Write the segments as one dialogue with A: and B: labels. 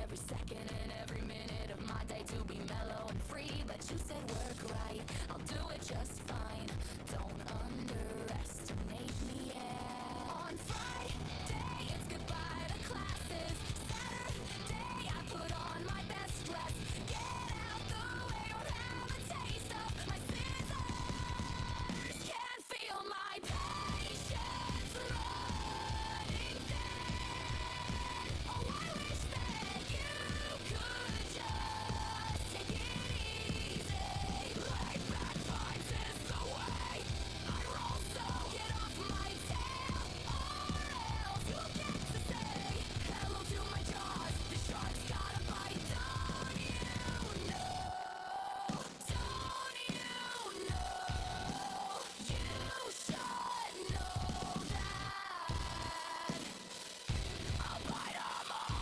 A: every second and every minute of my day to be mellow and free. But you said work right, I'll do it just fine. Don't underestimate me, yeah. On Friday, it's goodbye to classes. Saturday, I put on my best dress. Get out the way, don't have a taste of my scissors. Can't feel my patience running thin. Oh, I wish that you could just take it easy. Lay back vibes is the way I roll, so get off my tail, or else you'll get to say hello to my jaws. The shark's got a bite, don't you know? Don't you know? You should know that I'll bite 'em all.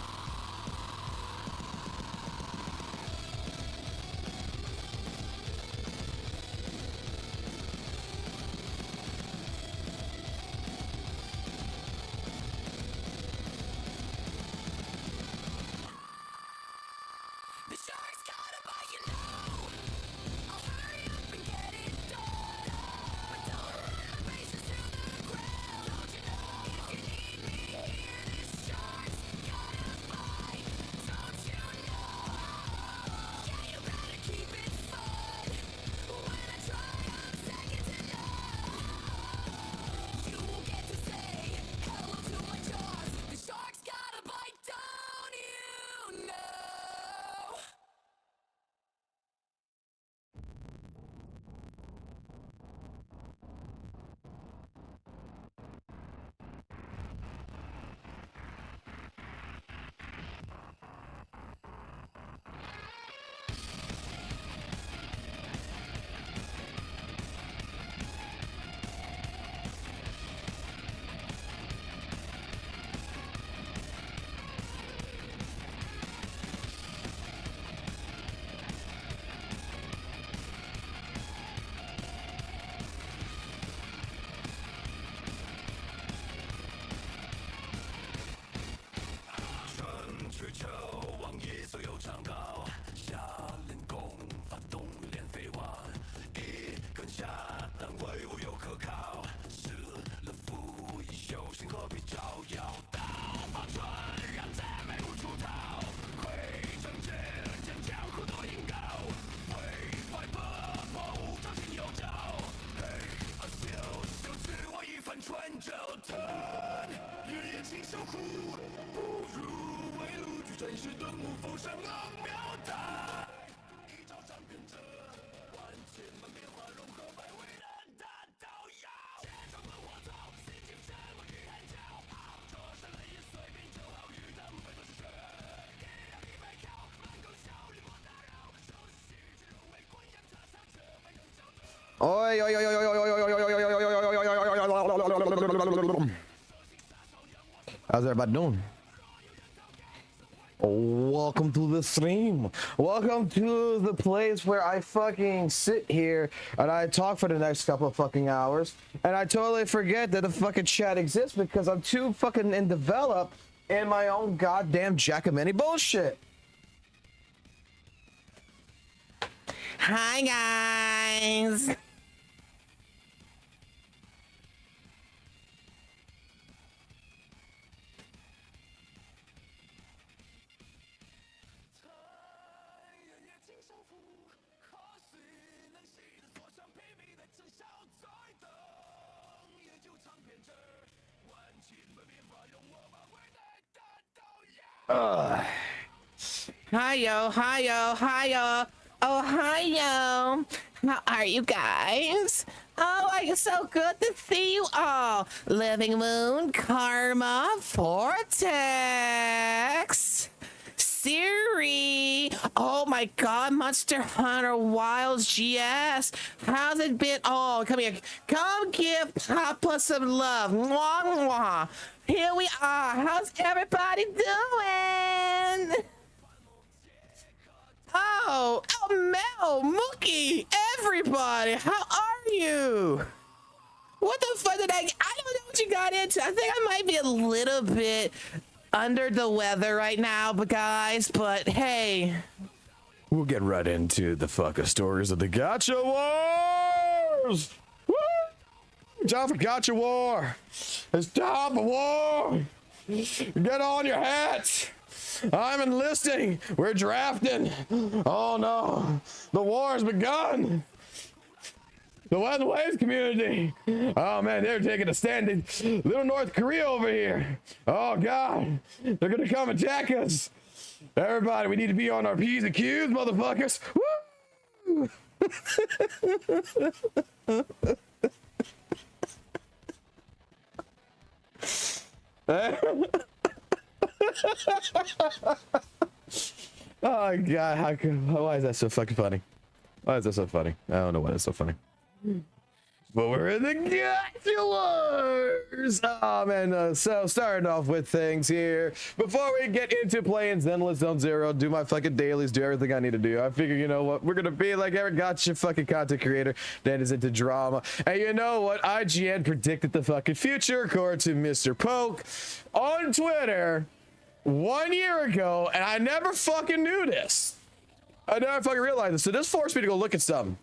A: The shark's got a bite, you know. I'll hurry up and get it done, but don't run my patience to the ground. Don't you know? If you need me here, this shark's got a bite. Don't you know? Yeah, you better keep it fun. When I try, I'm second to none. You won't get to say hello to my jaws. The shark's got a bite, don't you know?
B: Oi, oi, oi, oi, oi, oi, oi, oi, oi, oi, oi, oi, oi, oi, oi. How's everybody doing? Welcome to the stream. Welcome to the place where I fucking sit here and I talk for the next couple of fucking hours and I totally forget that the fucking chat exists because I'm too fucking enveloped in my own goddamn jack-a-many bullshit. Hi guys. Hi yo, hi yo, hi yo. Oh hi yo. How are you guys? Oh, it's so good to see you all. Living Moon, Karma, Vortex, Siri. Oh my God, Monster Hunter Wilds GS. How's it been? Oh, come here. Come give Papa some love. Mwah, mwah. Here we are. How's everybody doing? Oh, Mel, Mookie, everybody, how are you? What the fuck did I don't know what you got into. I think I might be a little bit under the weather right now, but guys, but hey.
C: We'll get right into the fucking stories of the Gotcha Wars! Woo! Time for Gotcha War! It's time for war! Get on your hats! I'm enlisting! We're drafting! Oh no! The war has begun! The Weather Waves community! Oh man, they're taking a stand in little North Korea over here! Oh god! They're gonna come attack us! Everybody, we need to be on our P's and Q's, motherfuckers! Woo! Oh god, why is that so fucking funny? Why is that so funny? I don't know why that's so funny. But we're in the Gotcha Wars! Oh man, so starting off with things here. Before we get into playing Zenless Zone Zero, do my fucking dailies, do everything I need to do. I figure, you know what, we're gonna be like every gotcha fucking content creator that is into drama. And you know what, IGN predicted the fucking future according to Mr. Poke on Twitter 1 year ago, and I never fucking knew this. I never fucking realized this, so this forced me to go look at something.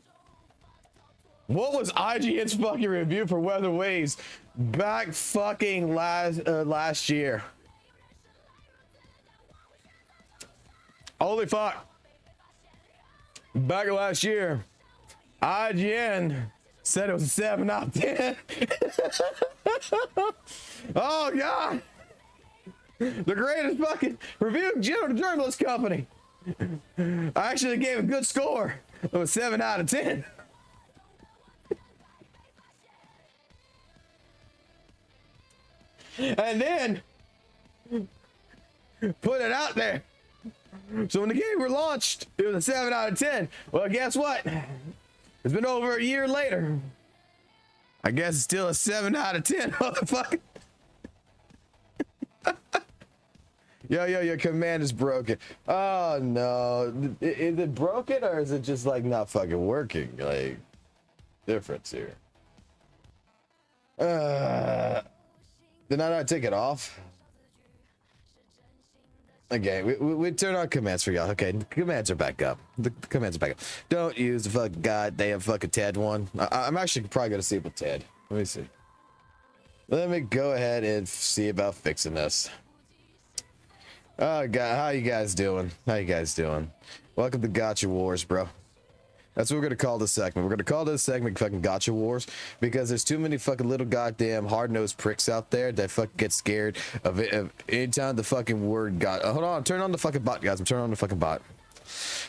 C: What was IGN's fucking review for Weather Waves back fucking last year? Holy fuck. Back last year, IGN said it was a 7 out of 10. Oh god. The greatest fucking review journalist company. I actually gave a good score. It was 7 out of 10. And then put it out there. So when the game were launched, it was a 7 out of 10. Well, guess what? It's been over a year later. I guess it's still a 7 out of 10, motherfucker. Your command is broken. Oh no. Is it broken or is it just like not fucking working? Like, difference here. Did I not take it off? Okay, we turn on commands for y'all. Okay, commands are back up. The commands are back up. Don't use the fucking goddamn fucking TED one. I'm actually probably gonna disable TED. Let me see. Let me go ahead and see about fixing this. Oh god, how you guys doing? How you guys doing? Welcome to Gotcha Wars, bro. That's what we're gonna call this segment. We're gonna call this segment fucking Gotcha Wars because there's too many fucking little goddamn hard-nosed pricks out there that fucking get scared of it. Anytime the fucking word got hold on, turn on the fucking bot, guys. I'm turning on the fucking bot.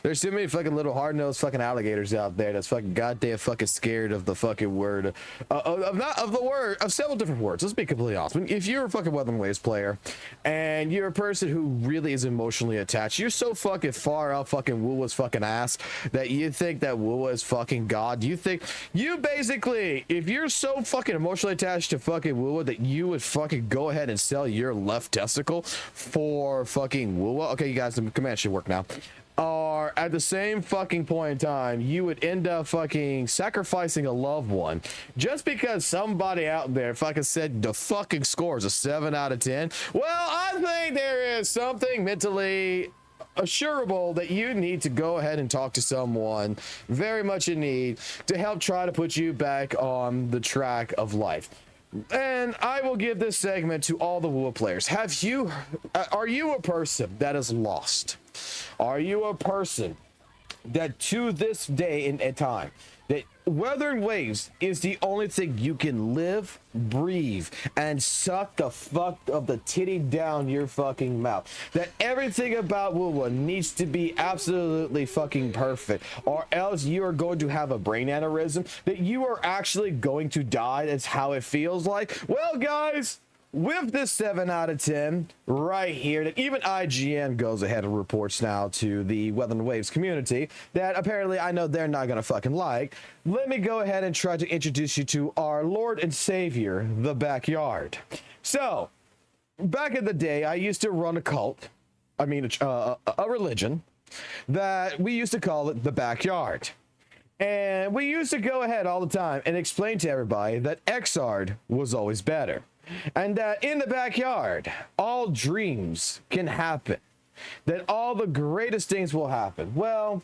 C: There's too many fucking little hard-nosed fucking alligators out there that's fucking goddamn fucking scared of the fucking word of several different words. Let's be completely honest. If you're a fucking Weather Waves player and you're a person who really is emotionally attached, you're so fucking far out fucking WUWA's fucking ass that you think that WUWA is fucking God. You think you basically, if you're so fucking emotionally attached to fucking WUWA that you would fucking go ahead and sell your left testicle for fucking WUWA. Okay, you guys, the command should work now. Or at the same fucking point in time, you would end up fucking sacrificing a loved one just because somebody out there fucking said the fucking score is a 7 out of 10. Well, I think there is something mentally assurable that you need to go ahead and talk to someone very much in need to help try to put you back on the track of life. And I will give this segment to all the WUWA players. Are you a person that is lost? Are you a person that to this day and time that Weather Waves is the only thing you can live, breathe, and suck the fuck of the titty down your fucking mouth? That everything about WUWA needs to be absolutely fucking perfect, or else you are going to have a brain aneurysm, that you are actually going to die. That's how it feels like. Well, guys, with this 7 out of 10 right here, that even IGN goes ahead and reports now to the Weather and Waves community that apparently I know they're not gonna fucking like, let me go ahead and try to introduce you to our Lord and Savior, the backyard. So, back in the day, I used to run a cult, a religion, that we used to call it the backyard. And we used to go ahead all the time and explain to everybody that Xrd was always better. And that in the backyard, all dreams can happen. That all the greatest things will happen. Well,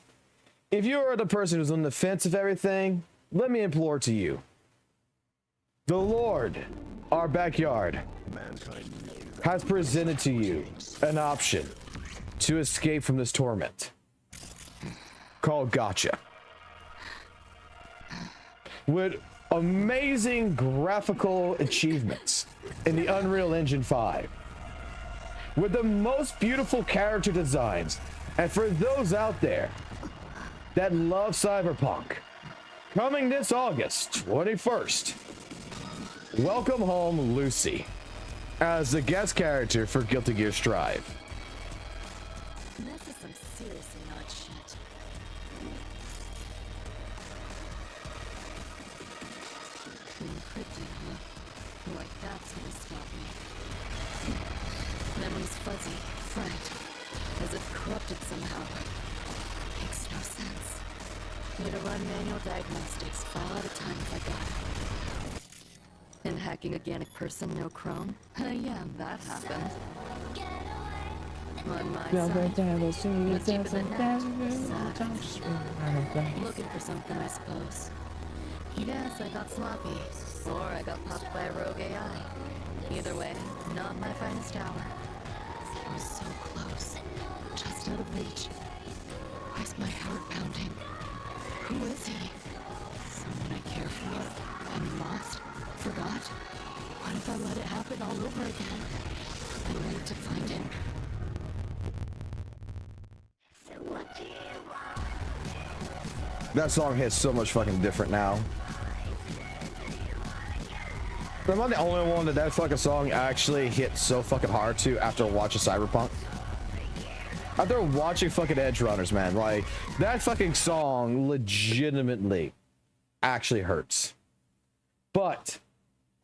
C: if you are the person who's on the fence of everything, let me implore to you. The Lord, our backyard, has presented to you an option to escape from this torment called Gotcha. With amazing graphical achievements in the Unreal Engine 5. With the most beautiful character designs. And for those out there that love Cyberpunk, coming this August 21st, welcome home Lucy as the guest character for Guilty Gear Strive.
A: This is some seriously odd shit. Encrypted, huh? Like that's gonna stop me. Memories fuzzy, franked, as if corrupted somehow. Makes no sense. Need to run manual diagnostics, file at a time if I got it. And hacking organic person, no Chrome? Yeah, that happened. On my side, what's deeper than that? Looking for something, I suppose. Yes, I got sloppy. Or I got popped by a rogue AI. Either way, not my finest hour. I was so close. Just out of reach. Why's my heart pounding? Who is he? Someone I care for. I'm lost. Forgot. What if I let it happen all over again? I need to find him.
C: That song hits so much fucking different now. Am I the only one that fucking song actually hit so fucking hard to after watching Cyberpunk? After watching fucking Edge Runners, man, like that fucking song legitimately actually hurts. But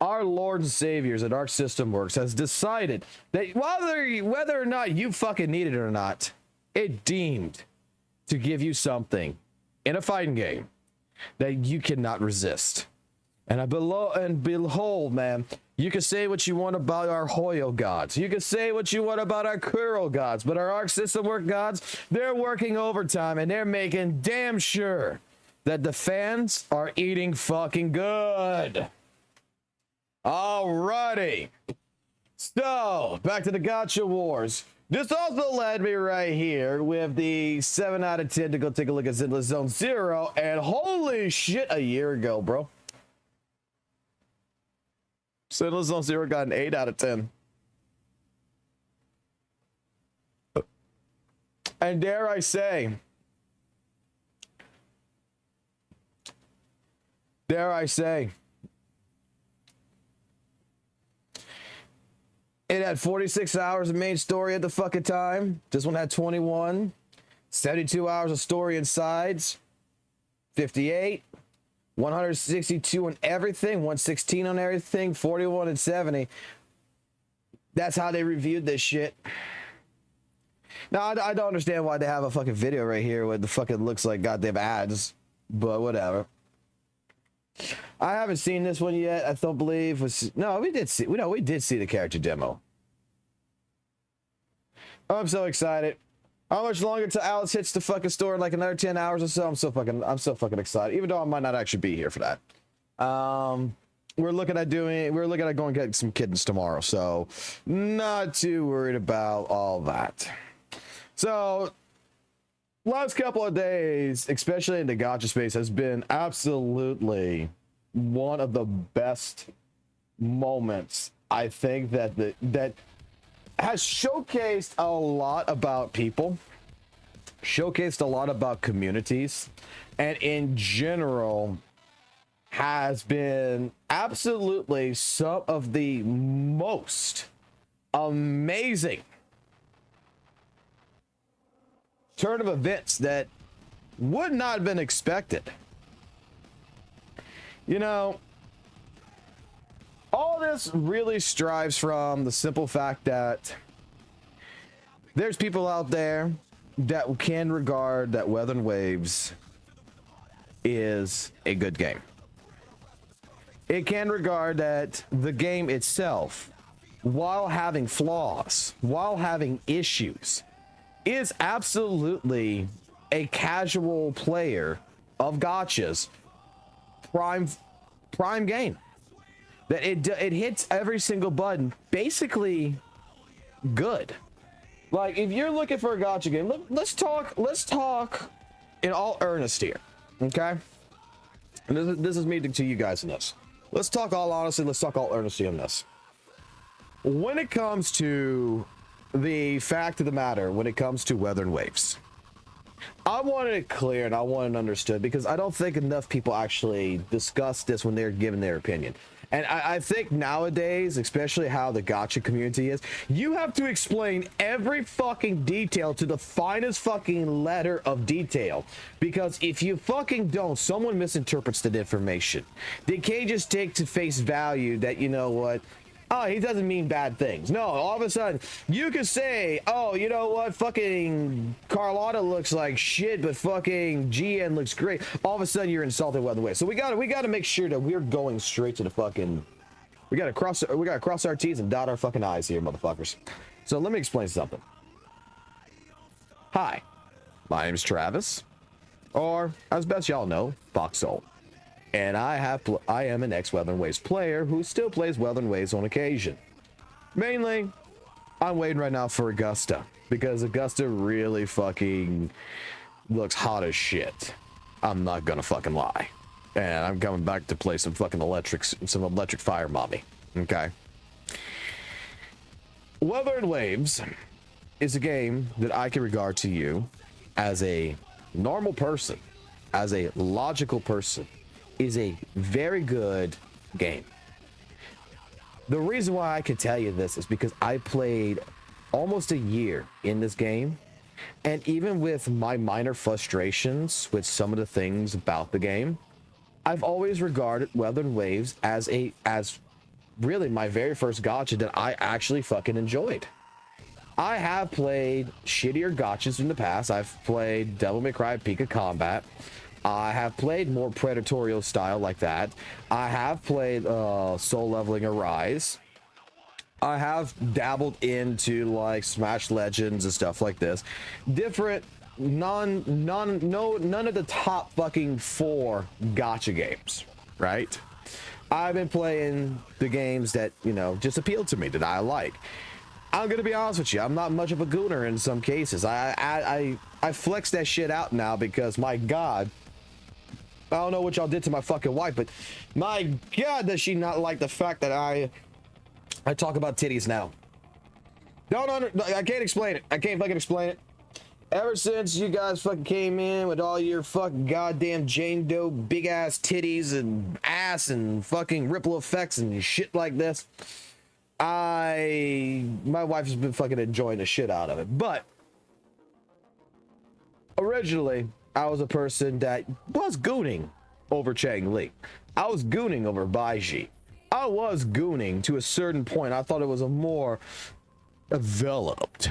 C: our Lord and Saviors at Arc System Works has decided that whether or not you fucking need it or not, it deemed to give you something in a fighting game that you cannot resist. And behold, man, you can say what you want about our Hoyo gods. You can say what you want about our Kuro gods, but our Arc System Work gods, they're working overtime and they're making damn sure that the fans are eating fucking good. Alrighty. So, back to the Gotcha Wars. This also led me right here with the 7 out of 10 to go take a look at Zenless Zone Zero. And holy shit, a year ago, bro. Zenless Zone Zero got an 8 out of 10. And dare I say, it had 46 hours of main story at the fucking time. This one had 21. 72 hours of story and sides. 58. 162 on everything. 116 on everything. 41 and 70. That's how they reviewed this shit. Now, I don't understand why they have a fucking video right here with the fucking looks like goddamn ads. But whatever. I haven't seen this one yet. I don't believe we did see the character demo. I'm so excited. How much longer till Alice hits the fucking store in like another 10 hours or so? I'm so fucking excited. Even though I might not actually be here for that. We're looking at going to get some kittens tomorrow, so not too worried about all that. So last couple of days, especially in the gacha space, has been absolutely one of the best moments. I think that has showcased a lot about people, showcased a lot about communities, and in general has been absolutely some of the most amazing turn of events that would not have been expected. You know, all this really strives from the simple fact that there's people out there that can regard that Weather and Waves is a good game. it can regard that the game itself, while having flaws, while having issues, is absolutely a casual player of gotchas prime game. That it hits every single button basically good. Like, if you're looking for a gotcha game, let's talk in all earnest here, okay? And this is me to you guys in this. Let's talk all honesty, let's talk all earnesty on this. When it comes to the fact of the matter, when it comes to Weather and Waves, I wanted it clear and I wanted it understood, because I don't think enough people actually discuss this when they're giving their opinion. And I think nowadays, especially how the gotcha community is, you have to explain every fucking detail to the finest fucking letter of detail. Because if you fucking don't, someone misinterprets that information. They can't just take to face value that, you know what, oh, he doesn't mean bad things. No, all of a sudden, you can say, oh, you know what, fucking Carlotta looks like shit, but fucking GN looks great. All of a sudden, you're insulted Weather Way. So we gotta make sure that we're going straight to the fucking, we gotta cross our T's and dot our fucking I's here, motherfuckers. So let me explain something. Hi, my name's Travis, or as best y'all know, Foxhole. And I am an ex-Weather and Waves player who still plays Weather and Waves on occasion. Mainly, I'm waiting right now for Augusta, because Augusta really fucking looks hot as shit. I'm not gonna fucking lie. And I'm coming back to play some fucking electric fire mommy. Okay. Weather and Waves is a game that I can regard to you as a normal person, as a logical person, is a very good game. The reason why I can tell you this is because I played almost a year in this game, and even with my minor frustrations with some of the things about the game, I've always regarded Weather and Waves as really my very first gotcha that I actually fucking enjoyed. I have played shittier gotchas in the past. I've played Devil May Cry Peak of Combat. I have played more predatorial style like that. I have played Soul Leveling Arise. I have dabbled into like Smash Legends and stuff like this. Different, none of the top fucking 4 gotcha games, right? I've been playing the games that, you know, just appeal to me, that I like. I'm gonna be honest with you, I'm not much of a gooner in some cases. I flex that shit out now because, my God, I don't know what y'all did to my fucking wife, but my God, does she not like the fact that I talk about titties now. I can't explain it. I can't fucking explain it. Ever since you guys fucking came in with all your fucking goddamn Jane Doe big ass titties and ass and fucking ripple effects and shit like this, my wife has been fucking enjoying the shit out of it. But originally, I was a person that was gooning over Chang Li. I was gooning over Baiji. I was gooning to a certain point. I thought it was a more developed,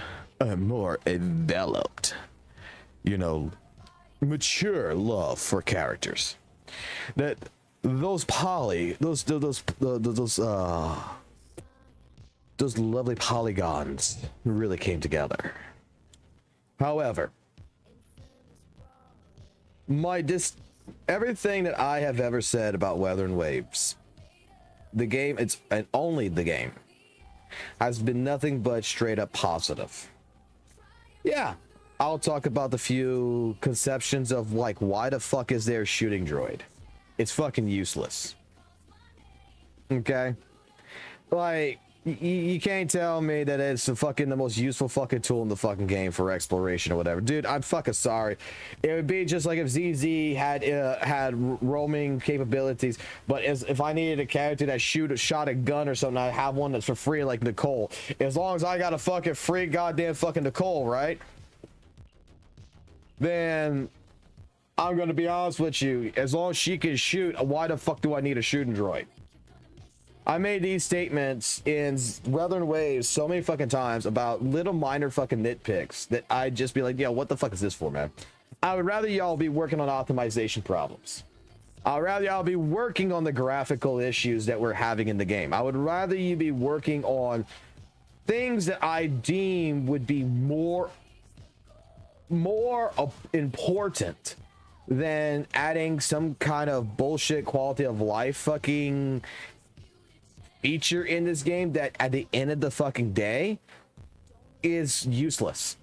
C: you know, mature love for characters. That those lovely polygons really came together. However, everything that I have ever said about Weather and Waves, the game, and only the game, has been nothing but straight up positive. Yeah, I'll talk about the few conceptions of like, why the fuck is there a shooting droid? It's fucking useless. Okay? Like, you can't tell me that it's the most useful fucking tool in the fucking game for exploration or whatever. Dude, I'm fucking sorry. It would be just like if ZZ had roaming capabilities, but if I needed a character that shot a gun or something, I'd have one that's for free like Nicole. As long as I got a fucking free goddamn fucking Nicole, right? Then I'm gonna be honest with you. As long as she can shoot, why the fuck do I need a shooting droid? I made these statements in Weather and Waves so many fucking times about little minor fucking nitpicks that I'd just be like, yeah, what the fuck is this for, man? I would rather y'all be working on optimization problems. I'd rather y'all be working on the graphical issues that we're having in the game. I would rather you be working on things that I deem would be more important than adding some kind of bullshit quality of life fucking feature in this game that at the end of the fucking day is useless.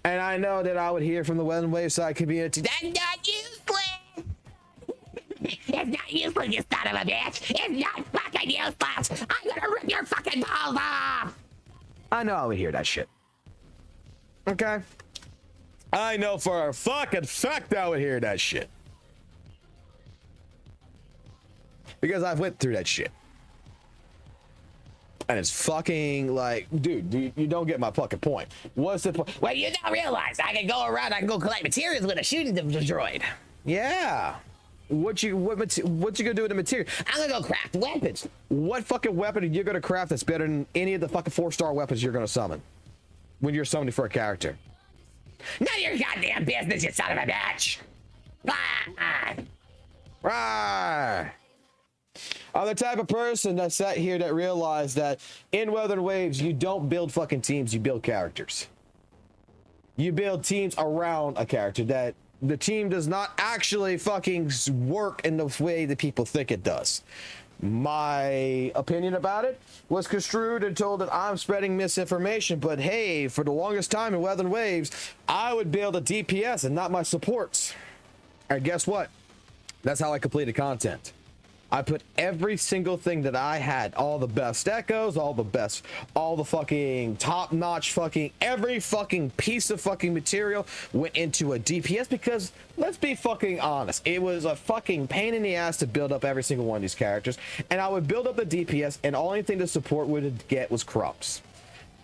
C: And I know that I would hear from the Weather Wave side community, that's not useless. It's not useless, you son of a bitch. It's not fucking useless. I'm gonna rip your fucking balls off. I know I would hear that shit. Okay. I know for a fucking fact I would hear that shit. Because I've went through that shit. And it's fucking like, dude, you don't get my fucking point. What's the point? Well, you don't realize I can go around, I can go collect materials with a shooting droid. Yeah. What you gonna do with the material? I'm gonna go craft weapons. What fucking weapon are you gonna craft that's better than any of the fucking 4-star weapons you're gonna summon when you're summoning for a character? None of your goddamn business, you son of a bitch. Right. I'm the type of person that sat here that realized that in Weather Waves, you don't build fucking teams, you build characters. You build teams around a character that the team does not actually fucking work in the way that people think it does. My opinion about it was construed and told that I'm spreading misinformation, but hey, for the longest time in Weather Waves, I would build a DPS and not my supports. And guess what? That's how I completed content. I put every single thing that I had, all the best echoes, all the fucking top-notch fucking, every fucking piece of fucking material went into a DPS because, let's be fucking honest, it was a fucking pain in the ass to build up every single one of these characters, and I would build up the DPS, and the only thing the support would get was corrupts.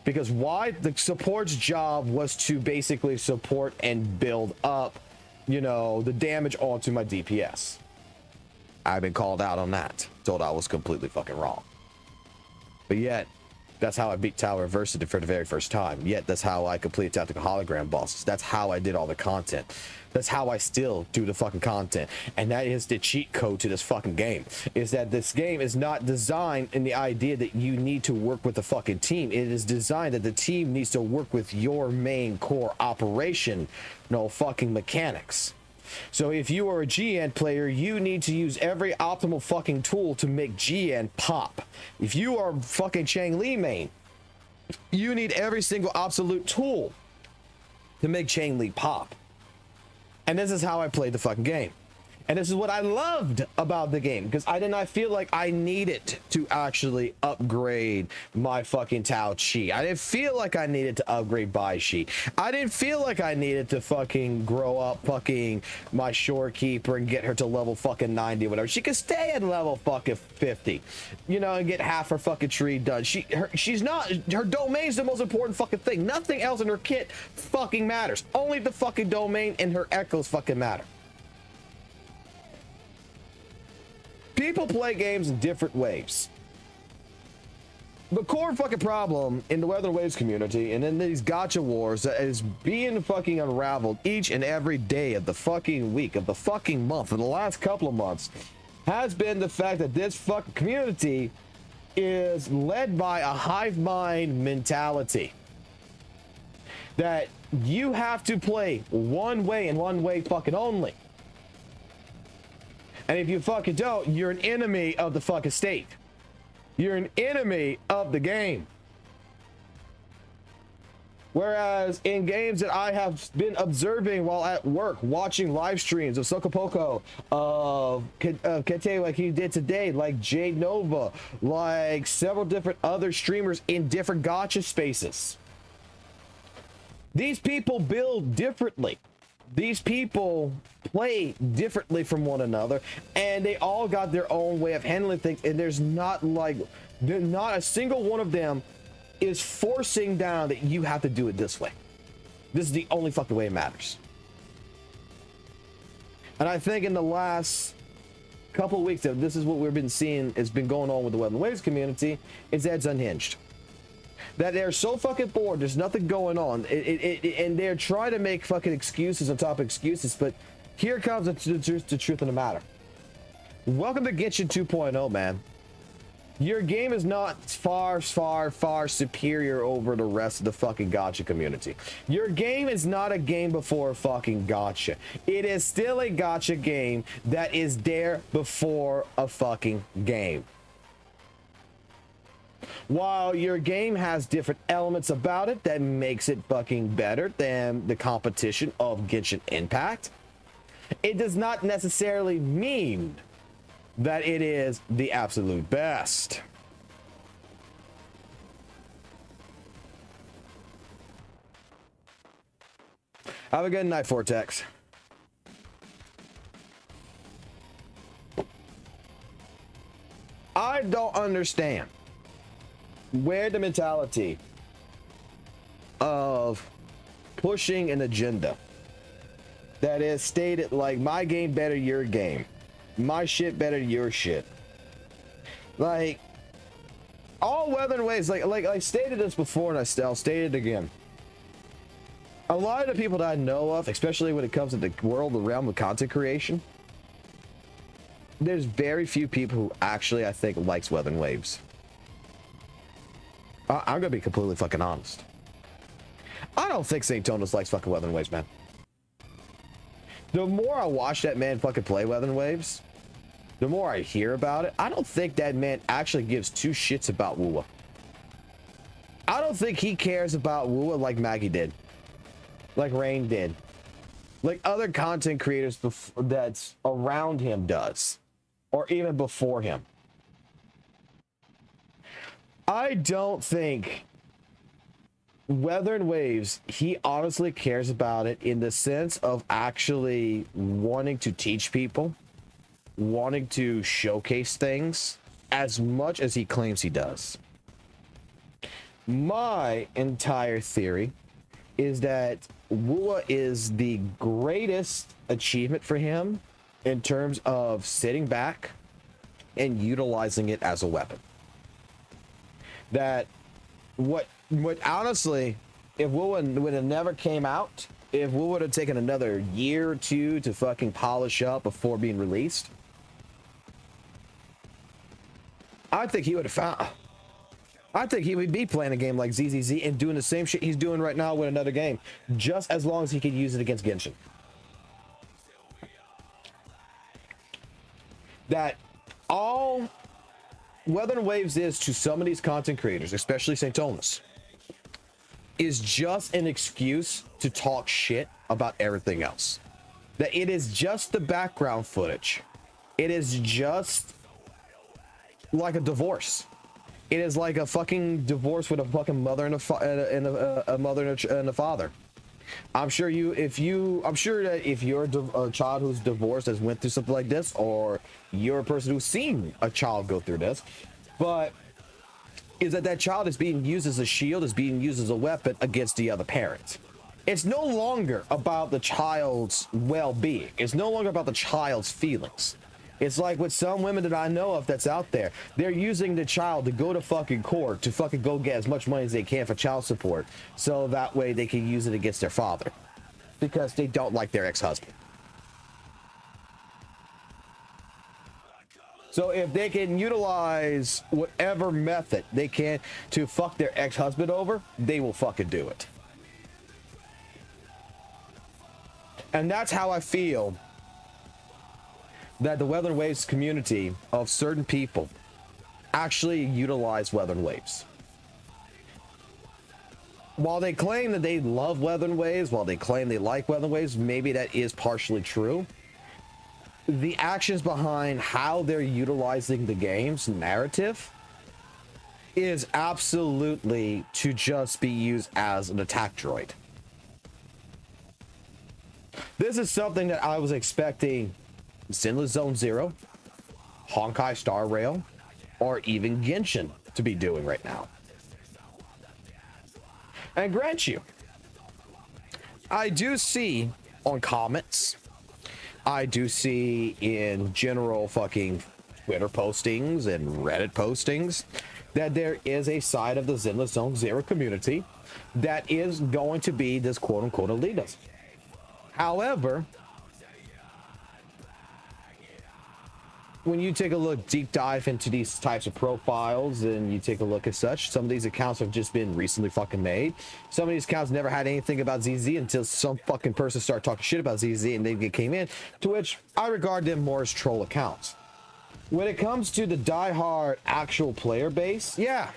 C: Because why? The support's job was to basically support and build up, you know, the damage onto my DPS. I've been called out on that, told I was completely fucking wrong. But yet, that's how I beat Tower Adversity for the very first time. Yet, that's how I completed Tactical Hologram bosses. That's how I did all the content. That's how I still do the fucking content. And that is the cheat code to this fucking game. Is that this game is not designed in the idea that you need to work with the fucking team. It is designed that the team needs to work with your main core operation, no fucking mechanics. So if you are a GN player, you need to use every optimal fucking tool to make GN pop. If you are fucking Chang Li main, you need every single absolute tool to make Chang Li pop. And this is how I played the fucking game. And this is what I loved about the game, because I did not feel like I needed to actually upgrade my fucking Tao Chi. I didn't feel like I needed to upgrade Bai Shi. I didn't feel like I needed to fucking grow up fucking my Shorekeeper and get her to level fucking 90 or whatever. She could stay at level fucking 50, you know, and get half her fucking tree done. She's not, her domain's the most important fucking thing. Nothing else in her kit fucking matters. Only the fucking domain and her echoes fucking matter. People play games in different ways. The core fucking problem in the Weather Waves community and in these gacha wars that is being fucking unraveled each and every day of the fucking week, of the fucking month, of the last couple of months, has been the fact that this fucking community is led by a hive mind mentality. That you have to play one way and one way fucking only. And if you fucking don't, you're an enemy of the fucking state. You're an enemy of the game. Whereas in games that I have been observing while at work, watching live streams of Sokopoko, of Kete like he did today, like Jade Nova, like several different other streamers in different gacha spaces. These people build differently. These people play differently from one another, and they all got their own way of handling things, and there's not a single one of them is forcing down that you have to do it this way. This is the only fucking way it matters. And I think in the last couple of weeks, this is what we've been seeing has been going on with the Web and Waves community, is that it's unhinged. that they're so fucking bored. There's nothing going on, and they're trying to make fucking excuses on top of excuses. But here comes the truth of the matter. Welcome to Genshin 2.0, man. Your game is not far superior over the rest of the fucking gacha community. Your game is not a game before fucking gacha. It is still a gacha game that is there before a fucking game. While your game has different elements about it that makes it fucking better than the competition of Genshin Impact, it does not necessarily mean that it is the absolute best. Have a good night, Vortex. I don't understand where the mentality of pushing an agenda that is stated like my game better your game, my shit better your shit. Like all weather and waves, like I stated this before and I'll state it again. A lot of the people that I know of, especially when it comes to the world, the realm of content creation, there's very few people who actually, I think, likes weather and waves. I'm gonna be completely fucking honest. I don't think St. Tonas likes fucking weather and waves, man. The more I watch that man fucking play weather and waves, the more I hear about it, I don't think that man actually gives two shits about WUWA. I don't think he cares about WUWA like Maggie did. Like Rain did. Like other content creators that's around him does. Or even before him. I don't think weather and waves, he honestly cares about it in the sense of actually wanting to teach people, wanting to showcase things as much as he claims he does. My entire theory is that WUWA is the greatest achievement for him in terms of sitting back and utilizing it as a weapon. That what honestly, if WUWA would have never came out, if WUWA would have taken another year or two to fucking polish up before being released, I think he would have found. I think he would be playing a game like ZZZ and doing the same shit he's doing right now with another game, just as long as he could use it against Genshin. That all Weather and Waves is to some of these content creators, especially St. Tonas, is just an excuse to talk shit about everything else. That it is just the background footage. It is just like a divorce. It is like a fucking divorce with a fucking mother and a mother and a father. I'm sure that if you're a child who's divorced has went through something like this, or you're a person who's seen a child go through this, but is that child is being used as a shield, is being used as a weapon against the other parent. It's no longer about the child's well-being. It's no longer about the child's feelings. It's like with some women that I know of that's out there, they're using the child to go to fucking court to fucking go get as much money as they can for child support, so that way they can use it against their father because they don't like their ex-husband. So if they can utilize whatever method they can to fuck their ex-husband over, they will fucking do it. And that's how I feel that the Weather and Waves community of certain people actually utilize Weather and Waves. While they claim that they love Weather and Waves, while they claim they like Weather and Waves, maybe that is partially true. The actions behind how they're utilizing the game's narrative is absolutely to just be used as an attack droid. This is something that I was expecting Zenless Zone Zero, Honkai Star Rail, or even Genshin to be doing right now. And grant you, I do see on comments, I do see in general fucking Twitter postings and Reddit postings, that there is a side of the Zenless Zone Zero community that is going to be this quote-unquote elitist. However, when you take a look deep dive into these types of profiles and you take a look at such, some of these accounts have just been recently fucking made. Some of these accounts never had anything about ZZ until some fucking person started talking shit about ZZ and they came in, to which I regard them more as troll accounts. When it comes to the diehard actual player base, yeah,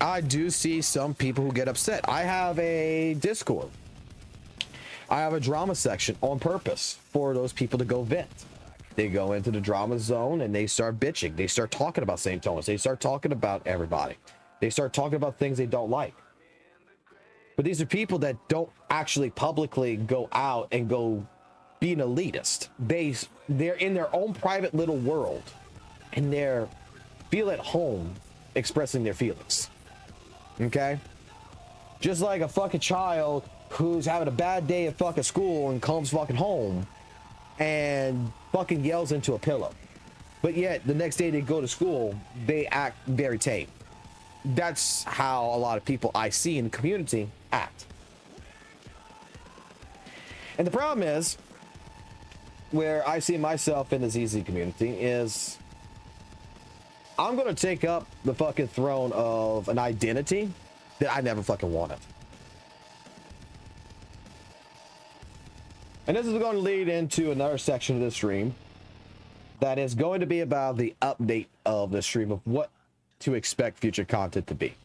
C: I do see some people who get upset. I have a Discord. I have a drama section on purpose for those people to go vent. They go into the drama zone and they start bitching. They start talking about St. Thomas. They start talking about everybody. They start talking about things they don't like. But these are people that don't actually publicly go out and go be an elitist. They're in their own private little world and they're feel at home expressing their feelings. Okay? Just like a fucking child who's having a bad day at fucking school and comes fucking home and fucking yells into a pillow, but yet the next day they go to school, they act very tame. That's how a lot of people I see in the community act. And the problem is, where I see myself in the ZZ community is, I'm gonna take up the fucking throne of an identity that I never fucking wanted. And this is going to lead into another section of the stream that is going to be about the update of the stream of what to expect future content to be.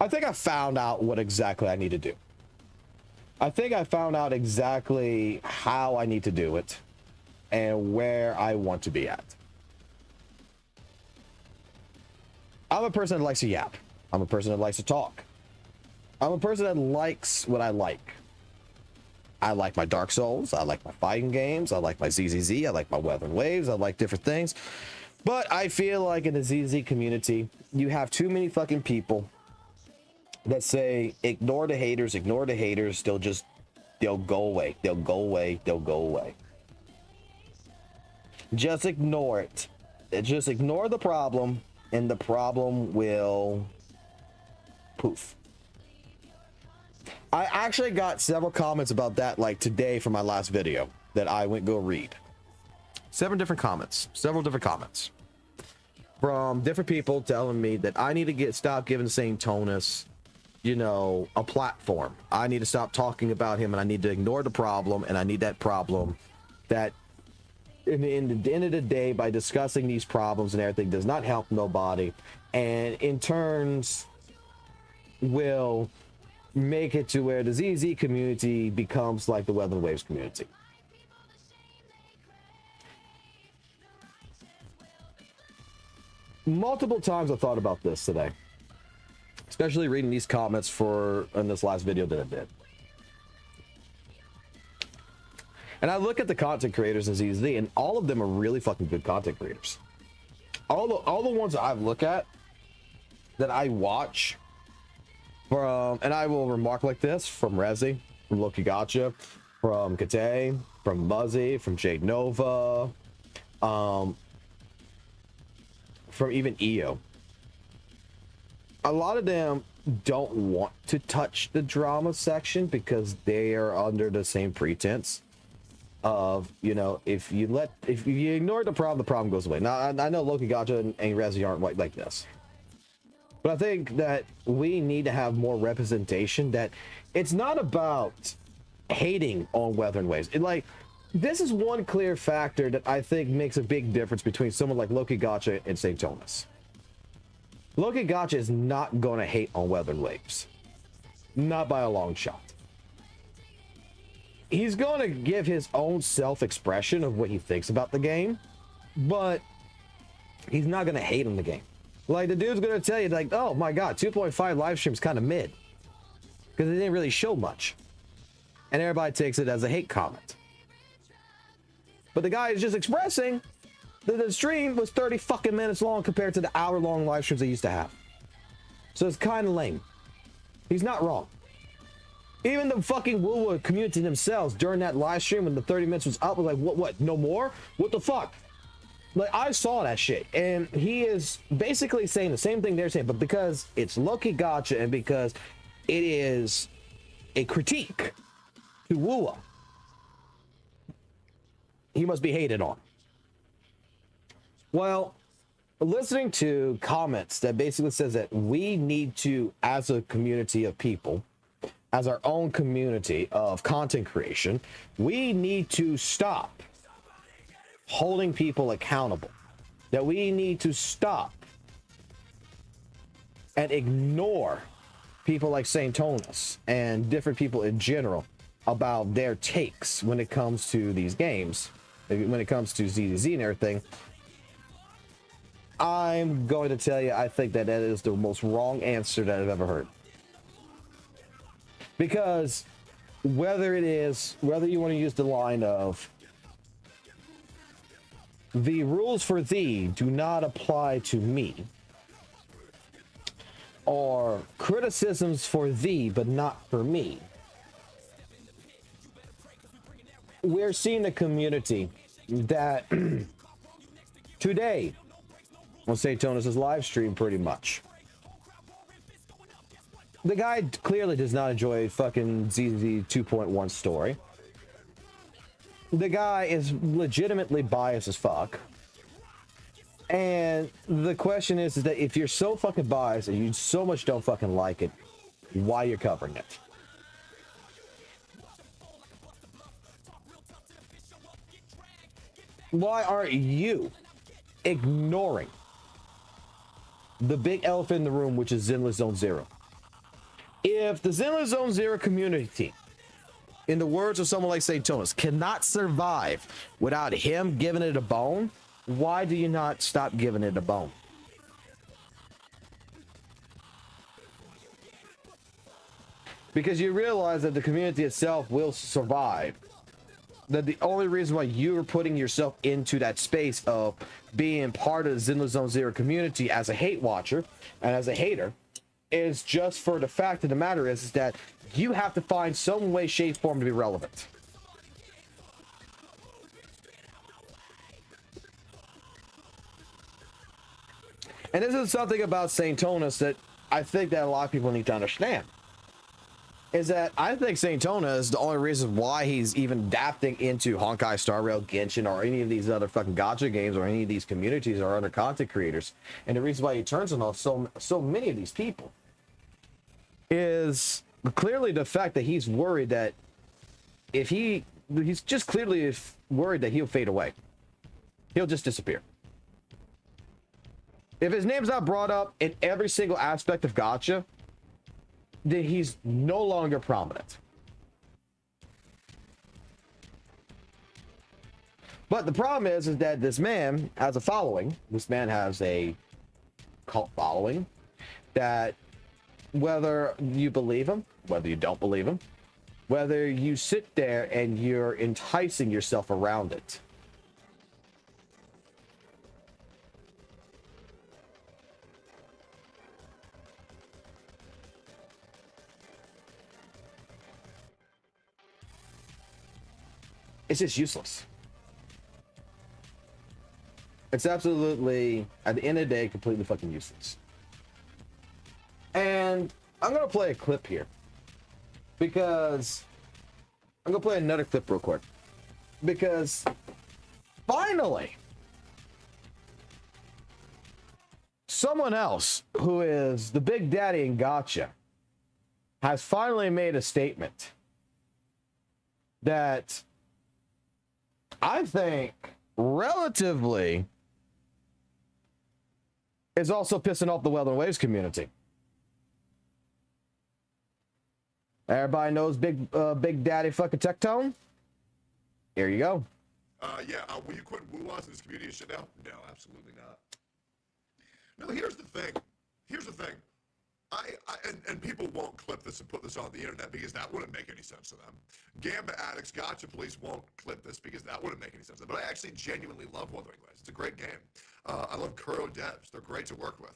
C: I think I found out what exactly I need to do. I think I found out exactly how I need to do it and where I want to be at. I'm a person that likes to yap. I'm a person that likes to talk. I'm a person that likes what I like. I like my Dark Souls, I like my fighting games, I like my ZZZ, I like my Weather and Waves, I like different things. But I feel like in the ZZ community, you have too many fucking people that say, ignore the haters, they'll go away, they'll go away, they'll go away. Just ignore it. Just ignore the problem, and the problem will poof. I actually got several comments about that, like today from my last video that I went go read. Several different comments from different people telling me that I need to stop giving St. Thomas, you know, a platform. I need to stop talking about him and I need to ignore the problem, and I need that problem that in the end of the day, by discussing these problems and everything, does not help nobody, and in turns will make it to where the ZZ community becomes like the Weather and Waves community. Multiple times I thought about this today, especially reading these comments in this last video that I did. And I look at the content creators in ZZ, and all of them are really fucking good content creators. All the ones that I look at, that I watch, and I will remark like this, from Rezi, from Loki Gotcha, from Kate, from Muzzy, from Jade Nova, from even EO. A lot of them don't want to touch the drama section because they are under the same pretense of, you know, if you ignore the problem goes away. Now, I know Loki Gotcha and Rezi aren't like this. But I think that we need to have more representation, that it's not about hating on Weather and Waves. This is one clear factor that I think makes a big difference between someone like Loki Gotcha and St. Thomas. Loki Gotcha is not going to hate on Weather and Waves. Not by a long shot. He's going to give his own self-expression of what he thinks about the game, but he's not going to hate on the game. Like, the dude's gonna tell you, like, oh my god, 2.5 live stream's kind of mid, because it didn't really show much, and everybody takes it as a hate comment. But the guy is just expressing that the stream was 30 fucking minutes long compared to the hour-long live streams they used to have. So it's kind of lame. He's not wrong. Even the fucking WUWA community themselves during that live stream when the 30 minutes was up was like, what, no more? What the fuck? Like, I saw that shit, and he is basically saying the same thing they're saying, but because it's low-key gotcha and because it is a critique to WUWA, he must be hated on. Well, listening to comments that basically says that we need to, as a community of people, as our own community of content creation, we need to stop holding people accountable, that we need to stop and ignore people like St. Tonus and different people in general about their takes when it comes to these games, when it comes to ZZZ and everything. I'm going to tell you, I think that that is the most wrong answer that I've ever heard. Because whether you want to use the line of the rules for thee do not apply to me, or criticisms for thee but not for me, we're seeing a community that today, on St. Tonus' live stream, pretty much, the guy clearly does not enjoy fucking ZZ 2.1 story. The guy is legitimately biased as fuck. And the question is that if you're so fucking biased and you so much don't fucking like it, why you're covering it? Why aren't you ignoring the big elephant in the room, which is Zenless Zone Zero? If the Zenless Zone Zero community, in the words of someone like St. Tonus, cannot survive without him giving it a bone, why do you not stop giving it a bone? Because you realize that the community itself will survive. That the only reason why you're putting yourself into that space of being part of the Zenless Zone Zero community as a hate watcher and as a hater is just for the fact of the matter is that you have to find some way, shape, form to be relevant. And this is something about St. Tonus that I think that a lot of people need to understand. Is that I think St. Tonus, the only reason why he's even adapting into Honkai Star Rail, Genshin, or any of these other fucking gacha games, or any of these communities or other content creators, and the reason why he turns on so many of these people, is clearly the fact that he's worried that if he's just clearly worried that he'll fade away. He'll just disappear. If his name's not brought up in every single aspect of gacha, then he's no longer prominent. But the problem is that this man has a following. This man has a cult following that, whether you believe him, whether you don't believe him, whether you sit there and you're enticing yourself around it, it's just useless. It's absolutely, at the end of the day, completely fucking useless. And I'm gonna play a clip here because I'm gonna play another clip real quick because finally someone else who is the big daddy in gacha has finally made a statement that I think relatively is also pissing off the Weldon Waves community. Everybody knows Big Daddy fucking Tectone? Here you go.
D: Yeah, will you quit WUWA in this community and shit now? No, absolutely not. No, here's the thing. And people won't clip this and put this on the internet because that wouldn't make any sense to them. Gamba addicts, gotcha police won't clip this because that wouldn't make any sense to them. But I actually genuinely love Wuthering Waves. It's a great game. I love Kuro devs. They're great to work with.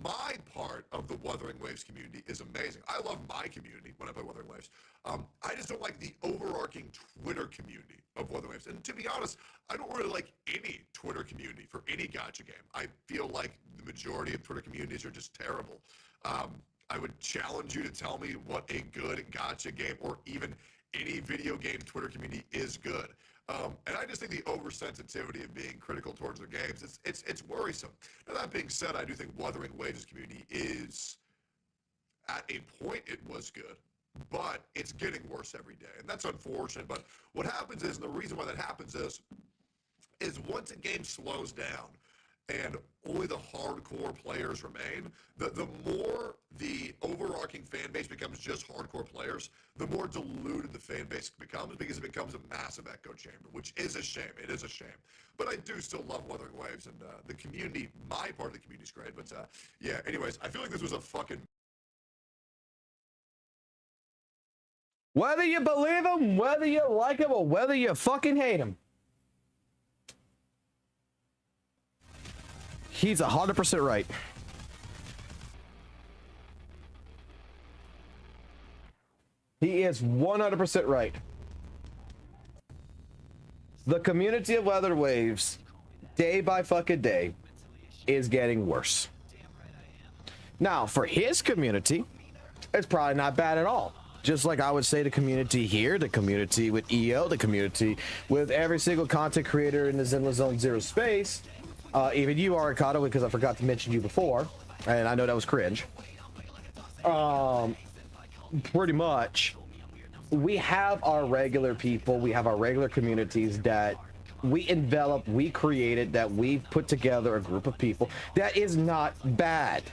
D: my part of the Wuthering Waves community is amazing. I love my community when I play Wuthering Waves. I just don't like the overarching Twitter community of Wuthering Waves. And to be honest, I don't really like any Twitter community for any gacha game. I feel like the majority of Twitter communities are just terrible. I would challenge you to tell me what a good gacha game or even any video game Twitter community is good. And I just think the oversensitivity of being critical towards their games, it's worrisome. Now, that being said, I do think Wuthering Waves community is, at a point, it was good, but it's getting worse every day. And that's unfortunate. But what happens is, and the reason why that happens is once a game slows down and only the hardcore players remain, the more the overarching fan base becomes just hardcore players, the more diluted the fan base becomes, because it becomes a massive echo chamber, which is a shame. It is a shame. But I do still love Wuthering Waves, and the community, my part of the community is great. But yeah, anyways, I feel like this was a fucking...
C: Whether you believe him, whether you like him, or whether you fucking hate him, he's 100% right. He is 100% right. The community of Weather Waves, day by fucking day, is getting worse. Now, for his community, it's probably not bad at all. Just like I would say the community here, the community with EO, the community with every single content creator in the Zenless Zone Zero space, even you, Arakato, because I forgot to mention you before, and I know that was cringe. Pretty much, we have our regular people, we have our regular communities that we envelop, we created, that we've put together a group of people that is not bad.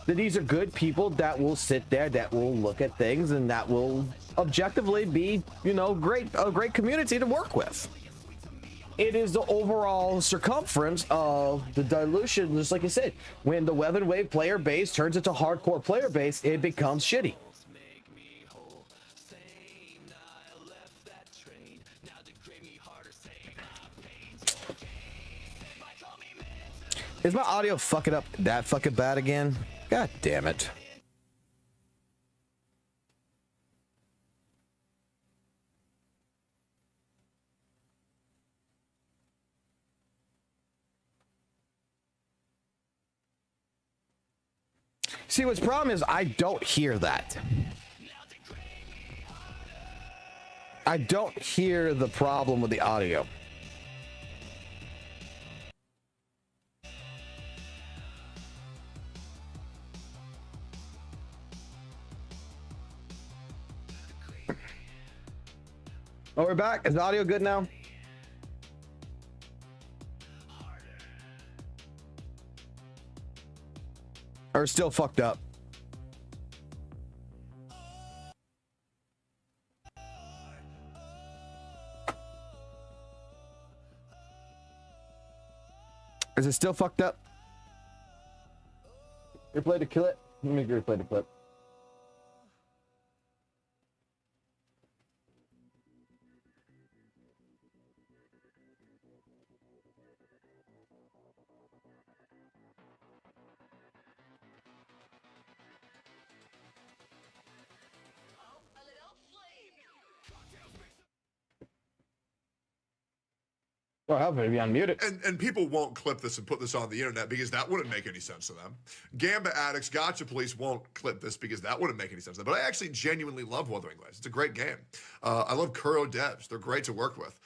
C: That these are good people that will sit there, that will look at things, and that will objectively be, you know, a great community to work with. It is the overall circumference of the dilution, just like you said. When the Weather Wave player base turns into hardcore player base, it becomes shitty. Is my audio fucking up that fucking bad again? God damn it. See, what's the problem is I don't hear that. I don't hear the problem with the audio. Oh, we're back. Is the audio good now? Or still fucked up? Is it still fucked up? Replay to kill it? Let me replay the clip. Oh, how about be unmuted?
D: And people won't clip this and put this on the internet because that wouldn't make any sense to them. Gamba Addicts, Gotcha Police won't clip this because that wouldn't make any sense to them. But I actually genuinely love Wuthering Waves. It's a great game. I love Kuro devs. They're great to work with.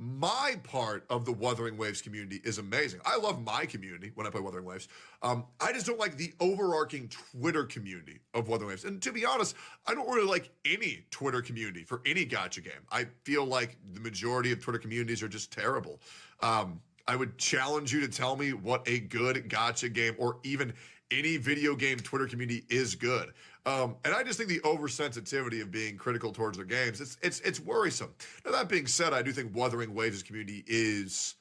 D: My part of the Wuthering Waves community is amazing. I love my community when I play Wuthering Waves. I just don't like the overarching Twitter community of Wuthering Waves. And to be honest, I don't really like any Twitter community for any gacha game. I feel like the majority of Twitter communities are just terrible. I would challenge you to tell me what a good gacha game or even any video game Twitter community is good. And I just think the oversensitivity of being critical towards their games, it's worrisome. Now, that being said, I do think Wuthering Waves' community is,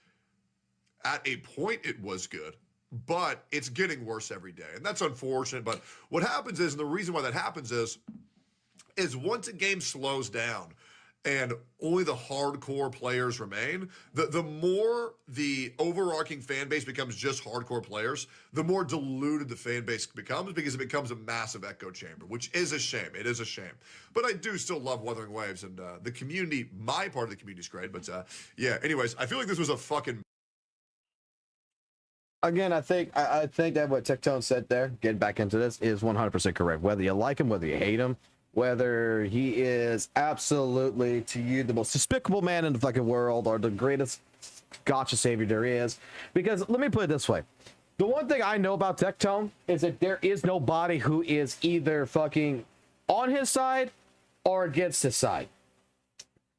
D: at a point, it was good, but it's getting worse every day. And that's unfortunate. But what happens is, and the reason why that happens is once a game slows down and only the hardcore players remain, the more the overarching fan base becomes just hardcore players, the more diluted the fan base becomes, because it becomes a massive echo chamber, which is a shame. It is a shame. But I do still love Wuthering Waves, and the community, my part of the community is great. But yeah, anyways, I feel like this was a fucking...
C: Again, I think that what Tectone said there, getting back into this, is 100% correct. Whether you like him, whether you hate him, whether he is absolutely, to you, the most despicable man in the fucking world, or the greatest gotcha savior there is. Because let me put it this way. The one thing I know about Tectone is that there is nobody who is either fucking on his side or against his side.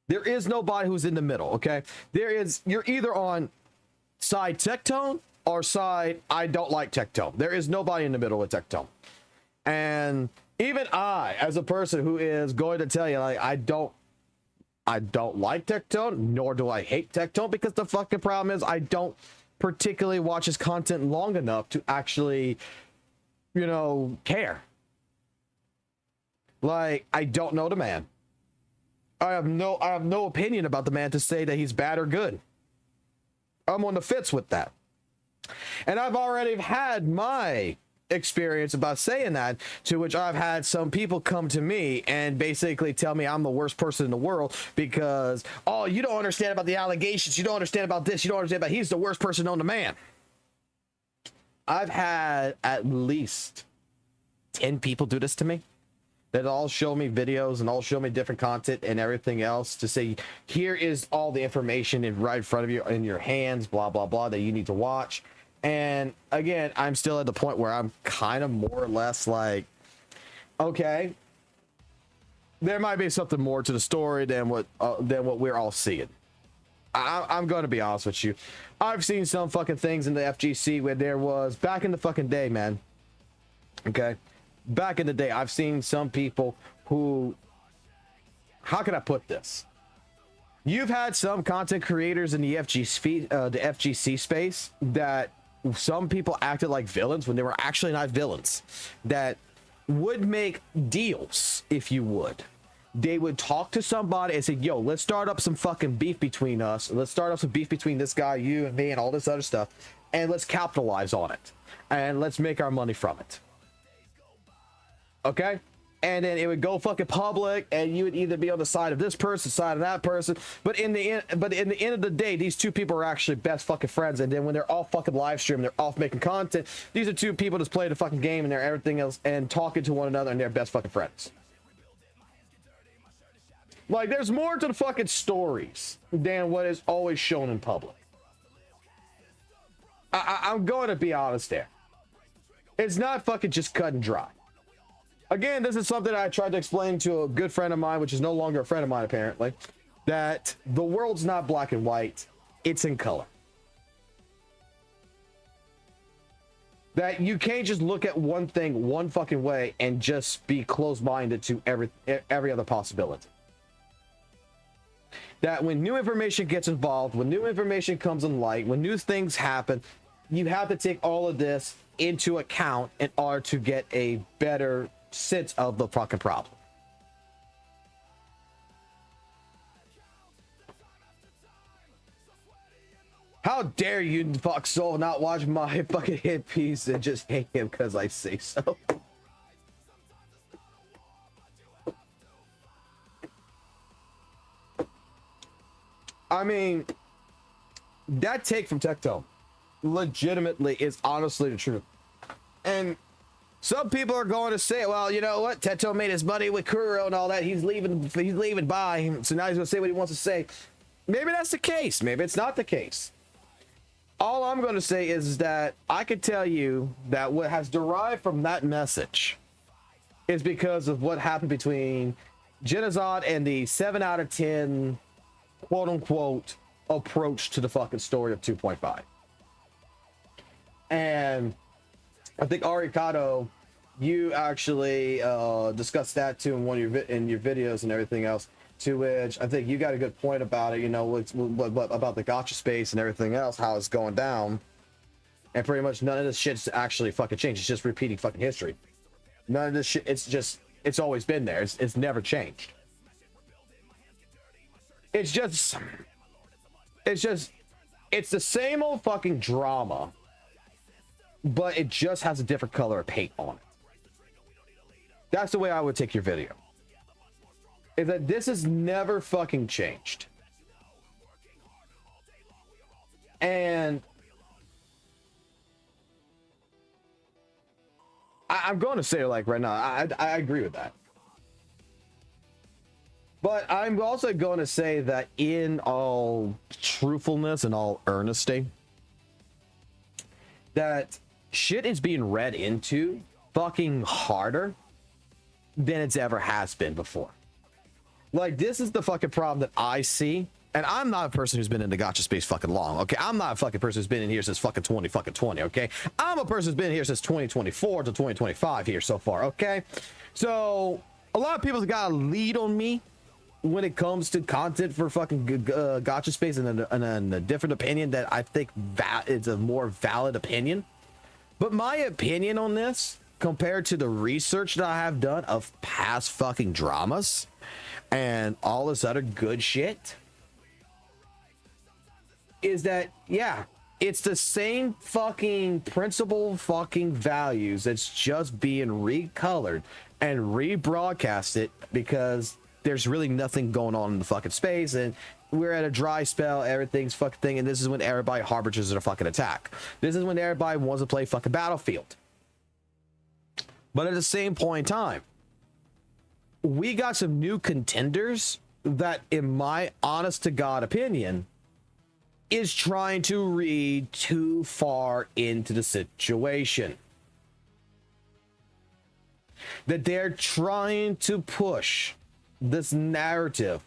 C: There is nobody who's in the middle, okay? You're either on side Tectone or side I don't like Tectone. There is nobody in the middle with Tectone. And even I, as a person who is going to tell you, like, I don't like Tectone, nor do I hate Tectone, because the fucking problem is I don't particularly watch his content long enough to actually, you know, care. Like, I don't know the man. I have no opinion about the man to say that he's bad or good. I'm on the fence with that. And I've already had my experience about saying that, to which I've had some people come to me and basically tell me I'm the worst person in the world because, oh, you don't understand about the allegations, you don't understand about this, you don't understand about, he's the worst person known to man. I've had at least 10 people do this to me, that all show me videos and all show me different content and everything else to say, here is all the information in right in front of you in your hands, blah blah blah, that you need to watch. And again, I'm still at the point where I'm kind of more or less like, okay, there might be something more to the story than what we're all seeing. I'm going to be honest with you. I've seen some fucking things in the FGC where there was, back in the fucking day, man. Okay, back in the day, I've seen some people who, how can I put this? You've had some content creators in the FGC space that some people acted like villains when they were actually not villains, that would make deals, if you would. They would talk to somebody and say, yo, let's start up some fucking beef between us. Let's start up some beef between this guy, you and me, and all this other stuff. And let's capitalize on it. And let's make our money from it. Okay? And then it would go fucking public, and you would either be on the side of this person, side of that person. But in the end of the day, these two people are actually best fucking friends. And then when they're all fucking live streaming, they're off making content, these are two people that's playing the fucking game and they're everything else and talking to one another, and they're best fucking friends. Like, there's more to the fucking stories than what is always shown in public. I'm going to be honest there. It's not fucking just cut and dry. Again, this is something I tried to explain to a good friend of mine, which is no longer a friend of mine, apparently, that the world's not black and white, it's in color. That you can't just look at one thing one fucking way and just be closed-minded to every other possibility. That when new information gets involved, when new information comes in light, when new things happen, you have to take all of this into account in order to get a better sense of the fucking problem. How dare you, fuck soul, not watch my fucking hit piece and just hate him because I say so. I mean, that take from Tectone legitimately is honestly the truth. And some people are going to say, well, you know what? Tectone made his money with Kuro and all that. He's leaving by. So now he's going to say what he wants to say. Maybe that's the case. Maybe it's not the case. All I'm going to say is that I could tell you that what has derived from that message is because of what happened between Genazod and the 7 out of 10 quote unquote approach to the fucking story of 2.5. And I think Arikado, you actually discussed that too in one of your videos and everything else, to which I think you got a good point about it, you know, what about the gotcha space and everything else, how it's going down. And pretty much none of this shit's actually fucking changed. It's just repeating fucking history. None of this shit, it's always been there. It's never changed. It's just, it's the same old fucking drama, but it just has a different color of paint on it. That's the way I would take your video. Is that this has never fucking changed. And I'm going to say, like, right now, I agree with that. But I'm also going to say that in all truthfulness and all earnesty, that shit is being read into fucking harder than it's ever has been before. Like, this is the fucking problem that I see. And I'm not a person who's been in the gacha space fucking long, okay? I'm not a fucking person who's been in here since fucking 2020, okay? I'm a person who's been here since 2024 to 2025 here so far, okay? So, a lot of people's got a lead on me when it comes to content for fucking gacha space, and a different opinion that I think it's a more valid opinion. But my opinion on this, compared to the research that I have done of past fucking dramas and all this other good shit, is that, yeah, it's the same fucking principle fucking values that's just being recolored and rebroadcasted because there's really nothing going on in the fucking space, and we're at a dry spell, everything's fucking thing, and this is when everybody harbingers a fucking attack. This is when everybody wants to play fucking Battlefield. But at the same point in time, we got some new contenders that, in my honest to God opinion, is trying to read too far into the situation. That they're trying to push this narrative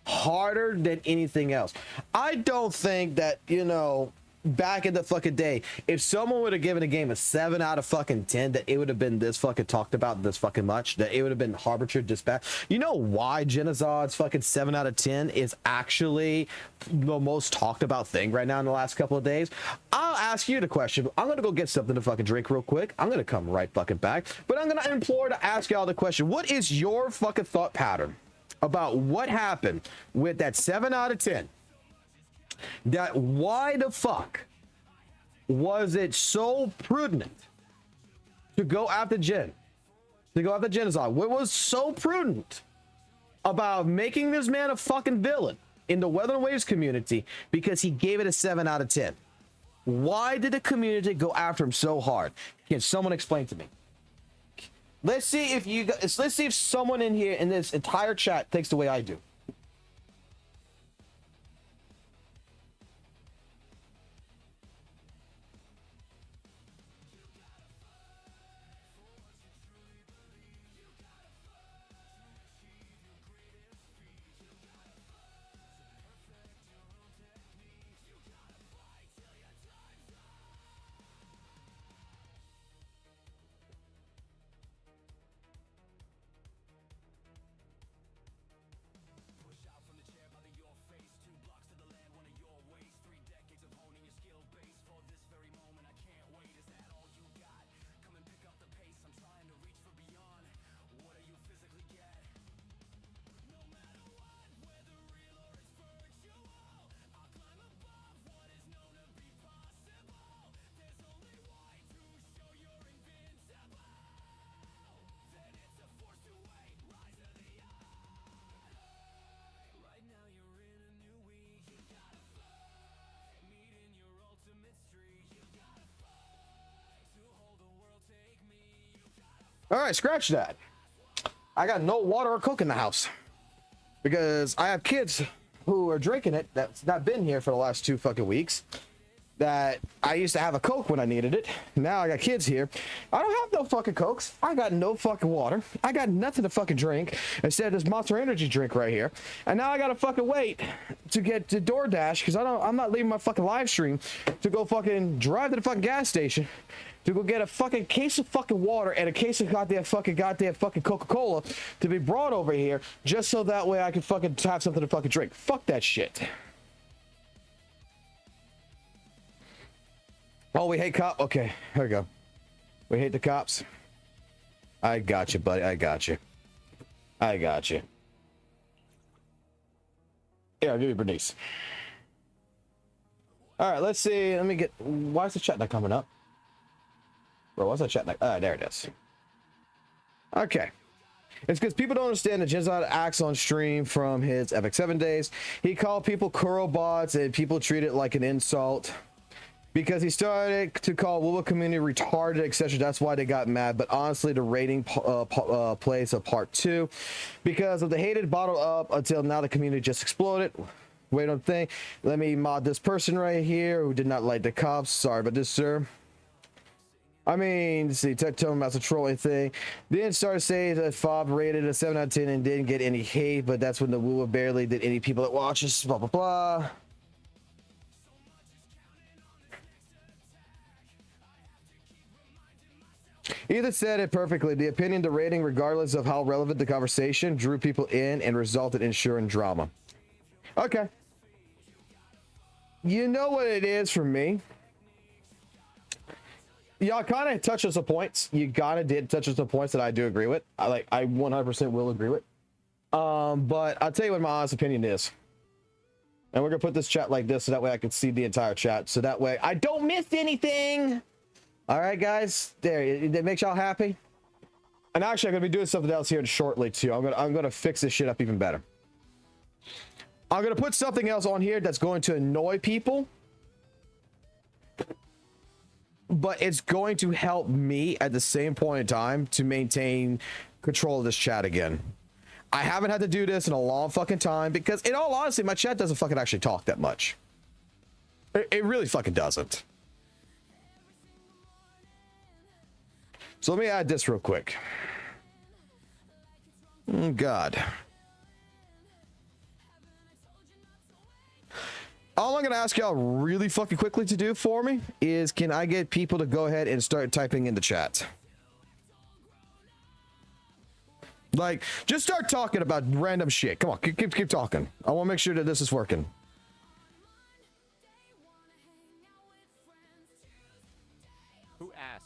C: harder than anything else. I don't think that, you know, back in the fucking day, if someone would have given a game a 7 out of fucking 10, that it would have been this fucking talked about this fucking much, that it would have been Harbinger Dispatch. You know why Genozod's fucking 7 out of 10 is actually the most talked about thing right now in the last couple of days? I'll ask you the question, but I'm gonna go get something to fucking drink real quick. I'm gonna come right fucking back, but I'm gonna implore to ask y'all the question: what is your fucking thought pattern about what happened with that 7 out of 10? That why the fuck was it so prudent to go after Genocide? What was so prudent about making this man a fucking villain in the Weather and Waves community because he gave it a 7 out of 10? Why did the community go after him so hard? Can someone explain to me? Let's see if someone in here in this entire chat thinks the way I do. All right, scratch that. I got no water or Coke in the house because I have kids who are drinking it that's not been here for the last 2 fucking weeks. That I used to have a Coke when I needed it. Now I got kids here. I don't have no fucking Cokes. I got no fucking water. I got nothing to fucking drink instead of this Monster Energy drink right here. And now I gotta fucking wait to get to DoorDash because I'm not leaving my fucking live stream to go fucking drive to the fucking gas station to go get a fucking case of fucking water and a case of goddamn fucking Coca-Cola to be brought over here just so that way I can fucking have something to fucking drink. Fuck that shit. Oh, we hate cops? Okay, here we go. We hate the cops. I got you, buddy. I got you. Yeah, I'll give you Bernice. All right, let's see. Let me get. Why is the chat not coming up? Bro, what's that chat not? There it is. Okay. It's because people don't understand that Genocide acts on stream from his Epic 7 days. He called people Kuro bots and people treat it like an insult. Because he started to call WUWA community retarded, etc. That's why they got mad. But honestly, the rating plays a part too. Because of the hated bottle up until now, the community just exploded. Wait on thing. Let me mod this person right here who did not like the cops. Sorry about this, sir. I mean, see, tell him about the trolling thing. Then started saying that Fob rated a 7 out of 10 and didn't get any hate, but that's when the WUWA barely did any people that watch us, blah, blah, blah. Either said it perfectly. The opinion, the rating, regardless of how relevant the conversation, drew people in and resulted in ensuring drama. Okay. You know what it is for me? Y'all kind of touched on some points. You kind of did touch on some points that I do agree with. I 100% will agree with. But I'll tell you what my honest opinion is. And we're gonna put this chat like this so that way I can see the entire chat. So that way I don't miss anything. All right, guys. There, that makes y'all happy. And actually, I'm gonna be doing something else here shortly too. I'm gonna fix this shit up even better. I'm gonna put something else on here that's going to annoy people. But it's going to help me at the same point in time to maintain control of this chat again. I haven't had to do this in a long fucking time because in all honesty, my chat doesn't fucking actually talk that much. It really fucking doesn't. So let me add this real quick. Oh, God. All I'm going to ask y'all really fucking quickly to do for me is, can I get people to go ahead and start typing in the chat? Like, just start talking about random shit. Come on, keep talking. I want to make sure that this is working.
E: Who asked?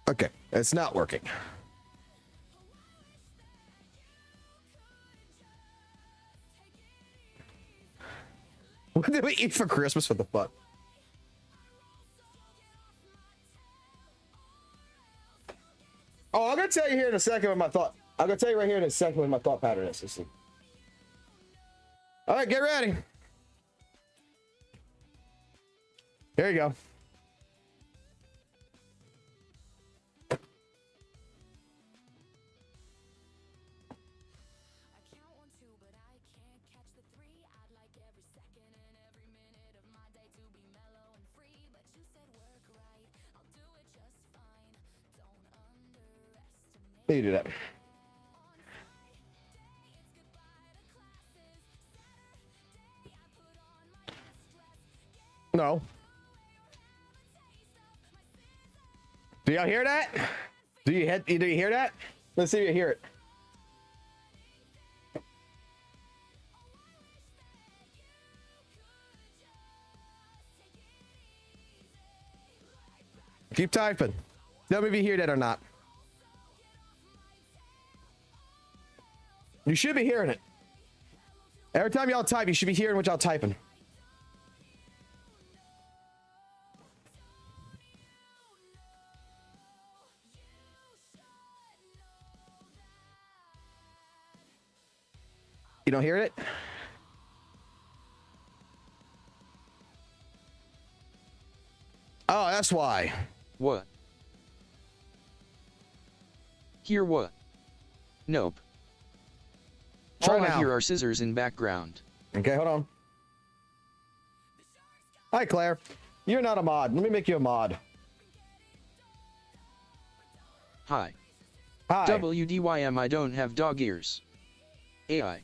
C: Okay, it's not working. What did we eat for Christmas? What the fuck? Oh, I'm gonna tell you here in a second what my thought. I'm gonna tell you right here in a second what my thought pattern is. Let's see. All right, get ready. Here you go. You do that. No. Do y'all hear that? Do you hear that? Let's see if you hear it. Keep typing. Tell me if you hear that or not. You should be hearing it. Every time y'all type, you should be hearing what y'all typing. You don't hear it? Oh, that's why.
F: What? Hear what? Nope.
C: Try
F: All
C: now.
F: I hear are scissors in background.
C: Okay, hold on. Hi, Claire. You're not a mod. Let me make you a mod.
F: Hi.
C: Hi.
F: WDYM, I don't have dog ears. AI.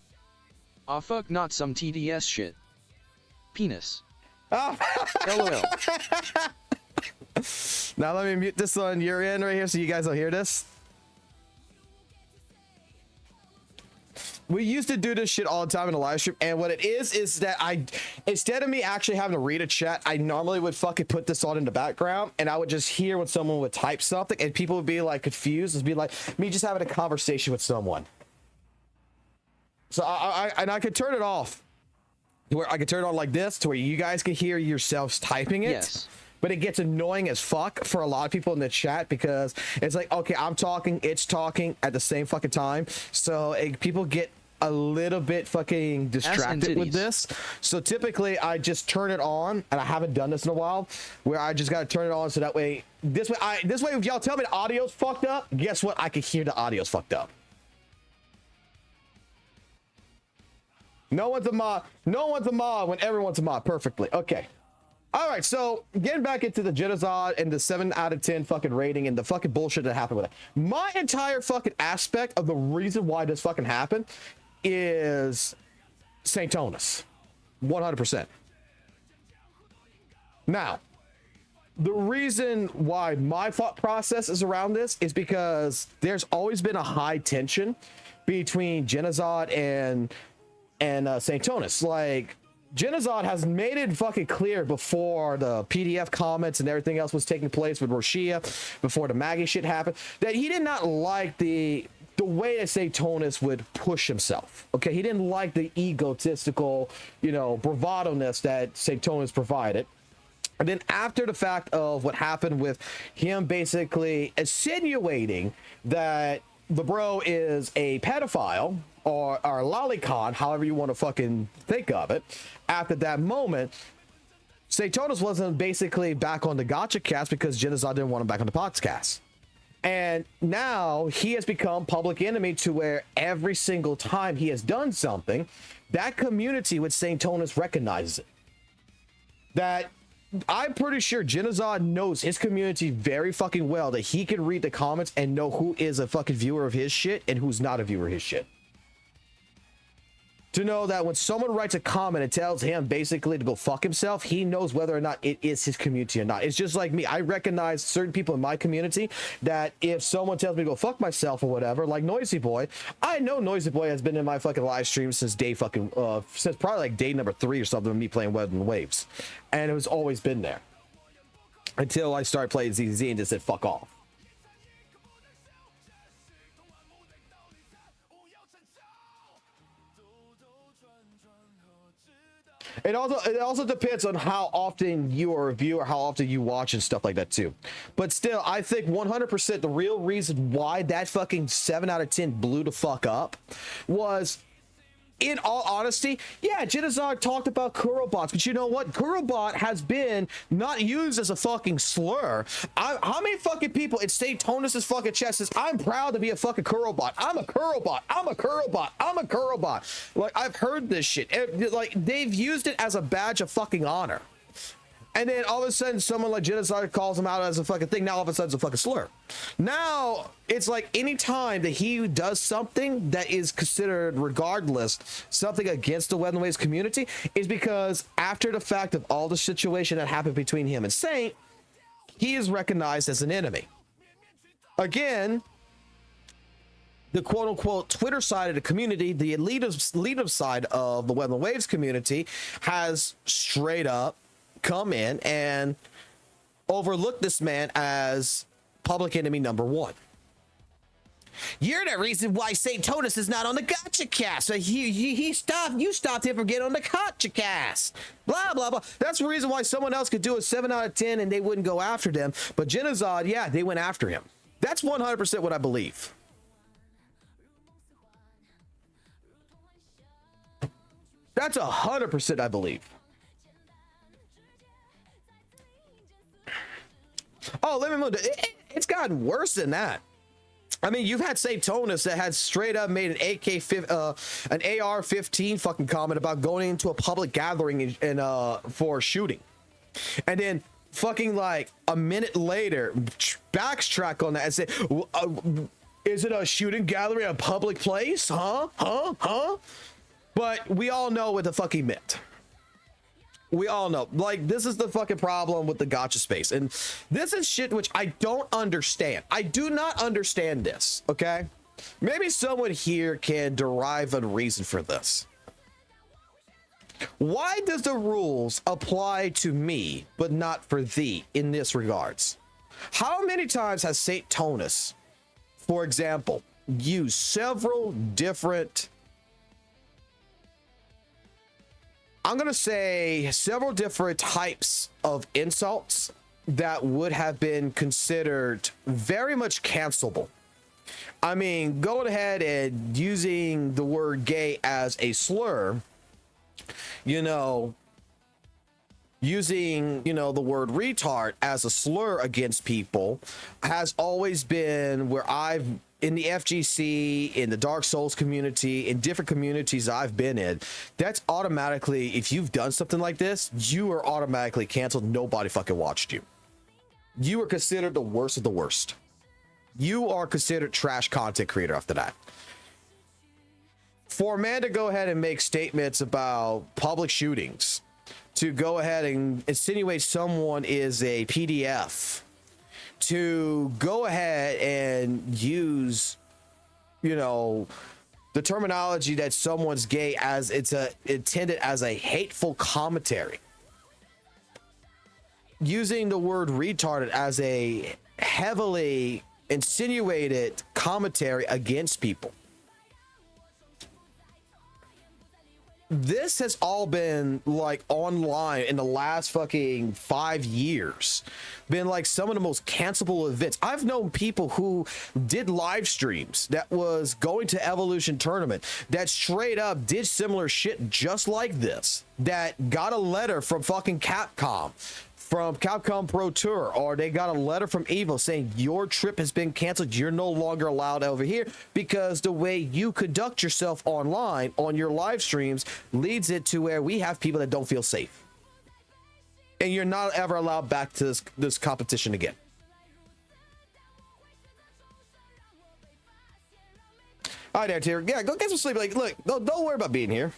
F: Aw, fuck, not some TDS shit. Penis.
C: Oh.
F: LOL.
C: Now let me mute this on your end right here so you guys will hear this. we used to do this shit all the time in the live stream, and what it is that instead of me actually having to read a chat, I normally would fucking put this on in the background, and I would just hear when someone would type something, and people would be like confused. It'd be like me just having a conversation with someone. So I could turn it off, where I could turn it on like this, to where you guys can hear yourselves typing it.
F: Yes.
C: But it gets annoying as fuck for a lot of people in the chat, because it's like, okay, I'm talking, it's talking at the same fucking time. So people get a little bit fucking distracted with this. So typically I just turn it on, and I haven't done this in a while, where I just got to turn it on so that way, this way if y'all tell me the audio's fucked up, guess what? I can hear the audio's fucked up. No one's a mod. No one's a mod when everyone's a mod. Perfectly. Okay. All right, so getting back into the Genocide and the 7 out of 10 fucking rating and the fucking bullshit that happened with it. My entire fucking aspect of the reason why this fucking happened is St. Tonus. 100%. Now, the reason why my thought process is around this is because there's always been a high tension between Genocide and St. Tonus. Like, Genocide has made it fucking clear before the PDF comments and everything else was taking place with Roshia, before the Maggie shit happened, that he did not like the way that St. Tonus would push himself. Okay, he didn't like the egotistical, bravado-ness that St. Tonus provided. And then after the fact of what happened with him basically insinuating that the bro is a pedophile, or lolicon, however you want to fucking think of it, after that moment, St. Tonus wasn't basically back on the Gotcha cast because Genocide didn't want him back on the podcast. And now he has become public enemy, to where every single time he has done something, that community with St. Tonus recognizes it. That I'm pretty sure Genocide knows his community very fucking well, that he can read the comments and know who is a fucking viewer of his shit and who's not a viewer of his shit. To know that when someone writes a comment and tells him basically to go fuck himself, he knows whether or not it is his community or not. It's just like me. I recognize certain people in my community that if someone tells me to go fuck myself or whatever, like Noisy Boy, I know Noisy Boy has been in my fucking live stream since since probably like day number 3 or something of me playing Weathering Waves. And it was always been there. Until I started playing ZZ and just said fuck off. It also depends on how often you are a viewer, how often you watch and stuff like that too. But still, I think 100% the real reason why that fucking 7 out of 10 blew the fuck up was, in all honesty, yeah, Genocide talked about Kurobots, but you know what? Kurobot has been not used as a fucking slur. How many fucking people in St. Tonus's fucking chest says, I'm proud to be a fucking Kurobot. I'm a Kurobot. I'm a Kurobot. I'm a Kurobot. Like, I've heard this shit. Like, they've used it as a badge of fucking honor. And then all of a sudden, someone like Genocide calls him out as a fucking thing. Now all of a sudden, it's a fucking slur. Now, it's like any time that he does something that is considered, regardless, something against the Weathering Waves community, is because after the fact of all the situation that happened between him and Saint, he is recognized as an enemy. Again, the quote-unquote Twitter side of the community, the elitist side of the Weathering Waves community, has straight up come in and overlook this man as public enemy number 1. You're the reason why St. Tonus is not on the Gotcha cast. So you stopped him from getting on the Gotcha cast. Blah, blah, blah. That's the reason why someone else could do a 7 out of 10 and they wouldn't go after them. But Genocide, yeah, they went after him. That's 100% what I believe. That's 100% I believe. Oh, let me move. It's gotten worse than that. I mean, you've had St. Tonus that had straight up made an an AR-15 fucking comment about going into a public gathering and for shooting, and then fucking like a minute later backtrack on that and say, "Is it a shooting gathering, a public place? Huh?" But we all know what the fuck he meant. We all know, like, this is the fucking problem with the Gotcha space, and this is shit which I don't understand. I do not understand this, okay? Maybe someone here can derive a reason for this. Why does the rules apply to me, but not for thee in this regards? How many times has St. Tonus, for example, used several different, I'm going to say several different types of insults that would have been considered very much cancelable? I mean, going ahead and using the word gay as a slur, you know, using, you know, the word retard as a slur against people has always been where I've, in the FGC, in the Dark Souls community, in different communities I've been in, that's automatically, if you've done something like this, you are automatically canceled. Nobody fucking watched you. You are considered the worst of the worst. You are considered trash content creator after that. For a man to go ahead and make statements about public shootings, to go ahead and insinuate someone is a PDF, to go ahead and use, you know, the terminology that someone's gay as it's intended as a hateful commentary, using the word retarded as a heavily insinuated commentary against people. This has all been like online in the last fucking 5 years, been like some of the most cancelable events. I've known people who did live streams that was going to Evolution tournament that straight up did similar shit just like this, that got a letter from fucking Capcom, from Capcom Pro Tour, or they got a letter from Evo saying your trip has been canceled, you're no longer allowed over here because the way you conduct yourself online on your live streams leads it to where we have people that don't feel safe, and you're not ever allowed back to this competition again. All right, there, Tier. Yeah, go get some sleep. Like, look, don't worry about being here.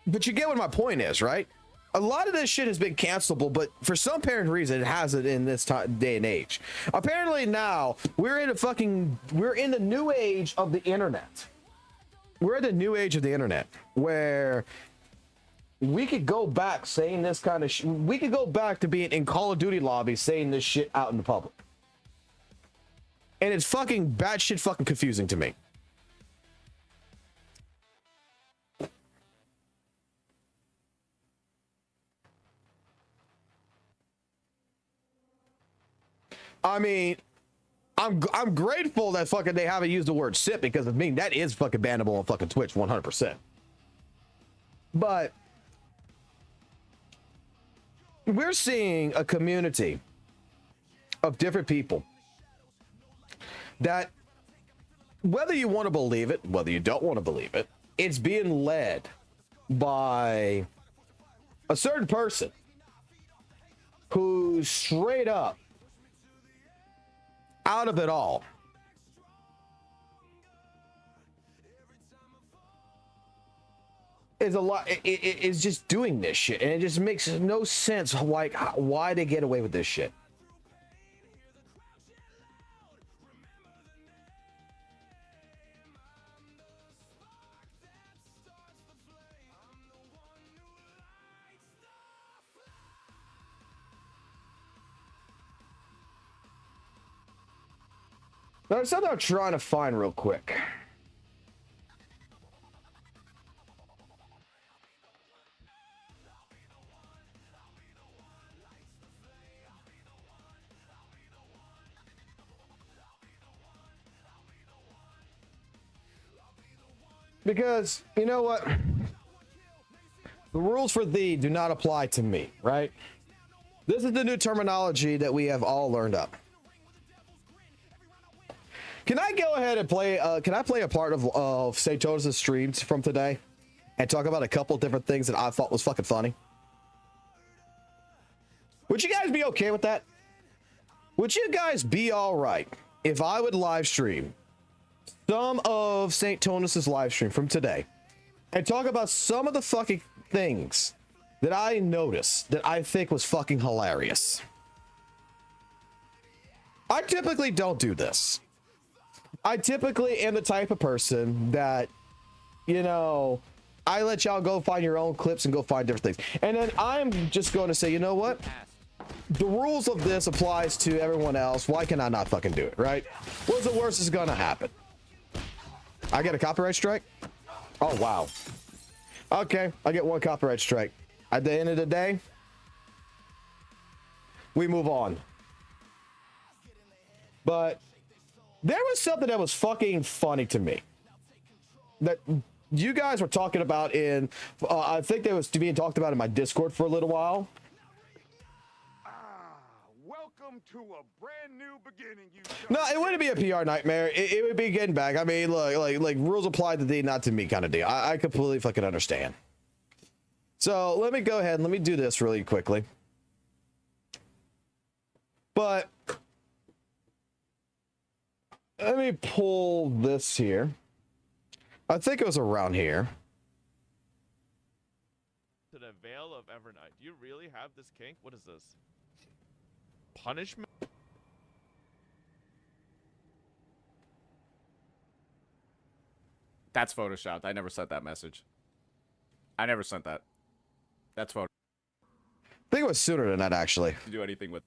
C: But you get what my point is, right? A lot of this shit has been cancelable, but for some apparent reason, it hasn't in this day and age. Apparently now, we're in the new age of the internet. We're in the new age of the internet, where we could go back saying this kind of shit. We could go back to being in Call of Duty lobbies saying this shit out in the public. And it's fucking batshit fucking confusing to me. I mean, I'm grateful that fucking they haven't used the word "sit" because I mean that is fucking bannable on fucking Twitch 100%. But we're seeing a community of different people that, whether you want to believe it, whether you don't want to believe it, it's being led by a certain person who straight up, out of it all, is a lot. It's just doing this shit, and it just makes no sense like why they get away with this shit. There's something I'm trying to find real quick. Because, you know what? The rules for thee do not apply to me, right? This is the new terminology that we have all learned up. Can I go ahead and play, can I play a part of St. Tonus' streams from today and talk about a couple of different things that I thought was fucking funny? Would you guys be okay with that? Would you guys be all right if I would live stream some of St. Tonus' live stream from today and talk about some of the fucking things that I noticed that I think was fucking hilarious? I typically don't do this. I typically am the type of person that, you know, I let y'all go find your own clips and go find different things. And then I'm just going to say, you know what? The rules of this applies to everyone else. Why can I not fucking do it, right? What's the worst is gonna happen? I get a copyright strike? Oh, wow. Okay, I get one copyright strike. At the end of the day, we move on. But there was something that was fucking funny to me that you guys were talking about in, I think that was being talked about in my Discord for a little while.
G: Welcome to a brand new beginning.
C: No, it wouldn't be a PR nightmare. It would be getting back. I mean, look, like rules apply to thee, not to me kind of deal. I completely fucking understand. So let me go ahead and let me do this really quickly. But let me pull this here. I think it was around here.
H: To the veil of Evernight. Do you really have this kink? What is this? Punishment?
E: That's photoshopped. I never sent that message. I never sent that. That's photo.
C: I think it was sooner than that, actually.
E: To do anything with.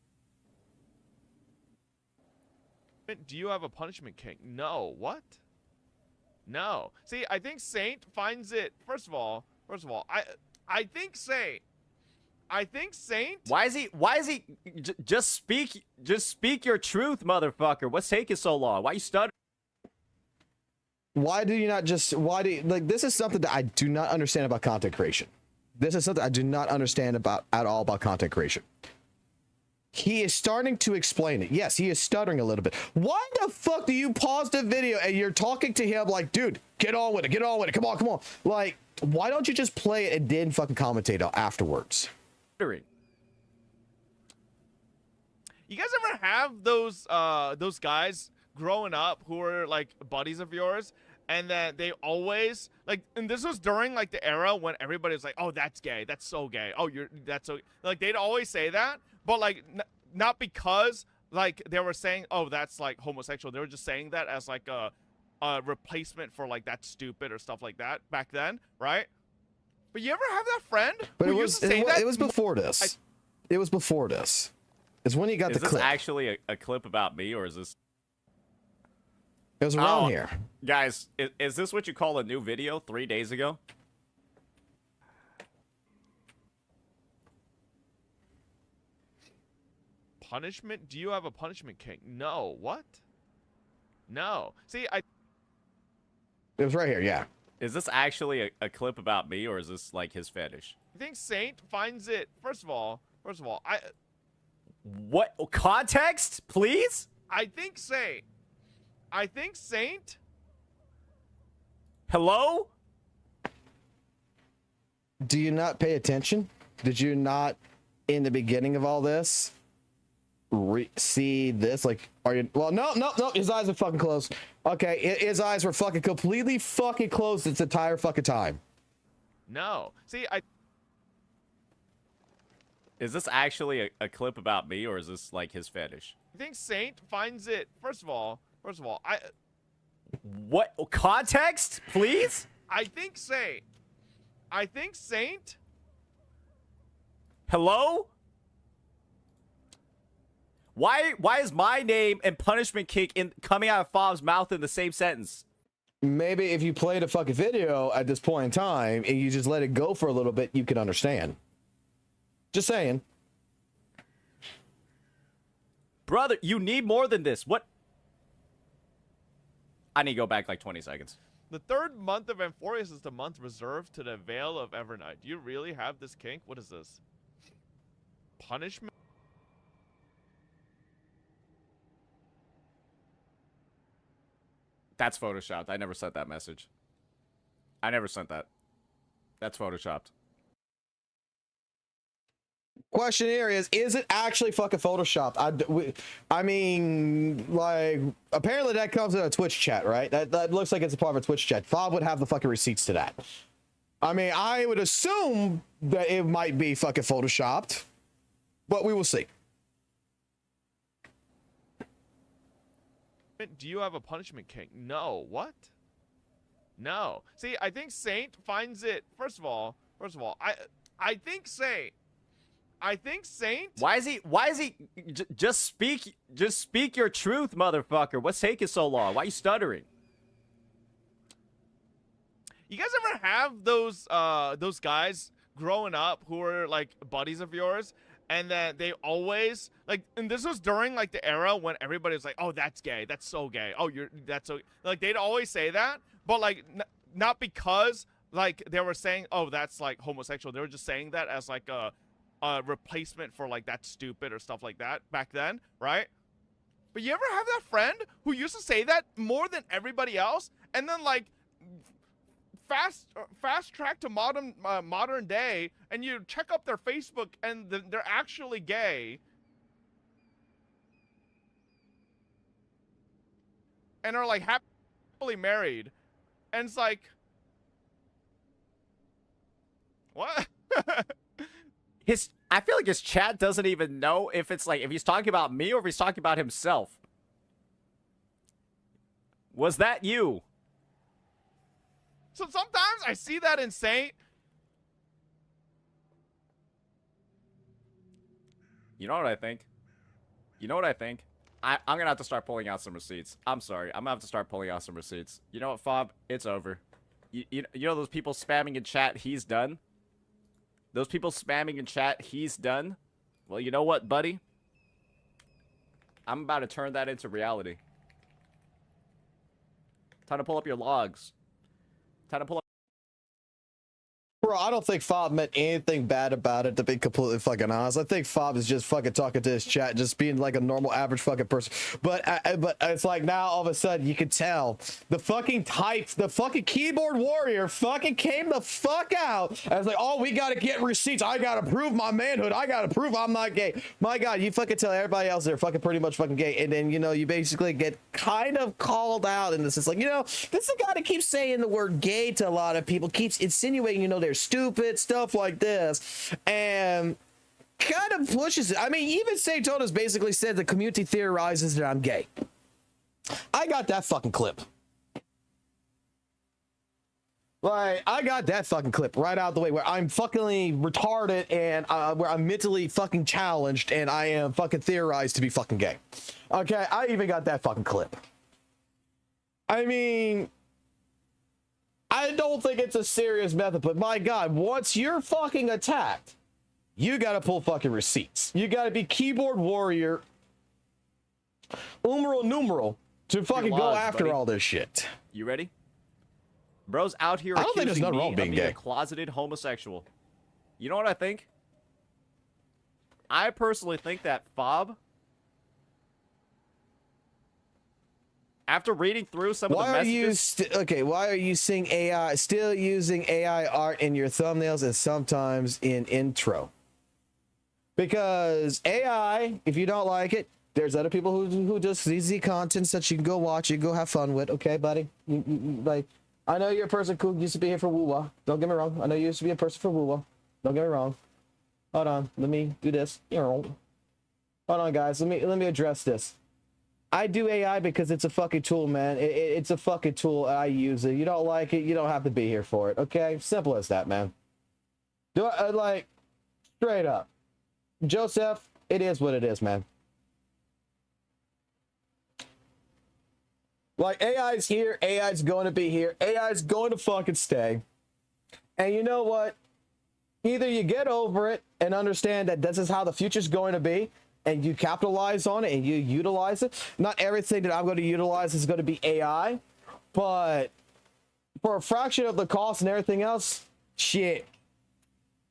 H: Do you have a punishment kink? No. What? No. See, I think Saint finds it. First of all, I think Saint.
E: Why is he? Just speak your truth, motherfucker. What's taking so long? Why you stuttering?
C: Why do you not just, why do you, like, this is something that I do not understand about content creation. This is something I do not understand about at all about content creation. He is starting to explain it. Yes, he is stuttering a little bit. Why the fuck do you pause the video and you're talking to him like, dude, get on with it, come on. Like, why don't you just play it and then fucking commentate afterwards?
H: You guys ever have those guys growing up who were like buddies of yours, and then they always like, and this was during like the era when everybody was like, oh, that's gay, that's so gay, oh, that's so, like, they'd always say that, but like not because like they were saying, oh, that's like homosexual. They were just saying that as like a replacement for like that's stupid or stuff like that back then, right? But you ever have that friend?
C: But
H: who used to say that?
C: It was before this. It was before this. It's when he got the clip.
E: Is this actually a clip about me, or is this?
C: It was around here.
E: Guys, is this what you call a new video 3 days ago?
H: Punishment? Do you have a punishment kink? No. What? No. See,
C: It was right here, yeah.
E: Is this actually a clip about me, or is this like his fetish?
H: I think Saint finds it. First of all,
E: What context, please?
H: I think Saint.
E: Hello?
C: Do you not pay attention? Did you not, in the beginning of all this, see this? Like, are you? Well, no. His eyes are fucking closed. Okay, his eyes were fucking completely fucking closed this entire fucking time.
H: No. See,
E: Is this actually a clip about me, or is this like his fetish?
H: I think Saint finds it. First of all,
E: What context, please?
H: I think Saint.
E: Hello? Why is my name and punishment kick coming out of Fob's mouth in the same sentence?
C: Maybe if you played a fucking video at this point in time and you just let it go for a little bit, you can understand. Just saying.
E: Brother, you need more than this. What? I need to go back like 20 seconds.
H: The third month of Amphorius is the month reserved to the veil of Evernight. Do you really have this kink? What is this? Punishment?
E: That's photoshopped. I never sent that message. I never sent that. That's photoshopped.
C: Question here is it actually fucking photoshopped? I mean, like, apparently that comes in a Twitch chat, right? That looks like it's a part of a Twitch chat. Fob would have the fucking receipts to that. I mean, I would assume that it might be fucking photoshopped, but we will see.
H: Do you have a punishment king? No. What? No. See, I think Saint finds it. First of all, I think Saint.
E: Why is he? Just speak your truth, motherfucker. What's taking so long? Why are you stuttering?
H: You guys ever have those guys growing up who are like buddies of yours, and then they always like, and this was during like the era when everybody was like, oh, that's gay, that's so gay, oh, that's so, like, they'd always say that, but like not because like they were saying, oh, that's like homosexual. They were just saying that as like a replacement for like that's stupid or stuff like that back then, right? But you ever have that friend who used to say that more than everybody else, and then like fast track to modern day, and you check up their Facebook and they're actually gay and are like happily married, and it's like, what?
E: I feel like his chat doesn't even know if it's like, if he's talking about me or if he's talking about himself. Was that you?
H: So sometimes I see that in Saint.
E: You know what I think? I'm gonna have to start pulling out some receipts. I'm sorry. I'm gonna have to start pulling out some receipts. You know what, Fob? It's over. You know those people spamming in chat, he's done? Those people spamming in chat, he's done? Well, you know what, buddy? I'm about to turn that into reality. Time to pull up your logs. Time to pull up.
C: Bro, I don't think Fob meant anything bad about it, to be completely fucking honest. I think Fob is just fucking talking to his chat, just being like a normal average fucking person. But it's like now all of a sudden you can tell the fucking types, the fucking keyboard warrior fucking came the fuck out. I was like, oh, we gotta get receipts. I gotta prove my manhood. I gotta prove I'm not gay. My God, you fucking tell everybody else they're fucking pretty much fucking gay. And then, you know, you basically get kind of called out in this. It's like, you know, this is a guy that keeps saying the word gay to a lot of people, keeps insinuating, you know, they're stupid, stuff like this, and kind of pushes it. I mean, even Saint-Tona's basically said the community theorizes that I'm gay. I got that fucking clip. Like, I got that fucking clip right out of the way, where I'm fucking retarded and where I'm mentally fucking challenged and I am fucking theorized to be fucking gay. Okay, I even got that fucking clip. I mean, I don't think it's a serious method, but my God, once you're fucking attacked, you gotta pull fucking receipts. You gotta be keyboard warrior, numeral, to fucking go after all this shit.
E: You ready? Bro's out here
C: I don't think there's
E: accusing
C: nothing wrong
E: me
C: being
E: of being
C: gay.
E: a closeted homosexual. You know what I think? I personally think that Fob, after reading through some of the messages...
C: why are you still using AI art in your thumbnails and sometimes in intro? Because AI, if you don't like it, there's other people who just easy content that you can go watch, you can go have fun with. Okay, buddy? Like, I know you're a person who used to be here for WUWA. Don't get me wrong. I know you used to be a person for WUWA. Don't get me wrong. Hold on. Let me do this. Hold on, guys. Let me address this. I do AI because it's a fucking tool, man. It's a fucking tool. I use it. You don't like it, you don't have to be here for it. Okay? Simple as that, man. Do I like straight up? Joseph, it is what it is, man. Like, AI's here, AI's going to be here, AI's going to fucking stay. And you know what? Either you get over it and understand that this is how the future's going to be, and you capitalize on it and you utilize it. Not everything that I'm going to utilize is going to be AI, but for a fraction of the cost and everything else, shit,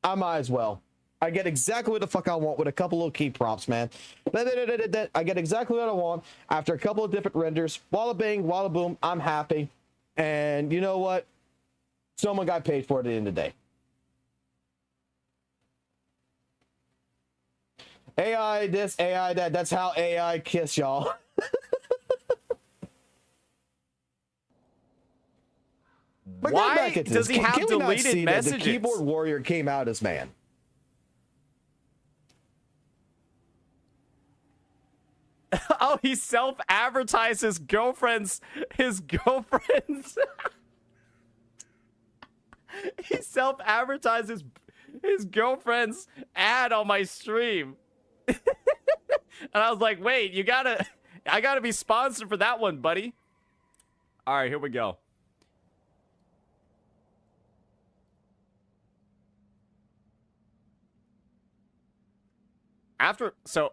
C: I might as well. I get exactly what the fuck I want with a couple of key prompts, man. I get exactly what I want after a couple of different renders. Walla bing, walla boom, I'm happy. And you know what? Someone got paid for it at the end of the day. AI this, AI that. That's how AI kiss, y'all.
E: Why does he have deleted messages?
C: The keyboard warrior came out as man.
E: Oh, he self-advertised his girlfriend's. He self-advertised his girlfriend's ad on my stream. And I was like, wait, I gotta be sponsored for that one, buddy. All right, here we go. So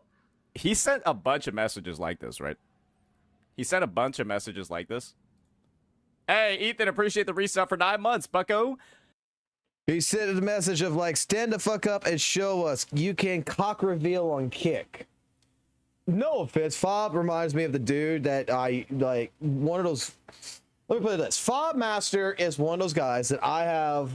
E: he sent a bunch of messages like this, right? He sent a bunch of messages like this. Hey, Ethan, appreciate the reset for 9 months, bucko.
C: He sent a message of like, stand the fuck up and show us you can cock reveal on Kick. No offense, Fob reminds me of the dude that I like. One of those. Let me put it this: Fob Master is one of those guys that I have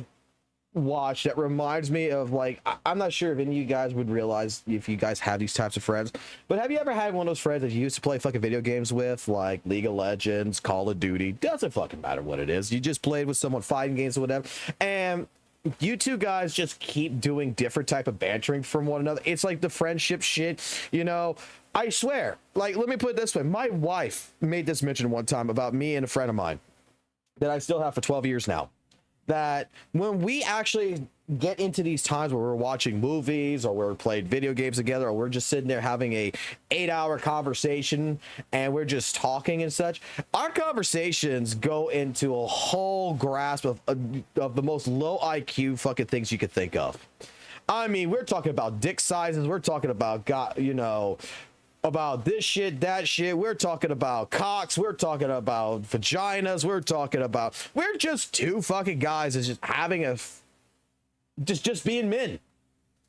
C: watched that reminds me of like. I'm not sure if any of you guys would realize if you guys have these types of friends, but have you ever had one of those friends that you used to play fucking video games with, like League of Legends, Call of Duty? Doesn't fucking matter what it is. You just played with someone, fighting games or whatever, and you two guys just keep doing different type of bantering from one another. It's like the friendship shit, you know. I swear, like, let me put it this way. My wife made this mention one time about me and a friend of mine that I still have for 12 years now. That when we actually get into these times where we're watching movies or we're playing video games together or we're just sitting there having a 8-hour conversation and we're just talking and such, our conversations go into a whole grasp of the most low IQ fucking things you could think of. I mean, we're talking about dick sizes. We're talking about, about this shit, that shit. We're talking about cocks. We're talking about vaginas. We're just two fucking guys that's just having just being men.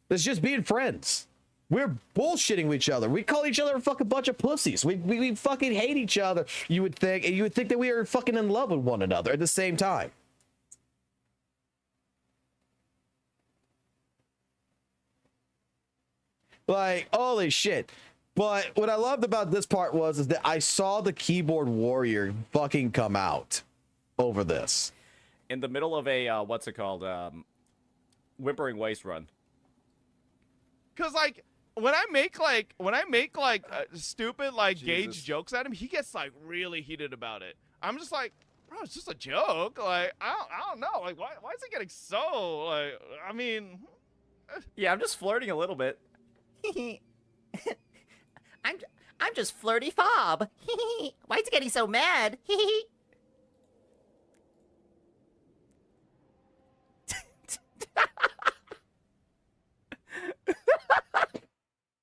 C: It's just being friends. We're bullshitting with each other. We call each other a fucking bunch of pussies. We fucking hate each other. You would think that we are fucking in love with one another at the same time. Like, holy shit. But what I loved about this part is that I saw the keyboard warrior fucking come out over this.
E: In the middle of a, what's it called? Whimpering Waste run.
H: Cause like, when I make stupid like Gage jokes at him, he gets like really heated about it. I'm just like, bro, it's just a joke. Like, I don't know. Like, why is he getting so, like, I mean.
E: Yeah, I'm just flirting a little bit.
I: I'm just flirty Fob. Why is he getting so mad?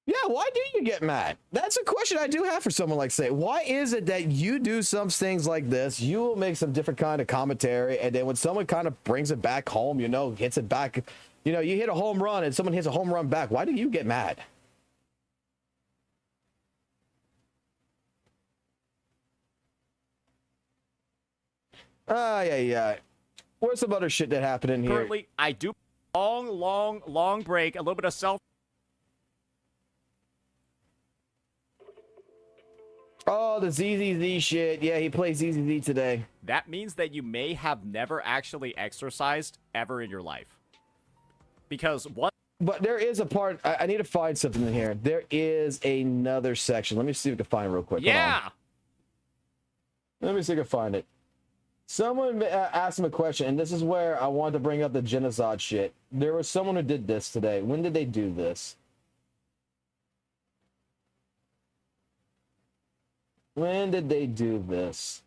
C: Yeah, why do you get mad? That's a question I do have for someone like Say. Why is it that you do some things like this, you will make some different kind of commentary, and then when someone kind of brings it back home, you know, hits it back, you know, you hit a home run and someone hits a home run back, why do you get mad? Yeah. Where's some other shit that happened in here?
E: Currently, I do long break, a little bit of self.
C: Oh, the ZZZ shit. Yeah, he plays ZZZ today.
E: That means that you may have never actually exercised ever in your life. Because what?
C: But there is a part, I need to find something in here. There is another section. Let me see if we can find it real quick.
E: Yeah!
C: Let me see if I can find it. Someone asked him a question, and this is where I wanted to bring up the genocide shit. There was someone who did this today. When did they do this? When did they do this?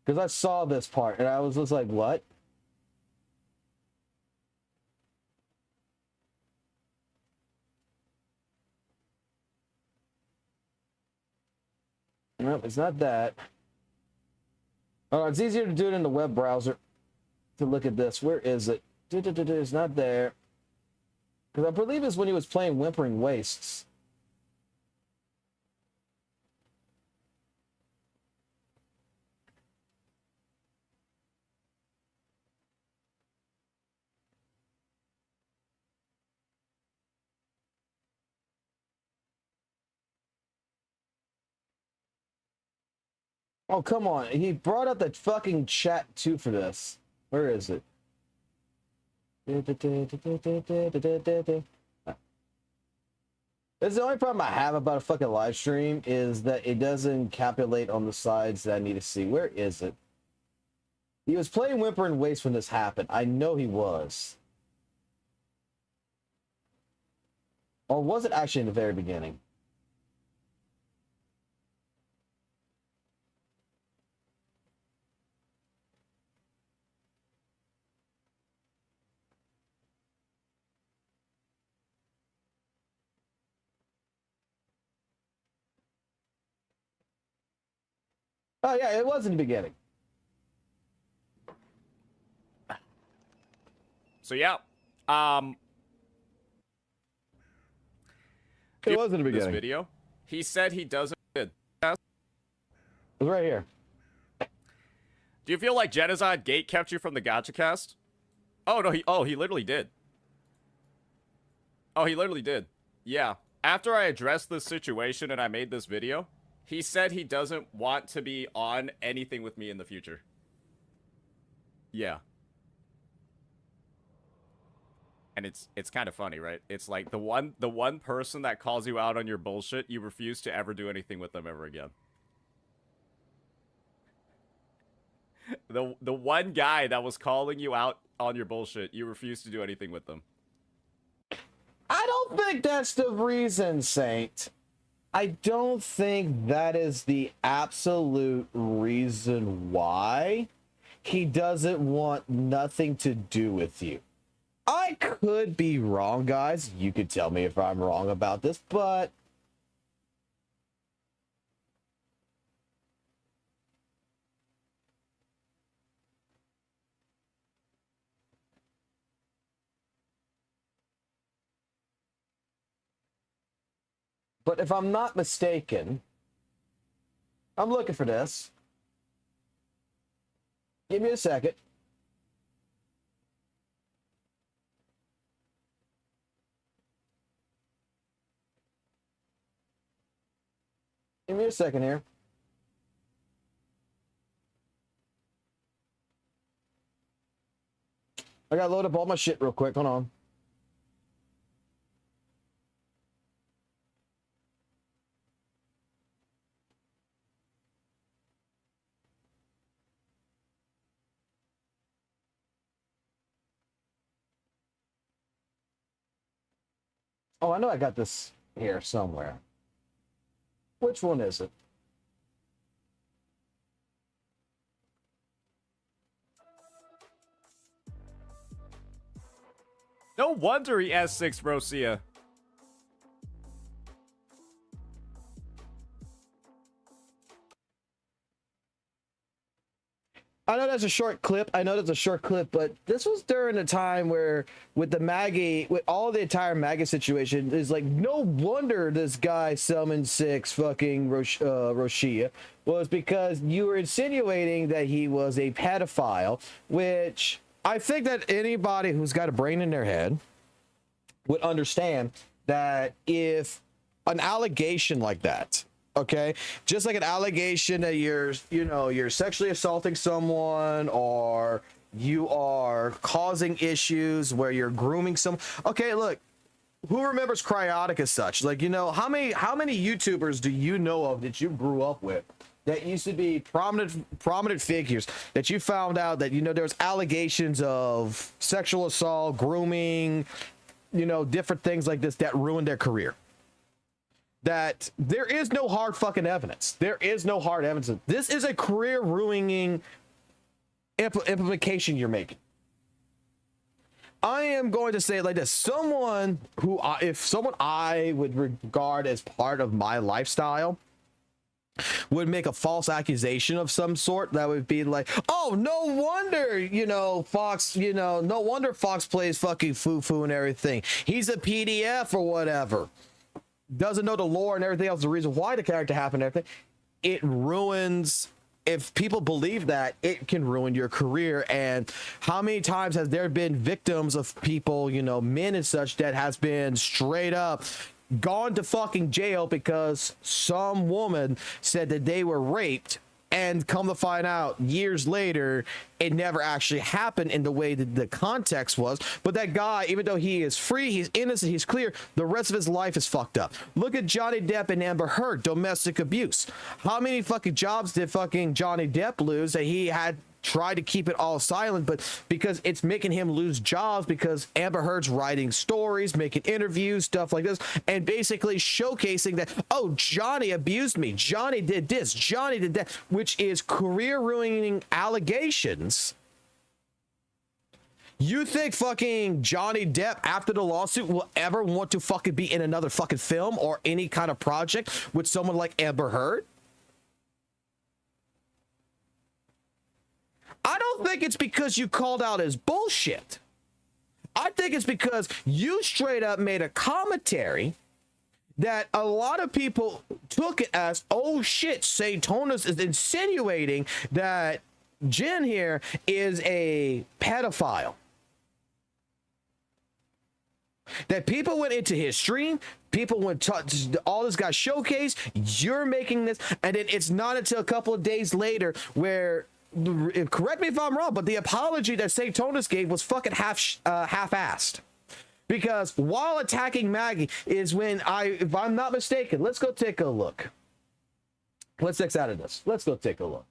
C: Because I saw this part, and I was just like, what? Nope, it's not that. Oh, it's easier to do it in the web browser to look at this. Where is it? It's not there. Because I believe it's when he was playing Whimpering Wastes. Oh, come on. He brought up the fucking chat too for this. Where is it? That's the only problem I have about a fucking live stream is that it doesn't calculate on the sides that I need to see. Where is it? He was playing Whimper and Waste when this happened. I know he was. Or was it actually in the very beginning? Oh yeah, it was in the beginning.
E: So yeah,
C: It was in the
E: this
C: beginning.
E: video. He said he doesn't.
C: It was right here.
E: Do you feel like Genocide Gate kept you from the Gacha cast? Oh no, he literally did. Oh, he literally did. Yeah. After I addressed this situation and I made this video, he said he doesn't want to be on anything with me in the future. Yeah. And it's kind of funny, right? It's like the one person that calls you out on your bullshit, you refuse to ever do anything with them ever again. The one guy that was calling you out on your bullshit, you refuse to do anything with them.
C: I don't think that's the reason, Saint. I don't think that is the absolute reason why he doesn't want nothing to do with you. I could be wrong, guys. You could tell me if I'm wrong about this, but if I'm not mistaken, I'm looking for this. Give me a second. Give me a second here. I gotta load up all my shit real quick. Hold on. Oh, I know I got this here somewhere. Which one is it?
E: No wonder he S6 Rosia.
C: I know that's a short clip. But this was during a time where, with the Maggie, with all the entire Maggie situation, is like, no wonder this guy summoned 6 fucking Roshia was because you were insinuating that he was a pedophile, which I think that anybody who's got a brain in their head would understand that if an allegation like that, okay, just like an allegation that you're sexually assaulting someone or you are causing issues where you're grooming some. Okay, look, who remembers Cryotic as such? Like, how many YouTubers do you know of that you grew up with that used to be prominent figures that you found out that there's allegations of sexual assault, grooming, different things like this that ruined their career? That there is no hard fucking evidence. There is no hard evidence. This is a career ruining implication you're making. I am going to say it like this. Someone who, if someone I would regard as part of my lifestyle would make a false accusation of some sort, that would be like, oh, no wonder, Fox, no wonder Fox plays fucking foo-foo and everything. He's a PDF or whatever. Doesn't know the lore and everything else, the reason why the character happened and everything. It ruins, if people believe that, it can ruin your career. And how many times has there been victims of people, men and such, that has been straight up gone to fucking jail because some woman said that they were raped And come to find out years later, it never actually happened in the way that the context was. But that guy, even though he is free, he's innocent, he's clear, the rest of his life is fucked up. Look at Johnny Depp and Amber Heard, domestic abuse. How many fucking jobs did fucking Johnny Depp lose that he had tried to keep it all silent, but because it's making him lose jobs because Amber Heard's writing stories, making interviews, stuff like this, and basically showcasing that, oh, Johnny abused me, Johnny did this, Johnny did that, which is career ruining allegations. You think fucking Johnny Depp after the lawsuit will ever want to fucking be in another fucking film or any kind of project with someone like Amber Heard? I don't think it's because you called out his bullshit. I think it's because you straight up made a commentary that a lot of people took it as, oh shit, Saintonus is insinuating that Jen here is a pedophile. That people went into his stream, people went to all this got showcased, you're making this, and then it's not until a couple of days later where, correct me if I'm wrong, but the apology that Saintonus gave was fucking half-assed. Because while attacking Maggie is when if I'm not mistaken, let's go take a look. Let's X out of this. Let's go take a look.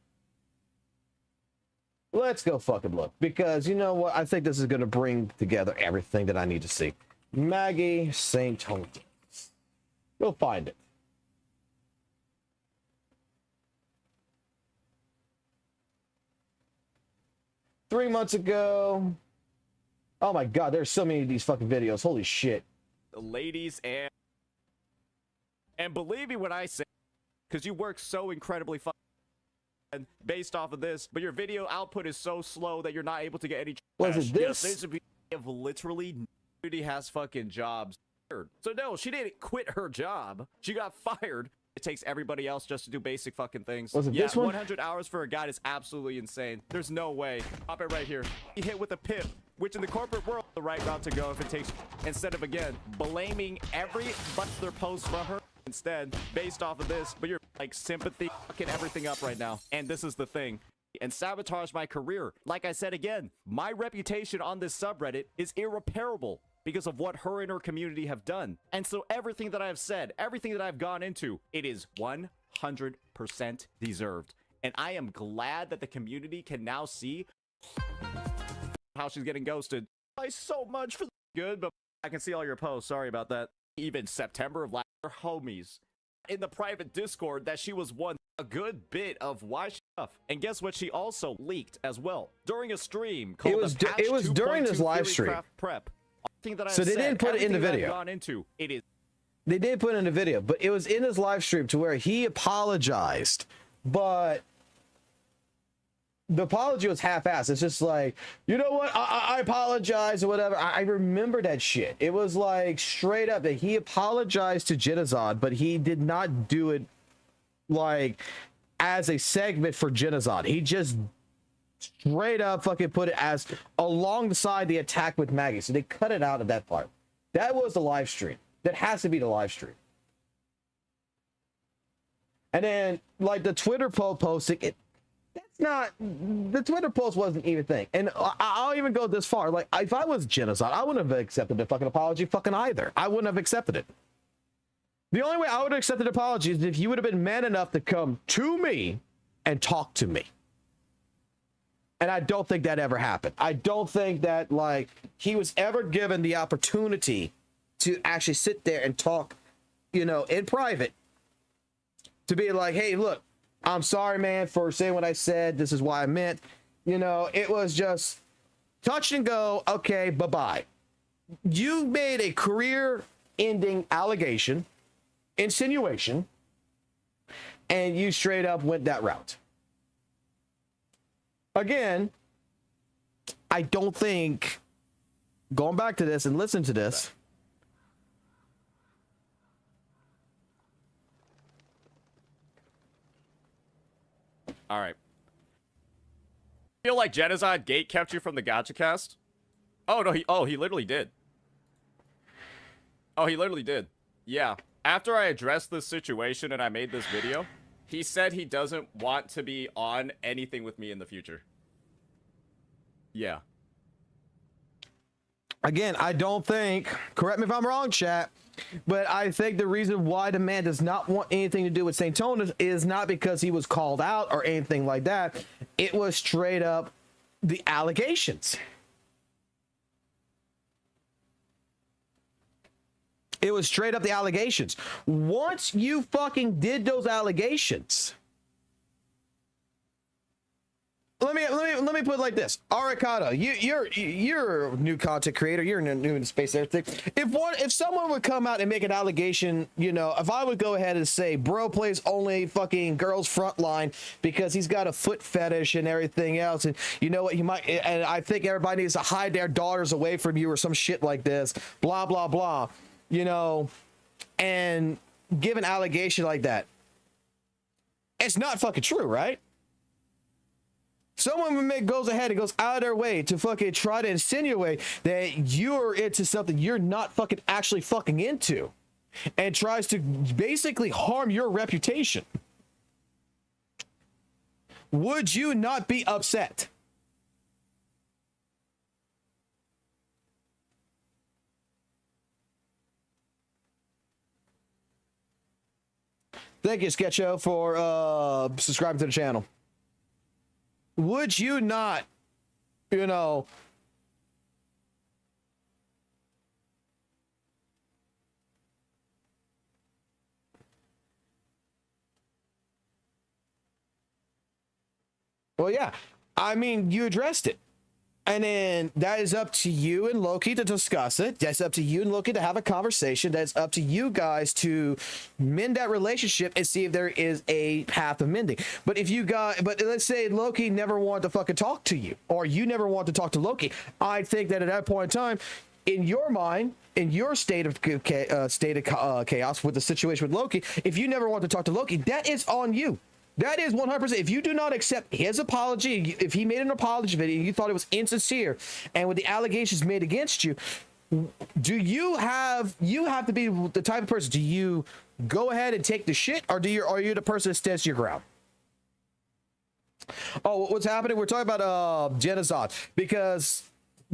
C: Let's go fucking look. Because you know what? I think this is going to bring together everything that I need to see. Maggie Saintonus. Go find it. Three months ago. Oh my god, there's so many of these fucking videos. Holy shit.
E: Ladies, and believe me when I say, because you work so incredibly fun based off of this, but your video output is so slow that you're not able to get any.
C: Was it this?
E: There's a video of literally nobody has fucking jobs. So no, she didn't quit her job. She got fired. It takes everybody else just to do basic fucking things.
C: Was it this one?
E: 100 hours for a guide is absolutely insane. There's no way. Pop it right here. He hit with a pip, which in the corporate world, the right route to go if it takes, instead of, again, blaming every their post from her, instead, based off of this, but you're, like, sympathy, fucking everything up right now. And this is the thing. And sabotage my career. Like I said again, my reputation on this subreddit is irreparable because of what her and her community have done. And so everything that I've said, everything that I've gone into, it is 100% deserved. And I am glad that the community can now see how she's getting ghosted. I so much for the good, but I can see all your posts. Sorry about that. Even September of last year, homies in the private Discord that she was one a good bit of why she stuff. And guess what? She also leaked as well during a stream called
C: it was during this live stream.
E: Prep.
C: So they didn't put it in the video. They did put it in the video, but it was in his live stream to where he apologized, but the apology was half-assed. It's just like, you know what? I apologize or whatever. I remember that shit. It was like straight up that he apologized to Genazon, but he did not do it like as a segment for Genazon. He just straight up fucking put it as alongside the attack with Maggie. So they cut it out of that part. That was the live stream. That has to be the live stream. And then like the Twitter post posting it. That's not, the Twitter post wasn't even a thing. And I'll even go this far. Like, if I was Genocide, I wouldn't have accepted the fucking apology fucking either. I wouldn't have accepted it. The only way I would have accepted the apology is if you would have been man enough to come to me and talk to me. And I don't think that ever happened. I don't think that, like, he was ever given the opportunity to actually sit there and talk, you know, in private. To be like, hey, look, I'm sorry, man, for saying what I said. This is why I meant. You know, it was just touch and go. Okay, bye-bye. You made a career-ending allegation, insinuation, and you straight up went that route. Again, I don't think, going back to this and listen to this,
E: all right. Feel like Genocide gate kept you from the Gacha cast? Oh no, he literally did. Oh, he literally did. Yeah. After I addressed this situation and I made this video, He said he doesn't want to be on anything with me in the future. Yeah.
C: Again, I don't think, correct me if I'm wrong, chat, but I think the reason why the man does not want anything to do with St. Tonus is not because he was called out or anything like that. It was straight up the allegations. It was straight up the allegations. Once you fucking did those allegations, let me put it like this. Arikado, you're a new content creator. You're new in the space and everything. If someone would come out and make an allegation, you know, if I would go ahead and say bro plays only fucking girls frontline because he's got a foot fetish and everything else, and you know what, he might, and I think everybody needs to hide their daughters away from you or some shit like this, blah blah blah, you know, and give an allegation like that. It's not fucking true, right? Someone goes ahead and goes out of their way to fucking try to insinuate that you're into something you're not fucking actually fucking into, and tries to basically harm your reputation. Would you not be upset? Thank you, Sketcho, for subscribing to the channel. Would you not, you know, well, yeah, I mean, you addressed it. And then that is up to you and Loki to discuss it. That's up to you and Loki to have a conversation. That's up to you guys to mend that relationship and see if there is a path of mending. But if you got, but let's say Loki never wanted to fucking talk to you, or you never want to talk to Loki. I think that at that point in time, in your mind, in your state of chaos with the situation with Loki, if you never want to talk to Loki, that is on you. That is 100%. If you do not accept his apology, if he made an apology video and you thought it was insincere, and with the allegations made against you, do you have to be the type of person? Do you go ahead and take the shit, or are you the person that stands your ground? Oh, what's happening? We're talking about Genocide, because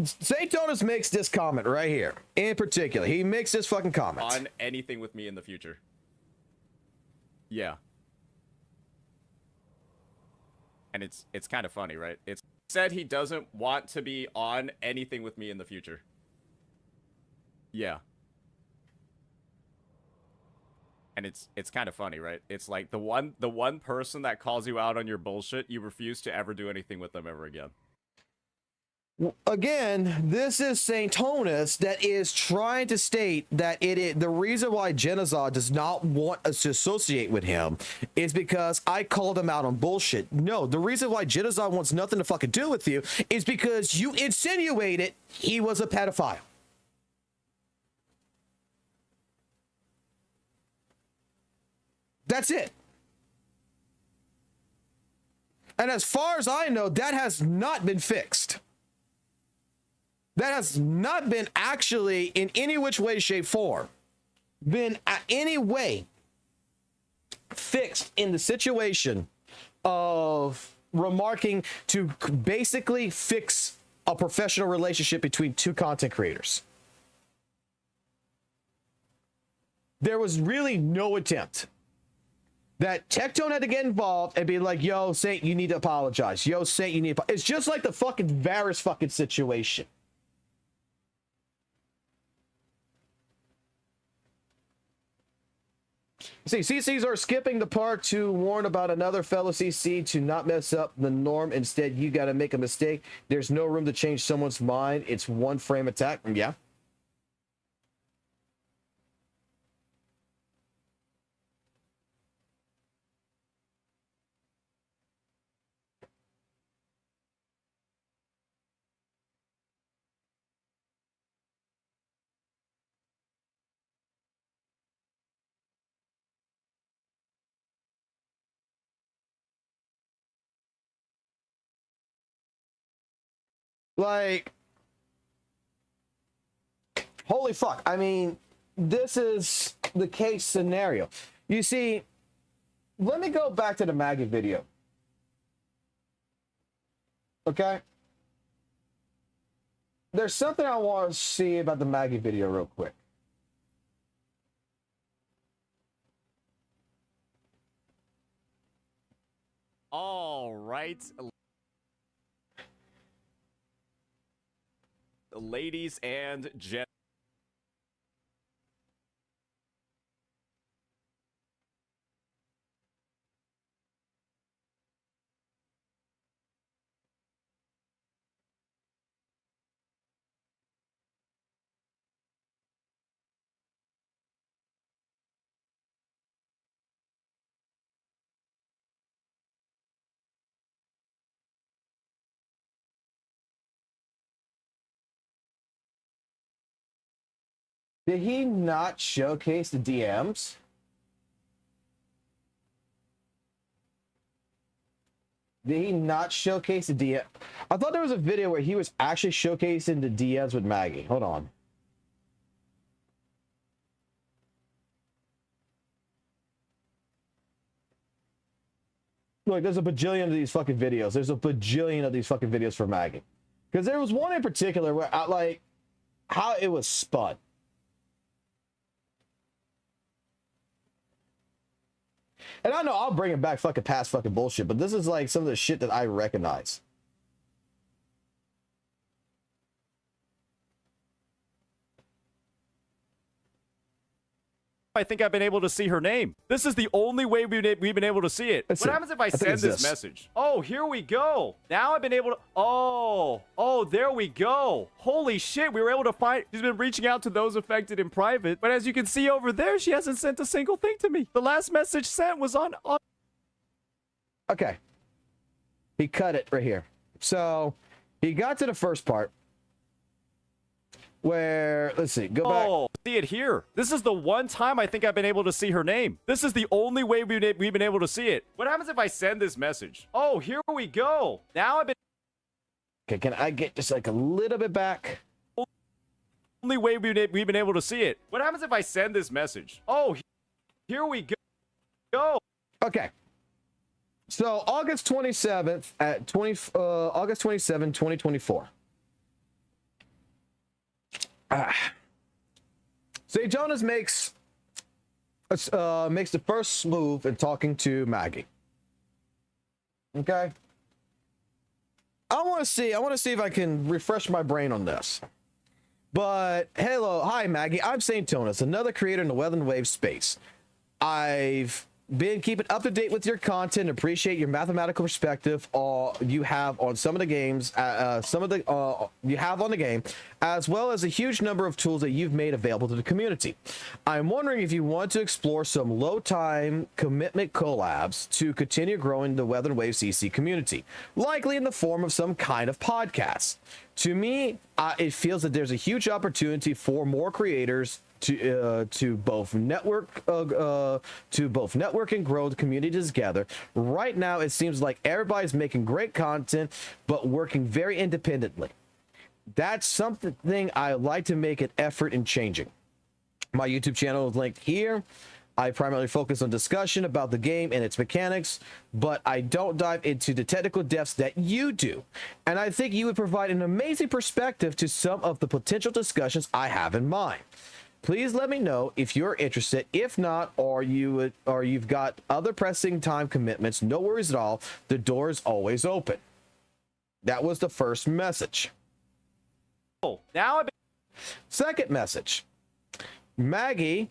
C: St. Tonus makes this comment right here in particular. He makes this fucking comment
E: on anything with me in the future. Yeah. And it's kind of funny, right? It's said he doesn't want to be on anything with me in the future. Yeah. And it's kind of funny, right? It's like the one person that calls you out on your bullshit, you refuse to ever do anything with them ever again.
C: Again, this is St. Tonus that is trying to state that the reason why Genocide does not want us to associate with him is because I called him out on bullshit. No, the reason why Genocide wants nothing to fucking do with you is because you insinuated he was a pedophile. That's it. And as far as I know, that has not been fixed. That has not been actually in any which way, shape, form, been any way fixed in the situation of remarking to basically fix a professional relationship between two content creators. There was really no attempt that Tectone had to get involved and be like, yo, Saint, you need to apologize. Yo, Saint, you need to. It's just like the fucking Varys fucking situation. See, CCs are skipping the part to warn about another fellow CC to not mess up the norm. Instead, you got to make a mistake. There's no room to change someone's mind. It's one frame attack. Yeah. Like, holy fuck. I mean, this is the case scenario. You see, let me go back to the Maggie video. Okay? There's something I want to see about the Maggie video real quick.
E: All right. Ladies and gentlemen.
C: Did he not showcase the DMs? Did he not showcase the DM? I thought there was a video where he was actually showcasing the DMs with Maggie. Hold on. Look, there's a bajillion of these fucking videos. There's a bajillion of these fucking videos for Maggie. Because there was one in particular where I like how it was spun. And I know I'll bring it back fucking past fucking bullshit, but this is like some of the shit that I recognize.
E: I think I've been able to see her name. This is the only way we've been able to see it.
C: That's
E: What
C: it.
E: happens if I
C: think
E: send
C: it's
E: this message? Oh, here we go. Now I've been able to... Oh, there we go. Holy shit, we were able to find... She's been reaching out to those affected in private, but as you can see over there, she hasn't sent a single thing to me. The last message sent was on...
C: Okay. He cut it right here. So he got to the first part where, let's see, go back.
E: Oh, see it here. This is the one time I think I've been able to see her name. This is the only way we've been able to see it. What happens if I send this message? Oh, here we go. Now I've been...
C: Okay, can I get just like a little bit back?
E: Only way we've been able to see it. What happens if I send this message? Oh, here we go.
C: Okay. So August 27th at August 27, 2024. So Jonas makes the first move in talking to Maggie. Okay. I want to see if I can refresh my brain on this. But hi Maggie, I'm St. Jonas, another creator in the Weather and Wave space. I've been keeping up to date with your content. Appreciate your mathematical perspective you have on some of the games, you have on the game, as well as a huge number of tools that you've made available to the community. I'm wondering if you want to explore some low time commitment collabs to continue growing the Weather and Wave CC community, likely in the form of some kind of podcast. To me, it feels that there's a huge opportunity for more creators to both network and grow the community together. Right now, it seems like everybody's making great content, but working very independently. That's something I like to make an effort in changing. My YouTube channel is linked here. I primarily focus on discussion about the game and its mechanics, but I don't dive into the technical depths that you do. And I think you would provide an amazing perspective to some of the potential discussions I have in mind. Please let me know if you're interested. If not, or you've got other pressing time commitments, no worries at all. The door is always open. That was the first message.
E: Oh, now
C: Second message. Maggie,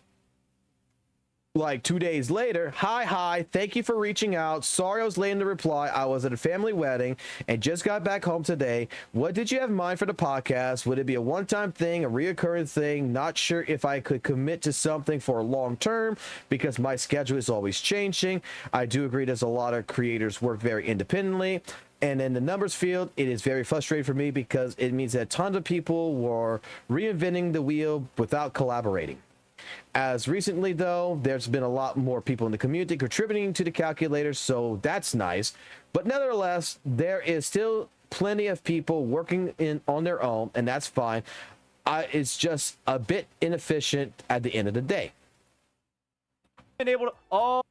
C: like 2 days later, hi, thank you for reaching out. Sorry I was late in the reply. I was at a family wedding and just got back home today. What did you have in mind for the podcast? Would it be a one-time thing, a reoccurring thing? Not sure if I could commit to something for a long term because my schedule is always changing. I do agree there's a lot of creators work very independently. And in the numbers field, it is very frustrating for me because it means that tons of people were reinventing the wheel without collaborating. As recently, though, there's been a lot more people in the community contributing to the calculator, so that's nice. But nevertheless, there is still plenty of people working on their own, and that's fine. It's just a bit inefficient at the end of the day.
E: been able to...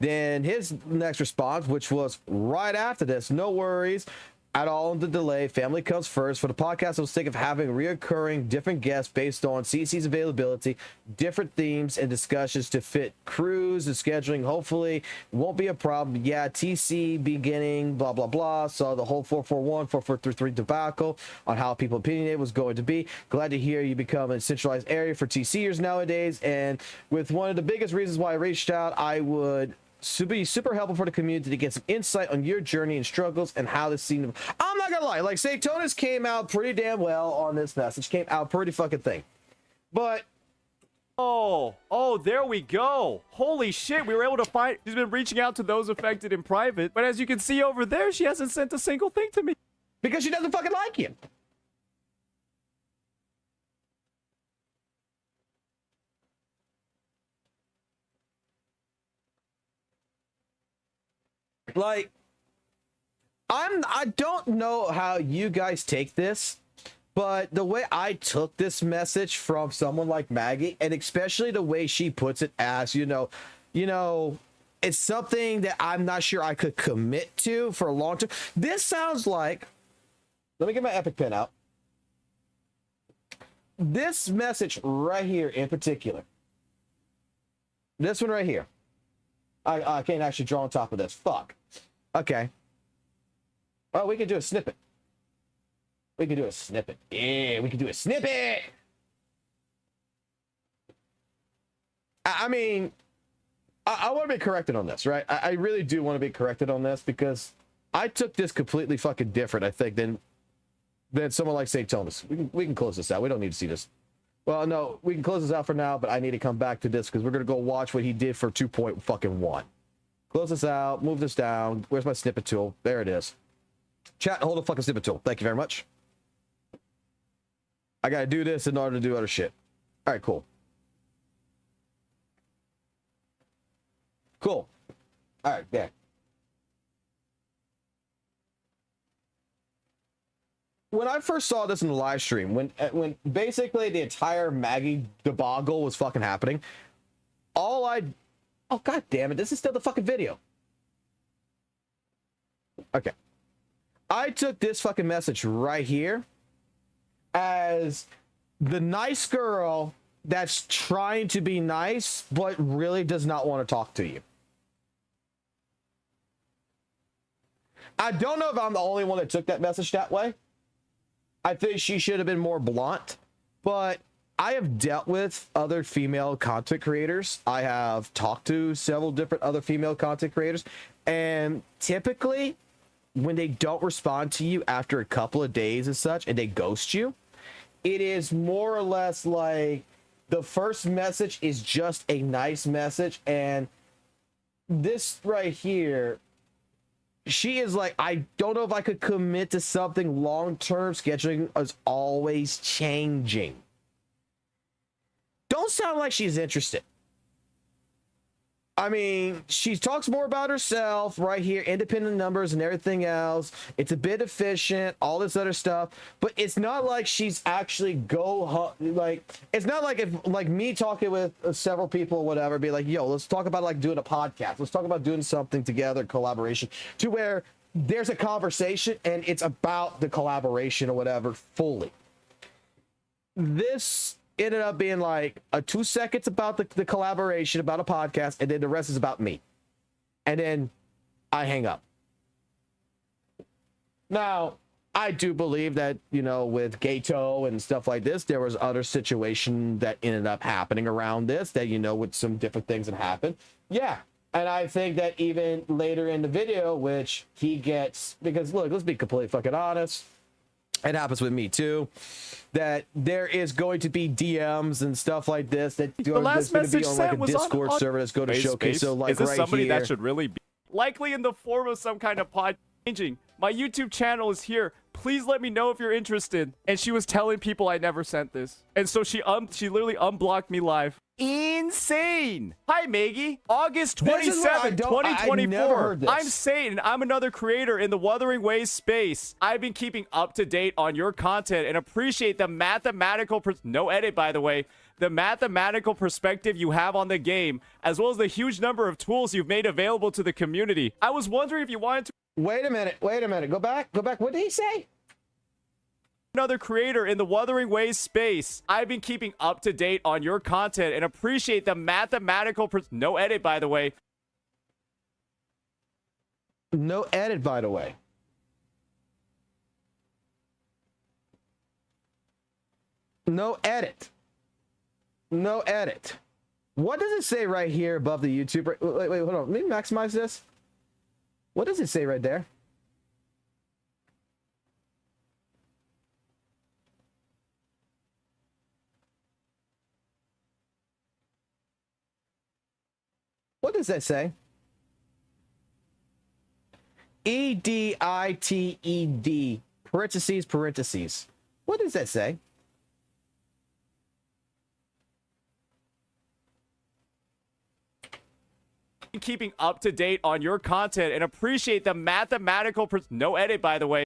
C: Then his next response, which was right after this, no worries at all on the delay. Family comes first. For the podcast, I was thinking of having reoccurring different guests based on CC's availability, different themes and discussions to fit crews and scheduling. Hopefully, won't be a problem. Yeah, TC beginning, blah, blah, blah. Saw the whole 441, 4433 debacle on how people opinionated was going to be. Glad to hear you become a centralized area for TCers nowadays. And with one of the biggest reasons why I reached out, I would be super helpful for the community to get some insight on your journey and struggles and how the scene. I'm not gonna lie, like Satonus came out pretty damn well on this message, came out pretty fucking thing, but
E: Oh, there we go. Holy shit, we were able to find. She's been reaching out to those affected in private, but as you can see over there, she hasn't sent a single thing to me
C: because she doesn't fucking like you. Like, I don't know how you guys take this, but the way I took this message from someone like Maggie, and especially the way she puts it as, you know, it's something that I'm not sure I could commit to for a long time. This sounds like, let me get my Epic Pen out. This message right here in particular, this one right here, I can't actually draw on top of this. Fuck. Okay. Well, we can do a snippet. We can do a snippet. Yeah, we can do a snippet. I mean, I want to be corrected on this, right? I really do want to be corrected on this because I took this completely fucking different, I think, than someone like St. Thomas. We can close this out. We don't need to see this. Well, no, we can close this out for now, but I need to come back to this because we're going to go watch what he did for 2.1. Close this out, move this down. Where's my snippet tool? There it is. Chat, hold the fucking snippet tool. Thank you very much. I got to do this in order to do other shit. All right, cool. Cool. All right, there. When I first saw this in the live stream, when basically the entire Maggie debacle was fucking happening, oh, god damn it, this is still the fucking video. Okay. I took this fucking message right here as the nice girl that's trying to be nice, but really does not want to talk to you. I don't know if I'm the only one that took that message that way. I think she should have been more blunt, but I have dealt with other female content creators. I have talked to several different other female content creators, and typically when they don't respond to you after a couple of days and such, and they ghost you, it is more or less like the first message is just a nice message, and this right here, she is like, I don't know if I could commit to something long-term. Scheduling is always changing. Don't sound like she's interested. I mean, she talks more about herself right here, independent numbers and everything else. It's a bit efficient, all this other stuff, but it's not like she's actually it's not like if like me talking with several people or whatever, be like, yo, let's talk about like doing a podcast. Let's talk about doing something together, collaboration, to where there's a conversation and it's about the collaboration or whatever fully. This ended up being like a 2 seconds about the collaboration, about a podcast, and then the rest is about me. And then I hang up. Now, I do believe that, you know, with Gato and stuff like this, there was other situation that ended up happening around this that, you know, with some different things that happened. Yeah. And I think that even later in the video, which he gets, because look, let's be completely fucking honest. It happens with me too, that there is going to be DMs and stuff like this that
E: the last
C: going to be
E: message
C: on like a
E: sent
C: Discord
E: was on
C: server that's going to showcase. So like
E: is this
C: right
E: somebody
C: here,
E: that should really be likely in the form of some kind of pod changing? My YouTube channel is here. Please let me know if you're interested. And she was telling people I never sent this. And so she literally unblocked me live. Insane. Hi, Maggie. August
C: This is what
E: 27,
C: I never
E: 2024.
C: heard this.
E: I'm Satan. I'm another creator in the Wuthering Waves space. I've been keeping up to date on your content and appreciate the mathematical, no edit by the way, the mathematical perspective you have on the game, as well as the huge number of tools you've made available to the community. I was wondering if you wanted to...
C: Wait a minute. Go back. What did he say?
E: Another creator in the Wuthering Waves space. I've been keeping up to date on your content and appreciate the mathematical... no edit, by the way.
C: No edit, by the way. No edit. No edit. What does it say right here above the YouTube? Wait, hold on. Let me maximize this. What does it say right there? What does that say? EDITED, parentheses. What does that say?
E: Keeping up to date on your content and appreciate the mathematical... no edit, by the way.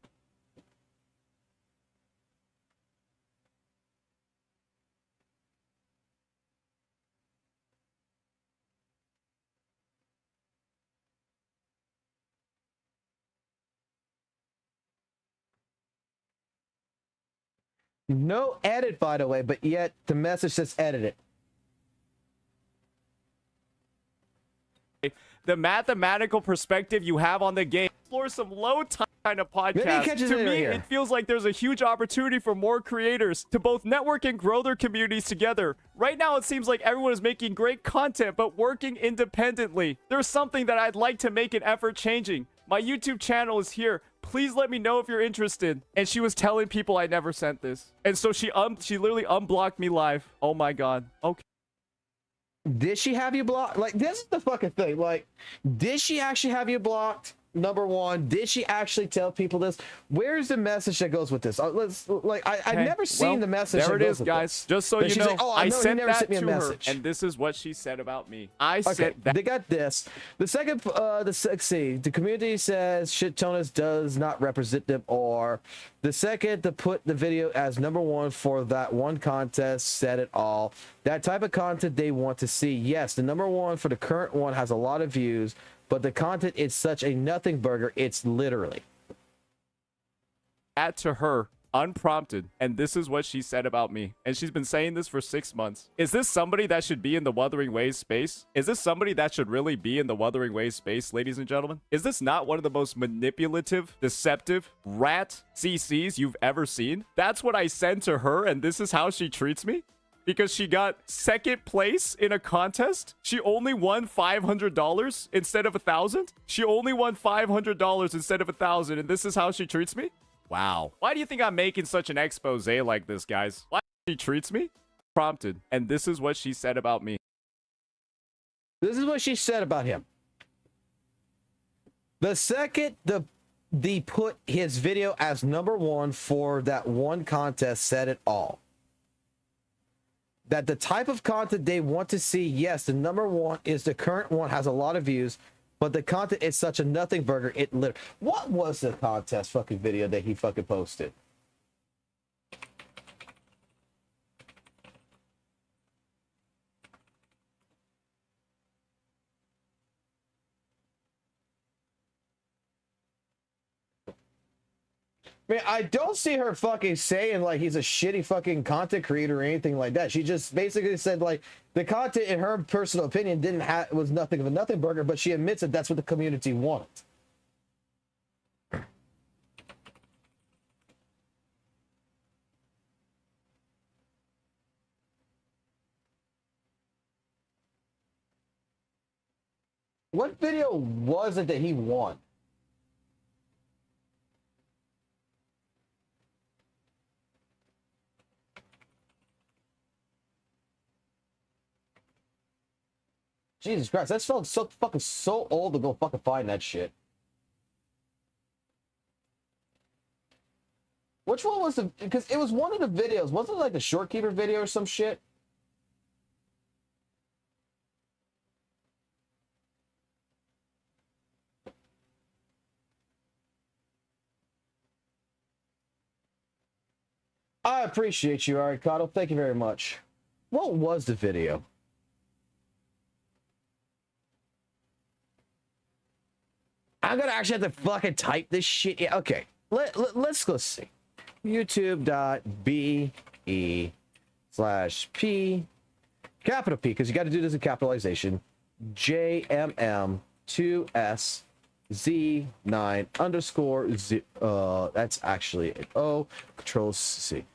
C: No edit, by the way, but yet the message says edited.
E: The mathematical perspective you have on the game. Explore some low time kind of podcast. To me, it feels like there's a huge opportunity for more creators to both network and grow their communities together. Right now, it seems like everyone is making great content, but working independently. There's something that I'd like to make an effort changing. My YouTube channel is here. Please let me know if you're interested. And she was telling people I never sent this. And so she literally unblocked me live. Oh my god. Okay.
C: Did she have you blocked? Like, this is the fucking thing. Like, did she actually have you blocked? Number one, did she actually tell people this? Where's the message that goes with this? I've never seen the message.
E: There it is, guys. Just so you know,
C: like,
E: I sent that
C: me a
E: to
C: message.
E: her, and this is what she said about me. I sent that.
C: They got this. The second, the community says shit-toners does not represent them, or the second to put the video as number one for that one contest said it all. That type of content they want to see. Yes, the number one for the current one has a lot of views, but the content is such a nothing burger. It's literally.
E: That to her, unprompted, and this is what she said about me. And she's been saying this for 6 months. Is this somebody that should be in the Wuthering Waves space? Is this somebody that should really be in the Wuthering Waves space, ladies and gentlemen? Is this not one of the most manipulative, deceptive, rat CCs you've ever seen? That's what I sent to her, and this is how she treats me? Because she got second place in a contest? She only won $500 instead of $1,000? She only won $500 instead of $1,000, and this is how she treats me? Wow. Why do you think I'm making such an expose like this, guys? Why she treats me? Prompted. And this is what she said about me.
C: This is what she said about him. The second the put his video as number one for that one contest said it all. That the type of content they want to see, yes, the number one is the current one, has a lot of views, but the content is such a nothing burger. It literally. What was the contest fucking video that he fucking posted? Man, I don't see her fucking saying like he's a shitty fucking content creator or anything like that. She just basically said like the content, in her personal opinion, was nothing of a nothing burger, but she admits that that's what the community wanted. What video was it that he won? Jesus Christ, that felt so old to go fucking find that shit. Which one was the? Because it was one of the videos. Wasn't it like the Shorekeeper video or some shit? I appreciate you, Aricado. Thank you very much. What was the video? I'm gonna actually have to fucking type this shit. Yeah, okay. Let's go see. YouTube.be/P, capital P, because you got to do this in capitalization. JMM2SZ9_Z. That's actually an O. Control C.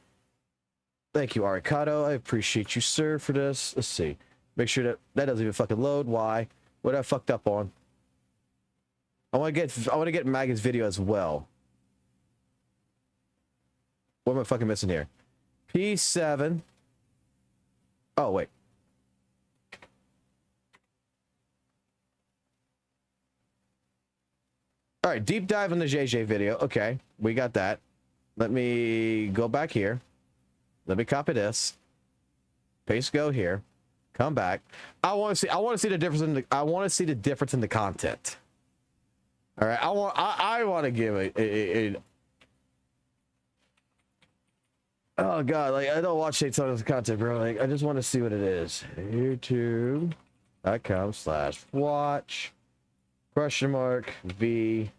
C: Thank you, Aricado. I appreciate you, sir, for this. Let's see. Make sure that doesn't even fucking load. Why? What I fucked up on? I want to get Maggie's video as well. What am I fucking missing here? P7. Oh, wait. All right, deep dive on the JJ video. Okay, we got that. Let me go back here. Let me copy this. Paste go here. Come back. I want to see the difference in the content. All right, I want to give a oh god, like I don't watch Daytona's content, bro. Like I just want to see what it is. YouTube.com/watch $V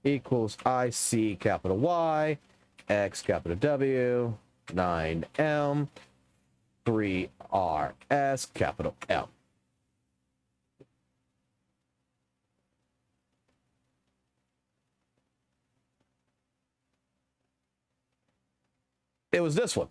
C: equals IC capital Y X capital W 9M 3RS capital L. It was this one.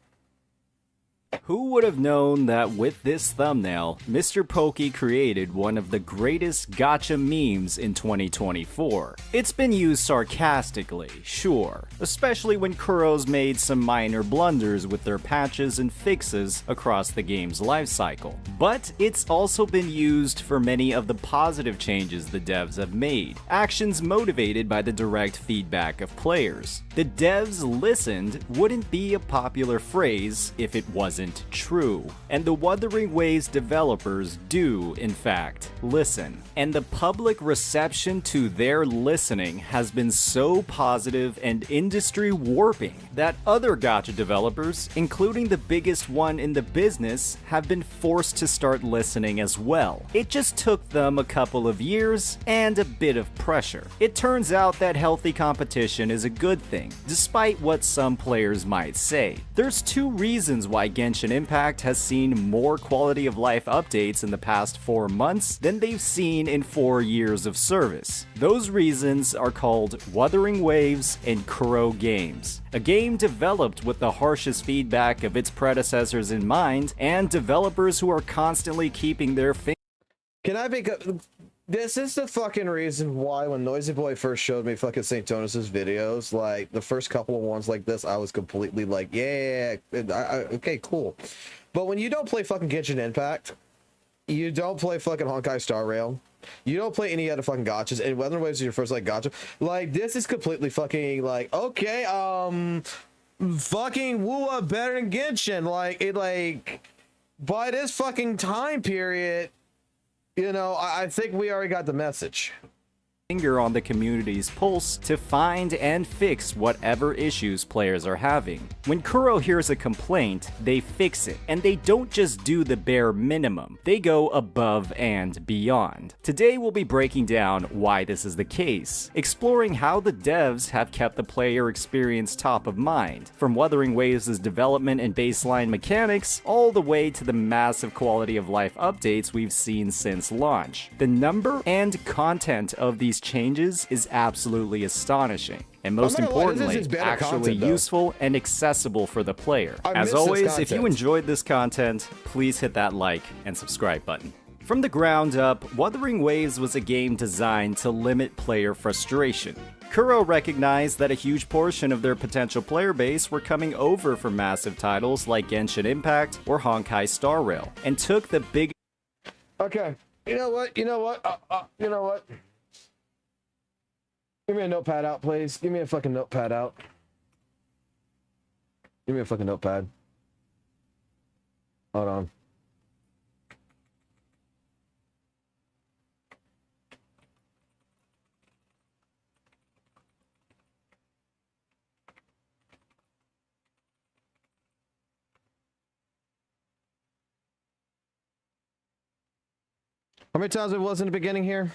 J: Who would have known that with this thumbnail, Mr. Pokey created one of the greatest gacha memes in 2024? It's been used sarcastically, sure, especially when Kuro's made some minor blunders with their patches and fixes across the game's lifecycle. But it's also been used for many of the positive changes the devs have made, actions motivated by the direct feedback of players. The devs listened wouldn't be a popular phrase if it wasn't true, and the Wuthering Waves developers do, in fact, listen. And the public reception to their listening has been so positive and industry warping that other gacha developers, including the biggest one in the business, have been forced to start listening as well. It just took them a couple of years and a bit of pressure. It turns out that healthy competition is a good thing, despite what some players might say. There's two reasons why Genshin Impact has seen more quality of life updates in the past 4 months than they've seen in 4 years of service. Those reasons are called Wuthering Waves and Kuro Games, a game developed with the harshest feedback of its predecessors in mind, and developers who are constantly keeping their
C: Can I make a... This is the fucking reason why when Noisy Boy first showed me fucking St. Tonus's videos, like, the first couple of ones like this, I was completely like, yeah, okay, cool. But when you don't play fucking Genshin Impact, you don't play fucking Honkai Star Rail, you don't play any other fucking gachas, and Weather Waves is your first, like, gacha, like, this is completely fucking, like, okay, fucking WUWA better than Genshin, like, it, like, by this fucking time period, you know, I think we already got the message.
J: Finger on the community's pulse to find and fix whatever issues players are having. When Kuro hears a complaint, they fix it, and they don't just do the bare minimum, they go above and beyond. Today we'll be breaking down why this is the case, exploring how the devs have kept the player experience top of mind, from Wuthering Waves' development and baseline mechanics, all the way to the massive quality of life updates we've seen since launch. The number and content of these changes is absolutely astonishing, and most importantly, actually useful and accessible for the player. As always, if you enjoyed this content, please hit that like and subscribe button. From the ground up, Wuthering Waves was a game designed to limit player frustration. Kuro recognized that a huge portion of their potential player base were coming over from massive titles like Genshin Impact or Honkai Star Rail, and took the big...
C: Okay, you know what? Give me a notepad out, please. Give me a fucking notepad out. Give me a fucking notepad. Hold on. How many times it was in the beginning here?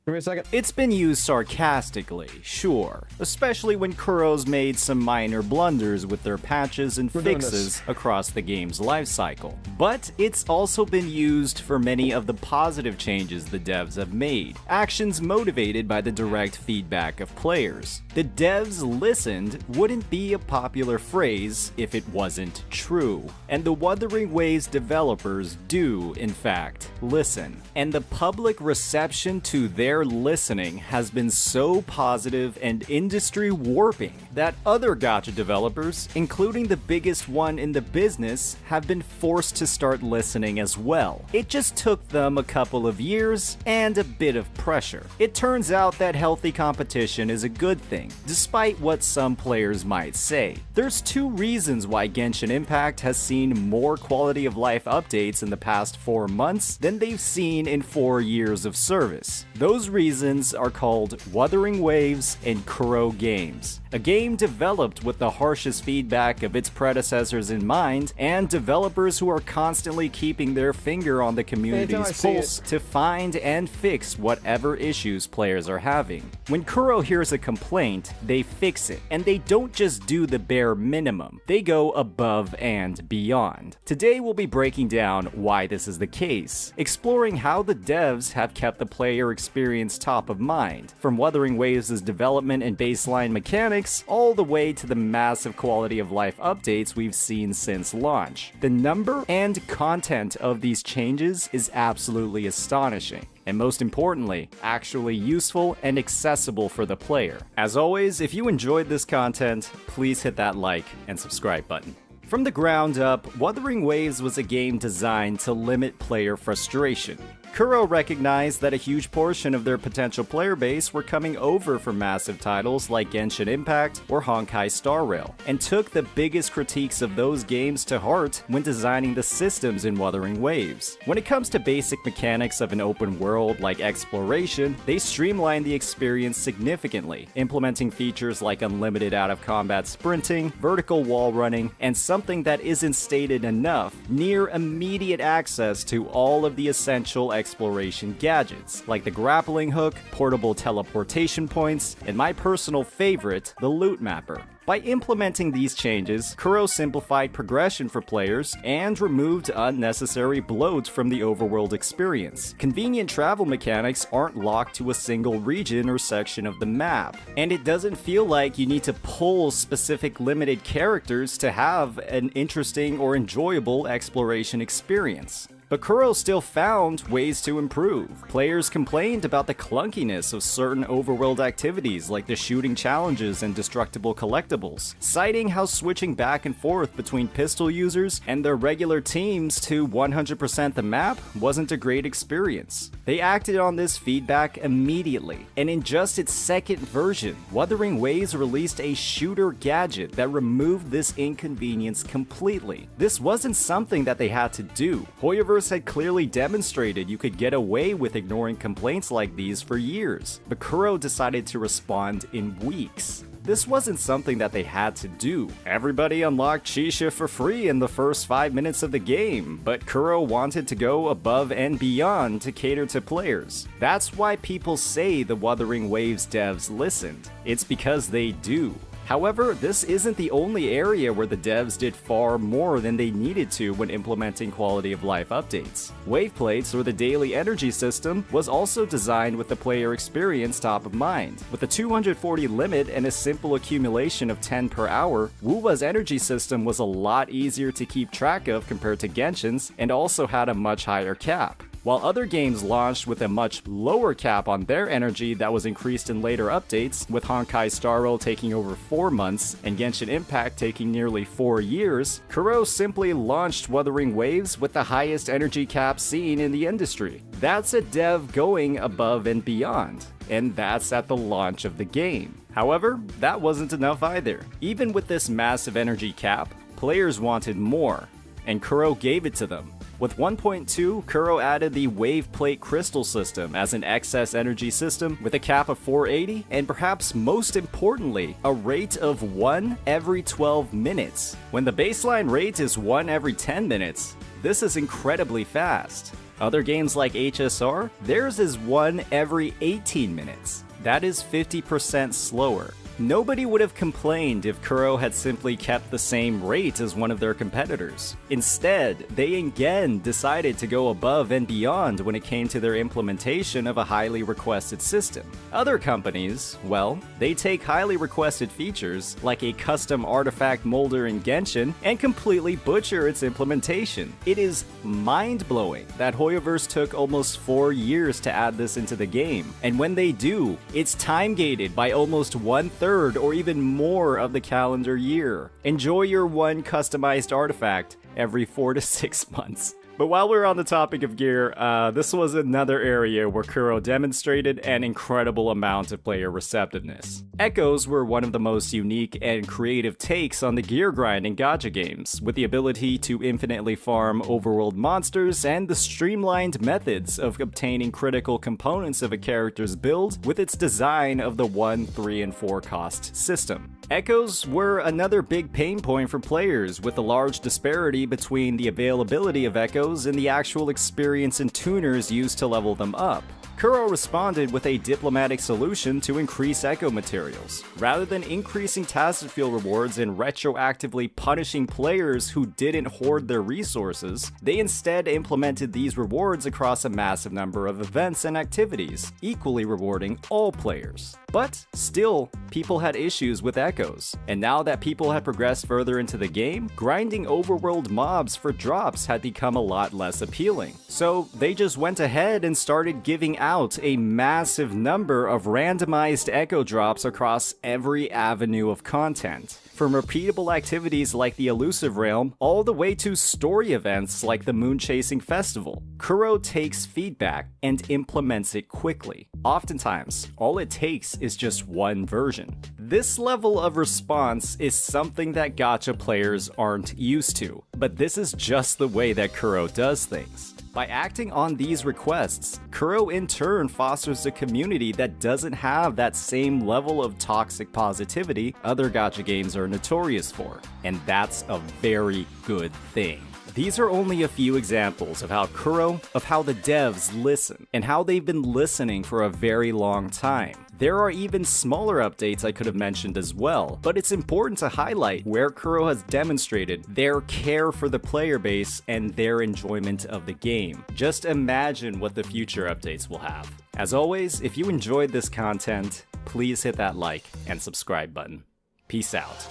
C: Give me a second.
J: It's been used sarcastically, sure, especially when Kuro's made some minor blunders with their patches and fixes across the game's lifecycle. But it's also been used for many of the positive changes the devs have made, actions motivated by the direct feedback of players. The devs listened wouldn't be a popular phrase if it wasn't true, and the Wuthering Waves developers do, in fact, listen. And the public reception to their listening has been so positive and industry warping that other gacha developers, including the biggest one in the business, have been forced to start listening as well. It just took them a couple of years and a bit of pressure. It turns out that healthy competition is a good thing, despite what some players might say. There's two reasons why Genshin Impact has seen more quality of life updates in the past 4 months than they've seen in 4 years of service. Those reasons are called Wuthering Waves and Kuro Games, a game developed with the harshest feedback of its predecessors in mind, and developers who are constantly keeping their finger on the community's pulse to find and fix whatever issues players are having. When Kuro hears a complaint, they fix it, and they don't just do the bare minimum, they go above and beyond. Today we'll be breaking down why this is the case, exploring how the devs have kept the player experience top of mind, from Wuthering Waves' development and baseline mechanics, all the way to the massive quality of life updates we've seen since launch. The number and content of these changes is absolutely astonishing, and most importantly, actually useful and accessible for the player. As always, if you enjoyed this content, please hit that like and subscribe button. From the ground up, Wuthering Waves was a game designed to limit player frustration. Kuro recognized that a huge portion of their potential player base were coming over from massive titles like Genshin Impact or Honkai Star Rail, and took the biggest critiques of those games to heart when designing the systems in Wuthering Waves. When it comes to basic mechanics of an open world like exploration, they streamlined the experience significantly, implementing features like unlimited out-of-combat sprinting, vertical wall running, and something that isn't stated enough, near immediate access to all of the essential exploration gadgets, like the grappling hook, portable teleportation points, and my personal favorite, the loot mapper. By implementing these changes, Kuro simplified progression for players and removed unnecessary bloat from the overworld experience. Convenient travel mechanics aren't locked to a single region or section of the map, and it doesn't feel like you need to pull specific limited characters to have an interesting or enjoyable exploration experience. But Kuro still found ways to improve. Players complained about the clunkiness of certain overworld activities like the shooting challenges and destructible collectibles, citing how switching back and forth between pistol users and their regular teams to 100% the map wasn't a great experience. They acted on this feedback immediately, and in just its second version, Wuthering Waves released a shooter gadget that removed this inconvenience completely. This wasn't something that they had to do. Hoyoverse had clearly demonstrated you could get away with ignoring complaints like these for years, but Kuro decided to respond in weeks. This wasn't something that they had to do. Everybody unlocked Chisha for free in the first 5 minutes of the game, but Kuro wanted to go above and beyond to cater to players. That's why people say the Wuthering Waves devs listened. It's because they do. However, this isn't the only area where the devs did far more than they needed to when implementing quality of life updates. Wave plates, or the daily energy system, was also designed with the player experience top of mind. With a 240 limit and a simple accumulation of 10 per hour, WUWA's energy system was a lot easier to keep track of compared to Genshin's, and also had a much higher cap. While other games launched with a much lower cap on their energy that was increased in later updates, with Honkai Star Rail taking over 4 months and Genshin Impact taking nearly 4 years, Kuro simply launched Wuthering Waves with the highest energy cap seen in the industry. That's a dev going above and beyond, and that's at the launch of the game. However, that wasn't enough either. Even with this massive energy cap, players wanted more, and Kuro gave it to them. With 1.2, Kuro added the Wave Plate Crystal system as an excess energy system with a cap of 480, and perhaps most importantly, a rate of 1 every 12 minutes. When the baseline rate is 1 every 10 minutes, this is incredibly fast. Other games like HSR, theirs is 1 every 18 minutes. That is 50% slower. Nobody would have complained if Kuro had simply kept the same rate as one of their competitors. Instead, they again decided to go above and beyond when it came to their implementation of a highly requested system. Other companies, well, they take highly requested features, like a custom artifact molder in Genshin, and completely butcher its implementation. It is mind-blowing that Hoyoverse took almost 4 years to add this into the game, and when they do, it's time-gated by almost 1/3 or even more of the calendar year. Enjoy your one customized artifact every 4 to 6 months. But while we're on the topic of gear, this was another area where Kuro demonstrated an incredible amount of player receptiveness. Echoes were one of the most unique and creative takes on the gear grind in gacha games, with the ability to infinitely farm overworld monsters and the streamlined methods of obtaining critical components of a character's build with its design of the 1, 3, and 4 cost system. Echoes were another big pain point for players, with a large disparity between the availability of echoes and the actual experience and tuners used to level them up. Kuro responded with a diplomatic solution to increase echo materials. Rather than increasing tacit field rewards and retroactively punishing players who didn't hoard their resources, they instead implemented these rewards across a massive number of events and activities, equally rewarding all players. But still, people had issues with echoes, and now that people had progressed further into the game, grinding overworld mobs for drops had become a lot less appealing. So they just went ahead and started giving out a massive number of randomized echo drops across every avenue of content. From repeatable activities like the Elusive Realm, all the way to story events like the Moon Chasing Festival. Kuro takes feedback and implements it quickly. Oftentimes, all it takes is just one version. This level of response is something that gacha players aren't used to, but this is just the way that Kuro does things. By acting on these requests, Kuro in turn fosters a community that doesn't have that same level of toxic positivity other gacha games are notorious for, and that's a very good thing. These are only a few examples of how the devs listen, and how they've been listening for a very long time. There are even smaller updates I could have mentioned as well, but it's important to highlight where Kuro has demonstrated their care for the player base and their enjoyment of the game. Just imagine what the future updates will have. As always, if you enjoyed this content, please hit that like and subscribe button. Peace out.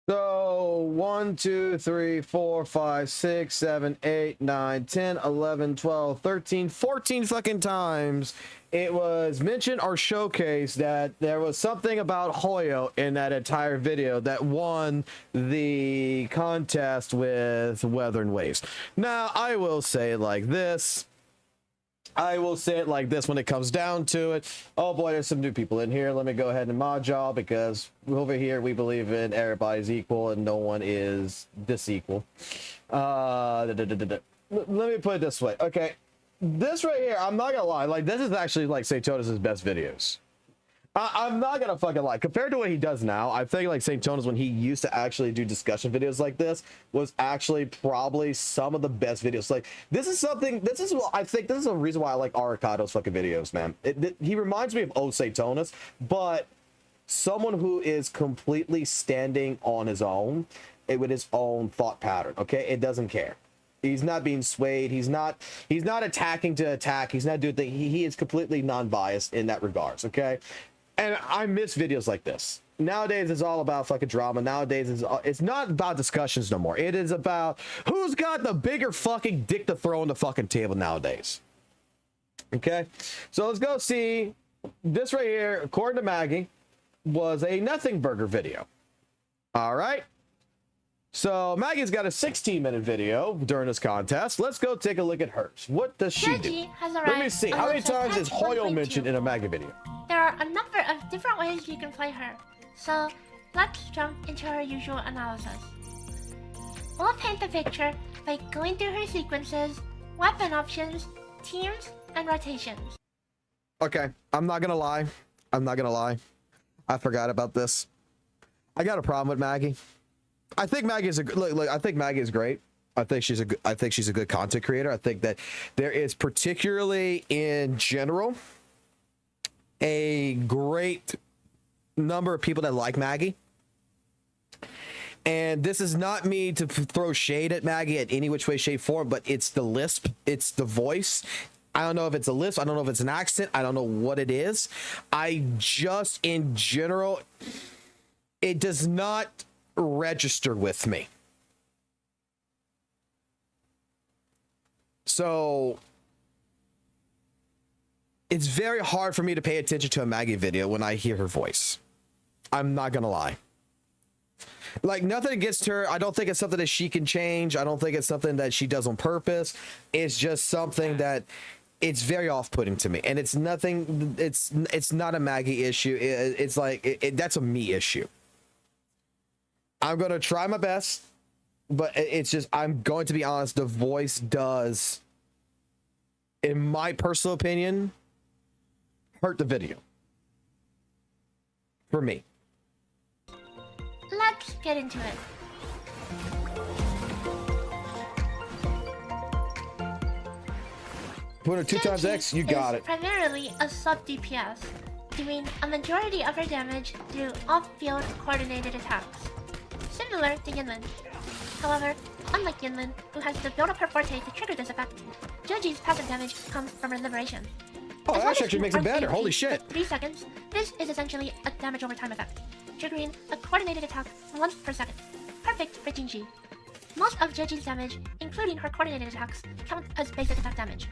C: So 1, 2, 3, 4, 5, 6, 7, 8, 9, 10, 11, 12, 13, 14 fucking times it was mentioned or showcased that there was something about Hoyo in that entire video that won the contest with Weathering Waves. Now, I will say it like this. When it comes down to it. Oh boy, there's some new people in here. Let me go ahead and mod y'all, because over here we believe in everybody's equal and no one is disequal. Let me put it this way. Okay, this right here, I'm not gonna lie, like, this is actually like Saintonis' best videos. I'm not gonna fucking lie. Compared to what he does now, I think like Saintonis, when he used to actually do discussion videos like this, was actually probably some of the best videos. Like, I think this is a reason why I like Arakado's fucking videos, man. He reminds me of old Saintonis, but someone who is completely standing on his own, with his own thought pattern. Okay, it doesn't care. He's not being swayed. He's not attacking to attack. He's not doing things. He is completely non-biased in that regards. Okay. And I miss videos like this. Nowadays, it's all about fucking drama. Nowadays, it's not about discussions no more. It is about who's got the bigger fucking dick to throw on the fucking table nowadays. Okay? So let's go see. This right here, according to Maggie, was a nothing burger video. All right? So Maggie's got a 16-minute video during this contest. Let's go take a look at hers. What does she do? Let me see. How many times is Hoyle mentioned in a Maggie video?
K: There are a number of different ways you can play her. So let's jump into her usual analysis. We'll paint the picture by going through her sequences, weapon options, teams, and rotations.
C: Okay, I'm not gonna lie. I forgot about this. I got a problem with Maggie. I think Maggie is look. I think Maggie is great. I think she's a good content creator. I think that there is, particularly in general, a great number of people that like Maggie. And this is not me to throw shade at Maggie at any which way, shape, form, but it's the lisp, it's the voice. I don't know if it's a lisp. I don't know if it's an accent. I don't know what it is. I just, in general, it does not register with me. So it's very hard for me to pay attention to a Maggie video when I hear her voice. I'm not gonna lie. Like, nothing against her. I don't think it's something that she can change. I don't think it's something that she does on purpose. It's just something that it's very off-putting to me. And it's nothing, it's not a Maggie issue. It's like, that's a me issue. I'm going to try my best, but it's just, I'm going to be honest, the voice does, in my personal opinion, hurt the video. For me.
K: Let's get into it.
C: Put her 2 times X, you got it.
K: Primarily a sub DPS, doing a majority of her damage through off-field coordinated attacks, similar to Yinlin. However, unlike Yinlin, who has to build up her forte to trigger this effect, Joji's passive damage comes from her liberation.
C: Oh, that actually makes it better. Holy shit.
K: 3 seconds, this is essentially a damage over time effect, triggering a coordinated attack once per second. Perfect for Jinji. Most of Joji's damage, including her coordinated attacks, count as basic attack damage.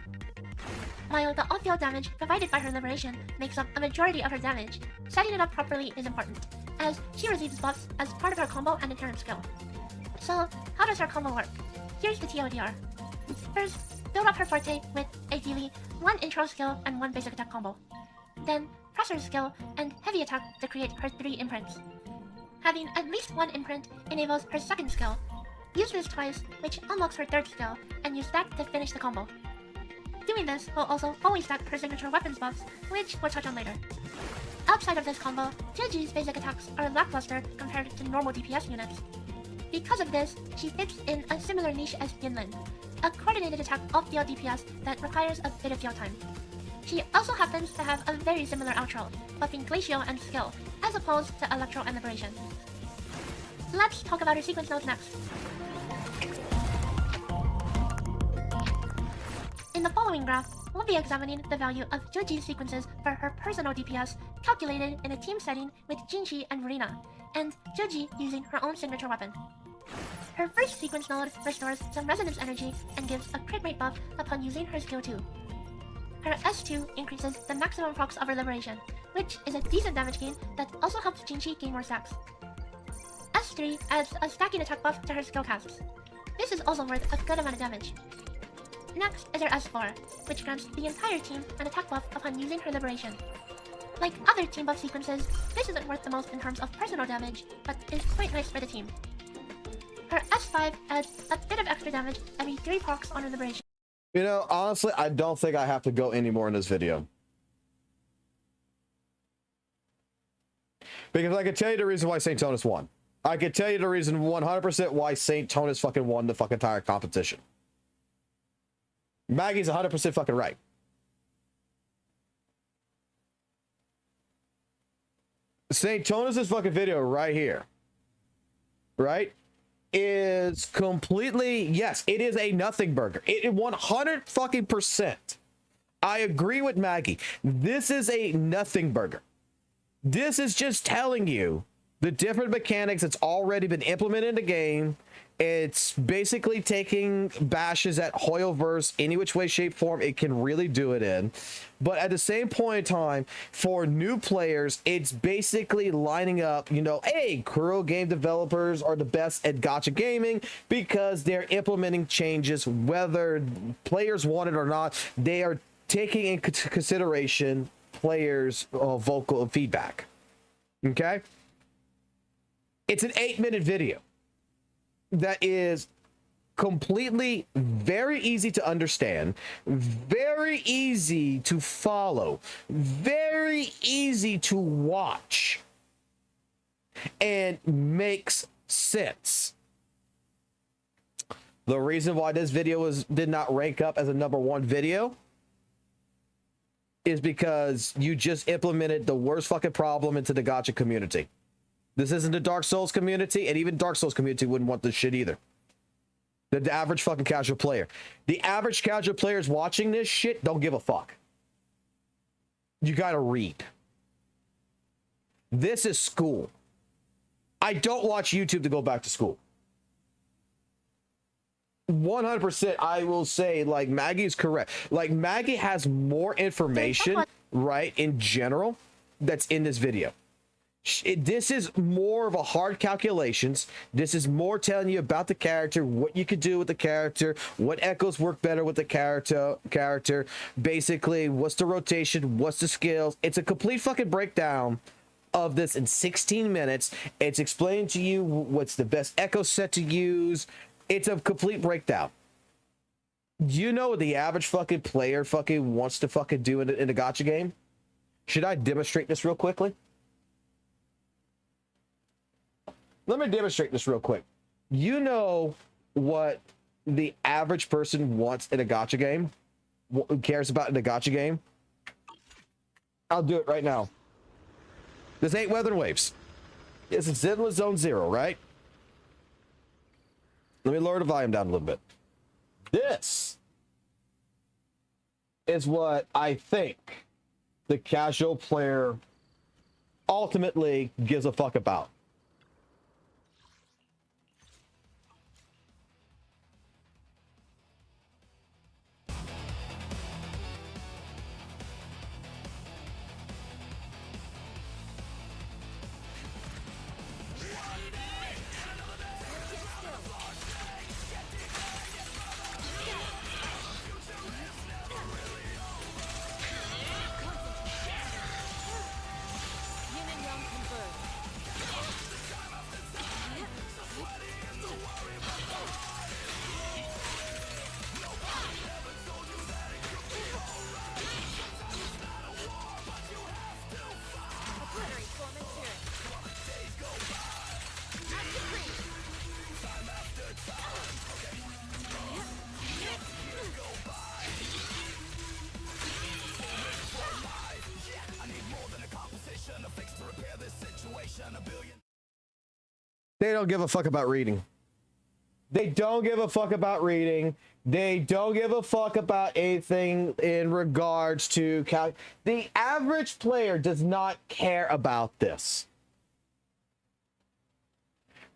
K: While the off-field damage provided by her liberation makes up a majority of her damage, setting it up properly is important, as she receives buffs as part of her combo and inherent skill. So, how does her combo work? Here's the TLDR. First, build up her forte with, ideally, 1 intro skill and 1 basic attack combo. Then, press her skill and heavy attack to create her 3 imprints. Having at least 1 imprint enables her second skill. Use this twice, which unlocks her third skill, and use that to finish the combo. Doing this will also fully stack her signature weapons buffs, which we'll touch on later. Outside of this combo, Joji's basic attacks are lackluster compared to normal DPS units. Because of this, she fits in a similar niche as Yinlin, a coordinated attack off-field DPS that requires a bit of field time. She also happens to have a very similar outro, buffing Glacial and skill, as opposed to Electro and Liberation. Let's talk about her sequence nodes next. In the following graph, we'll be examining the value of Joji's sequences for her personal DPS calculated in a team setting with Jinshi and Marina, and Joji using her own signature weapon. Her first sequence node restores some resonance energy and gives a crit rate buff upon using her skill 2. Her S2 increases the maximum procs of her liberation, which is a decent damage gain that also helps Jinshi gain more stacks. S3 adds a stacking attack buff to her skill casts. This is also worth a good amount of damage. Next is her S4, which grants the entire team an attack buff upon using her liberation. Like other team buff sequences, this isn't worth the most in terms of personal damage, but is quite nice for the team. Her S5 adds a bit of extra damage every 3 procs on her liberation.
C: You know, honestly, I don't think I have to go any more in this video. Because I can tell you the reason why St. Tonus won. I can tell you the reason 100% why St. Tonus fucking won the fucking entire competition. Maggie's 100% fucking right. St. Tonus's fucking video right here, right, is completely, yes, it is a nothing burger. It 100 fucking percent. I agree with Maggie. This is a nothing burger. This is just telling you The different mechanics that's already been implemented in the game. It's basically taking bashes at Hoyoverse any which way, shape, form it can really do it in. But at the same point in time, for new players, it's basically lining up, you know, hey, Kuro game developers are the best at gacha gaming because they're implementing changes, whether players want it or not. They are taking into consideration players' vocal feedback. Okay? It's an 8-minute video that is completely very easy to understand, very easy to follow, very easy to watch, and makes sense. The reason why this video did not rank up as a #1 video is because you just implemented the worst fucking problem into the gacha community. This isn't the Dark Souls community, and even Dark Souls community wouldn't want this shit either. The average fucking casual player. The average casual players watching this shit don't give a fuck. You gotta read. This is school. I don't watch YouTube to go back to school. 100%, I will say, like, Maggie's correct. Like, Maggie has more information, right, in general, that's in this video. This is more of a hard calculations. This is more telling you about the character, what you could do with the character, what echoes work better with the character, basically what's the rotation, what's the skills. It's a complete fucking breakdown of this in 16 minutes. It's explaining to you what's the best echo set to use. It's a complete breakdown. You know what the average fucking player fucking wants to fucking do in a gacha game? Should I demonstrate this real quickly? Let me demonstrate this real quick. You know what the average person wants in a gacha game? Cares about in a gacha game? I'll do it right now. This ain't Weather Waves. This is Zenless Zone Zero, right? Let me lower the volume down a little bit. This is what I think the casual player ultimately gives a fuck about. They don't give a fuck about reading. They don't give a fuck about reading. They don't give a fuck about anything in regards to the average player does not care about this.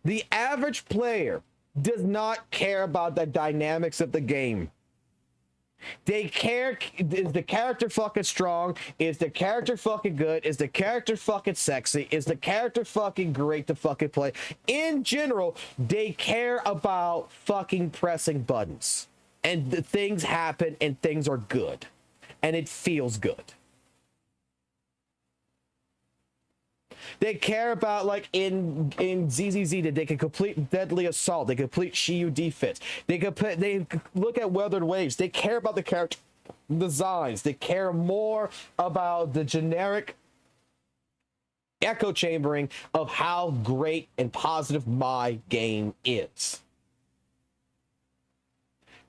C: The average player does not care about the dynamics of the game. They care, is the character fucking strong? Is the character fucking good? Is the character fucking sexy? Is the character fucking great to fucking play? In general, they care about fucking pressing buttons. And the things happen and things are good. And it feels good. They care about, like, in ZZZ, that they can complete Deadly Assault. They complete Shiyu Defense. They look at Weathered Waves. They care about the character designs. They care more about the generic echo chambering of how great and positive my game is.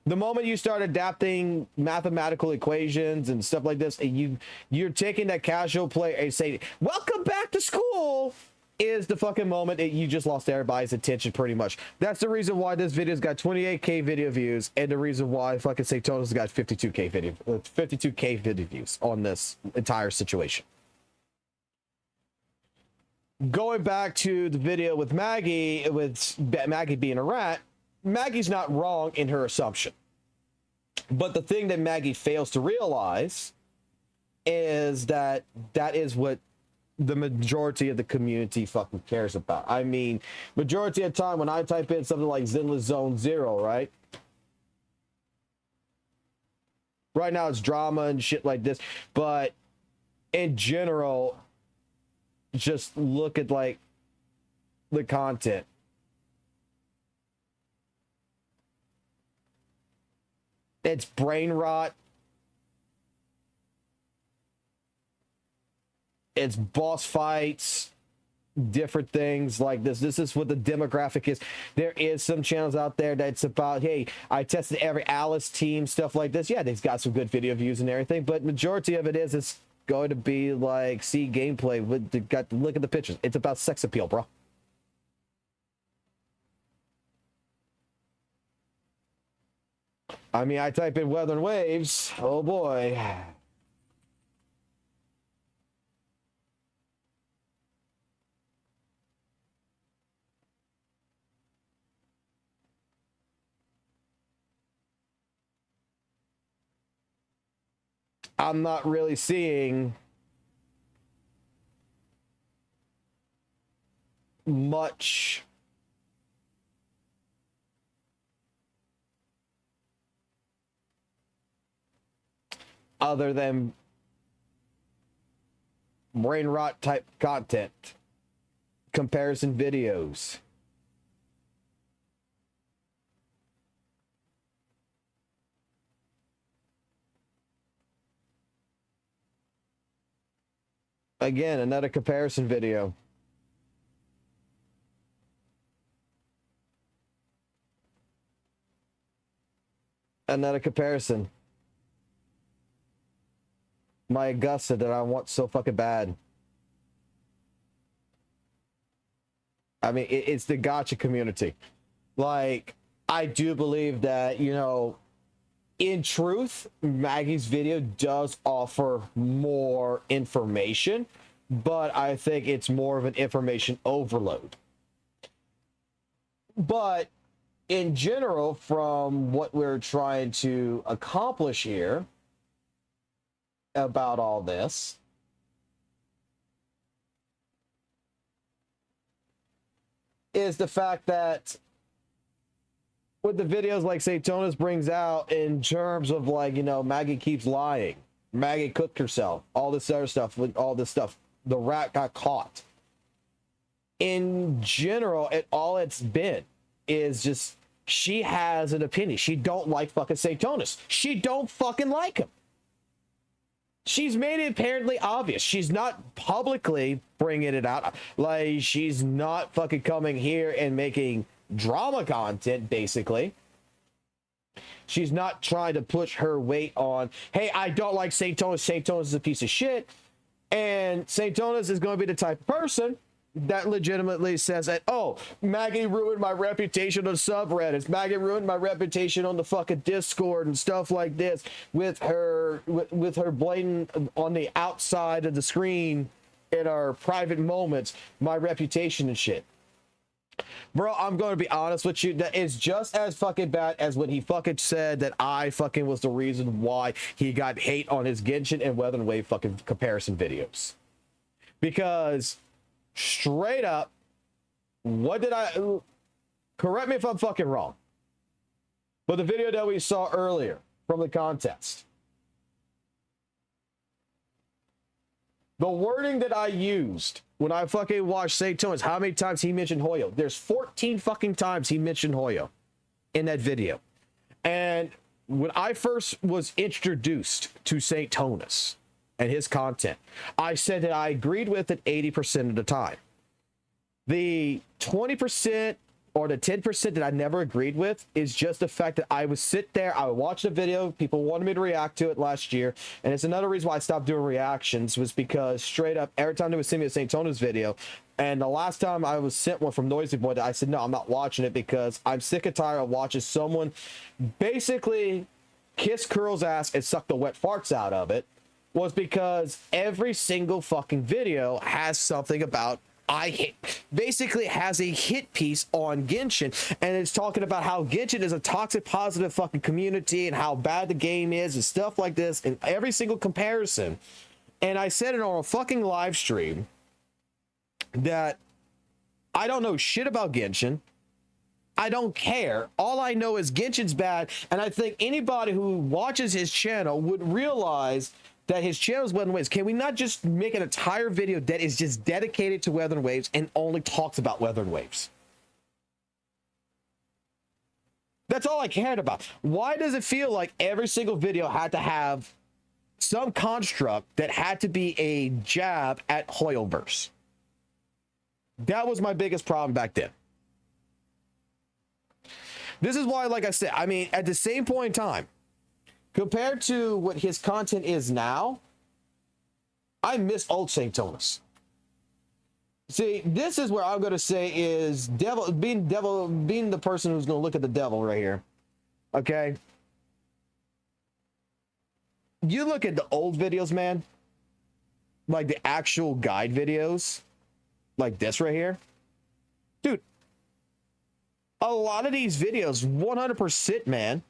C: The moment you start adapting mathematical equations and stuff like this, and you're taking that casual player and saying, welcome back to school, is the fucking moment that you just lost everybody's attention pretty much. That's the reason why this video's got 28k video views, and the reason why fucking Saytona's got 52k video views on this entire situation. going back to the video with Maggie being a rat, Maggie's not wrong in her assumption. But the thing that Maggie fails to realize is that that is what the majority of the community fucking cares about. I mean, majority of the time when I type in something like Zenless Zone Zero, right? Right now it's drama and shit like this, but in general, just look at like the content. It's brain rot. It's boss fights, different things like this. This is what the demographic is. There is some channels out there that's about, hey, I tested every Alice team, stuff like this. Yeah, they've got some good video views and everything, but majority of it is it's going to be like see gameplay with the got look at the pictures. It's about sex appeal, bro. I mean, I type in weather and waves. Oh boy. I'm not really seeing much other than brain rot type content, comparison videos. Again, another comparison video. Another comparison. My Augusta that I want so fucking bad. I mean, it's the gacha community. Like, I do believe that, you know, in truth, Maggie's video does offer more information, but I think it's more of an information overload. But in general, from what we're trying to accomplish here about all this, is the fact that with the videos like Saintonis brings out in terms of like, you know, Maggie keeps lying. Maggie cooked herself. All this other stuff with all this stuff. The rat got caught. In general, all it's been is just she has an opinion. She don't like fucking Saintonis. She don't fucking like him. She's made it apparently obvious. She's not publicly bringing it out. Like, she's not fucking coming here and making drama content, basically. She's not trying to push her weight on, hey, I don't like Saintonis. Saintonis is a piece of shit. And Saintonis is going to be the type of person that legitimately says that, oh, Maggie ruined my reputation on subreddits. Maggie ruined my reputation on the fucking Discord and stuff like this with her blatant on the outside of the screen in our private moments, my reputation and shit. Bro, I'm going to be honest with you. That is just as fucking bad as when he fucking said that I fucking was the reason why he got hate on his Genshin and Weather and Wave fucking comparison videos. Because straight up, what did I... Correct me if I'm fucking wrong. But the video that we saw earlier from the contest. The wording that I used when I fucking watched Saintonis, how many times he mentioned Hoyo? There's 14 fucking times he mentioned Hoyo in that video. And when I first was introduced to Saintonis and his content, I said that I agreed with it 80% of the time. The 20% or the 10% that I never agreed with is just the fact that I would sit there, I would watch the video, people wanted me to react to it last year, and it's another reason why I stopped doing reactions was because straight up, every time they would send me a Saintonis video, and the last time I was sent one from Noisy Boy, I said, no, I'm not watching it because I'm sick and tired of watching someone basically kiss Curl's ass and suck the wet farts out of it, was because every single fucking video has something about basically has a hit piece on Genshin, and it's talking about how Genshin is a toxic positive fucking community and how bad the game is and stuff like this in every single comparison. And I said it on a fucking live stream that I don't know shit about Genshin. I don't care. All I know is Genshin's bad, and I think anybody who watches his channel would realize that his channel is Weather Waves. Can we not just make an entire video that is just dedicated to Weather Waves and only talks about Weather Waves? That's all I cared about. Why does it feel like every single video had to have some construct that had to be a jab at Hoyoverse? That was my biggest problem back then. This is why, like I said, I mean, at the same point in time, compared to what his content is now, I miss old St. Thomas. See, this is where I'm going to say is being the person who's going to look at the devil right here. Okay? You look at the old videos, man, like the actual guide videos, like this right here. Dude, a lot of these videos, 100%, man.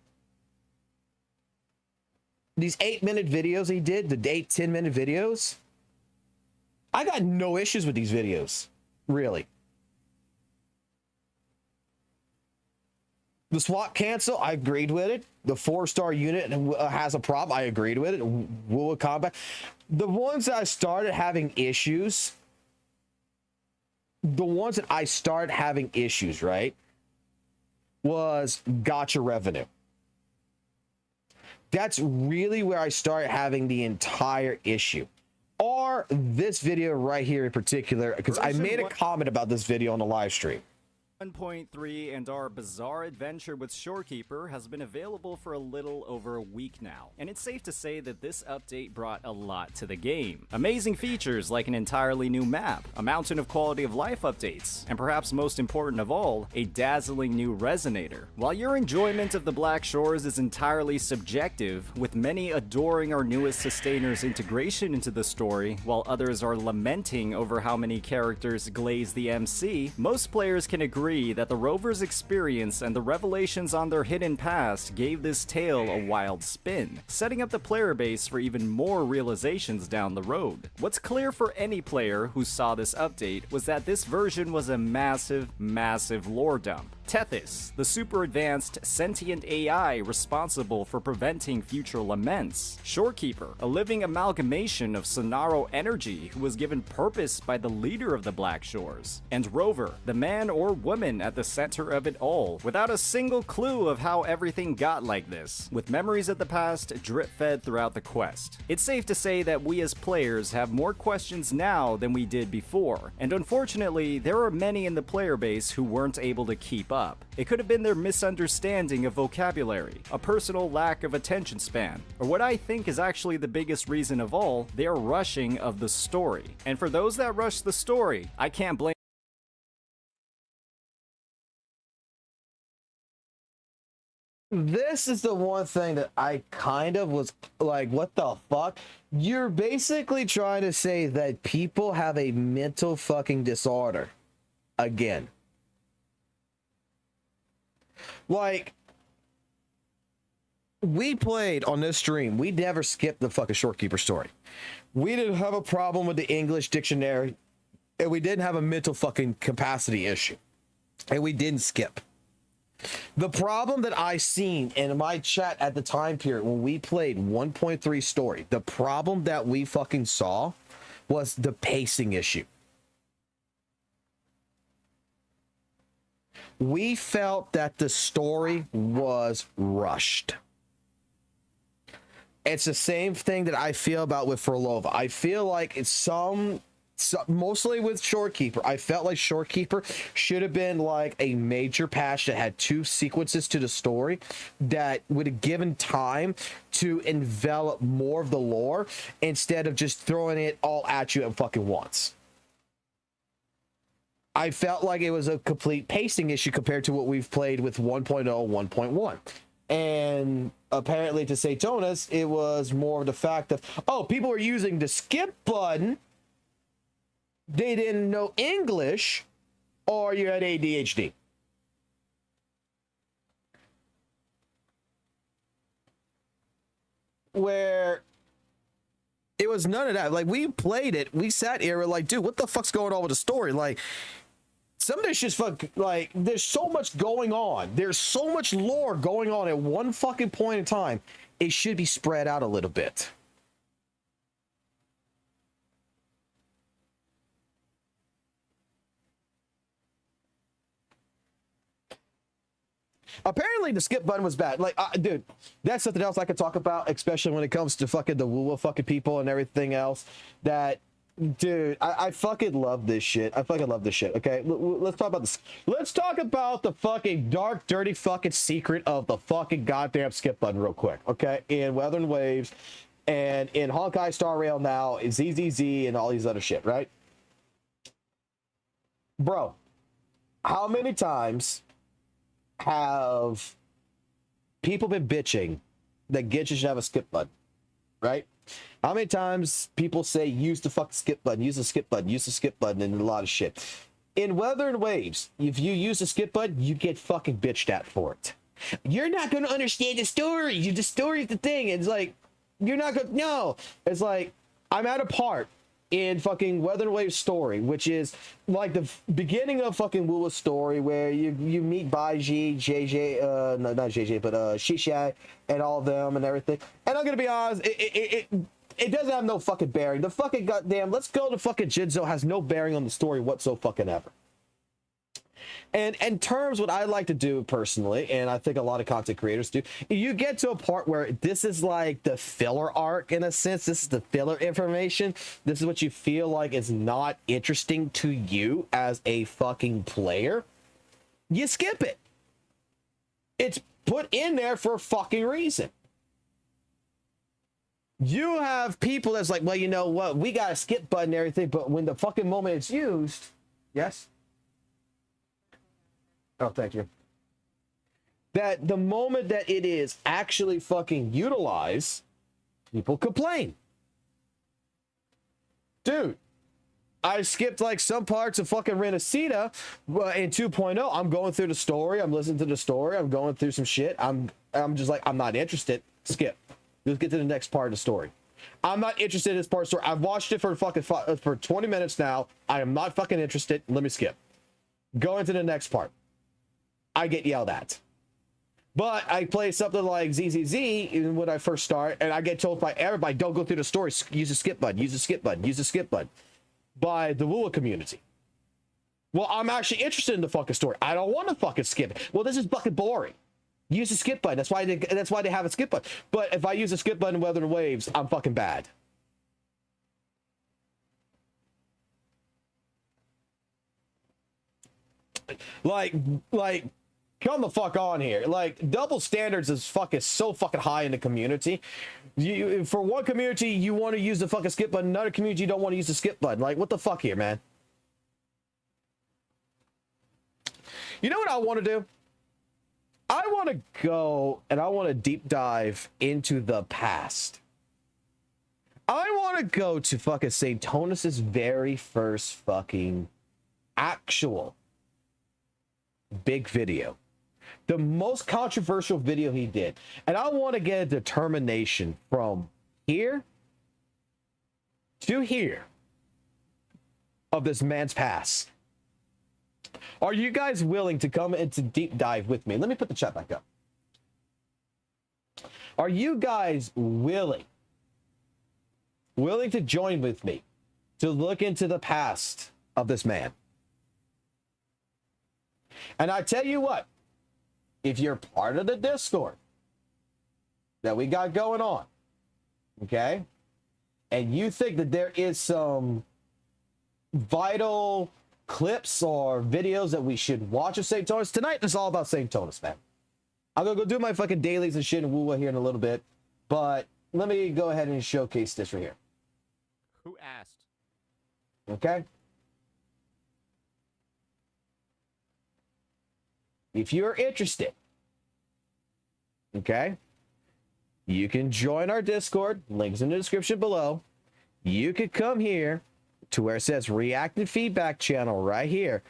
C: These 8-minute videos he did, the 10-minute videos, I got no issues with these videos, really. The SWAT cancel, I agreed with it. The 4-star unit has a problem, I agreed with it. WUWA combat. The ones that I started having issues, right, was gotcha revenue. That's really where I started having the entire issue. Or this video right here in particular, because I made a comment about this video on the live stream.
J: 1.3 and our bizarre adventure with Shorekeeper has been available for a little over a week now, and it's safe to say that this update brought a lot to the game. Amazing features like an entirely new map, a mountain of quality of life updates, and perhaps most important of all, a dazzling new resonator. While your enjoyment of the Black Shores is entirely subjective, with many adoring our newest sustainer's integration into the story, while others are lamenting over how many characters glaze the MC, most players can agree that the Rover's experience and the revelations on their hidden past gave this tale a wild spin, setting up the player base for even more realizations down the road. What's clear for any player who saw this update was that this version was a massive, massive lore dump. Tethys, the super advanced sentient AI responsible for preventing future laments. Shorekeeper, a living amalgamation of Sonaro energy who was given purpose by the leader of the Black Shores. And Rover, the man or woman at the center of it all, without a single clue of how everything got like this, with memories of the past drip-fed throughout the quest. It's safe to say that we as players have more questions now than we did before, and unfortunately, there are many in the player base who weren't able to keep up. It could have been their misunderstanding of vocabulary, a personal lack of attention span, or what I think is actually the biggest reason of all, their rushing of the story. And for those that rush the story, I can't blame.
C: This is the one thing that I kind of was like, what the fuck? You're basically trying to say that people have a mental fucking disorder. Again. Like, we played on this stream, we never skipped the fucking Shorekeeper story. We didn't have a problem with the English dictionary, and we didn't have a mental fucking capacity issue. And we didn't skip. The problem that I seen in my chat at the time period when we played 1.3 story, the problem that we fucking saw was the pacing issue. We felt that the story was rushed. It's the same thing that I feel about with Furlova. I feel like it's mostly with Shorekeeper. I felt like Shorekeeper should have been like a major patch that had 2 sequences to the story that would have given time to envelop more of the lore instead of just throwing it all at you at fucking once. I felt like it was a complete pacing issue compared to what we've played with 1.0, 1.1. And apparently to Saytonas, it was more of the fact of, oh, people are using the skip button they didn't know English, or you had ADHD. Where it was none of that. Like, we played it, we sat here, we're like, dude, what the fuck's going on with the story? Like, some of this shit's like, there's so much going on. There's so much lore going on at one fucking point in time. It should be spread out a little bit. Apparently the skip button was bad. Like, dude, that's something else I could talk about, especially when it comes to fucking the WUWA fucking people and everything else. That, dude, I fucking love this shit. I fucking love this shit. Okay, let's talk about this. Let's talk about the fucking dark, dirty fucking secret of the fucking goddamn skip button real quick. Okay, in Weather and Waves, and in Honkai Star Rail now, in ZZZ, and all these other shit, right? Bro, how many times have people been bitching that Genshin should have a skip button, right? How many times people say use the fucking skip button, use the skip button, use the skip button, and a lot of shit. In Weather and Waves, if you use the skip button, you get fucking bitched at for it. You're not going to understand the story. The story is the thing. It's like, you're not going to, no. It's like, I'm at a part in fucking Weather and Waves story, which is like the beginning of fucking WUWA story, where you meet Baiji, JJ, no, not JJ, but Shishai, and all of them and everything. And I'm gonna be honest, it doesn't have no fucking bearing. The fucking goddamn let's go to fucking Jinzo has no bearing on the story whatsoever. And in terms, what I like to do personally, and I think a lot of content creators do, you get to a part where this is like the filler arc in a sense. This is the filler information. This is what you feel like is not interesting to you as a fucking player. You skip it. It's put in there for a fucking reason. You have people that's like, well, you know what? We got a skip button and everything, but when the fucking moment it's used, yes? Oh, thank you. That the moment that it is actually fucking utilized, people complain. Dude, I skipped like some parts of fucking Renacita in 2.0. I'm going through the story. I'm listening to the story. I'm going through some shit. I'm just like, I'm not interested. Skip. Let's get to the next part of the story. I'm not interested in this part of the story. I've watched it for fucking for 20 minutes now. I am not fucking interested. Let me skip. Go into the next part. I get yelled at. But I play something like ZZZ when I first start, and I get told by everybody, don't go through the story, use the skip button, use the skip button, use the skip button, by the WUWA community. Well, I'm actually interested in the fucking story. I don't want to fucking skip it. Well, this is fucking boring. Use the skip button. That's why they have a skip button. But if I use a skip button in Weather and Waves, I'm fucking bad. Like, come the fuck on here. Like, double standards is fucking so fucking high in the community. For one community, you want to use the fucking skip button. Another community, you don't want to use the skip button. Like, what the fuck here, man? You know what I want to do? I want to go and I want to deep dive into the past. I want to go to fucking St. Tonus's very first fucking actual big video. The most controversial video he did. And I want to get a determination from here to here of this man's past. Are you guys willing to come into deep dive with me? Let me put the chat back up. Are you guys willing to join with me to look into the past of this man? And I tell you what, if you're part of the Discord that we got going on, okay, and you think that there is some vital clips or videos that we should watch of St. Tonus, tonight is all about St. Tonus, man. I'm gonna go do my fucking dailies and shit in WUWA here in a little bit, but let me go ahead and showcase this right here.
E: Who asked?
C: Okay? If you're interested, okay, you can join our Discord. Links in the description below. You could come here to where it says React and Feedback channel right here.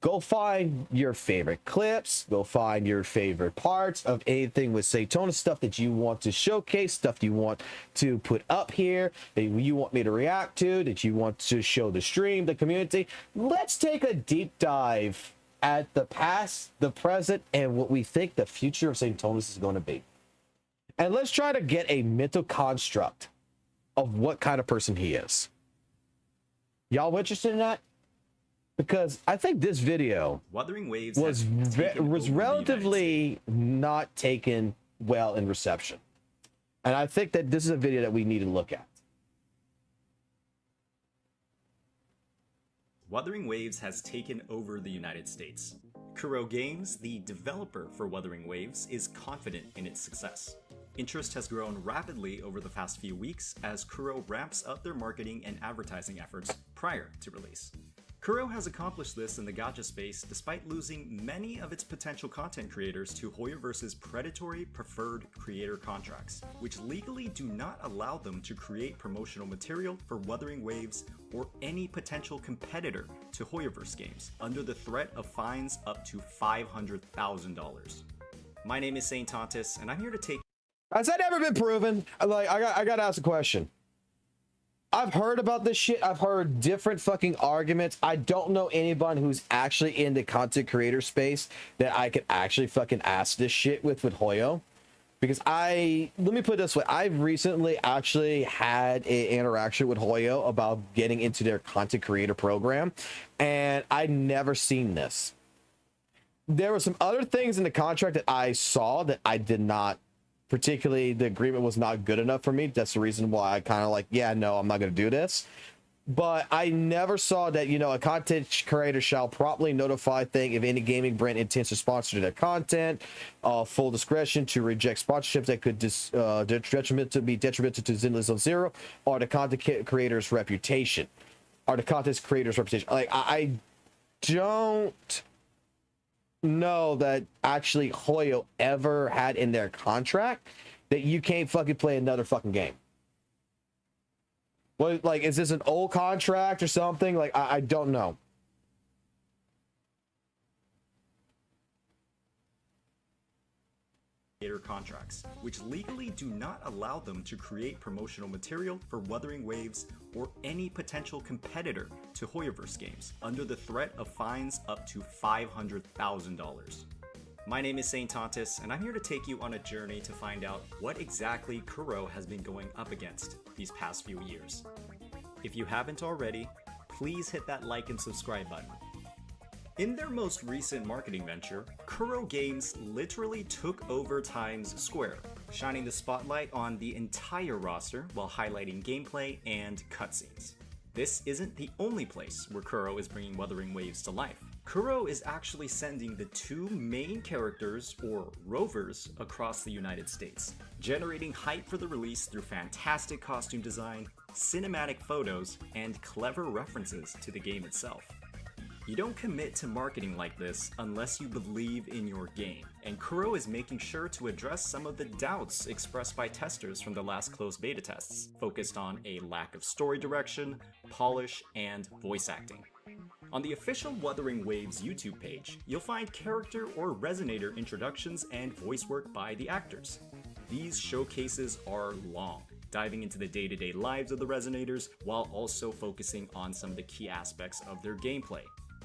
C: Go find your favorite clips. Go find your favorite parts of anything with Saintona, stuff that you want to showcase, stuff you want to put up here, that you want me to react to, that you want to show the stream, the community. Let's take a deep dive at the past, the present, and what we think the future of Saintonis is going to be. And let's try to get a mental construct of what kind of person he is. Y'all interested in that? Because I think this video
J: Wuthering Waves
C: was relatively not taken well in reception. And I think that this is a video that we need to look at.
J: Wuthering Waves has taken over the United States. Kuro Games, the developer for Wuthering Waves, is confident in its success. Interest has grown rapidly over the past few weeks as Kuro ramps up their marketing and advertising efforts prior to release. Kuro has accomplished this in the gacha space despite losing many of its potential content creators to Hoyoverse's predatory preferred creator contracts, which legally do not allow them to create promotional material for Wuthering Waves or any potential competitor to Hoyoverse games, under the threat of fines up to $500,000. My name is Saint Tontus, and I'm here to take...
C: Has that ever been proven? Like, I got to ask a question. I've heard about this shit. I've heard different fucking arguments. I don't know anyone who's actually in the content creator space that I could actually fucking ask this shit with Hoyo. Because let me put it this way. I've recently actually had an interaction with Hoyo about getting into their content creator program. And I'd never seen this. There were some other things in the contract that I saw that I did not, particularly the agreement was not good enough for me. That's the reason why I kind of like, yeah, no, I'm not going to do this. But I never saw that, you know, a content creator shall promptly notify thing if any gaming brand intends to sponsor their content, full discretion to reject sponsorships that could be detrimental to Zenless Zone Zero or the content creator's reputation. Like, I don't know that actually Hoyo ever had in their contract that you can't fucking play another fucking game. Well, like, is this an old contract or something? Like, I don't know.
J: Contracts, which legally do not allow them to create promotional material for Wuthering Waves or any potential competitor to Hoyoverse games, under the threat of fines up to $500,000. My name is Saint Tontus, and I'm here to take you on a journey to find out what exactly Kuro has been going up against these past few years. If you haven't already, please hit that like and subscribe button. In their most recent marketing venture, Kuro Games literally took over Times Square, shining the spotlight on the entire roster while highlighting gameplay and cutscenes. This isn't the only place where Kuro is bringing Wuthering Waves to life. Kuro is actually sending the two main characters, or rovers, across the United States, generating hype for the release through fantastic costume design, cinematic photos, and clever references to the game itself. You don't commit to marketing like this unless you believe in your game, and Kuro is making sure to address some of the doubts expressed by testers from the last closed beta tests, focused on a lack of story direction, polish, and voice acting. On the official Wuthering Waves YouTube page, you'll find character or resonator introductions and voice work by the actors. These showcases are long, diving into the day-to-day lives of the resonators while also focusing on some of the key aspects of their gameplay.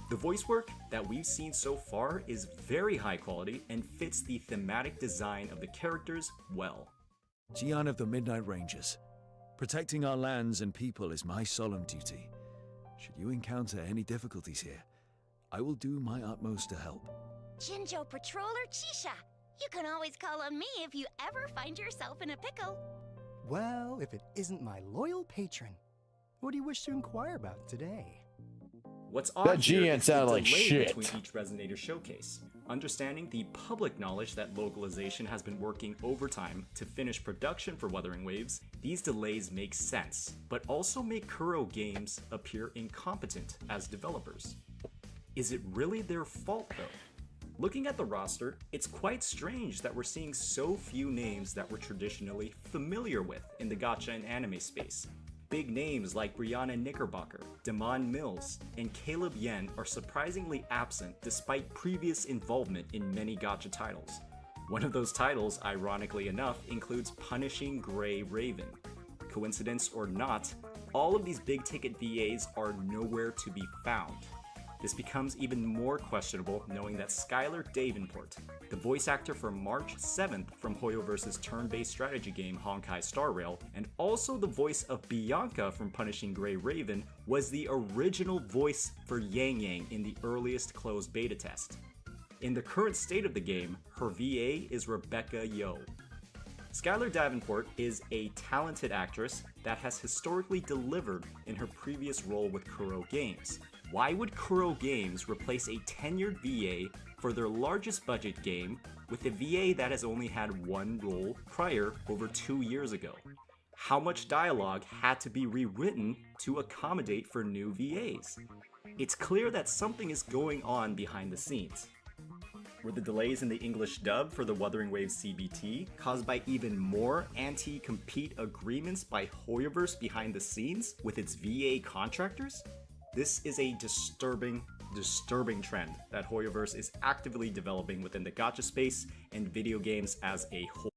J: The voice work that we've seen so far is very high quality and fits the thematic design of the characters well.
L: Gian of the Midnight Rangers, protecting our lands and people is my solemn duty. Should you encounter any difficulties here, I will do my utmost to help.
M: Jinjo Patroller Chisha, you can always call on me if you ever find yourself in a pickle.
N: Well, if it isn't my loyal patron, what do you wish to inquire about today?
J: What's odd here is the
C: sounded like
J: delay
C: shit.
J: between each resonator showcase. Understanding the public knowledge that localization has been working overtime to finish production for Wuthering Waves, these delays make sense, but also make Kuro Games appear incompetent as developers. Is it really their fault though? Looking at the roster, it's quite strange that we're seeing so few names that we're traditionally familiar with in the gacha and anime space. big names like Brianna Knickerbocker, Damon Mills, and Caleb Yen are surprisingly absent despite previous involvement in many gacha titles. One of those titles, ironically enough, includes Punishing Gray Raven. Coincidence or not, all of these big-ticket VAs are nowhere to be found. This becomes even more questionable knowing that Skylar Davenport, the voice actor for March 7th from Hoyoverse's turn-based strategy game Honkai Star Rail, and also the voice of Bianca from Punishing Gray Raven, was the original voice for Yang Yang in the earliest closed beta test. In the current state of the game, her VA is Rebecca Yo. Skylar Davenport is a talented actress that has historically delivered in her previous role with Kuro Games. Why would Kuro Games replace a tenured VA for their largest budget game with a VA that has only had one role prior over 2 years ago? How much dialogue had to be rewritten to accommodate for new VAs? It's clear that something is going on behind the scenes. Were the delays in the English dub for the Wuthering Waves CBT caused by even more anti-compete agreements by Hoyoverse behind the scenes with its VA contractors? This is a disturbing trend that Hoyoverse is actively developing within the gacha space and video games as a whole.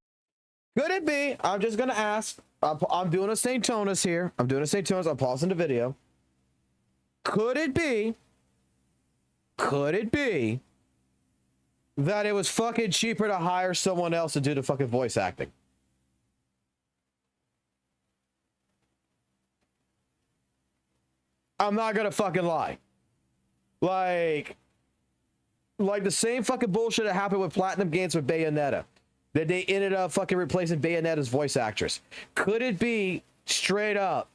C: Could it be? I'm just gonna ask. I'm doing a St. Tonus here. I'm pausing the video. Could it be that it was fucking cheaper to hire someone else to do the fucking voice acting? I'm not gonna fucking lie. Like the same fucking bullshit that happened with Platinum Games with Bayonetta. That they ended up fucking replacing Bayonetta's voice actress. Could it be straight up,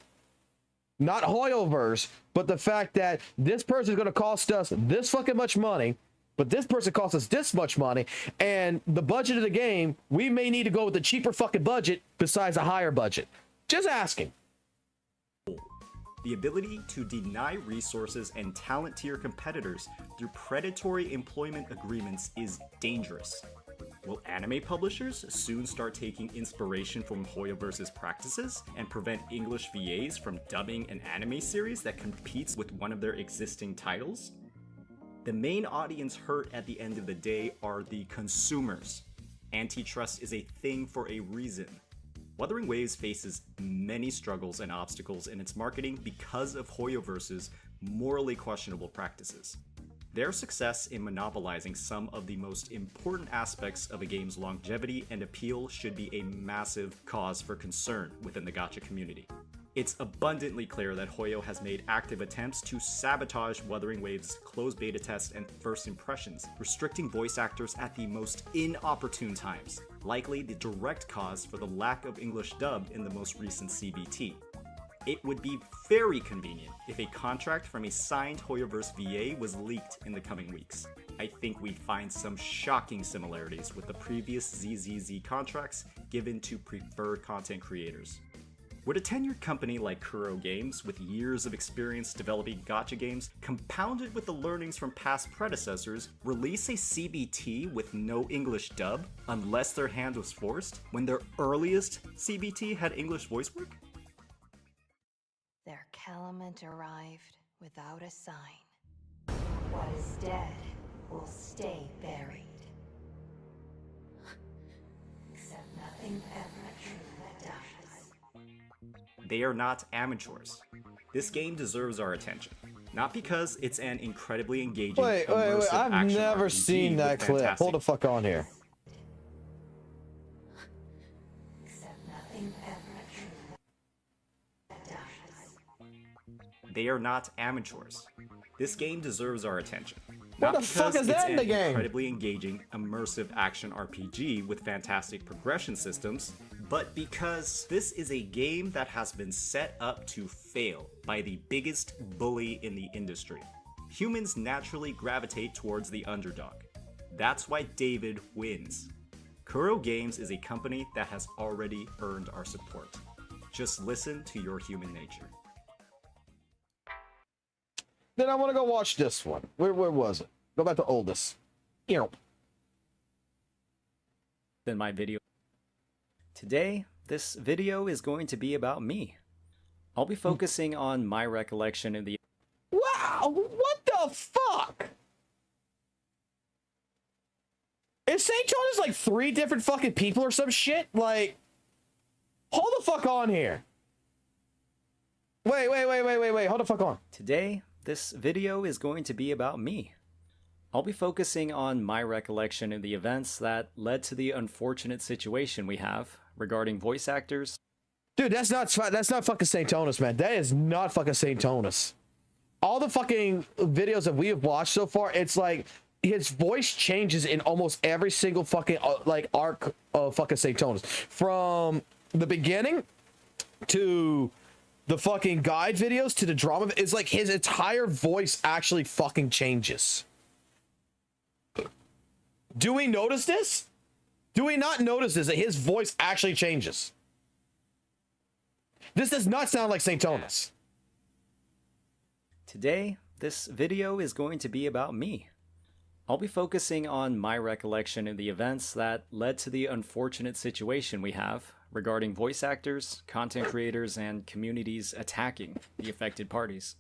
C: not Hoyoverse, but the fact that this person is gonna cost us this fucking much money, but this person costs us this much money, and the budget of the game, we may need to go with the cheaper fucking budget besides a higher budget? Just asking.
J: The ability to deny resources and talent to your competitors through predatory employment agreements is dangerous. Will anime publishers soon start taking inspiration from Hoyoverse's practices and prevent English VAs from dubbing an anime series that competes with one of their existing titles? The main audience hurt at the end of the day are the consumers. Antitrust is a thing for a reason. Wuthering Waves faces many struggles and obstacles in its marketing because of Hoyoverse's morally questionable practices. Their success in monopolizing some of the most important aspects of a game's longevity and appeal should be a massive cause for concern within the gacha community. It's abundantly clear that Hoyo has made active attempts to sabotage Wuthering Waves' closed beta test and first impressions, restricting voice actors at the most inopportune times, likely the direct cause for the lack of English dub in the most recent CBT. It would be very convenient if a contract from a signed Hoyoverse VA was leaked in the coming weeks. I think we'd find some shocking similarities with the previous ZZZ contracts given to preferred content creators. Would a tenured company like Kuro Games, with years of experience developing gacha games, compounded with the learnings from past predecessors, release a CBT with no English dub, unless their hand was forced, when their earliest CBT had English voice work?
O: Their Calumet arrived without a sign. What is dead will stay buried. Except nothing ever truly dies.
J: They are not amateurs. This game deserves our attention. Not because it's an incredibly engaging,
C: Wait, I've
J: action
C: never
J: RPG
C: seen that
J: with
C: clip.
J: fantastic-
C: Hold the fuck on here.
J: They are not amateurs. This game deserves our attention.
C: What
J: Not
C: the fuck
J: because
C: is that
J: it's
C: in the
J: an
C: game?
J: incredibly engaging, immersive action RPG with fantastic progression systems, but because this is a game that has been set up to fail by the biggest bully in the industry. Humans naturally gravitate towards the underdog. That's why David wins. Kuro Games is a company that has already earned our support. Just listen to your human nature.
C: Then I want to go watch this one. Where was it? Go back to oldest.
J: Then my video. Today, this video is going to be about me. I'll be focusing on my recollection of the...
B: Wow, what the fuck? Is St. John is like 3 different fucking people or some shit? Like, hold the fuck on here. Wait, hold the fuck on.
J: Today, this video is going to be about me. I'll be focusing on my recollection of the events that led to the unfortunate situation we have regarding voice actors.
B: Dude, that's not fucking St. Tonus, man. That is not fucking St. Tonus. All the fucking videos that we have watched so far, it's like his voice changes in almost every single fucking like arc of fucking St. Tonus. From the beginning to the fucking guide videos to the drama, it's like his entire voice actually fucking changes. Do we notice this? Do we not notice this, that his voice actually changes? This does not sound like St. Tonus.
J: Today, this video is going to be about me. I'll be focusing on my recollection of the events that led to the unfortunate situation we have regarding voice actors, content creators, and communities attacking the affected parties.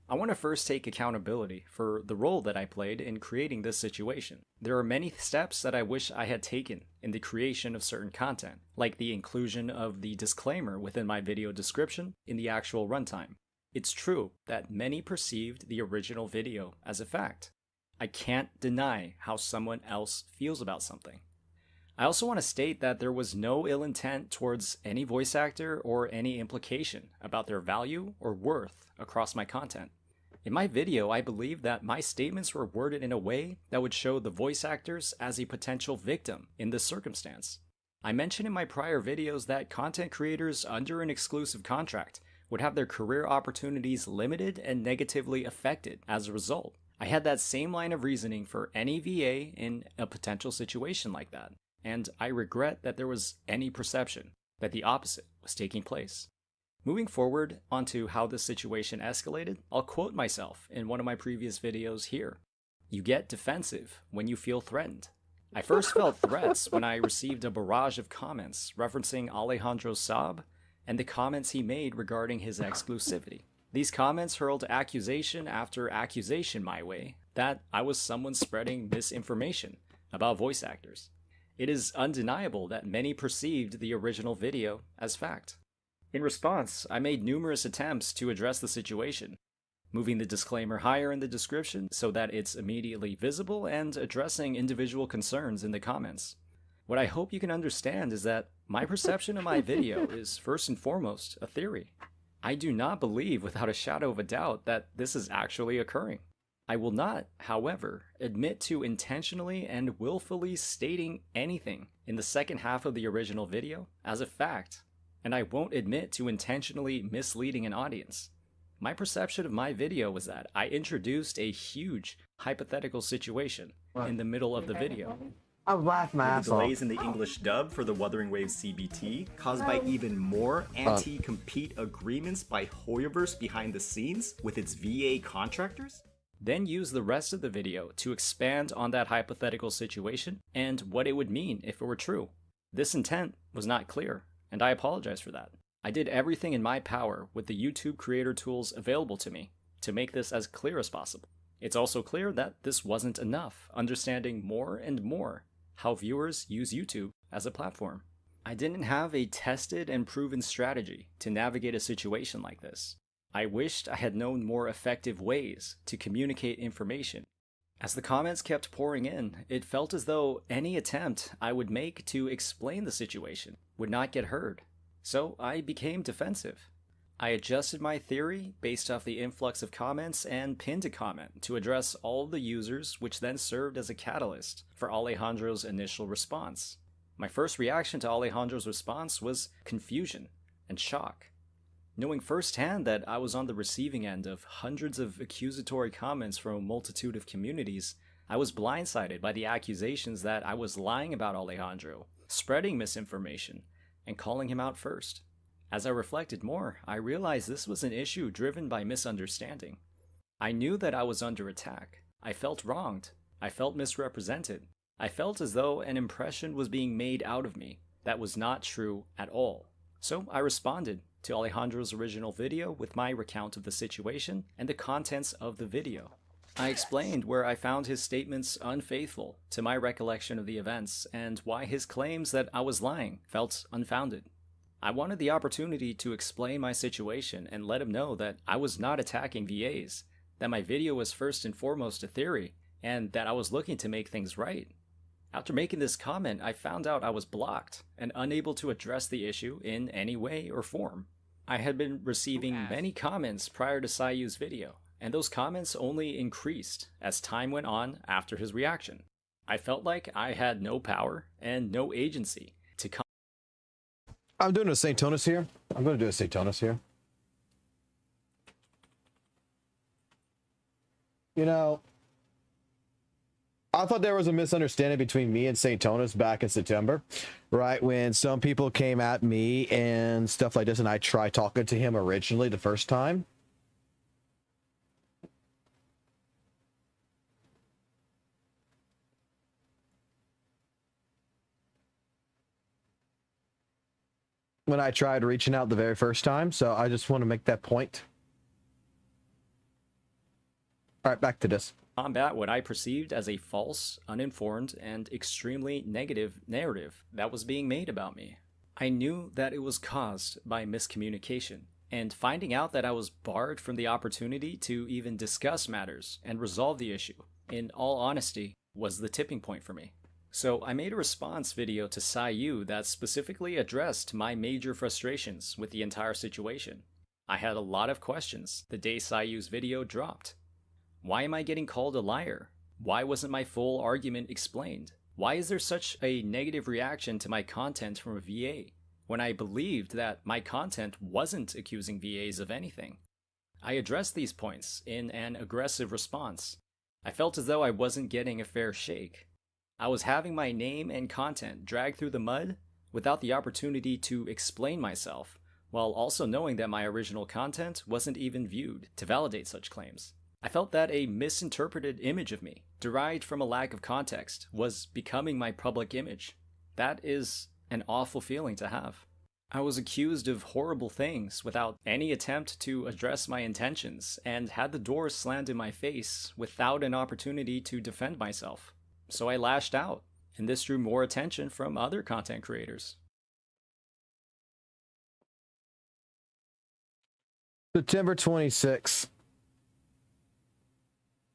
J: I want to first take accountability for the role that I played in creating this situation. There are many steps that I wish I had taken in the creation of certain content, like the inclusion of the disclaimer within my video description in the actual runtime. It's true that many perceived the original video as a fact. I can't deny how someone else feels about something. I also want to state that there was no ill intent towards any voice actor or any implication about their value or worth across my content. In my video, I believe that my statements were worded in a way that would show the voice actors as a potential victim in this circumstance. I mentioned in my prior videos that content creators under an exclusive contract would have their career opportunities limited and negatively affected as a result. I had that same line of reasoning for any VA in a potential situation like that, and I regret that there was any perception that the opposite was taking place. Moving forward onto how this situation escalated, I'll quote myself in one of my previous videos here. You get defensive when you feel threatened. I first felt threats when I received a barrage of comments referencing Alejandro Saab and the comments he made regarding his exclusivity. These comments hurled accusation after accusation my way that I was someone spreading misinformation about voice actors. It is undeniable that many perceived the original video as fact. In response, I made numerous attempts to address the situation, moving the disclaimer higher in the description so that it's immediately visible and addressing individual concerns in the comments. What I hope you can understand is that my perception of my video is first and foremost a theory. I do not believe without a shadow of a doubt that this is actually occurring. I will not, however, admit to intentionally and willfully stating anything in the second half of the original video as a fact, and I won't admit to intentionally misleading an audience. My perception of my video was that I introduced a huge hypothetical situation in the middle of the video.
B: I laughed my ass off.
J: Delays in the English dub for the Wuthering Waves CBT caused by even more anti-compete agreements by Hoyoverse behind the scenes with its VA contractors? Then use the rest of the video to expand on that hypothetical situation and what it would mean if it were true. This intent was not clear, and I apologize for that. I did everything in my power with the YouTube creator tools available to me to make this as clear as possible. It's also clear that this wasn't enough, understanding more and more how viewers use YouTube as a platform. I didn't have a tested and proven strategy to navigate a situation like this. I wished I had known more effective ways to communicate information. As the comments kept pouring in, it felt as though any attempt I would make to explain the situation would not get heard. So I became defensive. I adjusted my theory based off the influx of comments and pinned a comment to address all of the users, which then served as a catalyst for Alejandro's initial response. My first reaction to Alejandro's response was confusion and shock. Knowing firsthand that I was on the receiving end of hundreds of accusatory comments from a multitude of communities, I was blindsided by the accusations that I was lying about Alejandro, spreading misinformation, and calling him out first. As I reflected more, I realized this was an issue driven by misunderstanding. I knew that I was under attack. I felt wronged. I felt misrepresented. I felt as though an impression was being made out of me that was not true at all. So I responded to Alejandro's original video with my recount of the situation and the contents of the video. I explained where I found his statements unfaithful to my recollection of the events and why his claims that I was lying felt unfounded. I wanted the opportunity to explain my situation and let him know that I was not attacking VAs, that my video was first and foremost a theory, and that I was looking to make things right. After making this comment, I found out I was blocked and unable to address the issue in any way or form. I had been receiving many comments prior to Sayu's video, and those comments only increased as time went on after his reaction. I felt like I had no power and no agency to come.
C: I'm doing a St. Tonus here. I'm going to do a St. Tonus here. You know, I thought there was a misunderstanding between me and St. Tonus back in September, right? When some people came at me and stuff like this, and I tried talking to him originally the first time. When I tried reaching out the very first time, so I just want to make that point. All right, back to this.
J: Combat what I perceived as a false, uninformed, and extremely negative narrative that was being made about me. I knew that it was caused by miscommunication, and finding out that I was barred from the opportunity to even discuss matters and resolve the issue, in all honesty, was the tipping point for me. So I made a response video to Sayu that specifically addressed my major frustrations with the entire situation. I had a lot of questions the day Sayu's video dropped. Why am I getting called a liar? Why wasn't my full argument explained? Why is there such a negative reaction to my content from a VA, when I believed that my content wasn't accusing VAs of anything? I addressed these points in an aggressive response. I felt as though I wasn't getting a fair shake. I was having my name and content dragged through the mud without the opportunity to explain myself, while also knowing that my original content wasn't even viewed to validate such claims. I felt that a misinterpreted image of me, derived from a lack of context, was becoming my public image. That is an awful feeling to have. I was accused of horrible things without any attempt to address my intentions, and had the door slammed in my face without an opportunity to defend myself. So I lashed out, and this drew more attention from other content creators.
C: September 26th.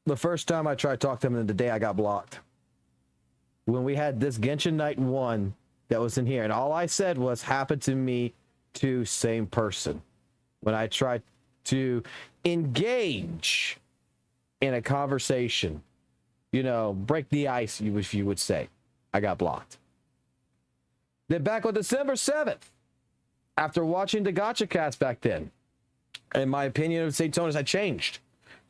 C: The first time I tried to talk to him, and the day I got blocked. When we had this Genshin Night 1 that was in here, and all I said was, happened to me to same person. When I tried to engage in a conversation, you know, break the ice, if you would say, I got blocked. Then back on December 7th, after watching the Gacha Cast back then, in my opinion of St. Tonus, I changed.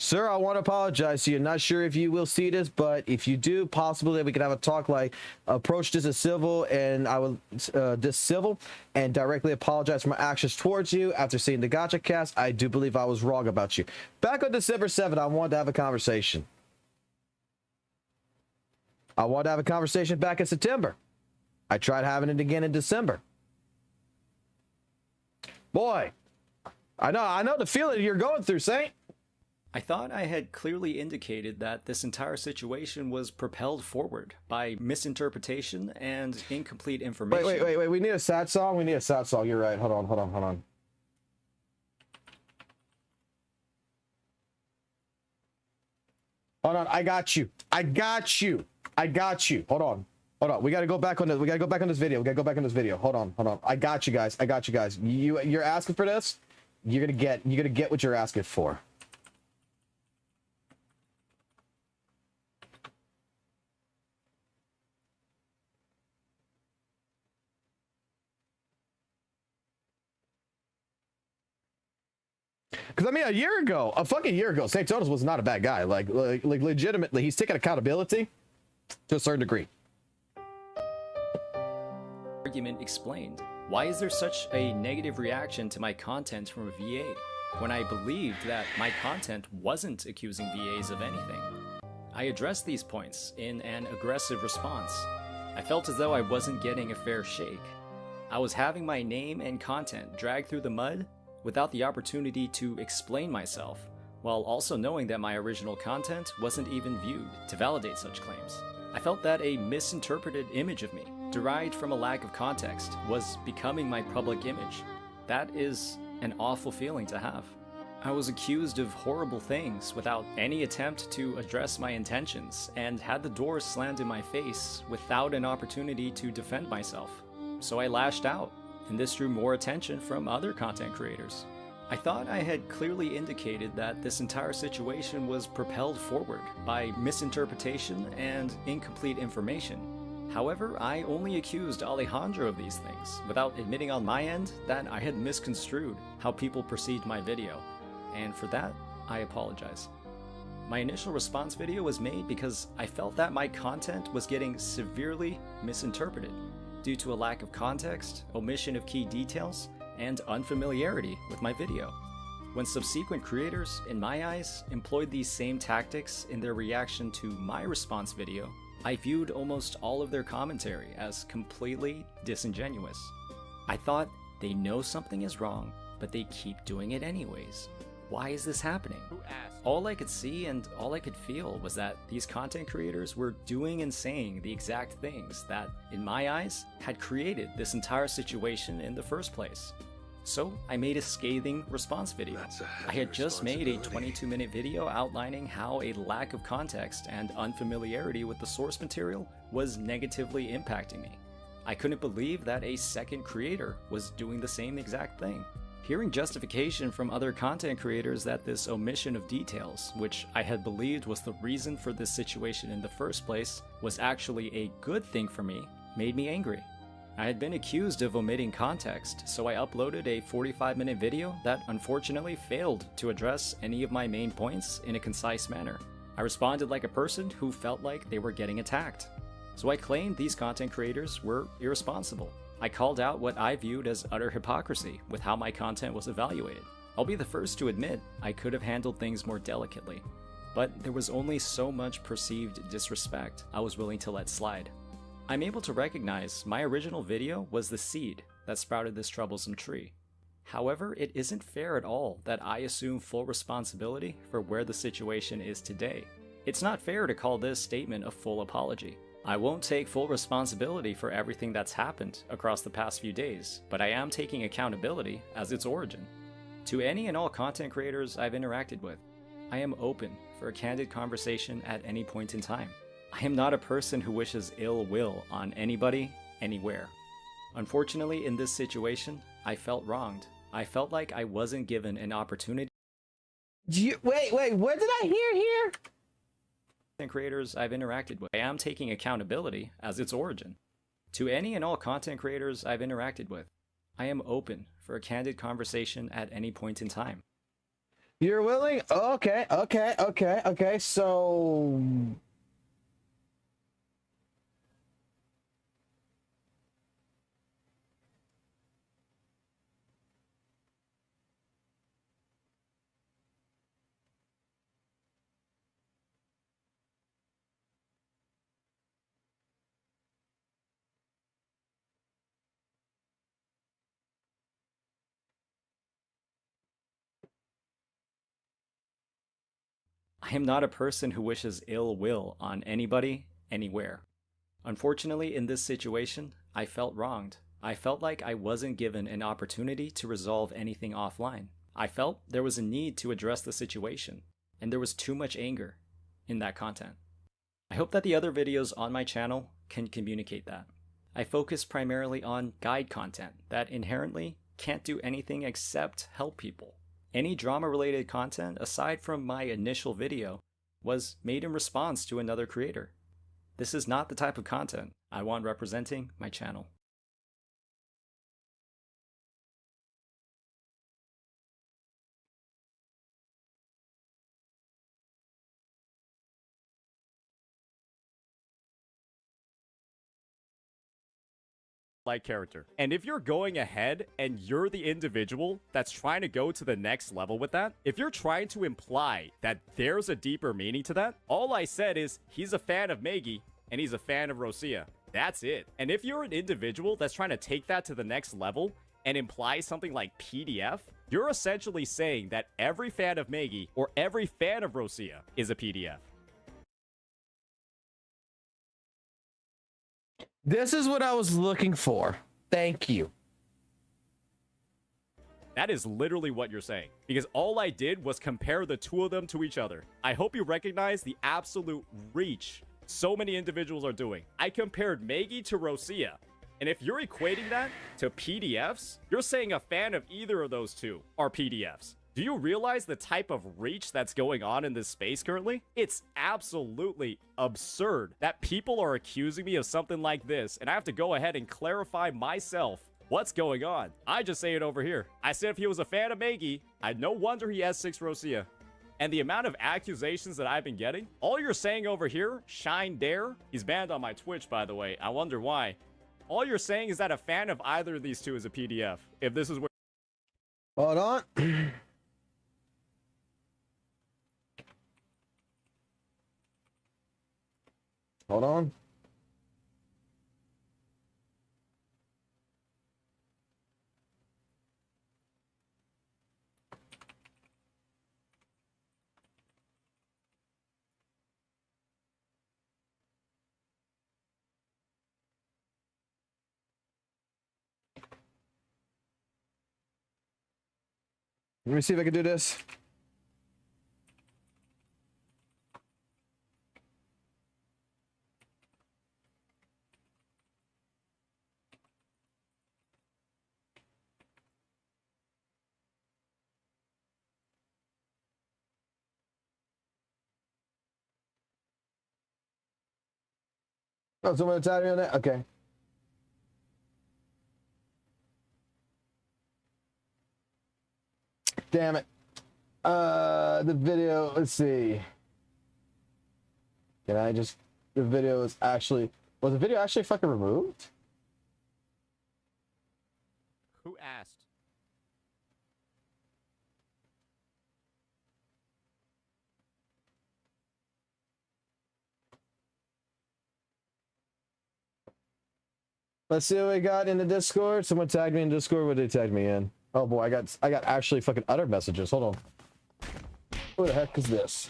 C: Sir, I want to apologize to you. Not sure if you will see this, but if you do, possibly that we could have a talk like, approach this as civil, and I will this civil and directly apologize for my actions towards you. After seeing the Gacha Cast, I do believe I was wrong about you. Back on December 7th, I wanted to have a conversation. I wanted to have a conversation back in September. I tried having it again in December. Boy, I know the feeling you're going through, Saint.
J: I thought I had clearly indicated that this entire situation was propelled forward by misinterpretation and incomplete information.
C: Wait. We need a sad song. We need a sad song. You're right. Hold on. Hold on. I got you. Hold on. We gotta go back on this. We gotta go back on this video. Hold on. I got you guys. You're asking for this. You're gonna get what you're asking for. Because I mean, a fucking year ago, St. Tonus was not a bad guy. Like legitimately, he's taking accountability to a certain degree.
J: Argument explained. Why is there such a negative reaction to my content from a VA, when I believed that my content wasn't accusing VAs of anything? I addressed these points in an aggressive response. I felt as though I wasn't getting a fair shake. I was having my name and content dragged through the mud without the opportunity to explain myself, while also knowing that my original content wasn't even viewed to validate such claims. I felt that a misinterpreted image of me, derived from a lack of context, was becoming my public image. That is an awful feeling to have. I was accused of horrible things without any attempt to address my intentions, and had the doors slammed in my face without an opportunity to defend myself. So I lashed out, and this drew more attention from other content creators. I thought I had clearly indicated that this entire situation was propelled forward by misinterpretation and incomplete information. However, I only accused Alejandro of these things, without admitting on my end that I had misconstrued how people perceived my video, and for that, I apologize. My initial response video was made because I felt that my content was getting severely misinterpreted due to a lack of context, omission of key details, and unfamiliarity with my video. When subsequent creators, in my eyes, employed these same tactics in their reaction to my response video, I viewed almost all of their commentary as completely disingenuous. I thought, they know something is wrong, but they keep doing it anyways. Why is this happening?
E: Who asked?
J: All I could see and all I could feel was that these content creators were doing and saying the exact things that, in my eyes, had created this entire situation in the first place. So I made a scathing response video. I had just made a 22-minute video outlining how a lack of context and unfamiliarity with the source material was negatively impacting me. I couldn't believe that a second creator was doing the same exact thing. Hearing justification from other content creators that this omission of details, which I had believed was the reason for this situation in the first place, was actually a good thing for me, made me angry. I had been accused of omitting context, so I uploaded a 45-minute video that unfortunately failed to address any of my main points in a concise manner. I responded like a person who felt like they were getting attacked. So I claimed these content creators were irresponsible. I called out what I viewed as utter hypocrisy with how my content was evaluated. I'll be the first to admit I could have handled things more delicately, but there was only so much perceived disrespect I was willing to let slide. I'm able to recognize my original video was the seed that sprouted this troublesome tree. However, it isn't fair at all that I assume full responsibility for where the situation is today. It's not fair to call this statement a full apology. I won't take full responsibility for everything that's happened across the past few days, but I am taking accountability as its origin. To any and all content creators I've interacted with, I am open for a candid conversation at any point in time. I am not a person who wishes ill will on anybody, anywhere. Unfortunately, in this situation, I felt wronged. I felt like I wasn't given an opportunity.
B: Wait, what did I hear here?
J: Content creators I've interacted with, I am taking accountability as its origin. To any and all content creators I've interacted with, I am open for a candid conversation at any point in time.
C: You're willing? Okay, so...
J: I am not a person who wishes ill will on anybody, anywhere. Unfortunately, in this situation, I felt wronged. I felt like I wasn't given an opportunity to resolve anything offline. I felt there was a need to address the situation, and there was too much anger in that content. I hope that the other videos on my channel can communicate that. I focus primarily on guide content that inherently can't do anything except help people. Any drama-related content, aside from my initial video, was made in response to another creator. This is not the type of content I want representing my channel.
E: Like character. And if you're going ahead and you're the individual that's trying to go to the next level with that, if you're trying to imply that there's a deeper meaning to that, all I said is he's a fan of Maggie and he's a fan of Rosia. That's it. And if you're an individual that's trying to take that to the next level and imply something like PDF, you're essentially saying that every fan of Maggie or every fan of Rosia is a PDF.
B: This is what I was looking for. Thank you.
E: That is literally what you're saying, because all I did was compare the two of them to each other. I hope you recognize the absolute reach so many individuals are doing. I compared Maggie to Rosia, and if you're equating that to PDFs, you're saying a fan of either of those two are PDFs. Do you realize the type of reach that's going on in this space currently? It's absolutely absurd that people are accusing me of something like this, and I have to go ahead and clarify myself what's going on. I just say it over here. I said if he was a fan of Maggie, no wonder he has 6 Rosia. And the amount of accusations that I've been getting, all you're saying over here, Shine Dare, he's banned on my Twitch, by the way. I wonder why. All you're saying is that a fan of either of these two is a PDF. If this is where...
C: Hold on. Hold on. Let me see if I can do this. Oh, someone tagged me on that? Okay. Damn it. The video, let's see. Can I just, the video is actually, was the video actually fucking removed?
E: Who asked?
C: Let's see what we got in the Discord. Someone tagged me in Discord. What did they tag me in? Oh boy, I got actually fucking other messages. Hold on. What the heck is this?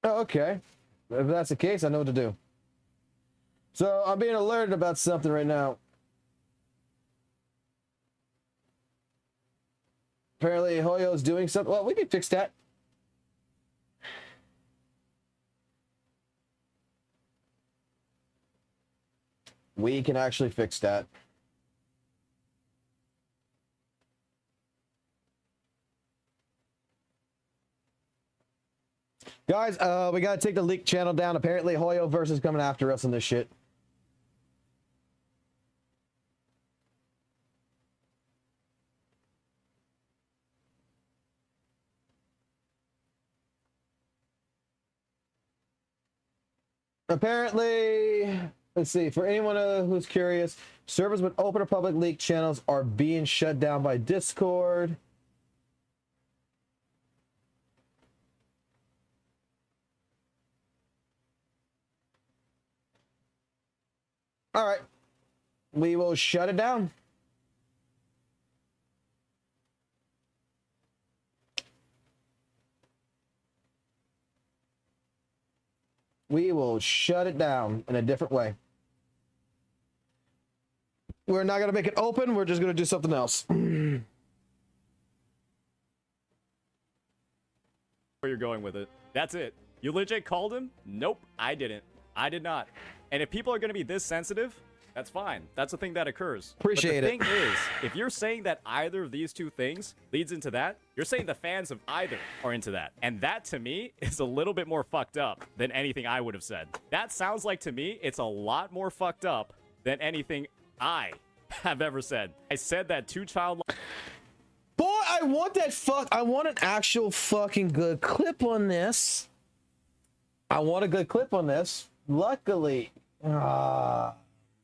C: Oh, okay. If that's the case, I know what to do. So I'm being alerted about something right now. Apparently, Hoyo's doing something. Well, we can fix that. We can actually fix that. Guys, we gotta take the leak channel down. Apparently, Hoyo versus coming after us on this shit. Apparently, let's see, for anyone who's curious, servers with open or public leak channels are being shut down by Discord. All right, we will shut it down. We will shut it down in a different way. We're not going to make it open. We're just going to do something else.
E: Where you're going with it. That's it. You legit called him? Nope, I didn't. I did not. And if people are going to be this sensitive, that's fine. That's a thing that occurs.
C: Appreciate
E: but the
C: it.
E: thing is, if you're saying that either of these two things leads into that, you're saying the fans of either are into that. And that, to me, is a little bit more fucked up than anything I would have said. That sounds like, to me, it's a lot more fucked up than anything I have ever said. I said that two-child...
B: Boy, I want an actual fucking good clip on this. I want a good clip on this. Luckily,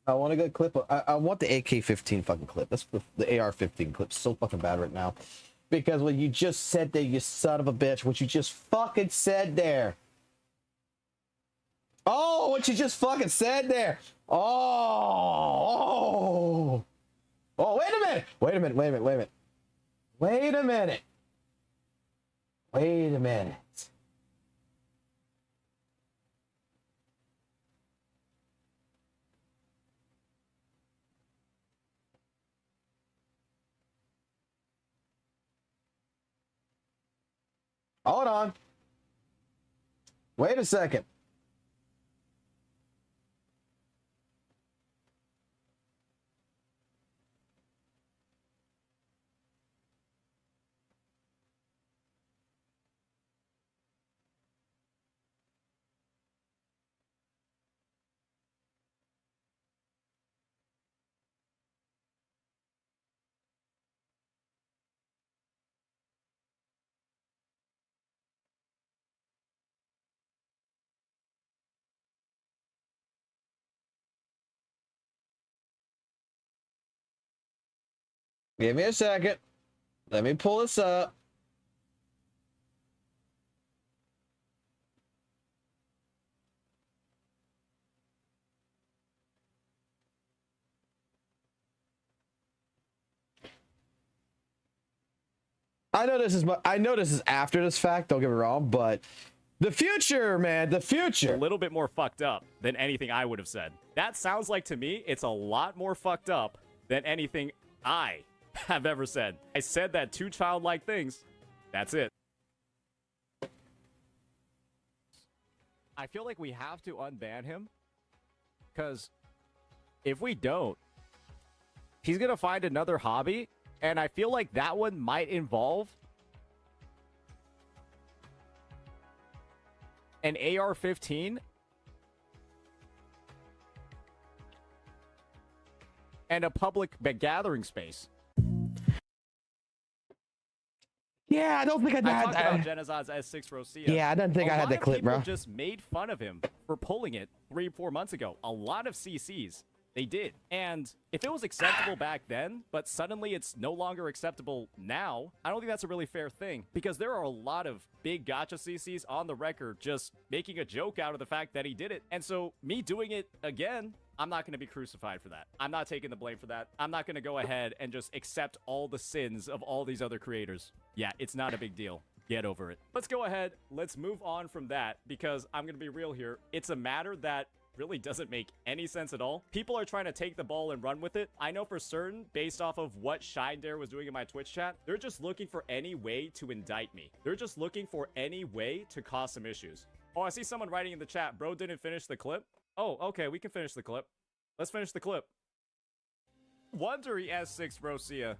C: I want a good clip. I want the AK-15 fucking clip. That's the AR-15 clip. So fucking bad right now. Because what you just said there, you son of a bitch. What you just fucking said there. Oh, what you just fucking said there. Oh, wait a minute. Wait a minute. Wait a minute. Wait a minute. Wait a minute. Wait a minute. Hold on. Wait a second. Give me a second. Let me pull this up. I know this is after this fact, don't get me wrong, but the future, man, the future.
E: A little bit more fucked up than anything I would have said. That sounds like to me it's a lot more fucked up than anything I have ever said. I said that two childlike things. That's it. I feel like we have to unban him, because if we don't, he's gonna find another hobby, and I feel like that one might involve an AR-15 and a public gathering space.
C: Yeah, I don't think I
E: talked about Genazad's S6 Rosia.
C: Yeah, I don't think I had that clip, bro.
E: People just made fun of him for pulling it 3-4 months ago. A lot of CCs. They did. And if it was acceptable back then, but suddenly it's no longer acceptable now, I don't think that's a really fair thing. Because there are a lot of big gacha CCs on the record just making a joke out of the fact that he did it. And so me doing it again, I'm not going to be crucified for that. I'm not taking the blame for that. I'm not going to go ahead and just accept all the sins of all these other creators. Yeah, it's not a big deal. Get over it. Let's go ahead. Let's move on from that, because I'm going to be real here. It's a matter that really doesn't make any sense at all. People are trying to take the ball and run with it. I know for certain, based off of what Shindare was doing in my Twitch chat, they're just looking for any way to indict me. They're just looking for any way to cause some issues. Oh, I see someone writing in the chat, bro didn't finish the clip. Oh, okay, we can finish the clip. Let's finish the clip. Wondery S6 Rosia.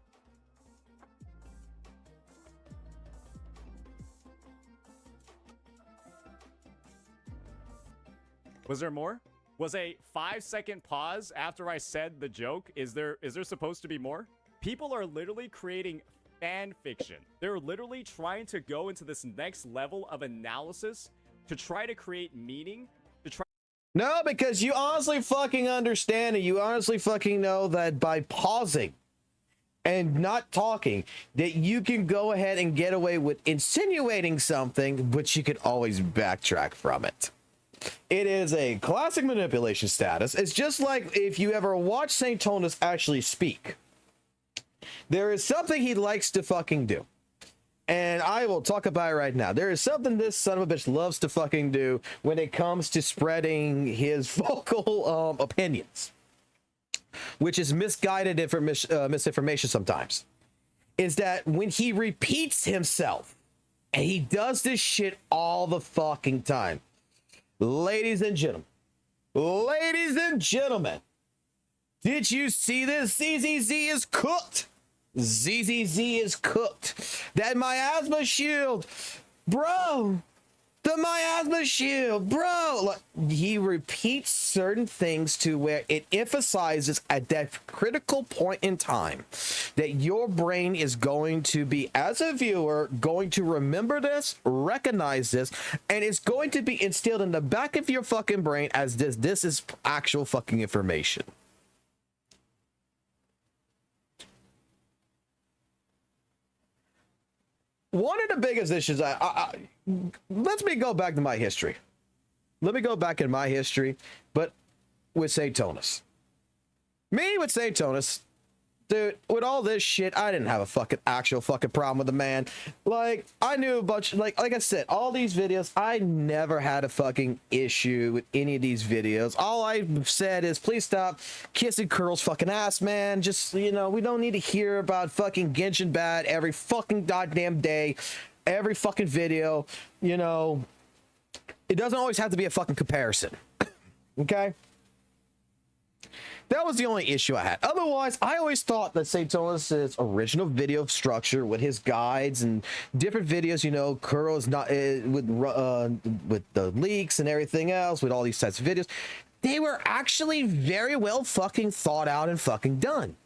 E: Was there more? Was a 5-second pause after I said the joke? Is there supposed to be more? People are literally creating fan fiction. They're literally trying to go into this next level of analysis to try to create meaning, to try.
C: No, because you honestly fucking understand and you honestly fucking know that by pausing and not talking, that you can go ahead and get away with insinuating something, but you can always backtrack from it. It is a classic manipulation status. It's just like if you ever watch St. Tonus actually speak. There is something he likes to fucking do. And I will talk about it right now. There is something this son of a bitch loves to fucking do when it comes to spreading his vocal opinions, which is misguided misinformation sometimes, is that when he repeats himself, and he does this shit all the fucking time. Ladies and gentlemen, did you see this? ZZZ is cooked. ZZZ is cooked. That miasma shield, bro. The miasma shield, bro. Look, he repeats certain things to where it emphasizes at that critical point in time that your brain is going to be, as a viewer, going to remember this, recognize this, and it's going to be instilled in the back of your fucking brain as this is actual fucking information. one of the biggest issues, let me go back to my history. Let me go back in my history, but with Saintonus. Me with Saintonus, dude, with all this shit, I didn't have a fucking actual fucking problem with the man. Like, I knew a bunch, like I said, all these videos, I never had a fucking issue with any of these videos. All I said is, please stop kissing Curl's fucking ass, man. Just, you know, we don't need to hear about fucking Genshin bad every fucking goddamn day, every fucking video, you know. It doesn't always have to be a fucking comparison. Okay? That was the only issue I had. Otherwise, I always thought that Saintonus' original video structure with his guides and different videos, you know, Kuro is not with the leaks and everything else, with all these types of videos, they were actually very well fucking thought out and fucking done.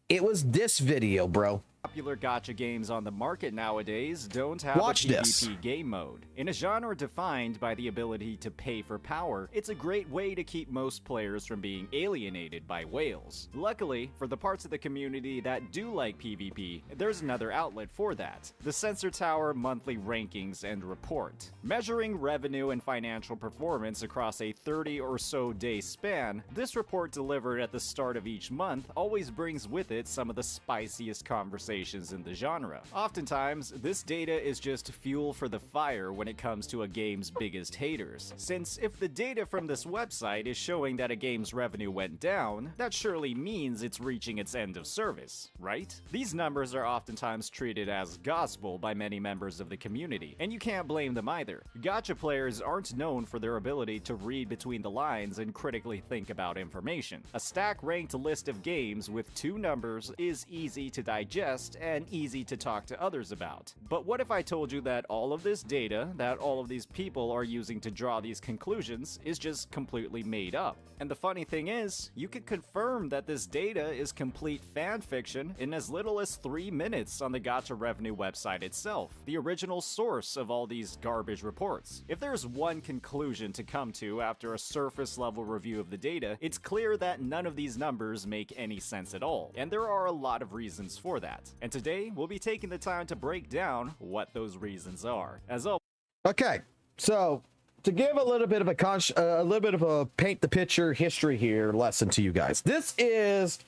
C: It was this video, bro.
J: Popular gacha games on the market nowadays don't have a PvP game mode. In a genre defined by the ability to pay for power, it's a great way to keep most players from being alienated by whales. Luckily, for the parts of the community that do like PvP, there's another outlet for that: the Sensor Tower monthly rankings and report. Measuring revenue and financial performance across a 30 or so day span, this report delivered at the start of each month always brings with it some of the spiciest conversations in the genre. Oftentimes, this data is just fuel for the fire when it comes to a game's biggest haters, since if the data from this website is showing that a game's revenue went down, that surely means it's reaching its end of service, right? These numbers are oftentimes treated as gospel by many members of the community, and you can't blame them either. Gacha players aren't known for their ability to read between the lines and critically think about information. A stack-ranked list of games with two numbers is easy to digest and easy to talk to others about. But what if I told you that all of this data that all of these people are using to draw these conclusions is just completely made up? And the funny thing is, you can confirm that this data is complete fan fiction in as little as 3 minutes on the Gacha Revenue website itself, the original source of all these garbage reports. If there's one conclusion to come to after a surface level review of the data, it's clear that none of these numbers make any sense at all, and there are a lot of reasons for that. And today, we'll be taking the time to break down what those reasons are. As always.
C: Okay, so to give a little bit of a paint the picture history here lesson to you guys. This is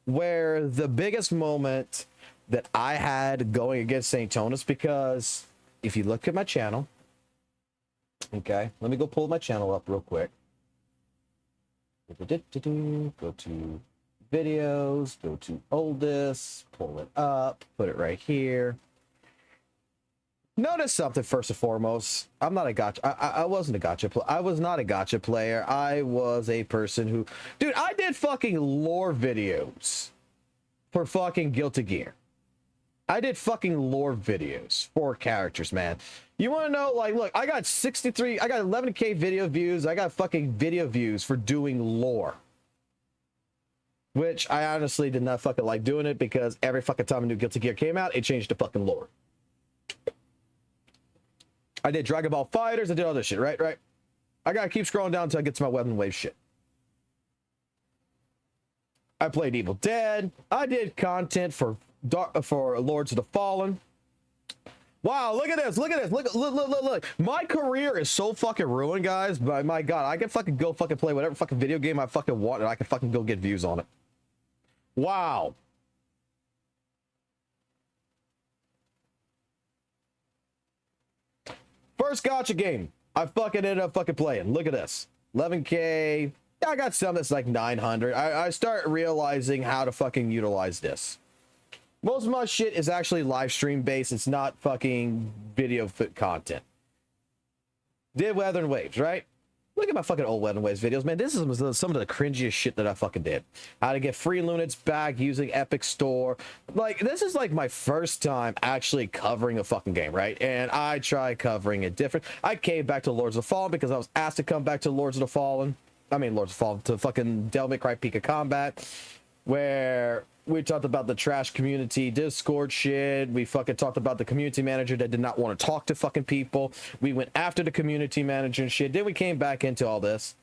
C: where the biggest moment that I had going against Saintonus, because if you look at my channel, okay, let me go pull my channel up real quick. Go to videos, go to oldest, pull it up, put it right here. Notice something first and foremost. I'm not a gacha. I wasn't a gacha player. I was not a gacha player. I was a person who, dude, I did fucking lore videos for fucking Guilty Gear. I did fucking lore videos for characters, man. You want to know, like, look, I got 11K video views. I got fucking video views for doing lore. Which I honestly did not fucking like doing it, because every fucking time a new Guilty Gear came out, it changed the fucking lore. I did Dragon Ball Fighters, I did all this shit, right? I gotta keep scrolling down until I get to my Weapon Wave shit. I played Evil Dead. I did content for Lords of the Fallen. Wow, look at this, look. My career is so fucking ruined, guys. But my God, I can fucking go fucking play whatever fucking video game I fucking want, and I can fucking go get views on it. Wow. First gacha game I fucking ended up fucking playing. Look at this. 11K. I got some that's like 900. I start realizing how to fucking utilize this. Most of my shit is actually live stream based. It's not fucking video content. Did Weather and Waves, right? Look at my fucking old Weather and Waves videos, man. This is some of the cringiest shit that I fucking did. How to get free lunets back using Epic Store. Like, this is like my first time actually covering a fucking game, right? And I tried covering it different. I came back to Lords of the Fallen because I was asked to come back to Lords of the Fallen. I mean, Lords of the Fallen, to fucking Devil May Cry Peak of Combat, where we talked about the trash community Discord shit. We fucking talked about the community manager that did not want to talk to fucking people. We went after the community manager and shit. Then we came back into all this.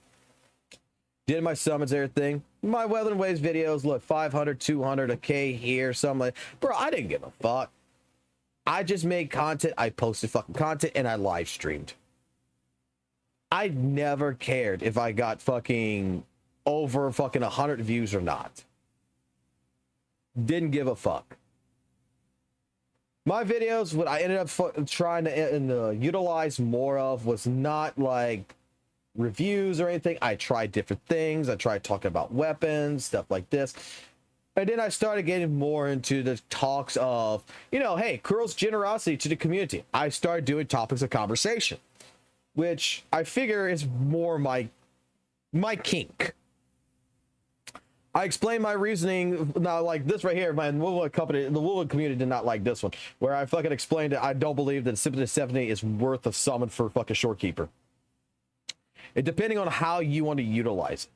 C: Did my summons, everything. My Weather and Waves videos, look, 500, 200, a K here, something like. Bro, I didn't give a fuck. I just made content, I posted fucking content, and I live streamed. I never cared if I got fucking over fucking 100 views or not. Didn't give a fuck. My videos, what I ended up trying to utilize more of was not like reviews or anything. I tried different things. I tried talking about weapons, stuff like this. And then I started getting more into the talks of, you know, hey, Kurl's generosity to the community. I started doing topics of conversation, which I figure is more my kink. I explained my reasoning now, like this right here. My WUWA company, the WUWA community did not like this one, where I fucking explained that I don't believe that Symphony 70 is worth of summon for fucking Shorekeeper. It depending on how you want to utilize it.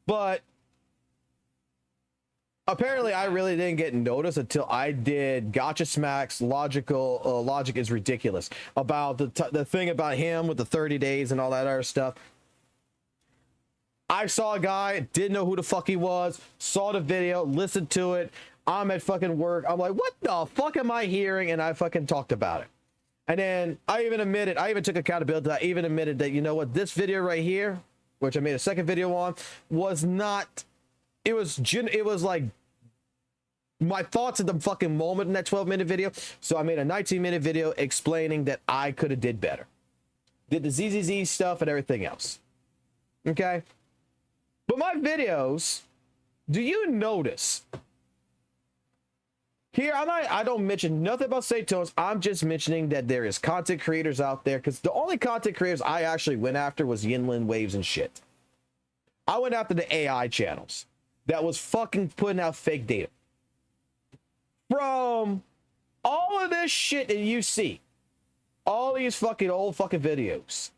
C: But apparently, I really didn't get noticed until I did Gotcha Smacks Logic is Ridiculous about the thing about him with the 30 days and all that other stuff. I saw a guy, didn't know who the fuck he was, saw the video, listened to it. I'm at fucking work. I'm like, what the fuck am I hearing? And I fucking talked about it. And then I even admitted, I even took accountability. I even admitted that, you know what, this video right here, which I made a second video on, was not, it was like my thoughts at the fucking moment in that 12-minute video. So I made a 19-minute video explaining that I could have did better. Did the ZZZ stuff and everything else. Okay? But my videos, do you notice? Here, I don't mention nothing about Saintones. I'm just mentioning that there is content creators out there, because the only content creators I actually went after was Yinlin Waves and shit. I went after the AI channels that was fucking putting out fake data. From all of this shit that you see, all these fucking old fucking videos,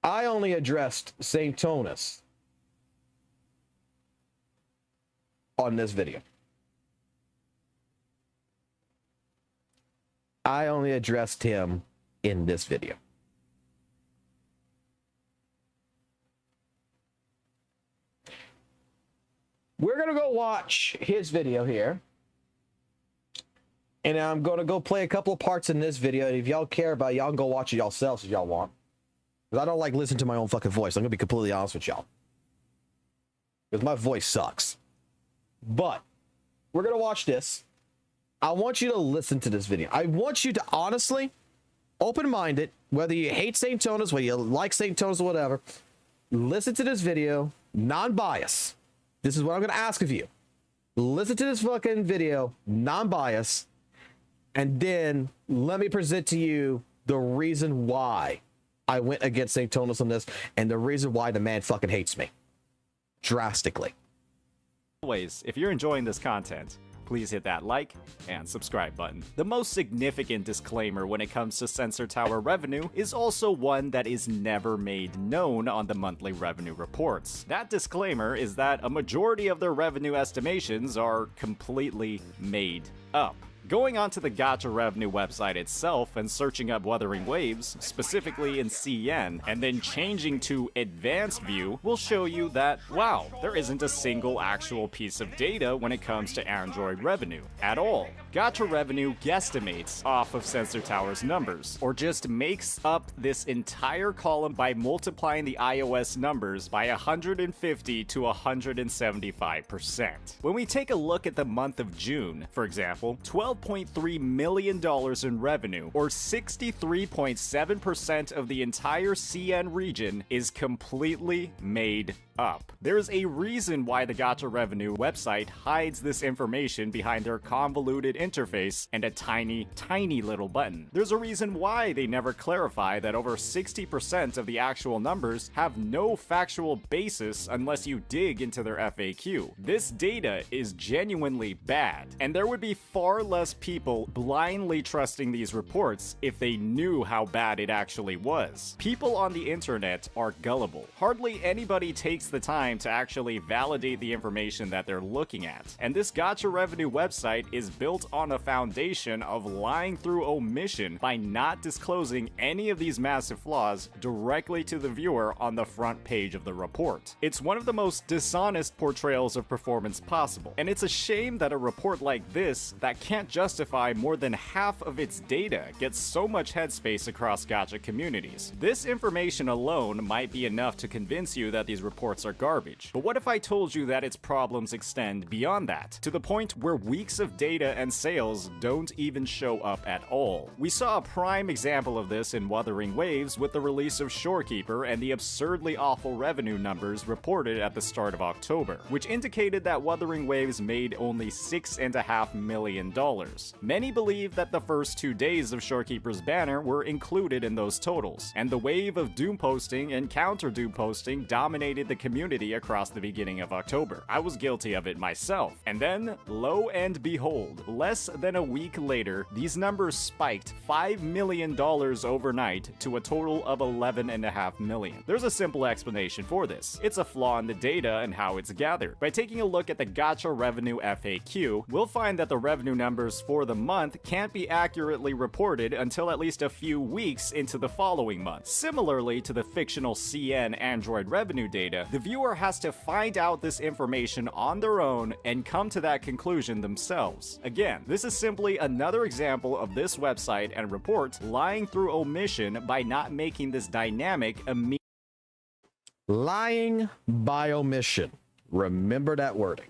C: I only addressed Saintonus on this video. I only addressed him in this video. We're going to go watch his video here. And I'm going to go play a couple of parts in this video. And if y'all care about it, y'all can go watch it yourselves if y'all want. Because I don't like listening to my own fucking voice. I'm going to be completely honest with y'all. Because my voice sucks. But we're going to watch this. I want you to listen to this video. I want you to honestly, open-minded, whether you hate Saintonus, whether you like Saintonus or whatever, listen to this video, non-bias. This is what I'm going to ask of you. Listen to this fucking video, non-bias, and then let me present to you the reason why I went against Saintonus on this, and the reason why the man fucking hates me. Drastically.
J: Always, if you're enjoying this content, please hit that like and subscribe button. The most significant disclaimer when it comes to Sensor Tower revenue is also one that is never made known on the monthly revenue reports. That disclaimer is that a majority of their revenue estimations are completely made up. Going onto the Gacha Revenue website itself and searching up Wuthering Waves, specifically in CN, and then changing to Advanced View will show you that, wow, there isn't a single actual piece of data when it comes to Android revenue at all. Gacha Revenue guesstimates off of Sensor Tower's numbers, or just makes up this entire column by multiplying the iOS numbers by 150 to 175%. When we take a look at the month of June, for example, $12.3 million in revenue, or 63.7% of the entire CN region, is completely made up. There's a reason why the Gacha Revenue website hides this information behind their convoluted interface and a tiny, tiny little button. There's a reason why they never clarify that over 60% of the actual numbers have no factual basis unless you dig into their FAQ. This data is genuinely bad, and there would be far less people blindly trusting these reports if they knew how bad it actually was. People on the internet are gullible. Hardly anybody takes takes the time to actually validate the information that they're looking at. And this gacha revenue website is built on a foundation of lying through omission by not disclosing any of these massive flaws directly to the viewer on the front page of the report. It's one of the most dishonest portrayals of performance possible, and it's a shame that a report like this that can't justify more than half of its data gets so much headspace across gacha communities. This information alone might be enough to convince you that these reports are garbage, but what if I told you that its problems extend beyond that, to the point where weeks of data and sales don't even show up at all? We saw a prime example of this in Wuthering Waves with the release of Shorekeeper and the absurdly awful revenue numbers reported at the start of October, which indicated that Wuthering Waves made only $6.5 million. Many believe that the first 2 days of Shorekeeper's banner were included in those totals, and the wave of doom posting and counter doom posting dominated the community across the beginning of October. I was guilty of it myself. And then, lo and behold, less than a week later, these numbers spiked $5 million overnight to a total of $11.5 million. There's a simple explanation for this. It's a flaw in the data and how it's gathered. By taking a look at the gacha revenue FAQ, we'll find that the revenue numbers for the month can't be accurately reported until at least a few weeks into the following month. Similarly to the fictional CN Android revenue data, the viewer has to find out this information on their own and come to that conclusion themselves. Again, this is simply another example of this website and report lying through omission by not making this dynamic immediately.
C: Lying by omission. Remember that wording.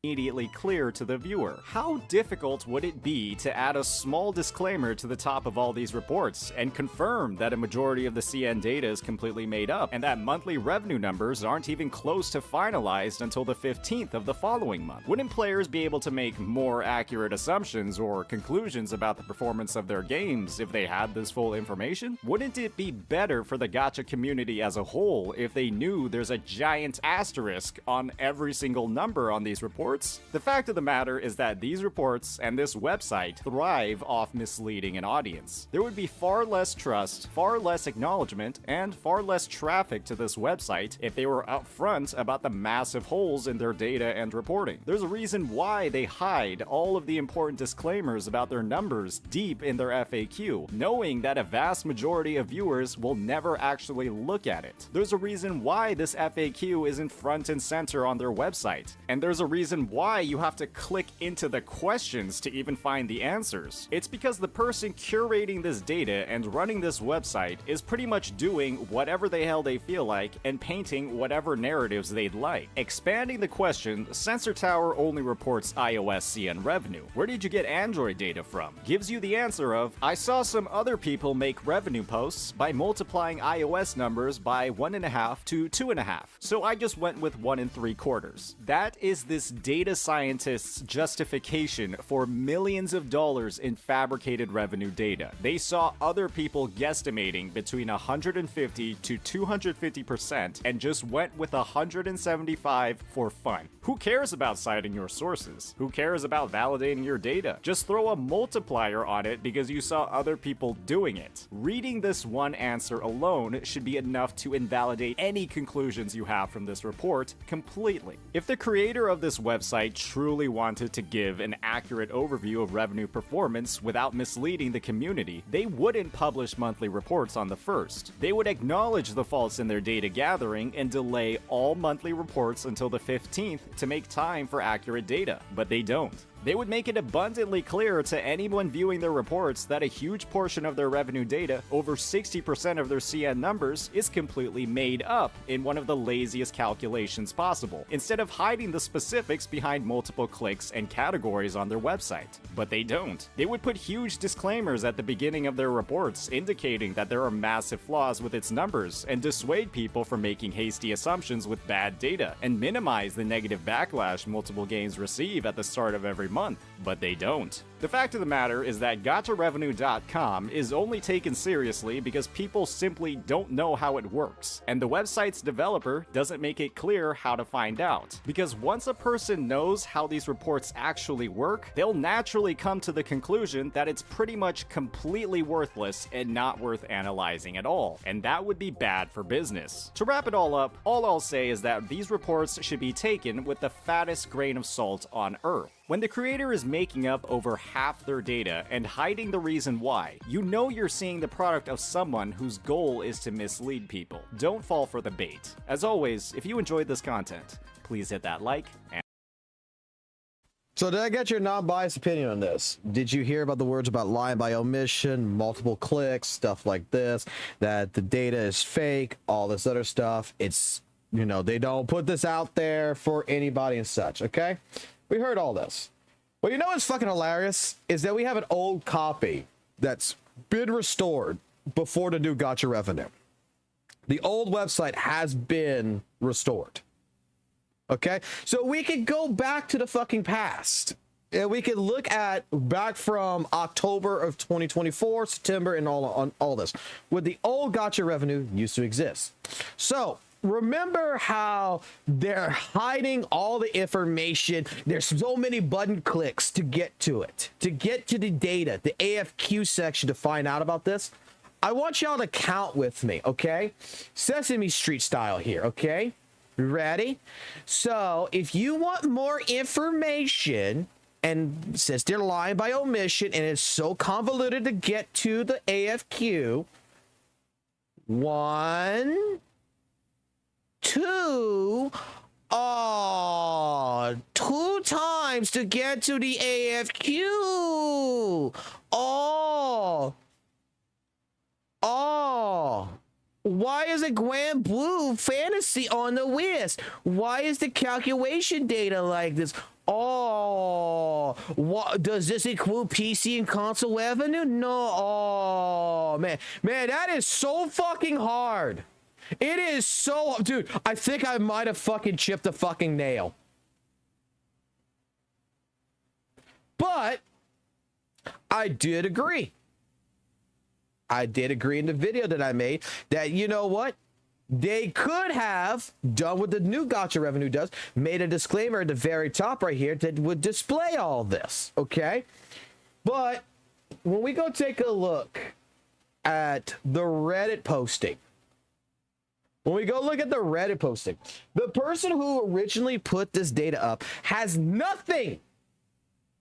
J: Immediately clear to the viewer. How difficult would it be to add a small disclaimer to the top of all these reports and confirm that a majority of the CN data is completely made up and that monthly revenue numbers aren't even close to finalized until the 15th of the following month? Wouldn't players be able to make more accurate assumptions or conclusions about the performance of their games if they had this full information? Wouldn't it be better for the gacha community as a whole if they knew there's a giant asterisk on every single number on these reports? The fact of the matter is that these reports and this website thrive off misleading an audience. There would be far less trust, far less acknowledgement, and far less traffic to this website if they were upfront about the massive holes in their data and reporting. There's a reason why they hide all of the important disclaimers about their numbers deep in their FAQ, knowing that a vast majority of viewers will never actually look at it. There's a reason why this FAQ isn't front and center on their website, and there's a reason why you have to click into the questions to even find the answers. It's because the person curating this data and running this website is pretty much doing whatever the hell they feel like and painting whatever narratives they'd like. Expanding the question, Sensor Tower only reports iOS CN revenue. Where did you get Android data from? Gives you the answer of, I saw some other people make revenue posts by multiplying iOS numbers by 1.5 to 2.5. So I just went with 1 3/4. That is this data scientists' justification for millions of dollars in fabricated revenue data. They saw other people guesstimating between 150 to 250% and just went with 175 for fun. Who cares about citing your sources? Who cares about validating your data? Just throw a multiplier on it because you saw other people doing it. Reading this one answer alone should be enough to invalidate any conclusions you have from this report completely. If the creator of this website truly wanted to give an accurate overview of revenue performance without misleading the community, they wouldn't publish monthly reports on the 1st. They would acknowledge the faults in their data gathering and delay all monthly reports until the 15th to make time for accurate data, but they don't. They would make it abundantly clear to anyone viewing their reports that a huge portion of their revenue data, over 60% of their CN numbers, is completely made up in one of the laziest calculations possible, instead of hiding the specifics behind multiple clicks and categories on their website. But they don't. They would put huge disclaimers at the beginning of their reports indicating that there are massive flaws with its numbers and dissuade people from making hasty assumptions with bad data and minimize the negative backlash multiple games receive at the start of every month, but they don't. The fact of the matter is that GotchaRevenue.com is only taken seriously because people simply don't know how it works, and the website's developer doesn't make it clear how to find out. Because once a person knows how these reports actually work, they'll naturally come to the conclusion that it's pretty much completely worthless and not worth analyzing at all, and that would be bad for business. To wrap it all up, all I'll say is that these reports should be taken with the fattest grain of salt on Earth. When the creator is making up over half their data and hiding the reason why, you know you're seeing the product of someone whose goal is to mislead people. Don't fall for the bait. As always, if you enjoyed this content, please hit that like and
C: So did I get your non-biased opinion on this? Did you hear about the words about lying by omission, multiple clicks, stuff like this, that the data is fake, all this other stuff? It's, you know, they don't put this out there for anybody and such, okay? We heard all this. Well, you know what's fucking hilarious? Is that we have an old copy that's been restored before the new Gotcha Revenue. The old website has been restored. Okay? So we could go back to the fucking past. And we could look at back from October of 2024, September, and all this. When the old Gotcha Revenue used to exist. So remember how they're hiding all the information? There's so many button clicks to get to it, to get to the data, the AFQ section to find out about this. I want y'all to count with me, okay? Sesame Street style here, okay? Ready? So if you want more information, and since they're lying by omission and it's so convoluted to get to the AFQ, 1, 2, oh, 2 times to get to the AFQ. Why is a Grand Blue Fantasy on the list? Why is the calculation data like this? What does this include PC and console revenue? No. Man, that is so fucking hard. It is so, dude, I think I might have fucking chipped a fucking nail. But I did agree. I did agree in the video that I made that, you know what? They could have done what the new Gotcha Revenue does, made a disclaimer at the very top right here that would display all this, okay? But when we go take a look at the Reddit posting, the person who originally put this data up has nothing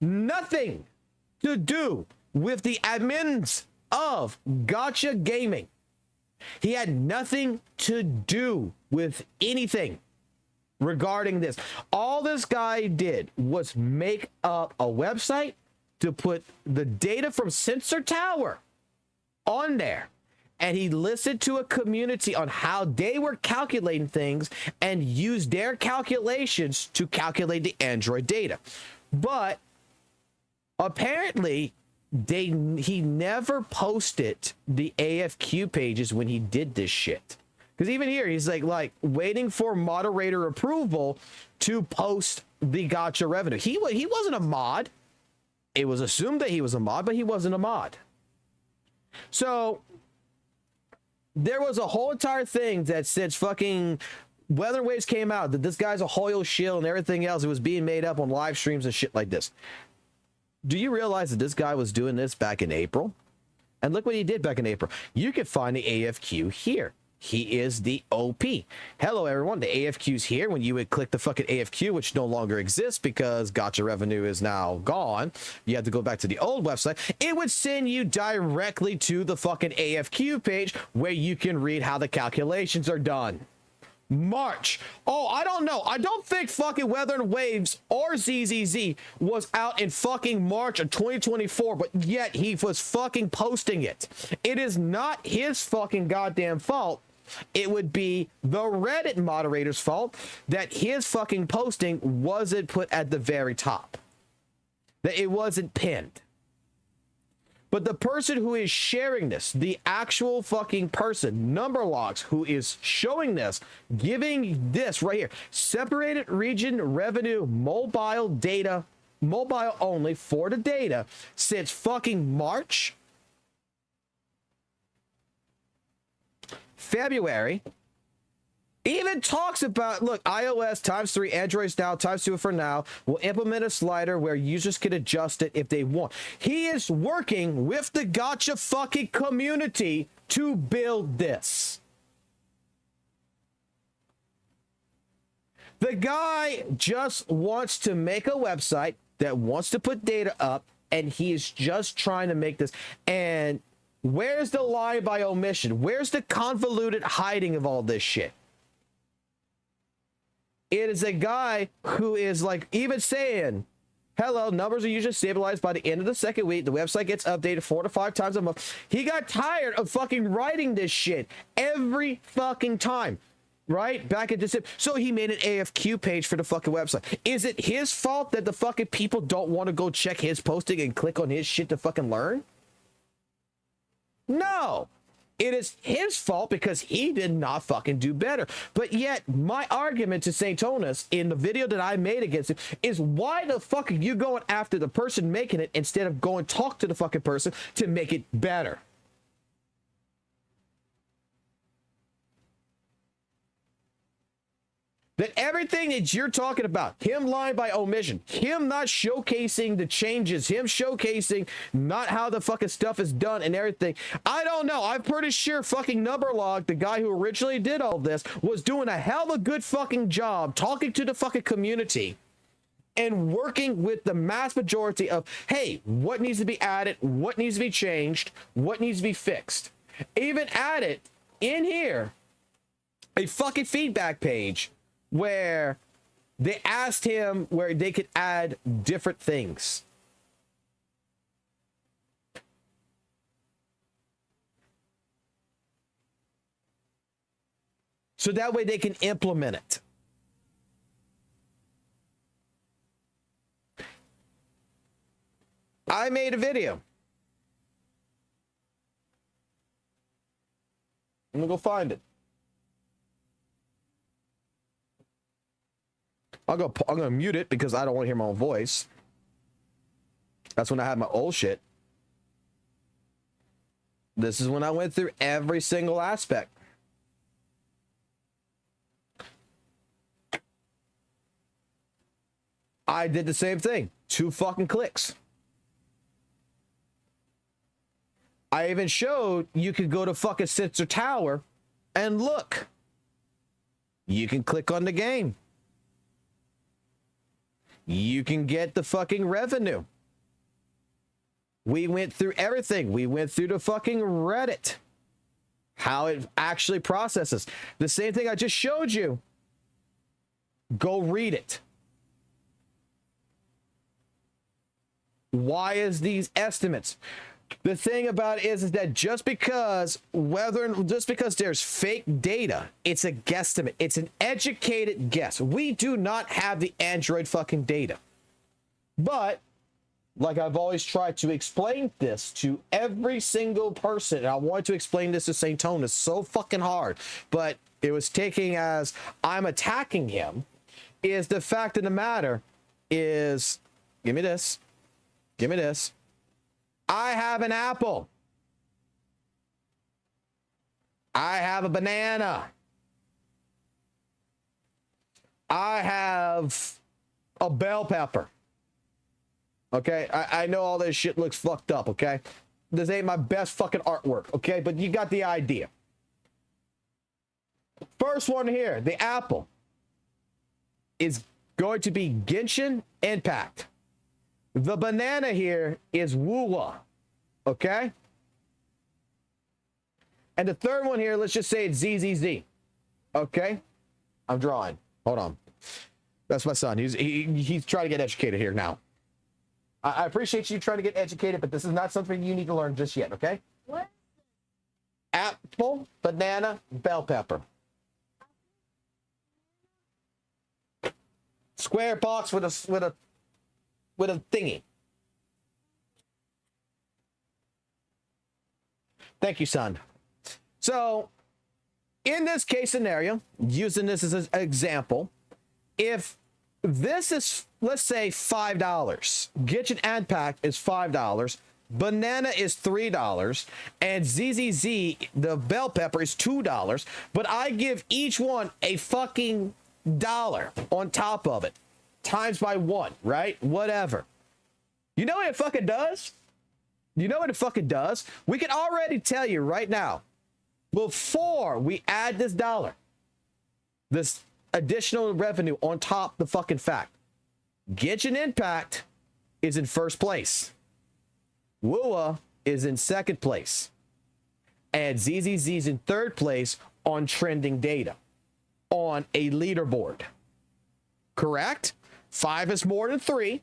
C: to do with the admins of Gotcha Gaming. He had nothing to do with anything regarding this. All this guy did was make up a website to put the data from Sensor Tower on there. And he listened to a community on how they were calculating things and used their calculations to calculate the Android data. But apparently, he never posted the AFQ pages when he did this shit. Because even here, he's like waiting for moderator approval to post the Gotcha Revenue. He wasn't a mod. It was assumed that he was a mod, but he wasn't a mod. So there was a whole entire thing that since fucking Weather Waves came out, that this guy's a Hoyle shill and everything else, it was being made up on live streams and shit like this. Do you realize that this guy was doing this back in April? And look what he did back in April. You can find the AFQ here. He is the OP. Hello, everyone. The AFQ's here. When you would click the fucking AFQ, which no longer exists because Gotcha Revenue is now gone, you have to go back to the old website. It would send you directly to the fucking AFQ page where you can read how the calculations are done. March. Oh, I don't know. I don't think fucking Weather and Waves or ZZZ was out in fucking March of 2024, but yet he was fucking posting it. It is not his fucking goddamn fault. It would be the Reddit moderator's fault that his fucking posting wasn't put at the very top. That it wasn't pinned. But the person who is sharing this, the actual fucking person, Numberlogs, who is showing this, giving this right here, separated region revenue mobile data mobile only for the data since fucking March, February. Even talks about, look, iOS ×3, Android's now ×2 for now. Will implement a slider where users can adjust it if they want. He is working with the gacha fucking community to build this. The guy just wants to make a website that wants to put data up, and he is just trying to make this. And where's the lie by omission? Where's the convoluted hiding of all this shit? It is a guy who is like even saying, hello, numbers are usually stabilized by the end of the second week. The website gets updated 4 to 5 times a month. He got tired of fucking writing this shit every fucking time. Right? Back in December. So he made an AFQ page for the fucking website. Is it his fault that the fucking people don't want to go check his posting and click on his shit to fucking learn? No. It is his fault because he did not fucking do better. But yet, my argument to St. Tonas in the video that I made against him is, why the fuck are you going after the person making it instead of going talk to the fucking person to make it better? That everything that you're talking about, him lying by omission, him not showcasing the changes, him showcasing not how the fucking stuff is done and everything. I don't know. I'm pretty sure fucking Numberlog, the guy who originally did all this, was doing a hell of a good fucking job talking to the fucking community and working with the mass majority of, hey, what needs to be added, what needs to be changed, what needs to be fixed. Even added in here a fucking feedback page where they asked him where they could add different things. So that way they can implement it. I made a video. I'm gonna go find it. I'm gonna mute it because I don't want to hear my own voice. That's when I had my old shit. This is when I went through every single aspect. I did the same thing. 2 fucking clicks. I even showed you could go to fucking Sensor Tower and look. You can click on the game. You can get the fucking revenue. We went through everything. We went through the fucking Reddit. How it actually processes. The same thing I just showed you. Go read it. Why is these estimates? The thing about it is that just because there's fake data, it's a guesstimate. It's an educated guess. We do not have the Android fucking data. But, like I've always tried to explain this to every single person, and I wanted to explain this to St. Tonas so fucking hard, but it was taking as I'm attacking him, is the fact of the matter is, give me this. Give me this. I have an apple. I have a banana. I have a bell pepper. Okay? I know all this shit looks fucked up, okay? This ain't my best fucking artwork, okay? But you got the idea. First one here, the apple, is going to be Genshin Impact. The banana here is WUWA, okay? And the third one here, let's just say it's ZZZ, okay? I'm drawing. Hold on. That's my son. He's trying to get educated here now. I appreciate you trying to get educated, but this is not something you need to learn just yet, okay? What? Apple, banana, bell pepper. Square box with a thingy. Thank you, son. So, in this case scenario, using this as an example, if This is, let's say, $5. Genshin Impact is $5. Banana is $3, and ZZZ, the bell pepper, is $2. But I give each one a fucking dollar on top of it, times by 1, right? Whatever. You know what it fucking does? You know what it fucking does? We can already tell you right now, before we add this dollar, this additional revenue on top the fucking fact, Genshin Impact is in first place. WUWA is in second place. And ZZZ is in third place on trending data, on a leaderboard. Correct? 5 is more than 3.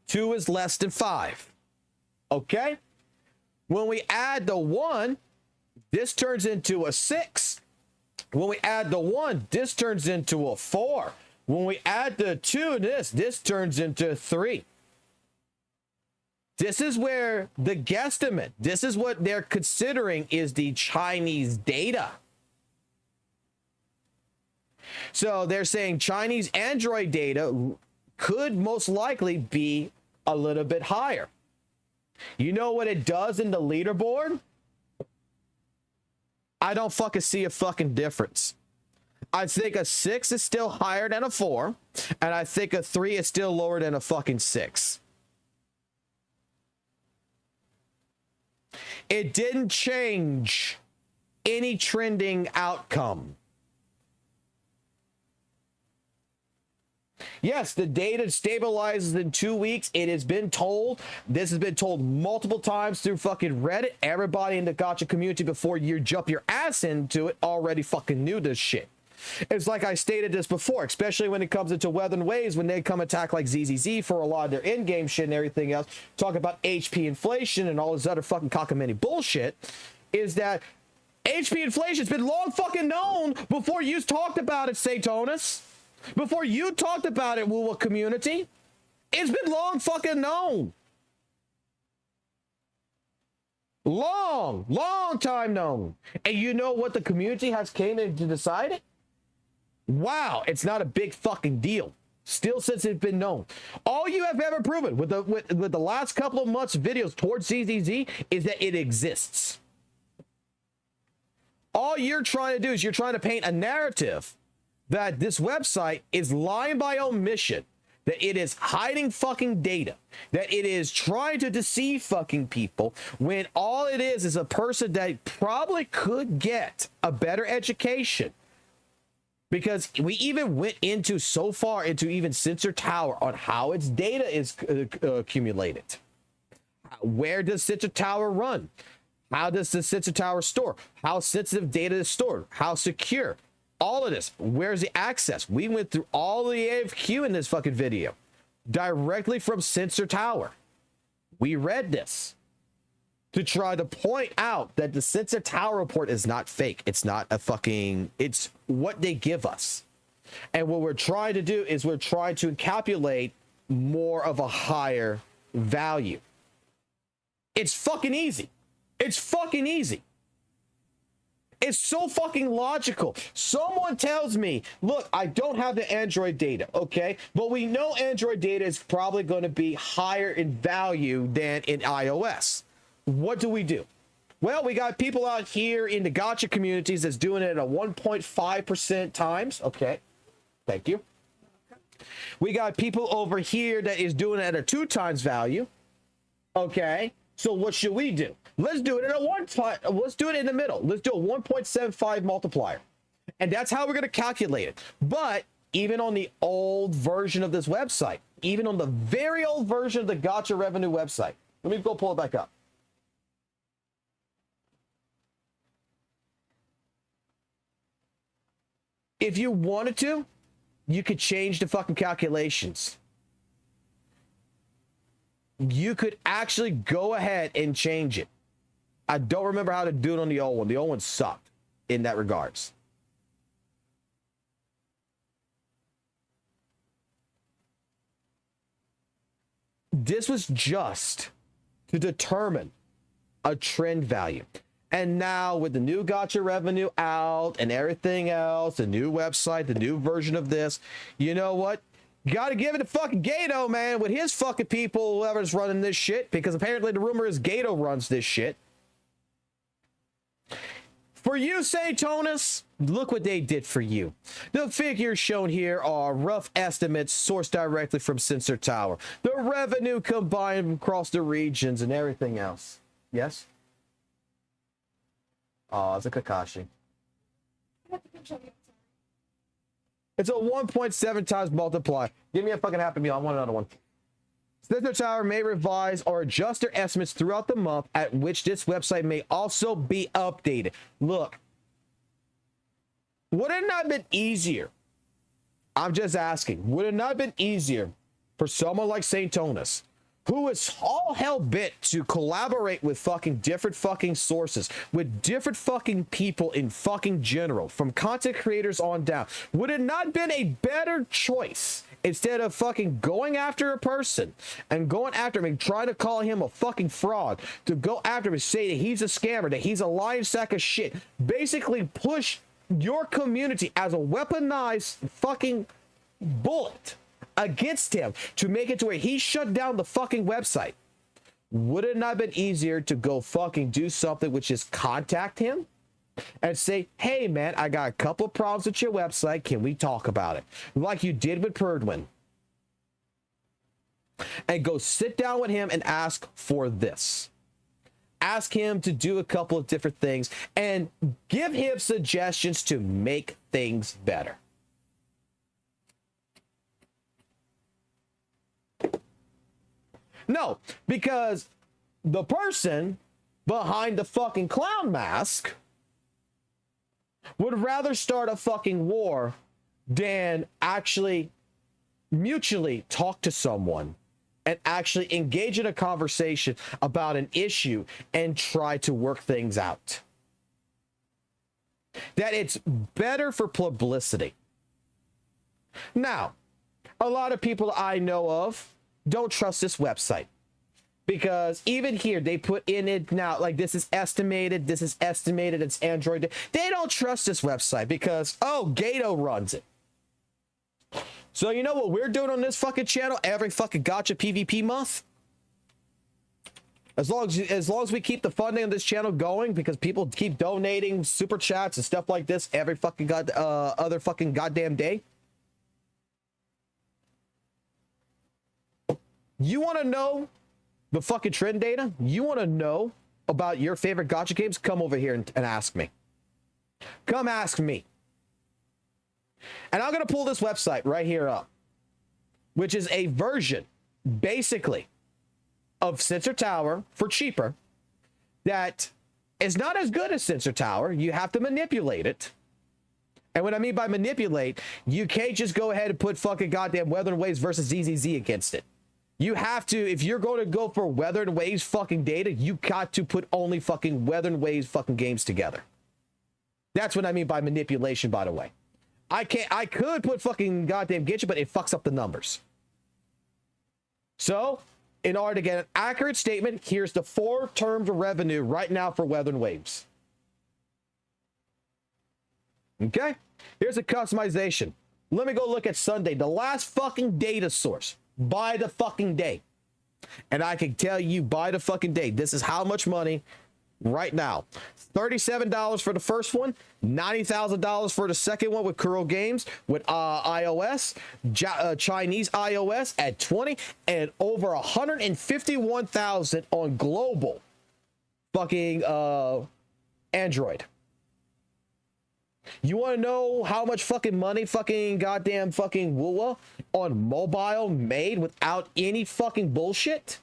C: 2 is less than 5. Okay? When we add the 1, this turns into a 6. When we add the 1, this turns into a 4. When we add the 2 this turns into 3. This is where the guesstimate, this is what they're considering is the Chinese data. So they're saying Chinese Android data could most likely be a little bit higher. You know what it does in the leaderboard? I don't fucking see a fucking difference. I think a 6 is still higher than a 4, and I think a 3 is still lower than a fucking 6. It didn't change any trending outcome. Yes, the data stabilizes in 2 weeks. It has been told. This has been told multiple times through fucking Reddit. Everybody in the gacha community before you jump your ass into it already fucking knew this shit. It's like I stated this before, especially when it comes into Weathering Waves, when they come attack like ZZZ for a lot of their in-game shit and everything else, talk about HP inflation and all this other fucking cockamamie bullshit, is that HP inflation's been long fucking known before you talked about it, Satonus. Before you talked about it, WUWA community. It's been long fucking known. Long time known. And you know what the community has came in to decide it? Wow, it's not a big fucking deal. Still, since it's been known. All you have ever proven with the last couple of months videos towards CZZ is that it exists. All you're trying to do is you're trying to paint a narrative that this website is lying by omission, that it is hiding fucking data, that it is trying to deceive fucking people, when all it is a person that probably could get a better education. Because we even went into so far into even Sensor Tower on how its data is accumulated. Where does Sensor Tower run? How does the Sensor Tower store? How sensitive data is stored? How secure? All of this. Where's the access? We went through all the AFQ in this fucking video. Directly from Sensor Tower. We read this. To try to point out that the Sensor Tower report is not fake. It's not a fucking... It's what they give us. And what we're trying to do is we're trying to encapsulate more of a higher value. It's fucking easy. It's fucking easy. It's so fucking logical. Someone tells me, look, I don't have the Android data, okay? But we know Android data is probably going to be higher in value than in iOS. What do? Well, we got people out here in the gacha communities that's doing it at a 1.5% times. Okay, thank you. We got people over here that is doing it at a 2 times value. Okay, so what should we do? Let's do it at a 1 time. Let's do it in the middle. Let's do a 1.75 multiplier. And that's how we're going to calculate it. But even on the old version of this website, even on the very old version of the gacha revenue website, let me go pull it back up. If you wanted to, you could change the fucking calculations. You could actually go ahead and change it. I don't remember how to do it on the old one. The old one sucked in that regards. This was just to determine a trend value. And now with the new gacha revenue out and everything else, the new website, the new version of this, you know what? Gotta give it to fucking Gato, man, with his fucking people, whoever's running this shit, because apparently the rumor is Gato runs this shit. For you, Satonus, look what they did for you. The figures shown here are rough estimates sourced directly from Sensor Tower. The revenue combined across the regions and everything else. Yes? Oh, it's a Kakashi. It's a 1.7 times multiply. Give me a fucking Happy Meal. I want another one. Sensor Tower may revise or adjust their estimates throughout the month, at which this website may also be updated. Look, would it not have been easier? I'm just asking, would it not have been easier for someone like Satonus, who is all hell bent to collaborate with fucking different fucking sources, with different fucking people in fucking general, from content creators on down, would it not have been a better choice, instead of fucking going after a person and going after him and trying to call him a fucking fraud, to go after him and say that he's a scammer, that he's a lying sack of shit, basically push your community as a weaponized fucking bullet against him to make it to where he shut down the fucking website? Would it not have been easier to go fucking do something, which is contact him and say, hey man, I got a couple of problems with your website, can we talk about it, like you did with Perdwin, and go sit down with him and ask for this, ask him to do a couple of different things and give him suggestions to make things better? No, because the person behind the fucking clown mask would rather start a fucking war than actually mutually talk to someone and actually engage in a conversation about an issue and try to work things out. That it's better for publicity. Now, a lot of people I know of don't trust this website, because even here they put in it now, like, this is estimated, it's Android. They don't trust this website because, oh, Gato runs it. So you know what we're doing on this fucking channel every fucking gotcha PvP month? As long as we keep the funding of this channel going, because people keep donating super chats and stuff like this every fucking other fucking goddamn day. You want to know the fucking trend data? You want to know about your favorite gacha games? Come over here and ask me. Come ask me. And I'm going to pull this website right here up, which is a version, basically, of Sensor Tower for cheaper, that is not as good as Sensor Tower. You have to manipulate it. And what I mean by manipulate, you can't just go ahead and put fucking goddamn Weather and Waves versus ZZZ against it. You have to, if you're going to go for Weather and Waves fucking data, you got to put only fucking Weather and Waves fucking games together. That's what I mean by manipulation, by the way. I could put fucking goddamn Genshin, but it fucks up the numbers. So, in order to get an accurate statement, here's the 4 terms of revenue right now for Weather and Waves. Okay? Here's a customization. Let me go look at Sunday, the last fucking data source. By the fucking day. And I can tell you by the fucking day, this is how much money right now. $37 for the first one, $90,000 for the second one with Kuro Games, with iOS, Chinese iOS at 20, and over 151,000 on global fucking Android. You want to know how much fucking money fucking goddamn fucking WUWA on mobile made without any fucking bullshit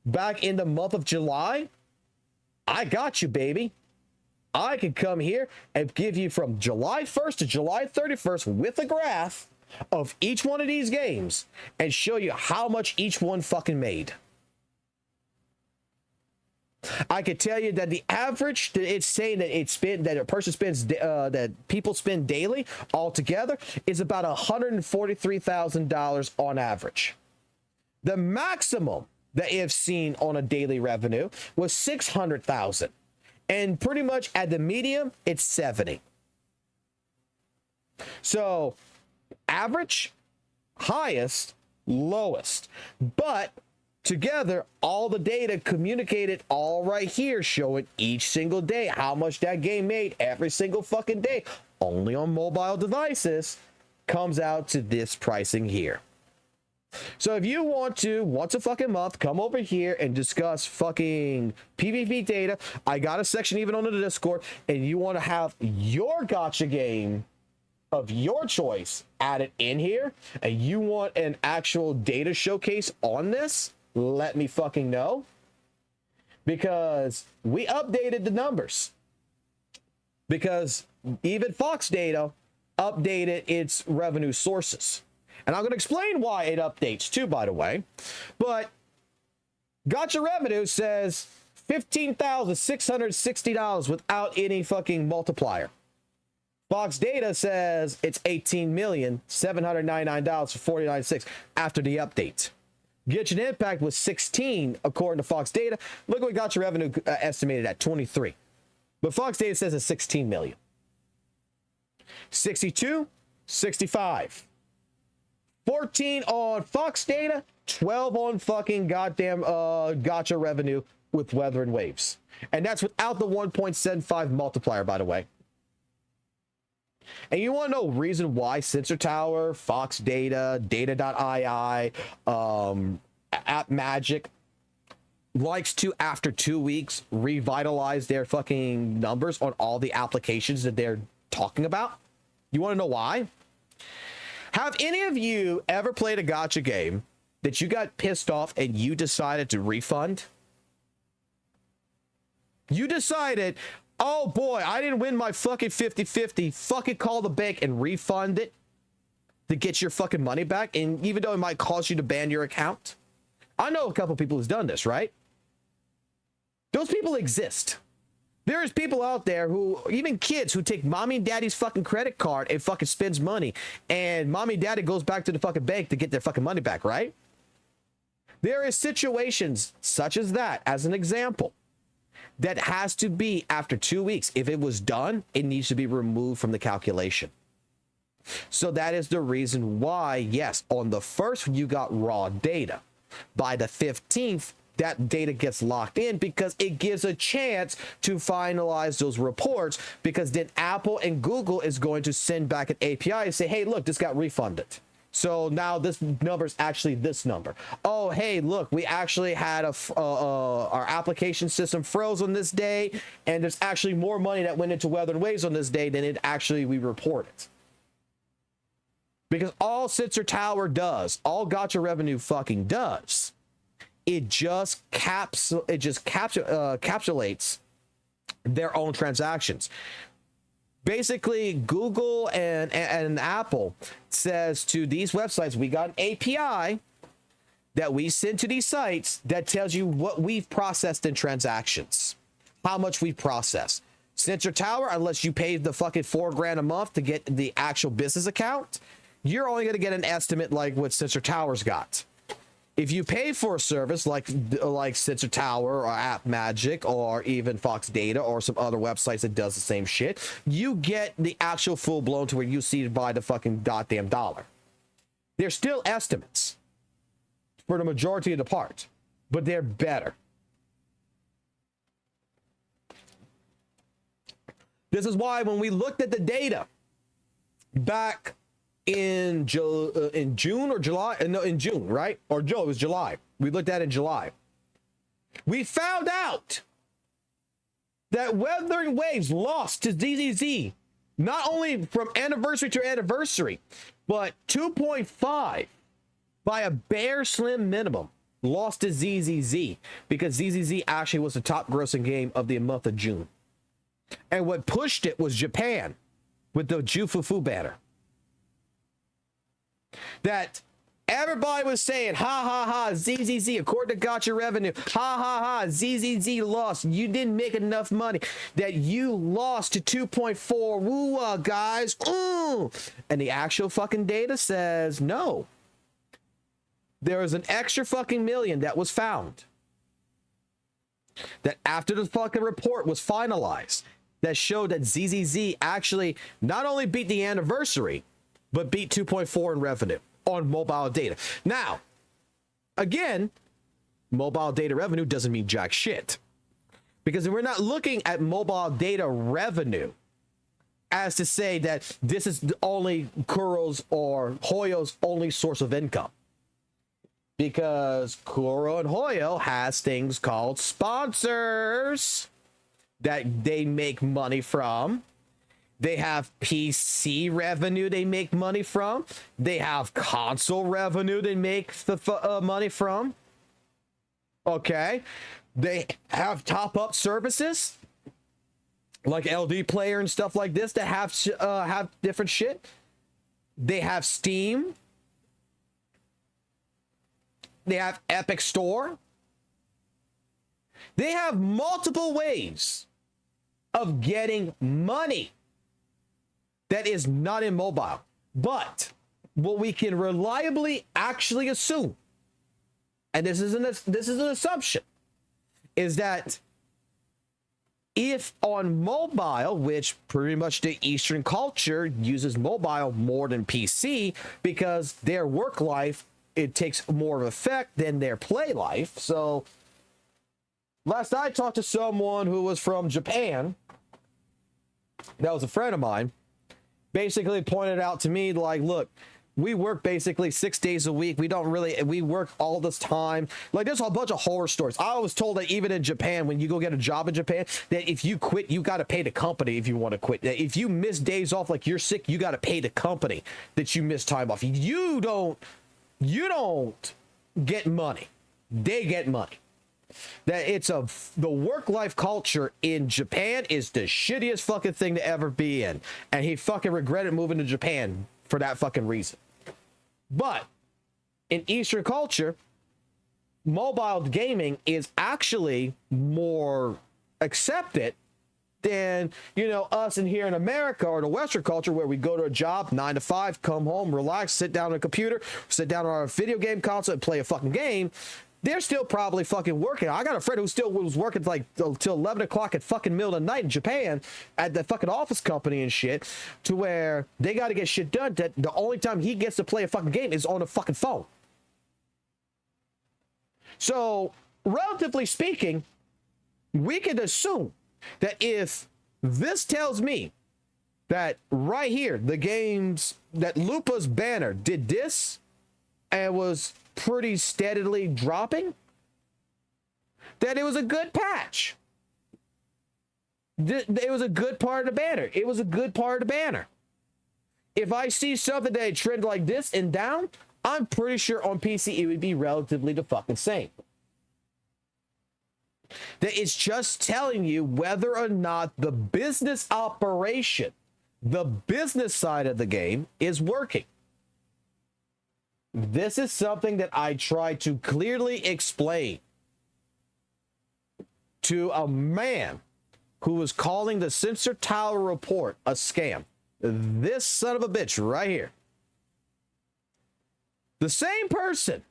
C: back in the month of July? I got you, baby. I can come here and give you from July 1st to July 31st with a graph of each one of these games and show you how much each one fucking made. I could tell you that the average, it's saying that that a person spends, that people spend daily altogether, is about $143,000 on average. The maximum that you've seen on a daily revenue was $600,000, and pretty much at the medium, it's 70. So, average highest, lowest. But together, all the data communicated all right here, showing each single day how much that game made every single fucking day, only on mobile devices, comes out to this pricing here. So if you want to, once a fucking month, come over here and discuss fucking PvP data, I got a section even on the Discord, and you want to have your gacha game of your choice added in here, and you want an actual data showcase on this, let me fucking know, because we updated the numbers, because even Fox Data updated its revenue sources, and I'm going to explain why it updates too, by the way. But gacha revenue says $15,660 without any fucking multiplier. Fox Data says it's $18,799 for 49 cents after the update. Genshin Impact was 16 according to Fox Data. Look what gacha revenue estimated at 23. But Fox Data says it's 16 million. 62, 65. 14 on Fox Data, 12 on fucking goddamn gacha revenue with Weather and Waves. And that's without the 1.75 multiplier, by the way. And you want to know reason why Sensor Tower, Fox Data, Data.ii, App Magic likes to, after 2 weeks, revitalize their fucking numbers on all the applications that they're talking about? You want to know why? Have any of you ever played a gacha game that you got pissed off and you decided to refund? You decided, oh boy, I didn't win my fucking 50-50. Fucking call the bank and refund it to get your fucking money back. And even though it might cause you to ban your account. I know a couple people who's done this, right? Those people exist. There's people out there who, even kids who take mommy and daddy's fucking credit card and fucking spends money, and mommy and daddy goes back to the fucking bank to get their fucking money back, right? There is situations such as that, as an example, that has to be after 2 weeks. If it was done, it needs to be removed from the calculation. So that is the reason why, yes, on the first you got raw data. By the 15th, that data gets locked in because it gives a chance to finalize those reports, because then Apple and Google is going to send back an API and say, hey, look, this got refunded. So now this number is actually this number. Oh, hey, look, we actually had our application system froze on this day, and there's actually more money that went into Weather and Waves on this day than it actually we reported. Because all Sensor Tower does, all gacha revenue fucking does, it just encapsulates their own transactions. Basically, Google and Apple says to these websites, we got an API that we send to these sites that tells you what we've processed in transactions, how much we've processed. Sensor Tower, unless you pay the fucking $4,000 a month to get the actual business account, you're only going to get an estimate like what Sensor Tower's got. If you pay for a service like Sensor Tower or App Magic or even Fox Data or some other websites that does the same shit, you get the actual full blown to where you see it by the fucking goddamn dollar. They're still estimates for the majority of the part, but they're better. This is why when we looked at the data back in June or July, no, in June, right? Or Joe, it was July. We looked at it in July. We found out that Weather and Waves lost to ZZZ, not only from anniversary to anniversary, but 2.5 by a bare slim minimum. Lost to ZZZ because ZZZ actually was the top grossing game of the month of June. And what pushed it was Japan with the Jufufu banner. That everybody was saying, ha ha ha, ZZZ, according to Gacha Revenue, ha ha ha, ZZZ lost. You didn't make enough money. That you lost to 2.4 WUWA, guys. Ooh. And the actual fucking data says no. There was an extra fucking million that was found. That after the fucking report was finalized, that showed that ZZZ actually not only beat the anniversary, but beat 2.4 in revenue. on mobile data. Now, again, mobile data revenue doesn't mean jack shit, because we're not looking at mobile data revenue as to say that this is only Kuro's or Hoyo's only source of income. Because Kuro and Hoyo has things called sponsors that they make money from. They have PC revenue they make money from. They have console revenue they make the money from. Okay. They have top-up services like LD Player and stuff like this that have different shit. They have Steam. They have Epic Store. They have multiple ways of getting money that is not in mobile. But what we can reliably actually assume, and this is an assumption, is that if on mobile, which pretty much the Eastern culture uses mobile more than PC because their work life, it takes more of effect than their play life. So last I talked to someone who was from Japan, that was a friend of mine, basically pointed out to me, like, look, we work basically 6 days a week. We work all this time. Like, there's a bunch of horror stories. I was told that even in Japan, when you go get a job in Japan, that if you quit, you got to pay the company if you want to quit. That if you miss days off, like you're sick, you got to pay the company that you miss time off. You don't get money. They get money. That the work-life culture in Japan is the shittiest fucking thing to ever be in. And he fucking regretted moving to Japan for that fucking reason. But in Eastern culture, mobile gaming is actually more accepted than, you know, us in here in America or the Western culture, where we go to a job 9 to 5, come home, relax, sit down on a computer, sit down on our video game console and play a fucking game. They're still probably fucking working. I got a friend who still was working like till 11 o'clock at fucking middle of the night in Japan at the fucking office company and shit, to where they got to get shit done. That the only time he gets to play a fucking game is on a fucking phone. So, relatively speaking, we can assume that if this tells me that right here, the games that Lupa's banner did this and was pretty steadily dropping, that it was a good patch. It was a good part of the banner. It was a good part of the banner. If I see something that trend like this and down, I'm pretty sure on PC it would be relatively the fucking same. That it's just telling you whether or not the business operation, the business side of the game, is working. This is something that I try to clearly explain to a man who was calling the Sensor Tower report a scam. This son of a bitch right here. The same person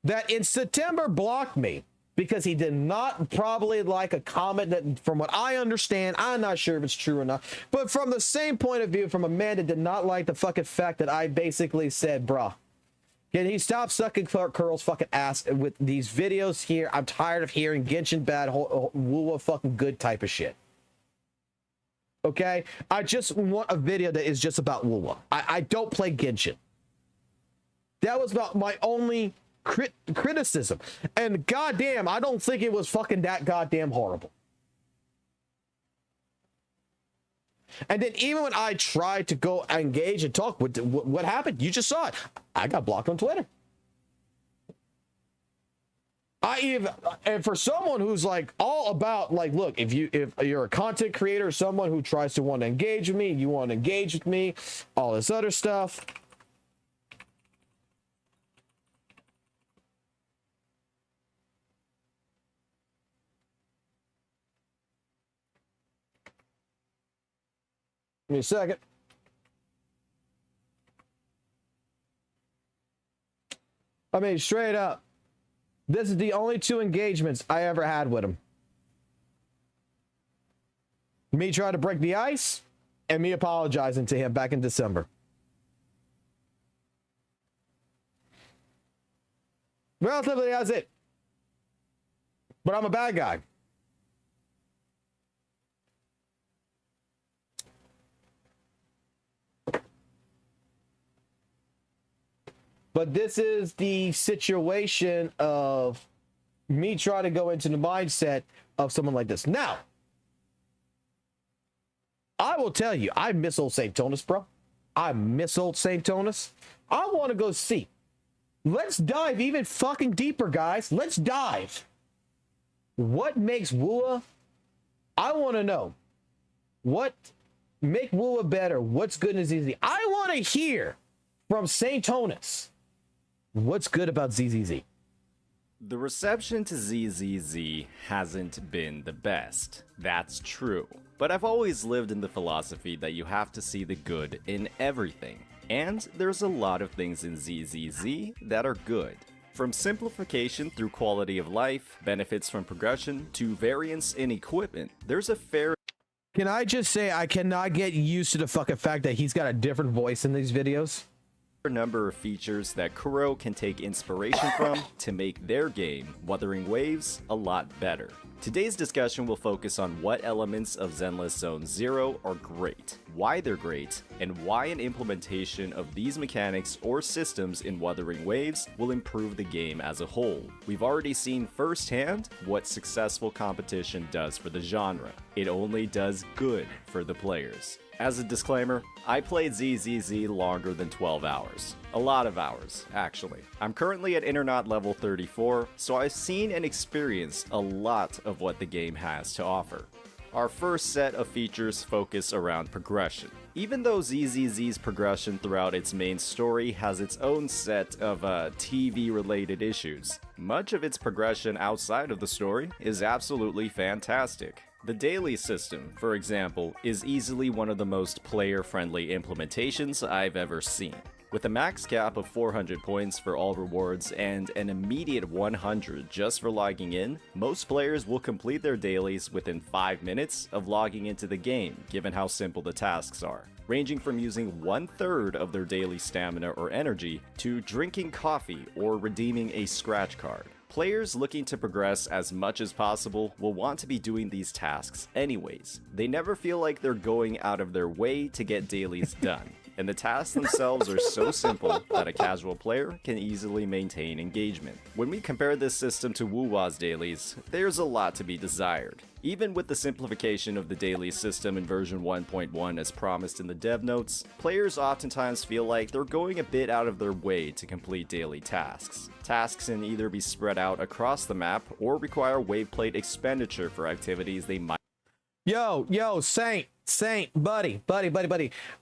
C: that in September blocked me because he did not probably like a comment that, from what I understand, I'm not sure if it's true or not, but from the same point of view, from a man that did not like the fucking fact that I basically said, bruh, can he stop sucking Curl's fucking ass with these videos here? I'm tired of hearing Genshin bad, WUWA fucking good type of shit. Okay? I just want a video that is just about WUWA. I don't play Genshin. That was about my only criticism, and goddamn, I don't think it was fucking that goddamn horrible. And then even when I tried to go engage and talk, what happened? You just saw it. I got blocked on Twitter. And for someone who's like all about, like, look, if you're a content creator, someone who tries to want to engage with me, you want to engage with me, all this other stuff. Give me a second. I mean, straight up, this is the only 2 engagements I ever had with him. Me trying to break the ice, and me apologizing to him back in December. Relatively, that's it. But I'm a bad guy. But this is the situation of me trying to go into the mindset of someone like this. Now, I will tell you, I miss old St. Tonus, bro. I miss old St. Tonus. I want to go see. Let's dive even fucking deeper, guys. Let's dive. What makes WUWA? I want to know. What make WUWA better? What's good and easy? I want to hear from St. Tonus. What's good about ZZZ?
J: The reception to ZZZ hasn't been the best. That's true. But I've always lived in the philosophy that you have to see the good in everything. And there's a lot of things in ZZZ that are good. From simplification through quality of life, benefits from progression, to variance in equipment, there's a fair...
C: Can I just say I cannot get used to the fucking fact that he's got a different voice in these videos?
J: Number of features that Kuro can take inspiration from to make their game, Wuthering Waves, a lot better. Today's discussion will focus on what elements of Zenless Zone Zero are great, why they're great, and why an implementation of these mechanics or systems in Wuthering Waves will improve the game as a whole. We've already seen firsthand what successful competition does for the genre. It only does good for the players. As a disclaimer, I played ZZZ longer than 12 hours. A lot of hours, actually. I'm currently at Internaut level 34, so I've seen and experienced a lot of what the game has to offer. Our first set of features focus around progression. Even though ZZZ's progression throughout its main story has its own set of TV-related issues, much of its progression outside of the story is absolutely fantastic. The Dailies system, for example, is easily one of the most player-friendly implementations I've ever seen. With a max cap of 400 points for all rewards and an immediate 100 just for logging in, most players will complete their dailies within 5 minutes of logging into the game, given how simple the tasks are, ranging from using 1/3 of their daily stamina or energy to drinking coffee or redeeming a scratch card. Players looking to progress as much as possible will want to be doing these tasks anyways. They never feel like they're going out of their way to get dailies done, and the tasks themselves are so simple that a casual player can easily maintain engagement. When we compare this system to WUWA's dailies, there's a lot to be desired. Even with the simplification of the daily system in version 1.1 as promised in the dev notes, players oftentimes feel like they're going a bit out of their way to complete daily tasks. Tasks can either be spread out across the map or require wave plate expenditure for activities they might...
C: Yo, Saint, buddy.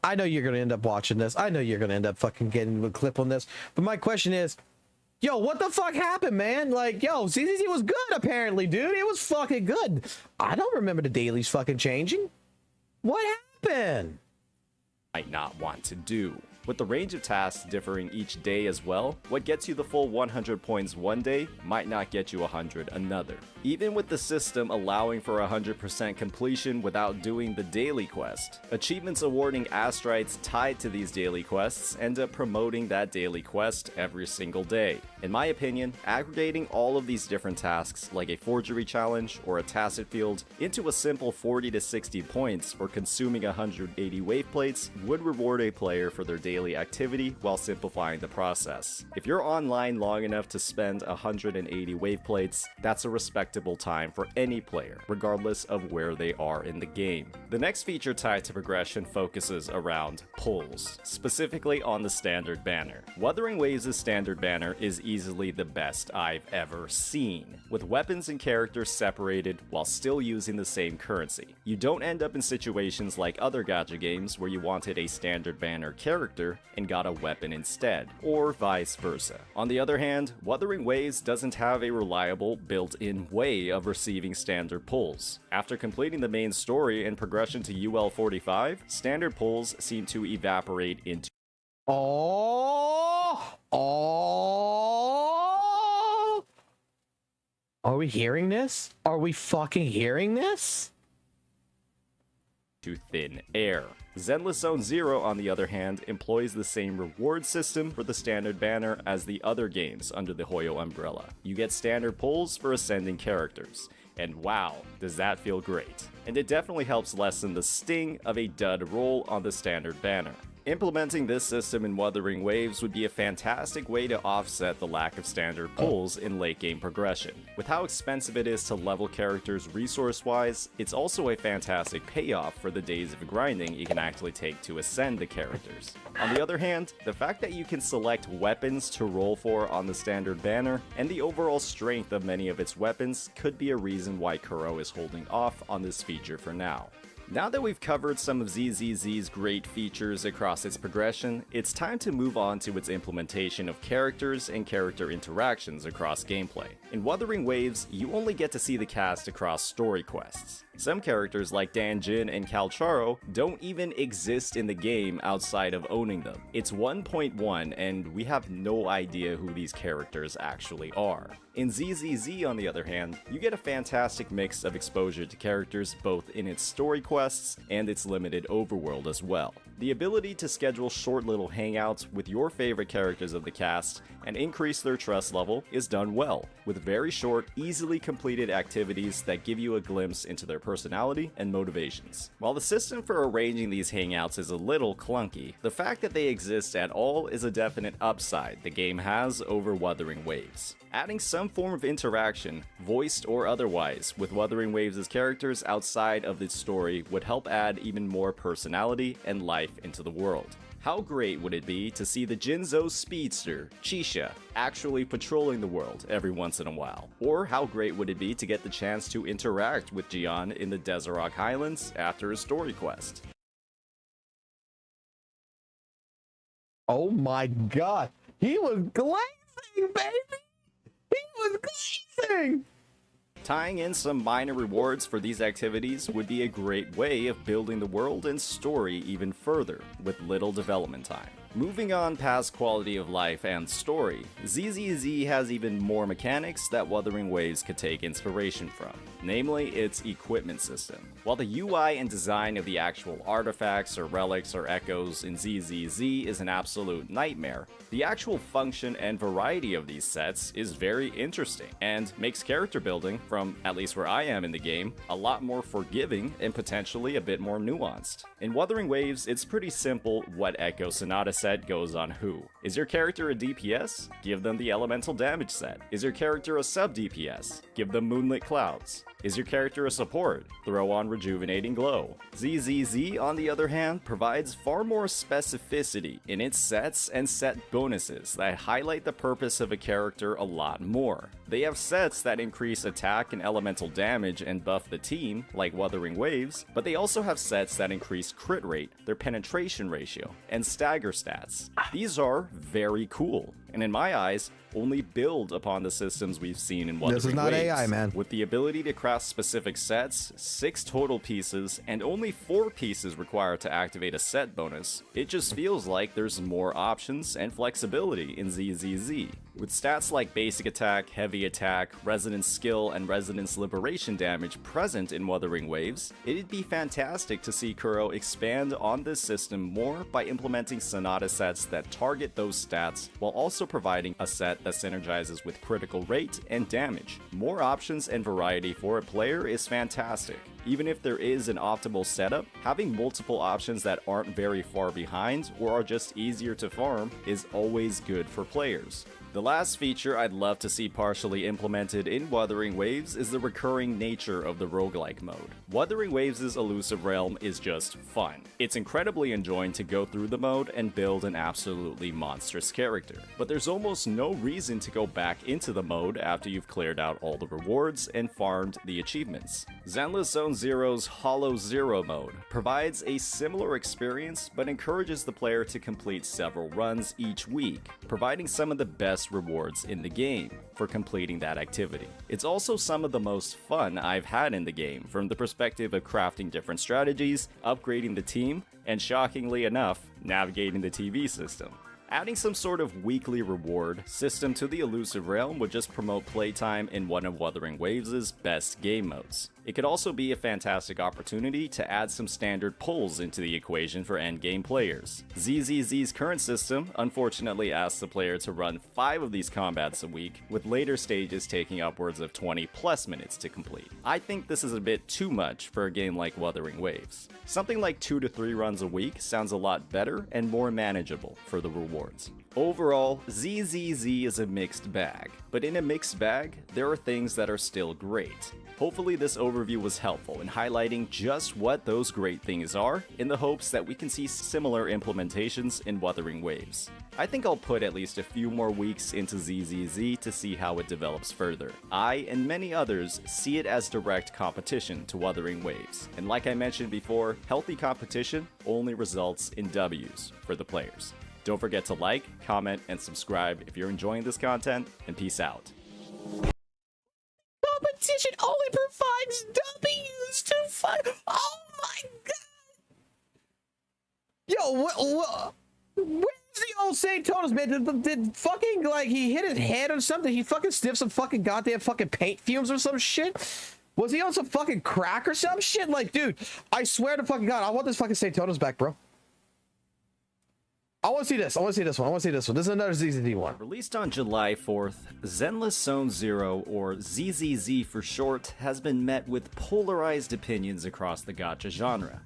C: I know you're gonna end up watching this. I know you're gonna end up fucking getting a clip on this. But my question is, yo, what the fuck happened, man? Like, yo, ZZZ was good apparently, dude. It was fucking good. I don't remember the dailies fucking changing. What happened?
J: Might not want to do. With the range of tasks differing each day as well, what gets you the full 100 points one day might not get you 100 another. Even with the system allowing for 100% completion without doing the daily quest, achievements awarding astrites tied to these daily quests end up promoting that daily quest every single day. In my opinion, aggregating all of these different tasks like a forgery challenge or a tacit field into a simple 40 to 60 points for consuming 180 wave plates would reward a player for their daily activity while simplifying the process. If you're online long enough to spend 180 wave plates, that's a respectable time for any player, regardless of where they are in the game. The next feature tied to progression focuses around pulls, specifically on the standard banner. Wuthering Waves' standard banner is easily the best I've ever seen, with weapons and characters separated while still using the same currency. You don't end up in situations like other gacha games where you wanted a standard banner character and got a weapon instead, or vice versa. On the other hand, Wuthering Waves doesn't have a reliable built-in way of receiving standard pulls. After completing the main story and progression to UL 45, standard pulls seem to evaporate into...
C: Are we hearing this? Are we fucking hearing this?
J: to thin air. Zenless Zone Zero, on the other hand, employs the same reward system for the standard banner as the other games under the Hoyo umbrella. You get standard pulls for ascending characters. And wow, does that feel great. And it definitely helps lessen the sting of a dud roll on the standard banner. Implementing this system in Wuthering Waves would be a fantastic way to offset the lack of standard pulls in late game progression. With how expensive it is to level characters resource-wise, it's also a fantastic payoff for the days of grinding you can actually take to ascend the characters. On the other hand, the fact that you can select weapons to roll for on the standard banner, and the overall strength of many of its weapons could be a reason why Kuro is holding off on this feature for now. Now that we've covered some of ZZZ's great features across its progression, it's time to move on to its implementation of characters and character interactions across gameplay. In Wuthering Waves, you only get to see the cast across story quests. Some characters like Danjin and Calcharo don't even exist in the game outside of owning them. It's 1.1 and we have no idea who these characters actually are. In ZZZ, on the other hand, you get a fantastic mix of exposure to characters both in its story quests and its limited overworld as well. The ability to schedule short little hangouts with your favorite characters of the cast and increase their trust level is done well, with very short, easily completed activities that give you a glimpse into their personality and motivations. While the system for arranging these hangouts is a little clunky, the fact that they exist at all is a definite upside the game has over Wuthering Waves. Adding some form of interaction, voiced or otherwise, with Wuthering Waves' characters outside of its story would help add even more personality and life into the world. How great would it be to see the Jinzo speedster, Chisha, actually patrolling the world every once in a while? Or how great would it be to get the chance to interact with Jian in the Desert Highlands after a story quest?
C: Oh my god, he was glazing, baby! He was glazing!
J: Tying in some minor rewards for these activities would be a great way of building the world and story even further, with little development time. Moving on past quality of life and story, ZZZ has even more mechanics that Wuthering Waves could take inspiration from, namely its equipment system. While the UI and design of the actual artifacts or relics or echoes in ZZZ is an absolute nightmare, the actual function and variety of these sets is very interesting and makes character building, from at least where I am in the game, a lot more forgiving and potentially a bit more nuanced. In Wuthering Waves, it's pretty simple what Echo Sonata set goes on who. Is your character a DPS? Give them the elemental damage set. Is your character a sub DPS? Give them Moonlit Clouds. Is your character a support? Throw on Rejuvenating Glow. ZZZ, on the other hand, provides far more specificity in its sets and set bonuses that highlight the purpose of a character a lot more. They have sets that increase attack and elemental damage and buff the team, like Wuthering Waves, but they also have sets that increase crit rate, their penetration ratio, and stagger stats. These are very cool, and in my eyes, only build upon the systems we've seen in Wuthering Waves.
C: This is not AI, man.
J: With the ability to craft specific sets, 6 total pieces, and only 4 pieces required to activate a set bonus, it just feels like there's more options and flexibility in ZZZ. With stats like basic attack, heavy attack, resonance skill, and resonance liberation damage present in Wuthering Waves, it'd be fantastic to see Kuro expand on this system more by implementing Sonata sets that target those stats, while also providing a set that synergizes with critical rate and damage. More options and variety for a player is fantastic. Even if there is an optimal setup, having multiple options that aren't very far behind or are just easier to farm is always good for players. The last feature I'd love to see partially implemented in Wuthering Waves is the recurring nature of the roguelike mode. Wuthering Waves' Elusive Realm is just fun. It's incredibly enjoying to go through the mode and build an absolutely monstrous character, but there's almost no reason to go back into the mode after you've cleared out all the rewards and farmed the achievements. Zenless Zone Zero's Hollow Zero mode provides a similar experience but encourages the player to complete several runs each week, providing some of the best rewards in the game for completing that activity. It's also some of the most fun I've had in the game from the perspective of crafting different strategies, upgrading the team, and shockingly enough, navigating the TV system. Adding some sort of weekly reward system to the Elusive Realm would just promote playtime in one of Wuthering Waves' best game modes. It could also be a fantastic opportunity to add some standard pulls into the equation for endgame players. ZZZ's current system unfortunately asks the player to run 5 of these combats a week, with later stages taking upwards of 20 plus minutes to complete. I think this is a bit too much for a game like Wuthering Waves. Something like 2 to 3 runs a week sounds a lot better and more manageable for the rewards. Overall, ZZZ is a mixed bag, but in a mixed bag, there are things that are still great. Hopefully this overview was helpful in highlighting just what those great things are, in the hopes that we can see similar implementations in Wuthering Waves. I think I'll put at least a few more weeks into ZZZ to see how it develops further. I, and many others, see it as direct competition to Wuthering Waves, and like I mentioned before, healthy competition only results in W's for the players. Don't forget to like, comment, and subscribe if you're enjoying this content, and peace out.
B: Competition only provides W's to fight. Oh my god! Yo, where's the old St. Tonas, man? Did fucking, like, he hit his head or something? He fucking sniffed some fucking goddamn fucking paint fumes or some shit? Was he on some fucking crack or some shit? Like, dude, I swear to fucking god, I want this fucking St. Tonas back, bro. I want to see this. I want to see this one. I want to see this one. This is another ZZZ one.
J: Released on July 4th, Zenless Zone Zero, or ZZZ for short, has been met with polarized opinions across the gacha genre.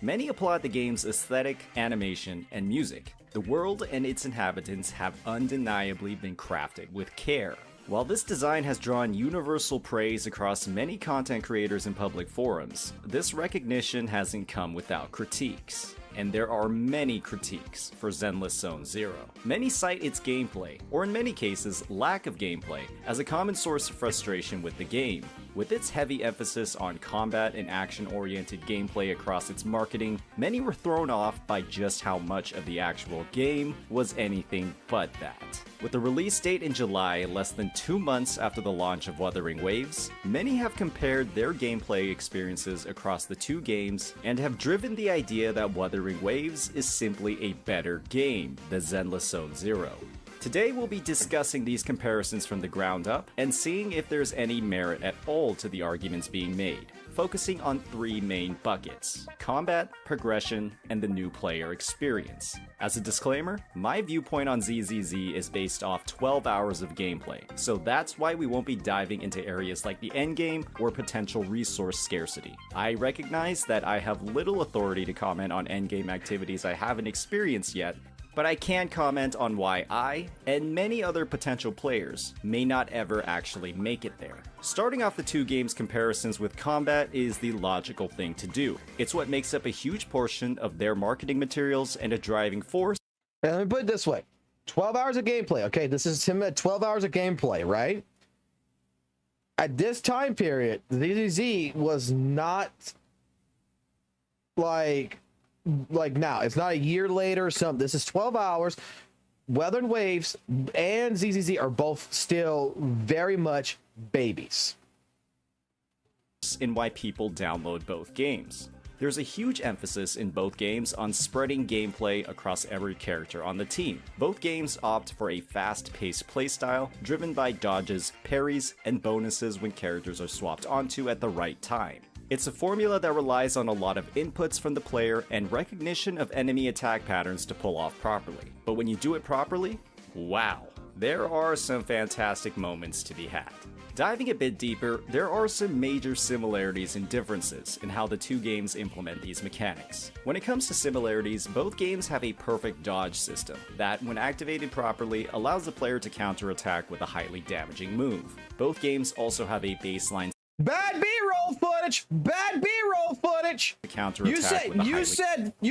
J: Many applaud the game's aesthetic, animation, and music. The world and its inhabitants have undeniably been crafted with care. While this design has drawn universal praise across many content creators and public forums, this recognition hasn't come without critiques. And there are many critiques for Zenless Zone Zero. Many cite its gameplay, or in many cases, lack of gameplay, as a common source of frustration with the game. With its heavy emphasis on combat and action-oriented gameplay across its marketing, many were thrown off by just how much of the actual game was anything but that. With the release date in July, less than 2 months after the launch of Wuthering Waves, many have compared their gameplay experiences across the two games and have driven the idea that Wuthering Waves is simply a better game than Zenless Zone Zero. Today we'll be discussing these comparisons from the ground up and seeing if there's any merit at all to the arguments being made, focusing on 3 main buckets: combat, progression, and the new player experience. As a disclaimer, my viewpoint on ZZZ is based off 12 hours of gameplay, so that's why we won't be diving into areas like the endgame or potential resource scarcity. I recognize that I have little authority to comment on endgame activities I haven't experienced yet, but I can comment on why I, and many other potential players, may not ever actually make it there. Starting off the two games' comparisons with combat is the logical thing to do. It's what makes up a huge portion of their marketing materials and a driving force.
C: Let me put it this way. 12 hours of gameplay. Okay, this is him at 12 hours of gameplay, right? At this time period, ZZZ was not like now. It's not a year later or something. This is 12 hours. Wuthering Waves and ZZZ are both still very much babies.
J: In why people download both games. There's a huge emphasis in both games on spreading gameplay across every character on the team. Both games opt for a fast-paced playstyle, driven by dodges, parries, and bonuses when characters are swapped onto at the right time. It's a formula that relies on a lot of inputs from the player and recognition of enemy attack patterns to pull off properly. But when you do it properly, wow, there are some fantastic moments to be had. Diving a bit deeper, there are some major similarities and differences in how the two games implement these mechanics. When it comes to similarities, both games have a perfect dodge system that, when activated properly, allows the player to counterattack with a highly damaging move. Both games also have a baseline
C: Bad B-roll footage. Bad B-roll footage. You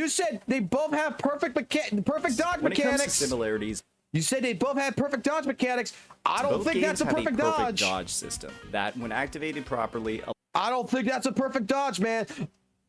C: said they both have perfect dodge
J: when
C: mechanics.
J: It comes to similarities,
C: you said they both have perfect dodge mechanics. I don't think that's a perfect
J: dodge system that, when activated properly,
C: I don't think that's a perfect dodge, man.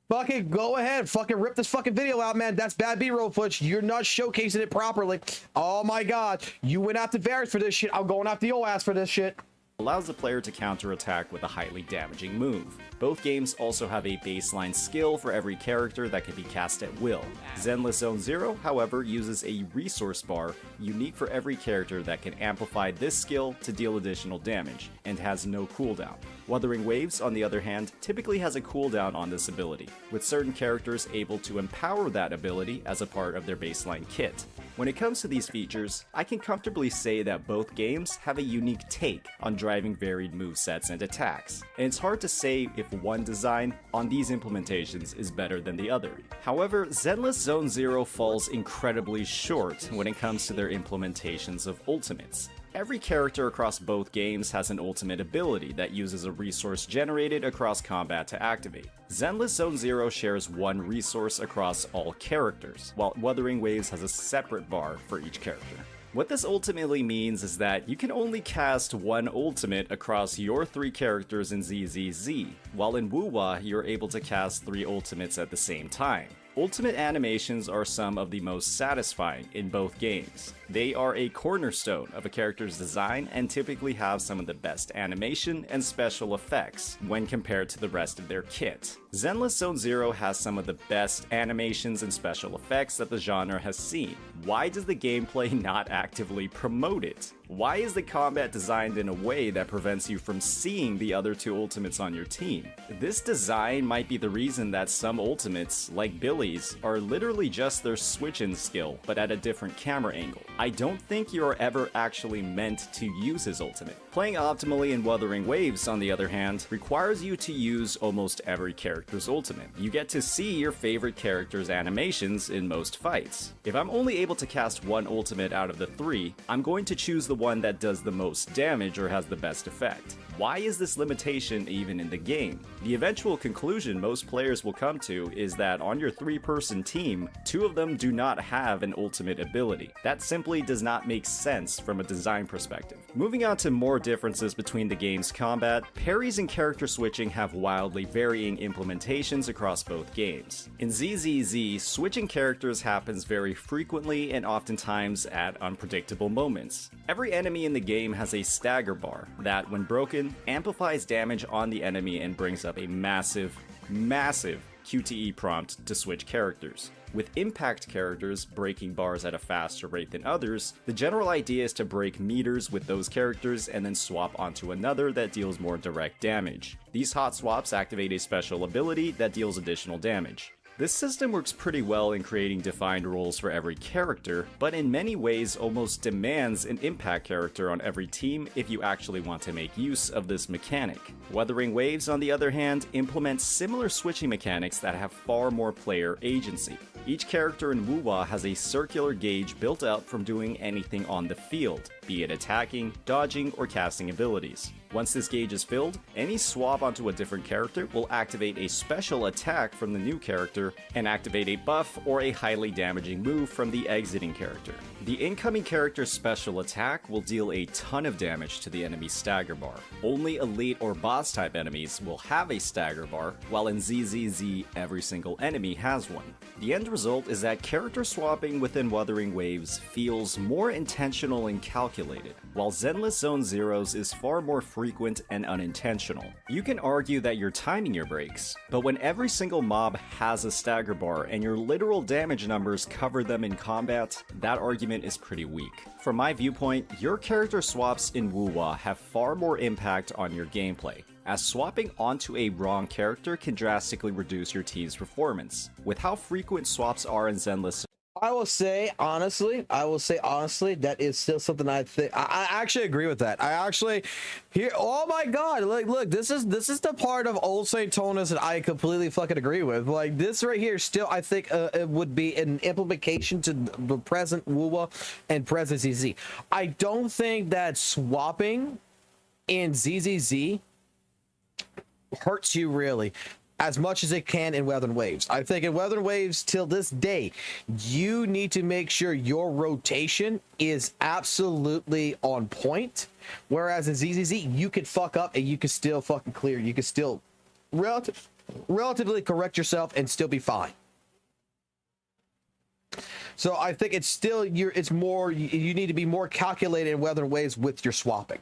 C: Fucking go ahead, fucking rip this fucking video out, man. That's bad B-roll footage. You're not showcasing it properly. Oh my god, you went after Varys for this shit. I'm going after your ass for this shit.
J: allows the player to counterattack with a highly damaging move. Both games also have a baseline skill for every character that can be cast at will. Zenless Zone Zero, however, uses a resource bar unique for every character that can amplify this skill to deal additional damage, and has no cooldown. Wuthering Waves, on the other hand, typically has a cooldown on this ability, with certain characters able to empower that ability as a part of their baseline kit. When it comes to these features, I can comfortably say that both games have a unique take on driving varied movesets and attacks, and it's hard to say if one design on these implementations is better than the other. However, Zenless Zone Zero falls incredibly short when it comes to their implementations of ultimates. Every character across both games has an ultimate ability that uses a resource generated across combat to activate. Zenless Zone Zero shares one resource across all characters, while Wuthering Waves has a separate bar for each character. What this ultimately means is that you can only cast one ultimate across your 3 characters in ZZZ, while in WUWA you're able to cast 3 ultimates at the same time. Ultimate animations are some of the most satisfying in both games. They are a cornerstone of a character's design and typically have some of the best animation and special effects when compared to the rest of their kit. Zenless Zone Zero has some of the best animations and special effects that the genre has seen. Why does the gameplay not actively promote it? Why is the combat designed in a way that prevents you from seeing the other 2 ultimates on your team? This design might be the reason that some ultimates, like Billy's, are literally just their switch-in skill, but at a different camera angle. I don't think you are ever actually meant to use his ultimate. Playing optimally in Wuthering Waves, on the other hand, requires you to use almost every character's ultimate. You get to see your favorite character's animations in most fights. If I'm only able to cast one ultimate out of the 3, I'm going to choose the one that does the most damage or has the best effect. Why is this limitation even in the game? The eventual conclusion most players will come to is that on your 3-person team, 2 of them do not have an ultimate ability. That simply does not make sense from a design perspective. Moving on to more differences between the game's combat, parries and character switching have wildly varying implementations across both games. In ZZZ, switching characters happens very frequently and oftentimes at unpredictable moments. Every enemy in the game has a stagger bar that, when broken, amplifies damage on the enemy and brings up a massive QTE prompt to switch characters. With impact characters breaking bars at a faster rate than others, the general idea is to break meters with those characters and then swap onto another that deals more direct damage. These hot swaps activate a special ability that deals additional damage. This system works pretty well in creating defined roles for every character, but in many ways almost demands an impact character on every team if you actually want to make use of this mechanic. Wuthering Waves, on the other hand, implements similar switching mechanics that have far more player agency. Each character in WUWA has a circular gauge built up from doing anything on the field, be it attacking, dodging, or casting abilities. Once this gauge is filled, any swap onto a different character will activate a special attack from the new character and activate a buff or a highly damaging move from the exiting character. The incoming character's special attack will deal a ton of damage to the enemy's stagger bar. Only elite or boss type enemies will have a stagger bar, while in ZZZ every single enemy has one. The end result is that character swapping within Wuthering Waves feels more intentional and calculated, while Zenless Zone Zero's is far more frequent and unintentional. You can argue that you're timing your breaks, but when every single mob has a stagger bar and your literal damage numbers cover them in combat, that argument is pretty weak. From my viewpoint, your character swaps in WUWA have far more impact on your gameplay, as swapping onto a wrong character can drastically reduce your team's performance. With how frequent swaps are in Zenless,
C: I will say honestly, that is still something I think I actually agree with that. I actually here. Oh my God! Like, look, this is the part of Old Saint Tonus that I completely fucking agree with. Like, this right here, still, I think it would be an implication to the present WUWA and present ZZ. I don't think that swapping in ZZZ hurts you really as much as it can in Wuthering Waves. I think in Wuthering Waves, till this day, you need to make sure your rotation is absolutely on point. Whereas in ZZZ, you could fuck up and you could still fucking clear. You could still relatively correct yourself and still be fine. So I think it's still you need to be more calculated in Wuthering Waves with your swapping.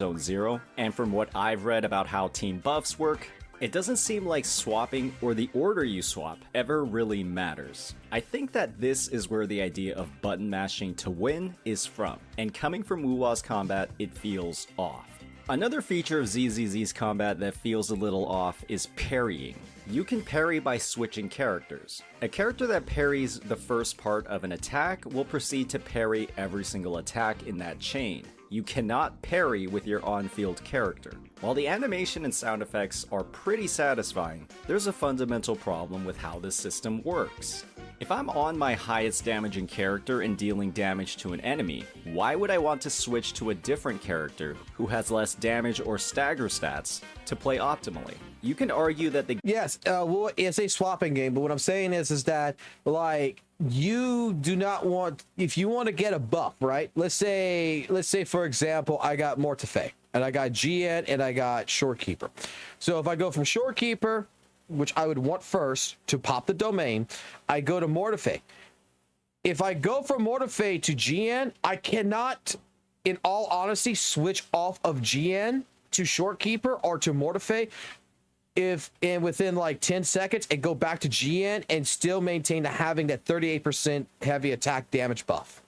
J: Zone Zero, and from what I've read about how team buffs work, it doesn't seem like swapping or the order you swap ever really matters. I think that this is where the idea of button mashing to win is from, and coming from WUWA's combat, it feels off. Another feature of ZZZ's combat that feels a little off is parrying. You can parry by switching characters. A character that parries the first part of an attack will proceed to parry every single attack in that chain. You cannot parry with your on-field character. While the animation and sound effects are pretty satisfying, there's a fundamental problem with how this system works. If I'm on my highest damaging character and dealing damage to an enemy, why would I want to switch to a different character who has less damage or stagger stats to play optimally? You can argue that the—
C: Yes, well, it's a swapping game, but what I'm saying is that, like, you do not want, if you want to get a buff, right? Let's say for example, I got Mortefe, and I got GN, and I got Shorekeeper. So if I go from Shorekeeper, which I would want first to pop the domain, I go to Mortefe. If I go from Mortefe to GN, I cannot, in all honesty, switch off of GN to Shorekeeper or to Mortefe within like 10 seconds and go back to GN and still maintain having that 38% heavy attack damage buff.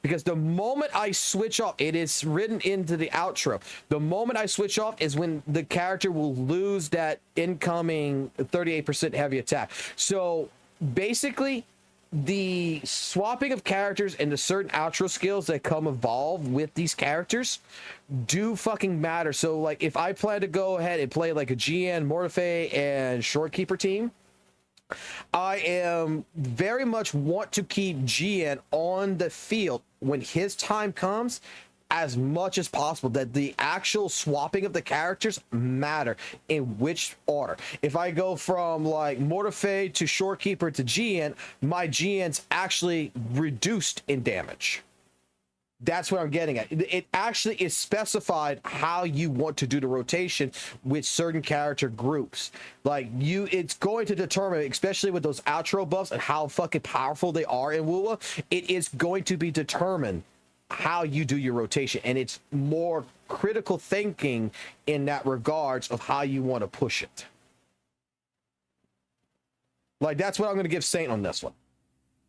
C: Because the moment I switch off, it is written into the outro, the moment I switch off is when the character will lose that incoming 38% heavy attack. So basically, the swapping of characters and the certain outro skills that come evolved with these characters do fucking matter. So like if I plan to go ahead and play like a GN, Mortefe, and Shorekeeper team, I am very much want to keep GN on the field when his time comes as much as possible, that the actual swapping of the characters matter in which order. If I go from like Mortefe to Shorekeeper to GN, my GN's actually reduced in damage. That's what I'm getting at. It actually is specified how you want to do the rotation with certain character groups. Like it's going to determine, especially with those outro buffs and how fucking powerful they are in WUWA, it is going to be determined how you do your rotation, and it's more critical thinking in that regards of how you want to push it. Like that's what I'm going to give Saint on this one.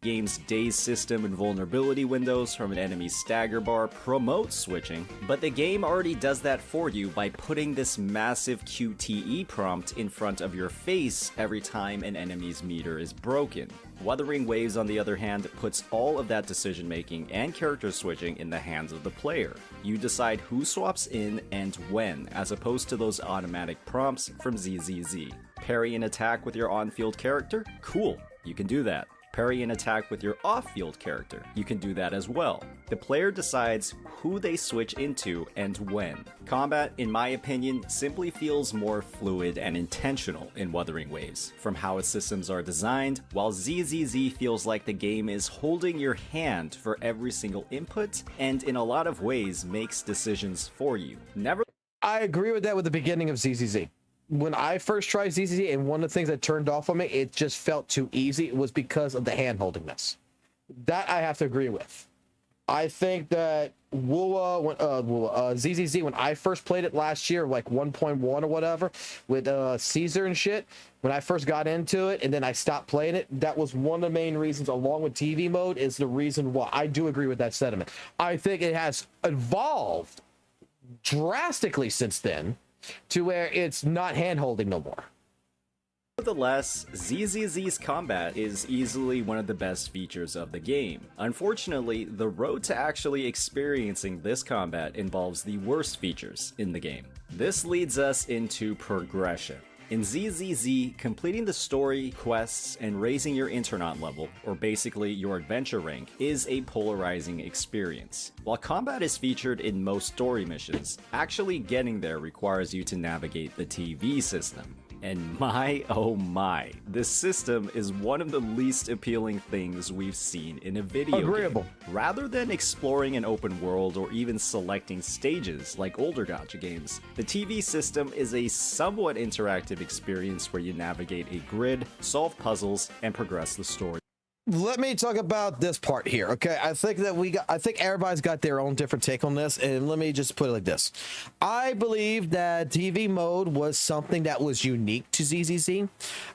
J: Game's daze system and vulnerability windows from an enemy's stagger bar promote switching, but the game already does that for you by putting this massive QTE prompt in front of your face every time an enemy's meter is broken. Wuthering Waves, on the other hand, puts all of that decision making and character switching in the hands of the player. You decide who swaps in and when, as opposed to those automatic prompts from ZZZ. Parry an attack with your on-field character? Cool, you can do that. Parry an attack with your off-field character. You can do that as well. The player decides who they switch into and when. Combat, in my opinion, simply feels more fluid and intentional in Wuthering Waves, from how its systems are designed, while ZZZ feels like the game is holding your hand for every single input, and in a lot of ways makes decisions for you.
C: I agree with that with the beginning of ZZZ. When I first tried ZZZ, and one of the things that turned off on me, it just felt too easy. It was because of the hand-holdingness. That I have to agree with. I think that ZZZ, when I first played it last year, like 1.1 or whatever, with Caesar and shit, when I first got into it, and then I stopped playing it, that was one of the main reasons, along with TV mode, is the reason why. I do agree with that sentiment. I think it has evolved drastically since then, to where it's not hand-holding no more.
J: Nevertheless, ZZZ's combat is easily one of the best features of the game. Unfortunately, the road to actually experiencing this combat involves the worst features in the game. This leads us into progression. In ZZZ, completing the story, quests, and raising your internaut level, or basically your adventure rank, is a polarizing experience. While combat is featured in most story missions, actually getting there requires you to navigate the TV system. And my oh my, this system is one of the least appealing things we've seen in a video game. Rather than exploring an open world or even selecting stages like older gacha games, the TV system is a somewhat interactive experience where you navigate a grid, solve puzzles, and progress the story.
C: let me talk about this part here. Okay, I think everybody's got their own different take on this, and let me just put it like this. I believe that TV mode was something that was unique to ZZZ.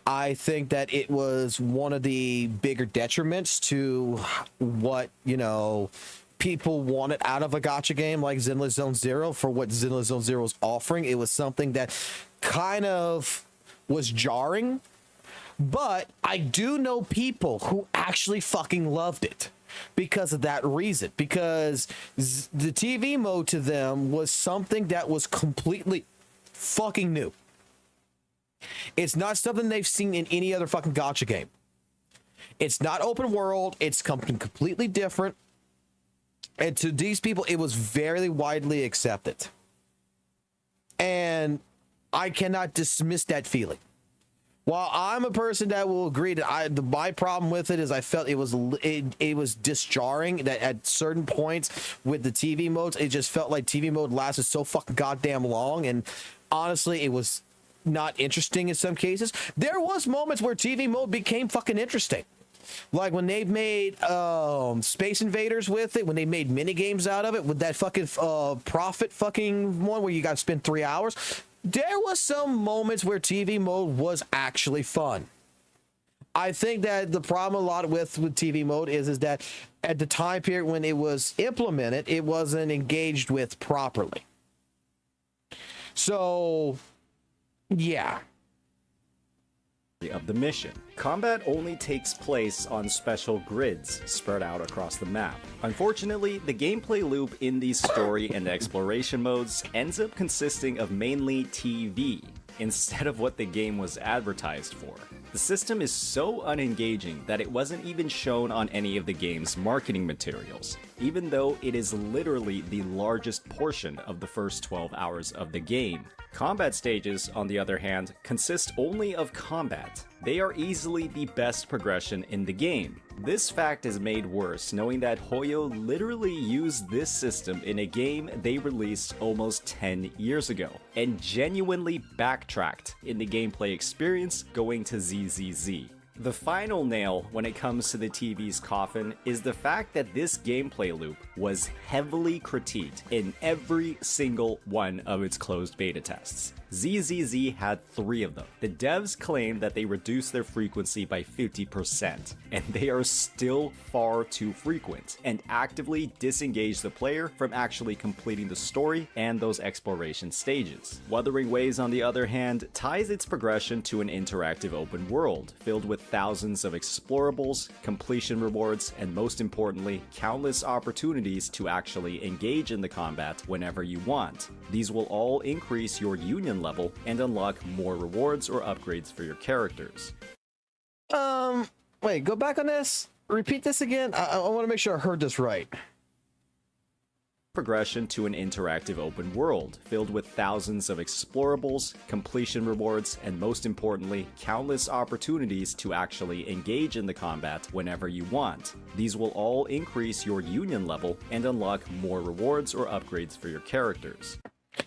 C: I think that it was one of the bigger detriments to what, you know, people wanted out of a gacha game like Zenless Zone Zero. For what Zenless Zone Zero was offering, it was something that kind of was jarring. But I do know people who actually fucking loved it because of that reason. Because the TV mode to them was something that was completely fucking new. It's not something they've seen in any other fucking gacha game. It's not open world. It's something completely different. And to these people, it was very widely accepted. And I cannot dismiss that feeling. While I'm a person that will agree that my problem with it is I felt it was disjarring that at certain points with the TV modes, it just felt like TV mode lasted so fucking goddamn long, and honestly, it was not interesting in some cases. There was moments where TV mode became fucking interesting. Like when they made Space Invaders with it, when they made mini games out of it, with that fucking profit fucking one where you got to spend 3 hours. There was some moments where TV mode was actually fun. I think that the problem a lot with TV mode is that at the time period when it was implemented, it wasn't engaged with properly. So, yeah.
J: Of the mission. Combat only takes place on special grids spread out across the map. Unfortunately, the gameplay loop in these story and exploration modes ends up consisting of mainly TV instead of what the game was advertised for. The system is so unengaging that it wasn't even shown on any of the game's marketing materials, even though it is literally the largest portion of the first 12 hours of the game. Combat stages, on the other hand, consist only of combat. They are easily the best progression in the game. This fact is made worse knowing that Hoyo literally used this system in a game they released almost 10 years ago, and genuinely backtracked in the gameplay experience going to ZZZ. The final nail when it comes to the TV's coffin is the fact that this gameplay loop was heavily critiqued in every single one of its closed beta tests. ZZZ had 3 of them. The devs claimed that they reduced their frequency by 50%, and they are still far too frequent, and actively disengage the player from actually completing the story and those exploration stages. Wuthering Waves, on the other hand, ties its progression to an interactive open world, filled with thousands of explorables, completion rewards, and most importantly, countless opportunities to actually engage in the combat whenever you want. These will all increase your union level and unlock more rewards or upgrades for your characters.
C: Wait, go back on this. Repeat this again. I want to make sure I heard this right.
J: Progression to an interactive open world, filled with thousands of explorables, completion rewards, and most importantly, countless opportunities to actually engage in the combat whenever you want. These will all increase your union level and unlock more rewards or upgrades for your characters.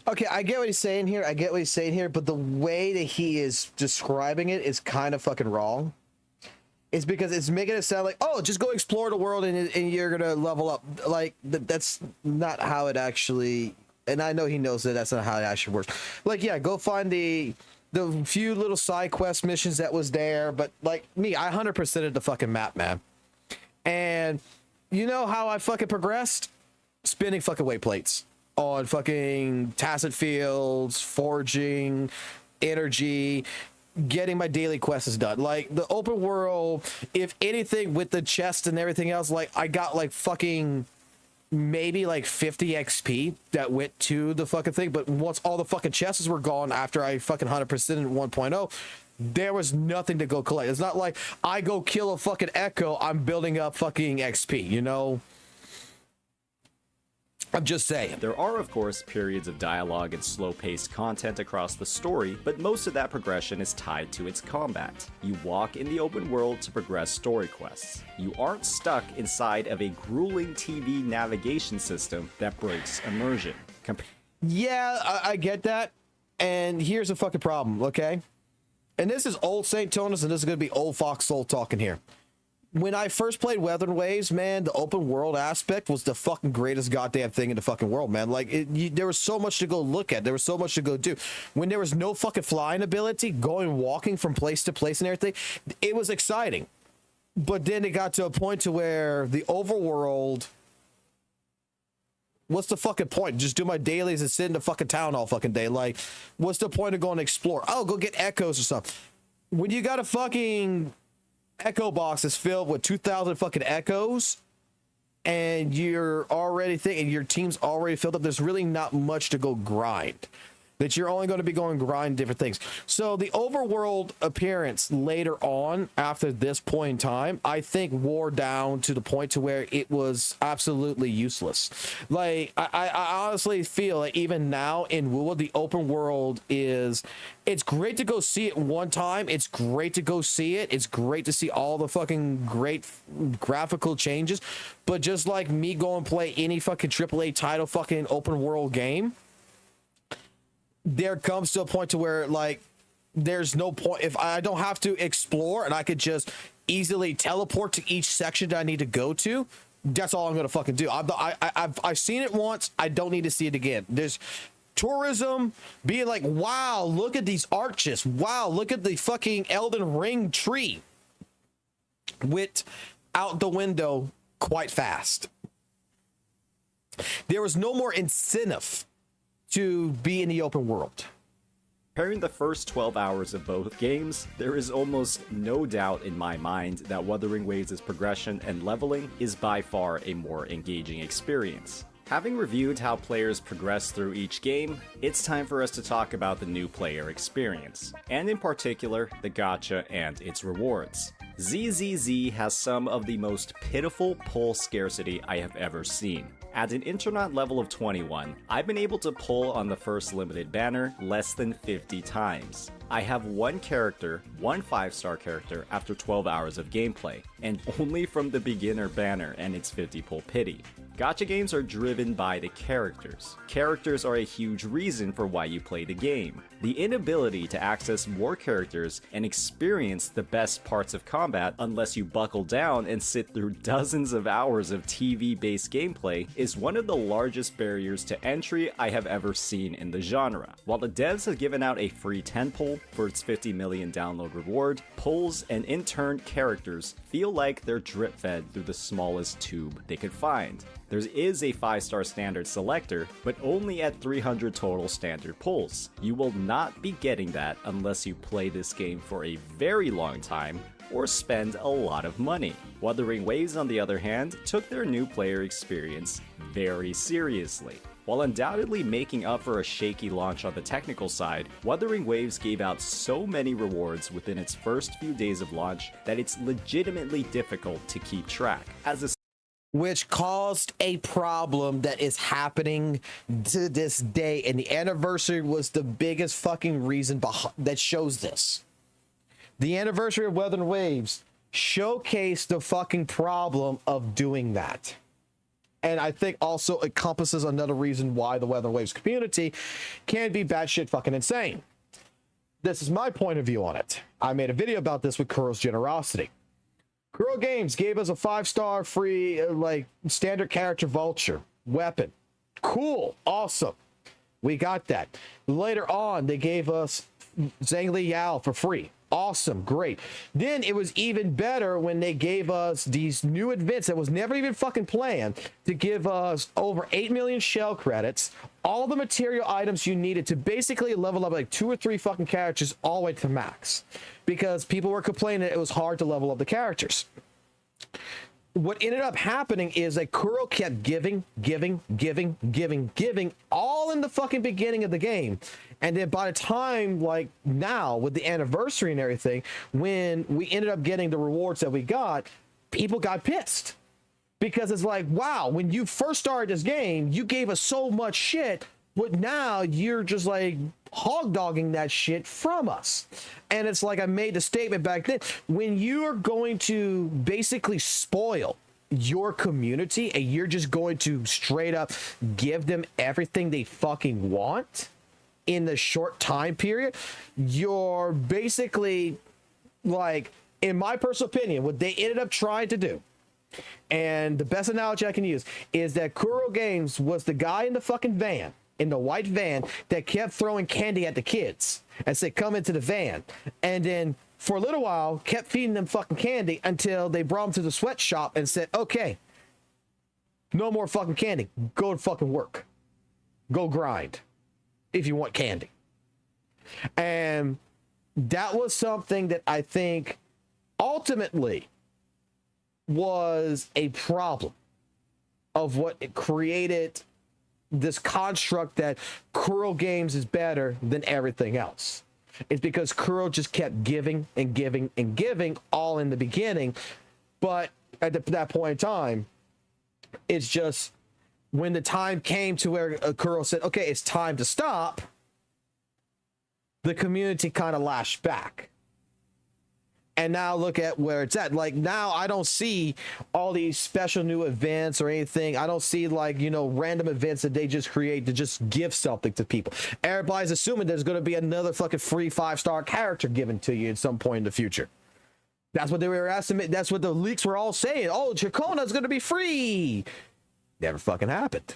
C: Okay, I get what he's saying here, but the way that he is describing it is kind of fucking wrong. It's because it's making it sound like, oh, just go explore the world and you're gonna level up. Like, that's not how it actually, and I know he knows that that's not how it actually works. Like, yeah, go find the few little side quest missions that was there, but like me, I 100%ed the fucking map, man. And you know how I fucking progressed? Spinning fucking wayplates on fucking tacit fields, forging, energy, getting my daily quests done. Like the open world, if anything, with the chest and everything else, like I got like fucking maybe like 50 XP that went to the fucking thing. But once all the fucking chests were gone after I fucking 100% in 1.0, there was nothing to go collect. It's not like I go kill a fucking echo, I'm building up fucking XP, you know? I'm just saying.
J: There are, of course, periods of dialogue and slow-paced content across the story, but most of that progression is tied to its combat. You walk in the open world to progress story quests. You aren't stuck inside of a grueling TV navigation system that breaks immersion.
C: Yeah, I get that. And here's a fucking problem, okay? And this is old St. Tonus, and this is going to be old Fox Soul talking here. when I first played Weathering Waves, man, the open world aspect was the fucking greatest goddamn thing in the fucking world, man. Like, there was so much to go look at. There was so much to go do. When there was no fucking flying ability, walking from place to place and everything, it was exciting. But then it got to a point to where the overworld, what's the fucking point? Just do my dailies and sit in the fucking town all fucking day. Like, what's the point of going to explore? Oh, go get echoes or something. When you got a fucking echo box is filled with 2,000 fucking echoes and you're already thinking your team's already filled up, there's really not much to go grind. That you're only going to be going grind different things. So the overworld appearance later on, after this point in time, I think wore down to the point to where it was absolutely useless. Like, I honestly feel like even now in WUWA, the open world is, it's great to go see it one time. It's great to go see it. It's great to see all the fucking great graphical changes. But just like me go and play any fucking AAA title fucking open world game, there comes to a point to where, like, there's no point. If I don't have to explore and I could just easily teleport to each section that I need to go to, that's all I'm gonna fucking do. I've seen it once. I don't need to see it again. There's tourism being like, wow, look at these arches. Wow, look at the fucking Elden Ring tree. Went out the window quite fast. There was no more incentive to be in the open world.
J: Comparing the first 12 hours of both games, there is almost no doubt in my mind that Wuthering Waves' progression and leveling is by far a more engaging experience. Having reviewed how players progress through each game, it's time for us to talk about the new player experience, and in particular, the gacha and its rewards. ZZZ has some of the most pitiful pull scarcity I have ever seen. At an internet level of 21, I've been able to pull on the first limited banner less than 50 times. I have one character, one 5-star character after 12 hours of gameplay, and only from the beginner banner and its 50 pull pity. Gacha games are driven by the characters. Characters are a huge reason for why you play the game. The inability to access more characters and experience the best parts of combat unless you buckle down and sit through dozens of hours of TV-based gameplay is one of the largest barriers to entry I have ever seen in the genre. While the devs have given out a free 10 pull for its 50 million download reward, pulls and in-turn characters feel like they're drip-fed through the smallest tube they could find. There is a 5-star standard selector, but only at 300 total standard pulls. You will not be getting that unless you play this game for a very long time or spend a lot of money. Wuthering Waves, on the other hand, took their new player experience very seriously. While undoubtedly making up for a shaky launch on the technical side, Wuthering Waves gave out so many rewards within its first few days of launch that it's legitimately difficult to keep track.
C: Which caused a problem that is happening to this day, and the anniversary was the biggest fucking reason that shows this. The anniversary of Wuthering Waves showcased the fucking problem of doing that. And I think also encompasses another reason why the Wuthering Waves community can be batshit fucking insane. This is my point of view on it. I made a video about this with Kuro's Generosity. Kuro Games gave us a 5-star free, like, standard character vulture weapon. Cool. Awesome. We got that. Later on, they gave us Zhangli Yao for free. Awesome. Great. Then it was even better when they gave us these new events that was never even fucking planned to give us over 8 million shell credits, all the material items you needed to basically level up like 2 or 3 fucking characters all the way to max, because people were complaining that it was hard to level up the characters. What ended up happening is that Kuro kept giving all in the fucking beginning of the game. And then by the time, like now, with the anniversary and everything, when we ended up getting the rewards that we got, people got pissed. Because it's like, wow, when you first started this game, you gave us so much shit, but now you're just like hog dogging that shit from us. And it's like I made the statement back then, when you are going to basically spoil your community and you're just going to straight up give them everything they fucking want in the short time period, you're basically like in my personal opinion, what they ended up trying to do, and the best analogy I can use is that Kuro Games was the guy in the fucking van, in the white van, that kept throwing candy at the kids and said, come into the van. And then for a little while, kept feeding them fucking candy until they brought them to the sweatshop and said, okay, no more fucking candy. Go to fucking work. Go grind if you want candy. And that was something that I think ultimately was a problem of what it created, this construct that Kuro Games is better than everything else. It's because Kuro just kept giving and giving and giving all in the beginning. But at that point in time, it's just when the time came to where Kuro said, okay, it's time to stop, the community kind of lashed back. And now look at where it's at. Like, now I don't see all these special new events or anything. I don't see, like, you know, random events that they just create to just give something to people. Everybody's assuming there's going to be another fucking free 5-star character given to you at some point in the future. That's what they were estimating. That's what the leaks were all saying. Oh, Chacona's going to be free. Never fucking happened.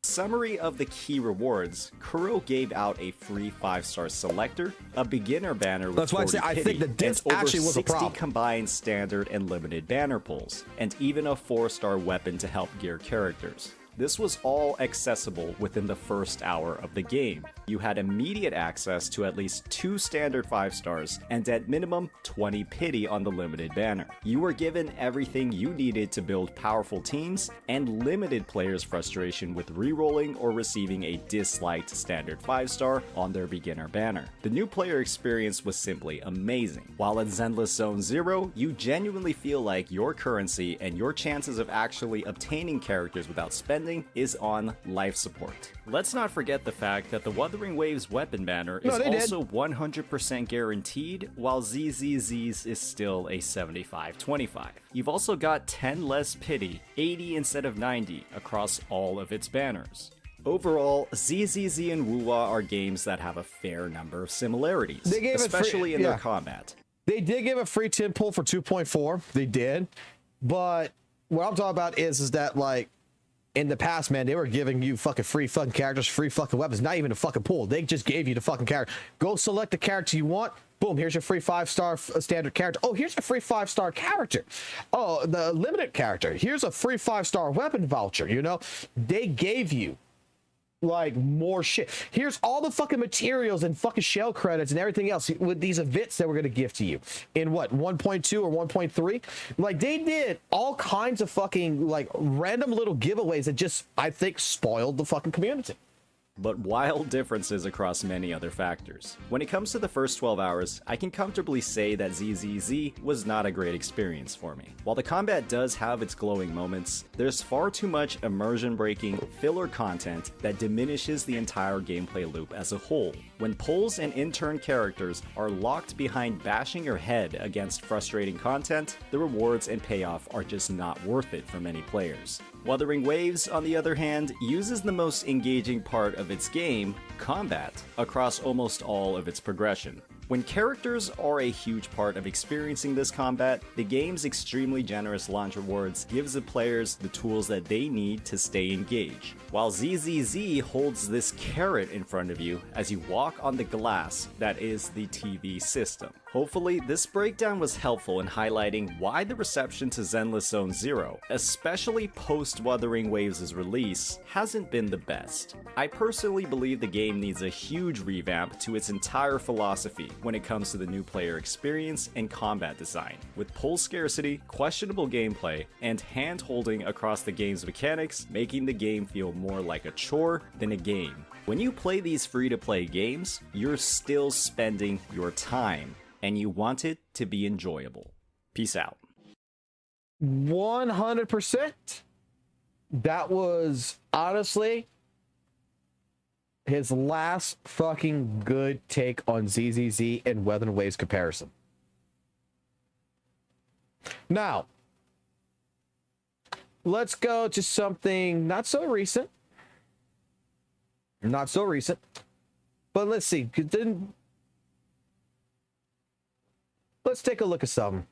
J: Summary of the key rewards: Kuro gave out a free 5-star selector, a beginner banner with
C: That's why I
J: 40
C: say I
J: pity,
C: think the disc
J: and over
C: actually was a
J: 60
C: problem.
J: combined standard and limited banner pulls, and even a 4-star weapon to help gear characters. This was all accessible within the first hour of the game. You had immediate access to at least 2 standard 5-stars and at minimum 20 pity on the limited banner. You were given everything you needed to build powerful teams and limited players' frustration with re-rolling or receiving a disliked standard 5-star on their beginner banner. The new player experience was simply amazing. While at Zenless Zone Zero, you genuinely feel like your currency and your chances of actually obtaining characters without spending is on life support. Let's not forget the fact that the Wuthering Waves weapon banner is also 100% guaranteed, while ZZZ's is still a 75/25. You've also got 10 less pity, 80 instead of 90, across all of its banners. Overall, ZZZ and WUWA are games that have a fair number of similarities, especially in their combat.
C: They did give a free 10 pull for 2.4. They did. But what I'm talking about is that, like, in the past, man, they were giving you fucking free fucking characters, free fucking weapons, not even a fucking pool. They just gave you the fucking character. Go select the character you want. Boom, here's your free 5-star standard character. Oh, here's a free 5-star character. Oh, the limited character. Here's a free 5-star weapon voucher, you know? They gave you, like, more shit. Here's all the fucking materials and fucking shell credits and everything else with these events that we're gonna give to you in what, 1.2 or 1.3. Like, they did all kinds of fucking, like, random little giveaways that just, I think, spoiled the fucking community.
J: But wild differences across many other factors. When it comes to the first 12 hours, I can comfortably say that ZZZ was not a great experience for me. While the combat does have its glowing moments, there's far too much immersion-breaking filler content that diminishes the entire gameplay loop as a whole. When pulls and in-turn characters are locked behind bashing your head against frustrating content, the rewards and payoff are just not worth it for many players. Wuthering Waves, on the other hand, uses the most engaging part of its game, combat, across almost all of its progression. When characters are a huge part of experiencing this combat, the game's extremely generous launch rewards gives the players the tools that they need to stay engaged, while ZZZ holds this carrot in front of you as you walk on the glass that is the TV system. Hopefully, this breakdown was helpful in highlighting why the reception to Zenless Zone Zero, especially post Wuthering Waves' release, hasn't been the best. I personally believe the game needs a huge revamp to its entire philosophy when it comes to the new player experience and combat design, with pull scarcity, questionable gameplay, and hand-holding across the game's mechanics, making the game feel more like a chore than a game. When you play these free-to-play games, you're still spending your time, and you want it to be enjoyable. Peace out.
C: 100%. That was honestly his last fucking good take on ZZZ and Wuthering Waves comparison. Now, let's go to something not so recent. Not so recent. But let's see. let's take a look at something.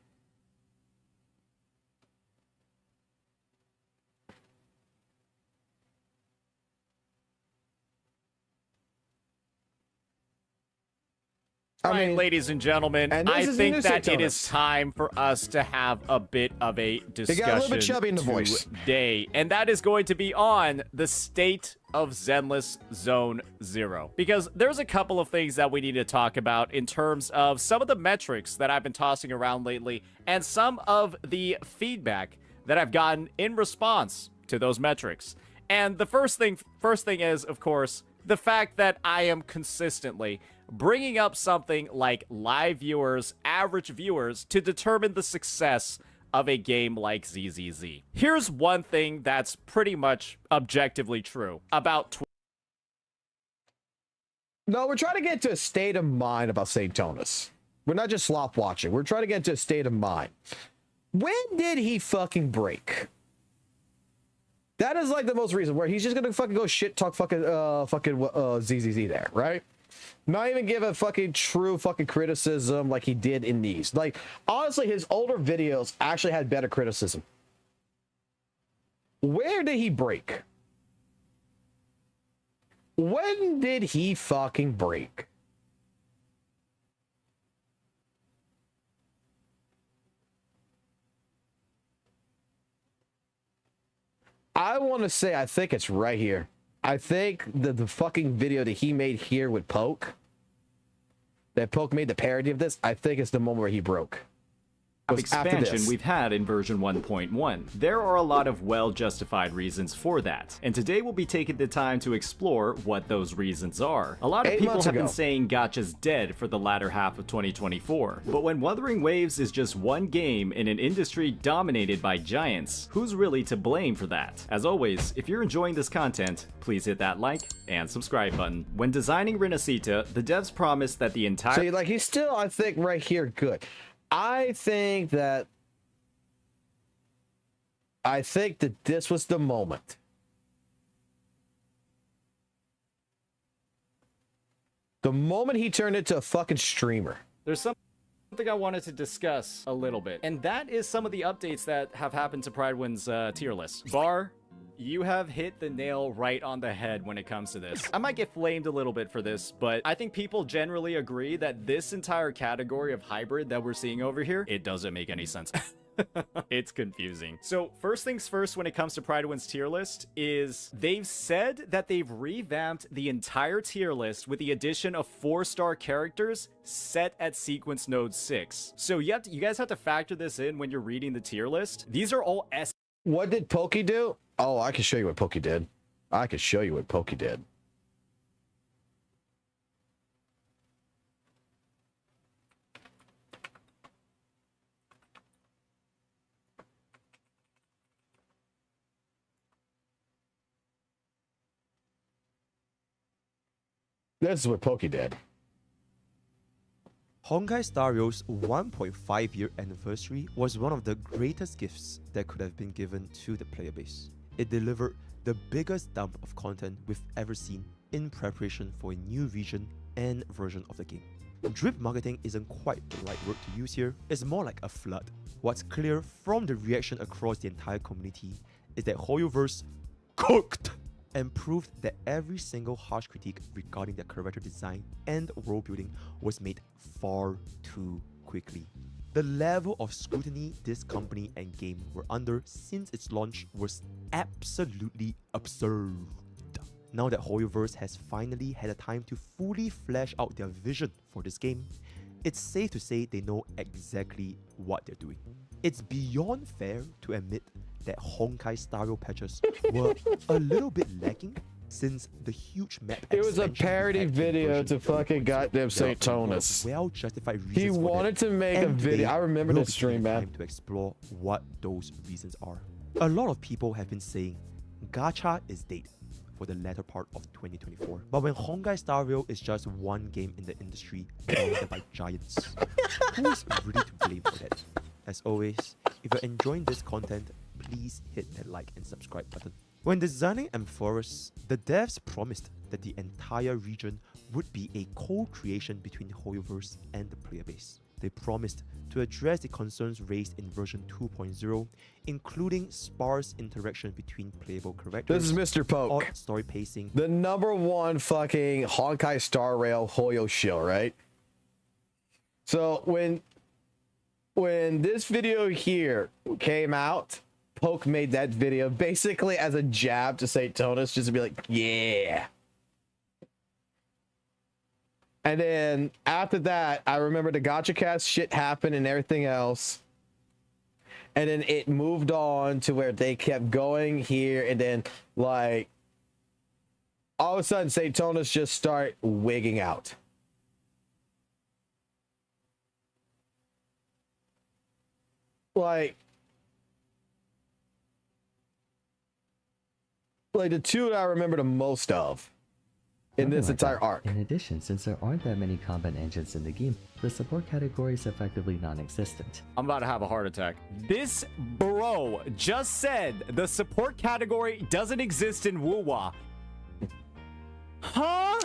E: All right, ladies and gentlemen, I think that it is
C: Tonus.
E: time for us to have a bit of a discussion
C: got a little bit chubby in the voice.
E: today, and that is going to be on the state of Zenless Zone Zero. Because there's a couple of things that we need to talk about in terms of some of the metrics that I've been tossing around lately, and some of the feedback that I've gotten in response to those metrics. And the first thing is, of course, the fact that I am consistently bringing up something like live viewers, average viewers, to determine the success of a game like ZZZ. Here's one thing that's pretty much objectively true about
C: No, we're trying to get to a state of mind about St. Tonus. We're not just slop watching. We're trying to get to a state of mind. When did he fucking break? That is like the most reason where he's just gonna fucking go shit talk fucking ZZZ there, right? Not even give a fucking true fucking criticism like he did in these. Like, honestly, his older videos actually had better criticism. Where did he break? When did he fucking break? I want to say, I think it's right here. I think the fucking video that he made here with Poke, that Poke made the parody of this, I think it's the moment where he broke.
J: Expansion we've had in version 1.1. There are a lot of well-justified reasons for that, and today we'll be taking the time to explore what those reasons are. A lot of people have been saying Gacha's dead for the latter half of 2024, but when Wuthering Waves is just one game in an industry dominated by giants, who's really to blame for that? As always, if you're enjoying this content, please hit that like and subscribe button. When designing Renacita, the devs promised that the entire—
C: See, like, he's still, I think, right here good. I think that this was the moment. The moment he turned into a fucking streamer.
J: There's something I wanted to discuss a little bit, and that is some of the updates that have happened to Pridewin's tier list. Bar, you have hit the nail right on the head when it comes to this. I might get flamed a little bit for this, but I think people generally agree that this entire category of hybrid that we're seeing over here, it doesn't make any sense. It's confusing. So first things first when it comes to Pridewin's tier list is they've said that they've revamped the entire tier list with the addition of 4-star characters set at sequence node 6. So you guys have to factor this in when you're reading the tier list. These are all S.
C: What did Pokey do? Oh, I can show you what Pokey did. I can show you what Pokey did. This is what Pokey did.
P: Honkai Star Rail's 1.5-year anniversary was one of the greatest gifts that could have been given to the player base. It delivered the biggest dump of content we've ever seen in preparation for a new region and version of the game. Drip marketing isn't quite the right word to use here, it's more like a flood. What's clear from the reaction across the entire community is that HoYoverse cooked and proved that every single harsh critique regarding their character design and world building was made far too quickly. The level of scrutiny this company and game were under since its launch was absolutely absurd. Now that HoYoverse has finally had a time to fully flesh out their vision for this game, it's safe to say they know exactly what they're doing. It's beyond fair to admit that Honkai Star Rail patches were a little bit lacking since the huge map
C: It was a parody video to fucking goddamn St. Tonus.
P: Well-justified reasons
C: He wanted to make a video. I remember this stream, man.
P: To explore what those reasons are. A lot of people have been saying Gacha is dead for the latter part of 2024. But when Honkai Star Rail is just one game in the industry dominated by giants, who is really to blame for that? As always, if you're enjoying this content, please hit that like and subscribe button. When designing Amphoros, the devs promised that the entire region would be a co-creation between HoYoverse and the player base. they promised to address the concerns raised in version 2.0, including sparse interaction between playable characters.
C: This is Mr. Poke.
P: Odd story pacing.
C: The #1 fucking Honkai Star Rail Hoyo shill, right? So when this video here came out, Poke made that video basically as a jab to St. Tonus, just to be like, yeah. And then after that, I remember the Gacha Cast shit happened and everything else. And then it moved on to where they kept going here, and then like all of a sudden St. Tonus just start wigging out. Like the two that I remember the most of in this entire arc.
Q: In addition, since there aren't that many combat engines in the game, the support category is effectively non-existent.
E: I'm about to have a heart attack. This bro just said the support category doesn't exist in WUWA. Huh?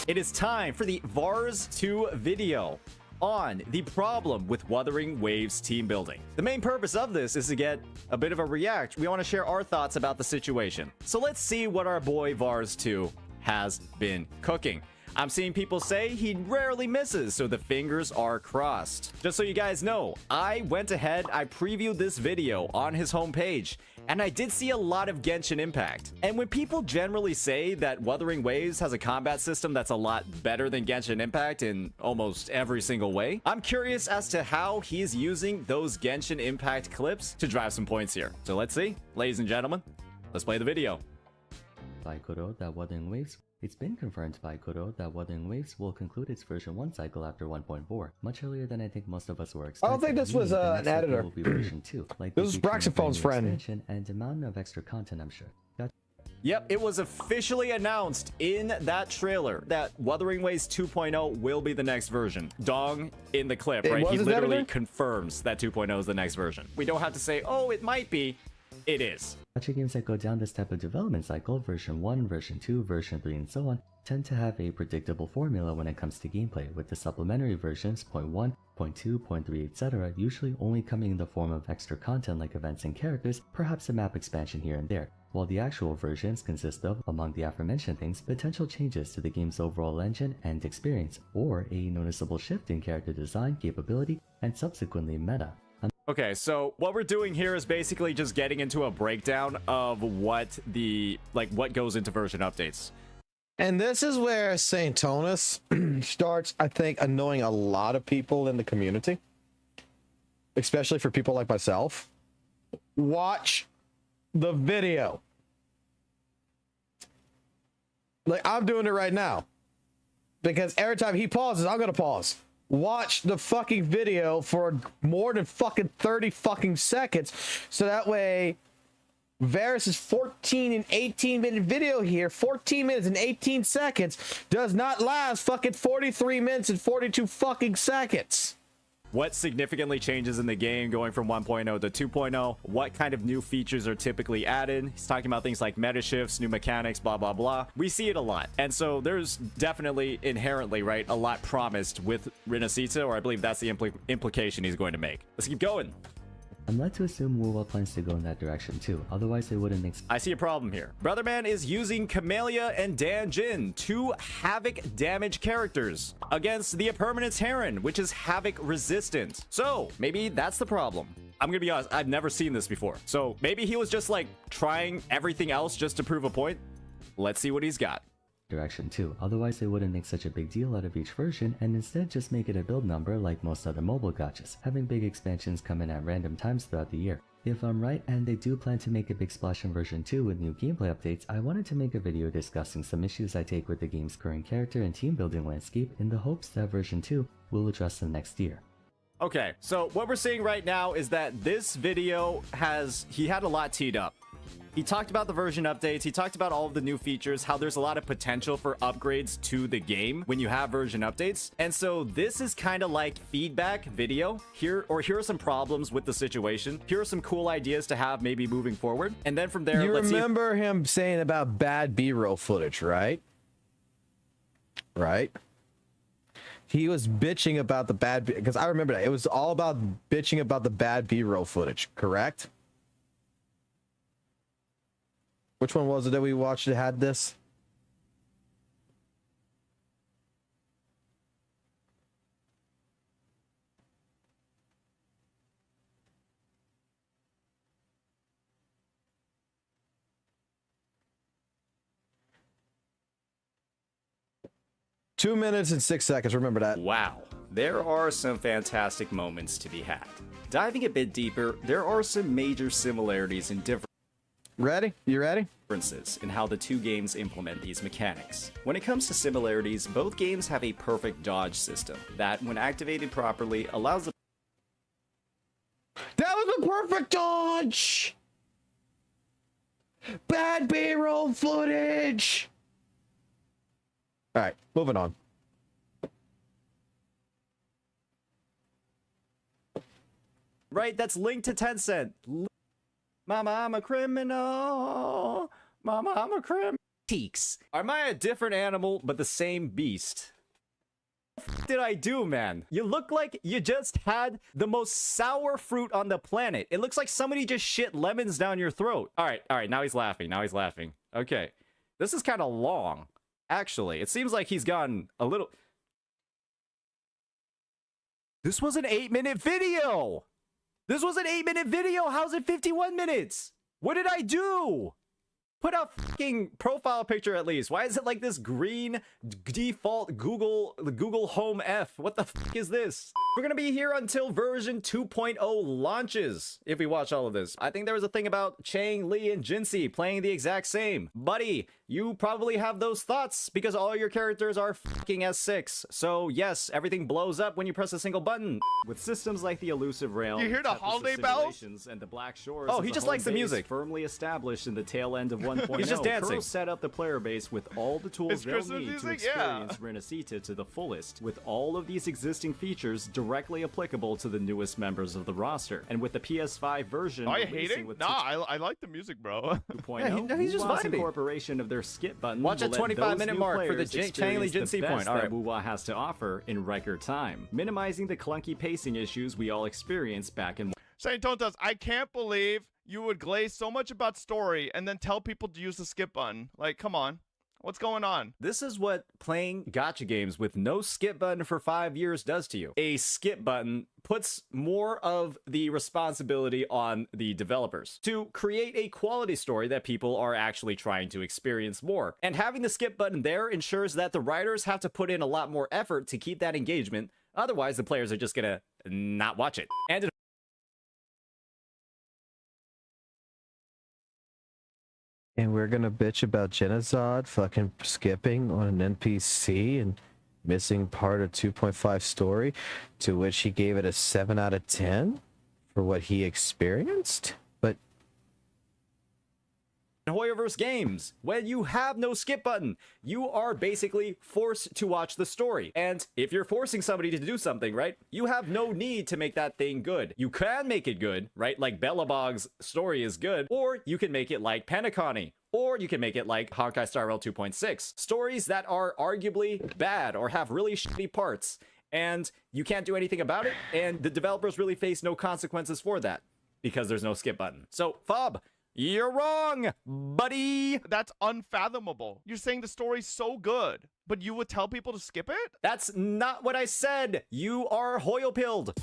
E: It is time for the VARS 2 video on the problem with Wuthering Waves team building. The main purpose of this is to get a bit of a react. We want to share our thoughts about the situation. So let's see what our boy VARS 2 has been cooking. I'm seeing people say he rarely misses, so the fingers are crossed. Just so you guys know, I went ahead, I previewed this video on his homepage, and I did see a lot of Genshin Impact. And when people generally say that Wuthering Waves has a combat system that's a lot better than Genshin Impact in almost every single way, I'm curious as to how he's using those Genshin Impact clips to drive some points here. So let's see, ladies and gentlemen, let's play the video.
Q: By Kuro that Wuthering Waves, it's been confirmed by Kuro that Wuthering Waves will conclude its version 1 cycle after 1.4, much earlier than I think most of us were expecting.
C: I don't think this was an editor.
Q: Will be version 2, like
C: this was Braxophone's friend.
Q: And the amount of extra content, I'm sure.
E: Yep, it was officially announced in that trailer that Wuthering Waves 2.0 will be the next version. Dong in the clip, right? He literally confirms that 2.0 is the next version. We don't have to say, oh, it might be. It is.
Q: Gacha games that go down this type of development cycle, version 1, version 2, version 3, and so on, tend to have a predictable formula when it comes to gameplay, with the supplementary versions, 0.1, 0.2, 0.3, etc., usually only coming in the form of extra content like events and characters, perhaps a map expansion here and there, while the actual versions consist of, among the aforementioned things, potential changes to the game's overall engine and experience, or a noticeable shift in character design, capability, and subsequently meta.
E: Okay, so what we're doing here is basically just getting into a breakdown of what goes into version updates.
C: And this is where St. Tonus starts, I think, annoying a lot of people in the community, especially for people like myself. Watch the video. Like, I'm doing it right now, because every time he pauses, I'm gonna pause. Watch the fucking video for more than fucking 30 fucking seconds, so that way Varus's 14 and 18 minute video here, 14 minutes and 18 seconds, does not last fucking 43 minutes and 42 fucking seconds.
E: What significantly changes in the game going from 1.0 to 2.0? What kind of new features are typically added? He's talking about things like meta shifts, new mechanics, blah, blah, blah. We see it a lot. And so there's definitely inherently, right, a lot promised with Rinasita, or I believe that's the implication he's going to make. Let's keep going.
Q: I'm led to assume WUWA plans to go in that direction too, otherwise they wouldn't make.
E: I see a problem here. Brotherman is using Camellia and Dan Jin, two Havoc damage characters, against the Impermanence Heron, which is Havoc resistant. So maybe that's the problem. I'm gonna be honest, I've never seen this before. So maybe he was just like trying everything else just to prove a point. Let's see what he's got.
Q: Direction too, otherwise they wouldn't make such a big deal out of each version and instead just make it a build number like most other mobile gachas, having big expansions come in at random times throughout the year. If I'm right and they do plan to make a big splash in version 2 with new gameplay updates, I wanted to make a video discussing some issues I take with the game's current character and team building landscape in the hopes that version 2 will address them next year.
E: Okay, so what we're seeing right now is that this video he had a lot teed up. He talked about the version updates, he talked about all of the new features, how there's a lot of potential for upgrades to the game when you have version updates. And so this is kind of like feedback video. Here are some problems with the situation. Here are some cool ideas to have maybe moving forward. And then from there,
C: you remember him saying about bad B-roll footage, right? Right? he was bitching about the bad, because I remember that it was all about bitching about the bad B-roll footage, correct? Which one was it that we watched that had this? Two minutes and 6 seconds. Remember that.
J: Wow, there are some fantastic moments to be had. Diving a bit deeper, there are some major similarities and differences.
C: Ready? You ready?
J: Differences in how the two games implement these mechanics. When it comes to similarities, both games have a perfect dodge system that, when activated properly, allows the...
C: That was a perfect dodge! Bad B-roll footage! Alright, moving on.
J: Right, that's linked to Tencent. Mama, I'm a criminal. Mama, I'm a criminal. Teeks. Am I a different animal, but the same beast? What the f did I do, man? You look like you just had the most sour fruit on the planet. It looks like somebody just shit lemons down your throat. All right, now he's laughing. Okay, this is kind of long. Actually, it seems like he's gotten a little... This was an 8-minute video! This was an 8-minute video! How's it 51 minutes? What did I do? Put a fucking profile picture at least. Why is it like this green default Google Home F? What the fuck is this? We're gonna be here until version 2.0 launches if we watch all of this. I think there was a thing about Chang, Li, and Jinsei playing the exact same. Buddy, you probably have those thoughts because all your characters are fucking S6. So yes, everything blows up when you press a single button. With systems like the Elusive Realm,
H: you hear the holiday bells?
J: And the Black Shores. Oh, he just likes the music.
Q: Firmly established in the tail end of 1.0.
J: He's just dancing.
Q: Kuro set up the player base with all the tools
H: It's
Q: they'll
H: Christmas
Q: need to
H: music?
Q: experience Renacita to the fullest, with all of these existing features directly applicable to the newest members of the roster. And with the PS5 version,
H: Oh, you hate it? Nah, I like the music, bro.
Q: 2.0,
J: he's just
Q: WUWA's
J: vibing.
Q: incorporation of their skip button.
J: Watch
Q: will
J: a
Q: let
J: 25-minute
Q: those new
J: mark for the
Q: players
J: Chang Li
Q: experience the
J: Jinsei
Q: best
J: point. All right.
Q: that WUWA has to offer in record time, minimizing the clunky pacing issues we all experienced back in.
H: Saint Tontas, I can't believe you would glaze so much about story and then tell people to use the skip button. Like, come on. What's going on?
J: This is what playing gacha games with no skip button for 5 years does to you. A skip button puts more of the responsibility on the developers to create a quality story that people are actually trying to experience more. And having the skip button there ensures that the writers have to put in a lot more effort to keep that engagement. Otherwise, the players are just gonna not watch it. And
C: And we're gonna bitch about Genozod fucking skipping on an NPC and missing part of 2.5 story, to which he gave it a 7 out of 10 for what he experienced. But
J: Hoyoverse games, when you have no skip button, you are basically forced to watch the story. And if you're forcing somebody to do something, right, you have no need to make that thing good. You can make it good, right? Like Bellabog's story is good, or you can make it like Panaconi, or you can make it like Honkai Star Rail 2.6. Stories that are arguably bad or have really shitty parts, and you can't do anything about it, and the developers really face no consequences for that because there's no skip button. So, Fob, you're wrong, buddy.
H: That's unfathomable. You're saying the story's so good, but you would tell people to skip it?
J: That's not what I said. You are Hoyopilled.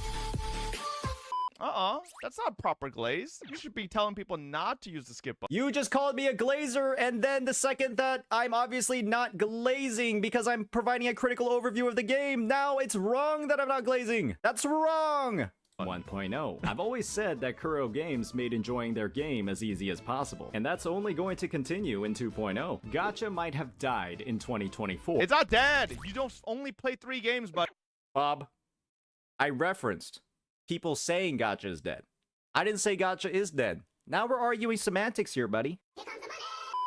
H: That's not proper glaze. You should be telling people not to use the skip button.
J: You just called me a glazer, and then the second that I'm obviously not glazing because I'm providing a critical overview of the game, now it's wrong that I'm not glazing. That's wrong.
Q: 1.0. I've always said that Kuro Games made enjoying their game as easy as possible, and that's only going to continue in 2.0. Gacha might have died in 2024.
H: It's not dead. You don't only play 3 games, but
J: Bob, I referenced people saying gacha is dead. I didn't say gacha is dead. Now we're arguing semantics here, buddy.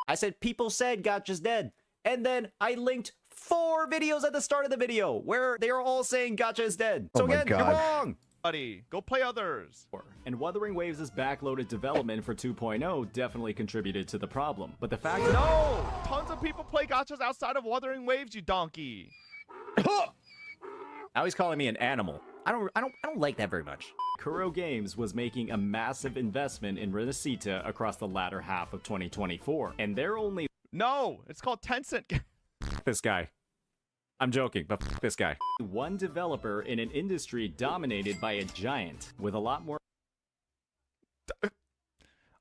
J: I said people said gacha's dead, and then I linked 4 videos at the start of the video where they are all saying gacha is dead. So again, you're wrong.
H: Buddy, go play others.
Q: And Wuthering Waves' backloaded development for 2.0 definitely contributed to the problem. But the fact
H: No! Tons of people play gachas outside of Wuthering Waves, you donkey.
J: Now he's calling me an animal. I don't like that very much. Kuro Games was making a massive investment in Renacita across the latter half of 2024, and they're only—
H: No, it's called Tencent.
J: This guy. I'm joking, but this guy. One developer in an industry dominated by a giant with a lot more—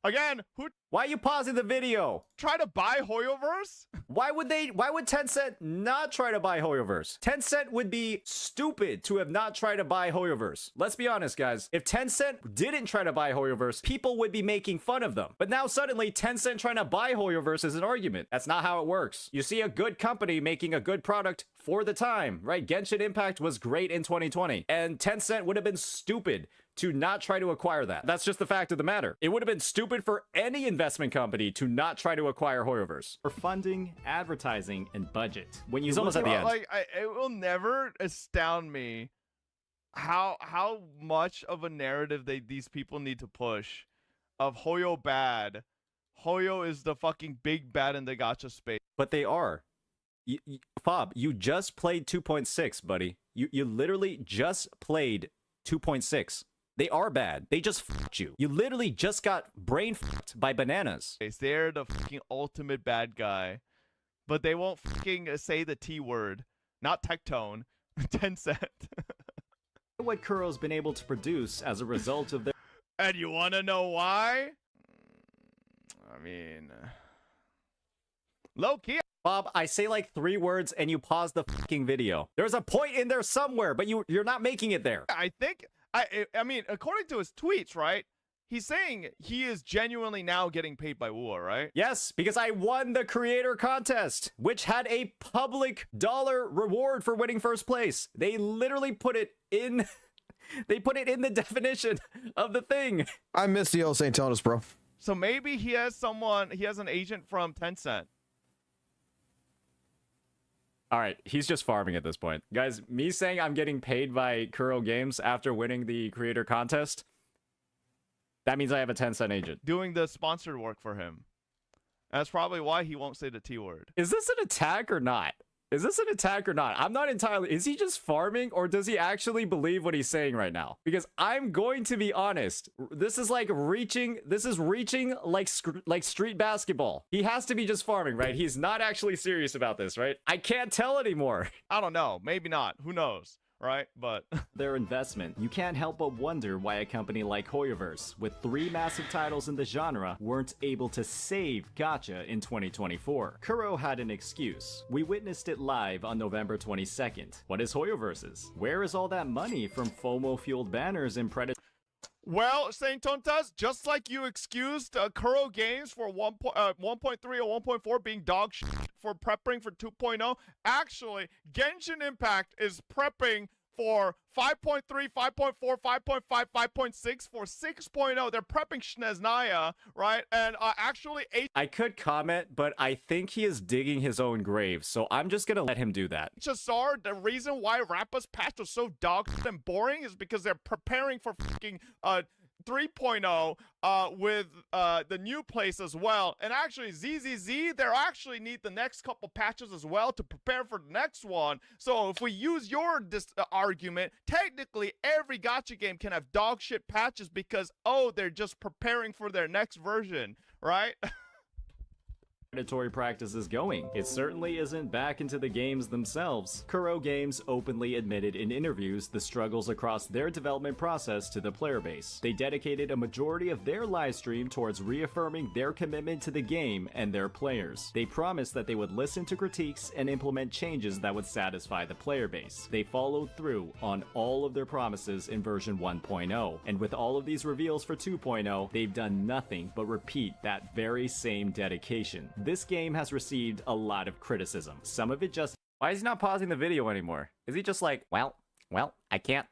H: Again, who—
J: Why are you pausing the video?
H: Try to buy Hoyoverse?
J: Why would Tencent not try to buy Hoyoverse? Tencent would be stupid to have not tried to buy Hoyoverse. Let's be honest, guys. If Tencent didn't try to buy Hoyoverse, people would be making fun of them. But now suddenly Tencent trying to buy Hoyoverse is an argument. That's not how it works. You see a good company making a good product for the time, right? Genshin Impact was great in 2020, and Tencent would have been stupid to not try to acquire that. That's just the fact of the matter. It would have been stupid for any investment company to not try to acquire Hoyoverse. For funding, advertising, and budget. When he's almost at the end.
H: Like, it will never astound me how much of a narrative these people need to push of Hoyo bad. Hoyo is the fucking big bad in the gacha space.
J: But they are. Fob, you just played 2.6, buddy. You literally just played 2.6. They are bad. They just fucked you. You literally just got brain fucked by bananas.
H: They're the fucking ultimate bad guy. But they won't fucking say the T word. Not Tectone. Tencent.
J: What Kuro's been able to produce as a result of their—
H: And you want to know why? I mean... Low-key.
J: Bob, I say like 3 words and you pause the fucking video. There's a point in there somewhere, but you're not making it there.
H: I think... I mean, according to his tweets, right? He's saying he is genuinely now getting paid by WUWA, right?
J: Yes, because I won the creator contest, which had a public dollar reward for winning first place. They literally put it in... They put it in the definition of the thing.
C: I miss the old St. Tonus, bro.
H: So maybe he has an agent from Tencent.
J: All right, he's just farming at this point. Guys, me saying I'm getting paid by Kuro Games after winning the creator contest, that means I have a 10-cent agent.
H: Doing the sponsored work for him. That's probably why he won't say the T word.
J: Is this an attack or not? Is this an attack or not? I'm not entirely... Is he just farming or does he actually believe what he's saying right now? Because I'm going to be honest. This is like reaching... This is reaching like street basketball. He has to be just farming, right? He's not actually serious about this, right? I can't tell anymore.
H: I don't know. Maybe not. Who knows? Right? But
J: their investment, you can't help but wonder why a company like Hoyoverse, with 3 massive titles in the genre, weren't able to save gacha in 2024. Kuro had an excuse. We witnessed it live on November 22nd. What is Hoyoverse's? Where is all that money from FOMO-fueled banners and predatory...
H: Well, Saint Tontas, just like you excused Kuro Games for 1.3 or 1.4 being dog shit for prepping for 2.0, actually, Genshin Impact is prepping for 5.3, 5.4, 5.5, 5.6 for 6.0. They're prepping Shneznaya, right? And actually...
J: I could comment, but I think he is digging his own grave, so I'm just gonna let him do that.
H: Chasar, the reason why Rappa's patch was so dog shit and boring is because they're preparing for fucking 3.0 with the new place as well. And actually, ZZZ, they actually need the next couple patches as well to prepare for the next one. So if we use your argument, technically every gacha game can have dog shit patches because, oh, they're just preparing for their next version, right?
J: Predatory practices going. It certainly isn't back into the games themselves. Kuro Games openly admitted in interviews the struggles across their development process to the player base. They dedicated a majority of their livestream towards reaffirming their commitment to the game and their players. They promised that they would listen to critiques and implement changes that would satisfy the player base. They followed through on all of their promises in version 1.0, and with all of these reveals for 2.0, they've done nothing but repeat that very same dedication. This game has received a lot of criticism. Some of it just... Why is he not pausing the video anymore? Is he just like, well, I can't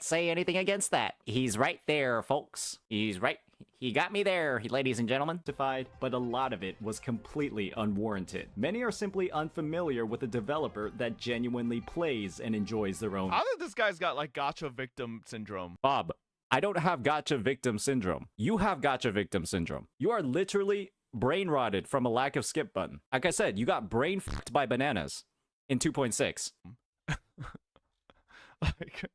J: say anything against that. He's right there, folks. He's right. He got me there, ladies and gentlemen. But a lot of it was completely unwarranted. Many are simply unfamiliar with a developer that genuinely plays and enjoys their own...
H: I think this guy's got like gacha victim syndrome.
J: Bob, I don't have gacha victim syndrome. You have gacha victim syndrome. You are literally brain rotted from a lack of skip button. Like I said, you got brain fucked by bananas in 2.6.
H: Like,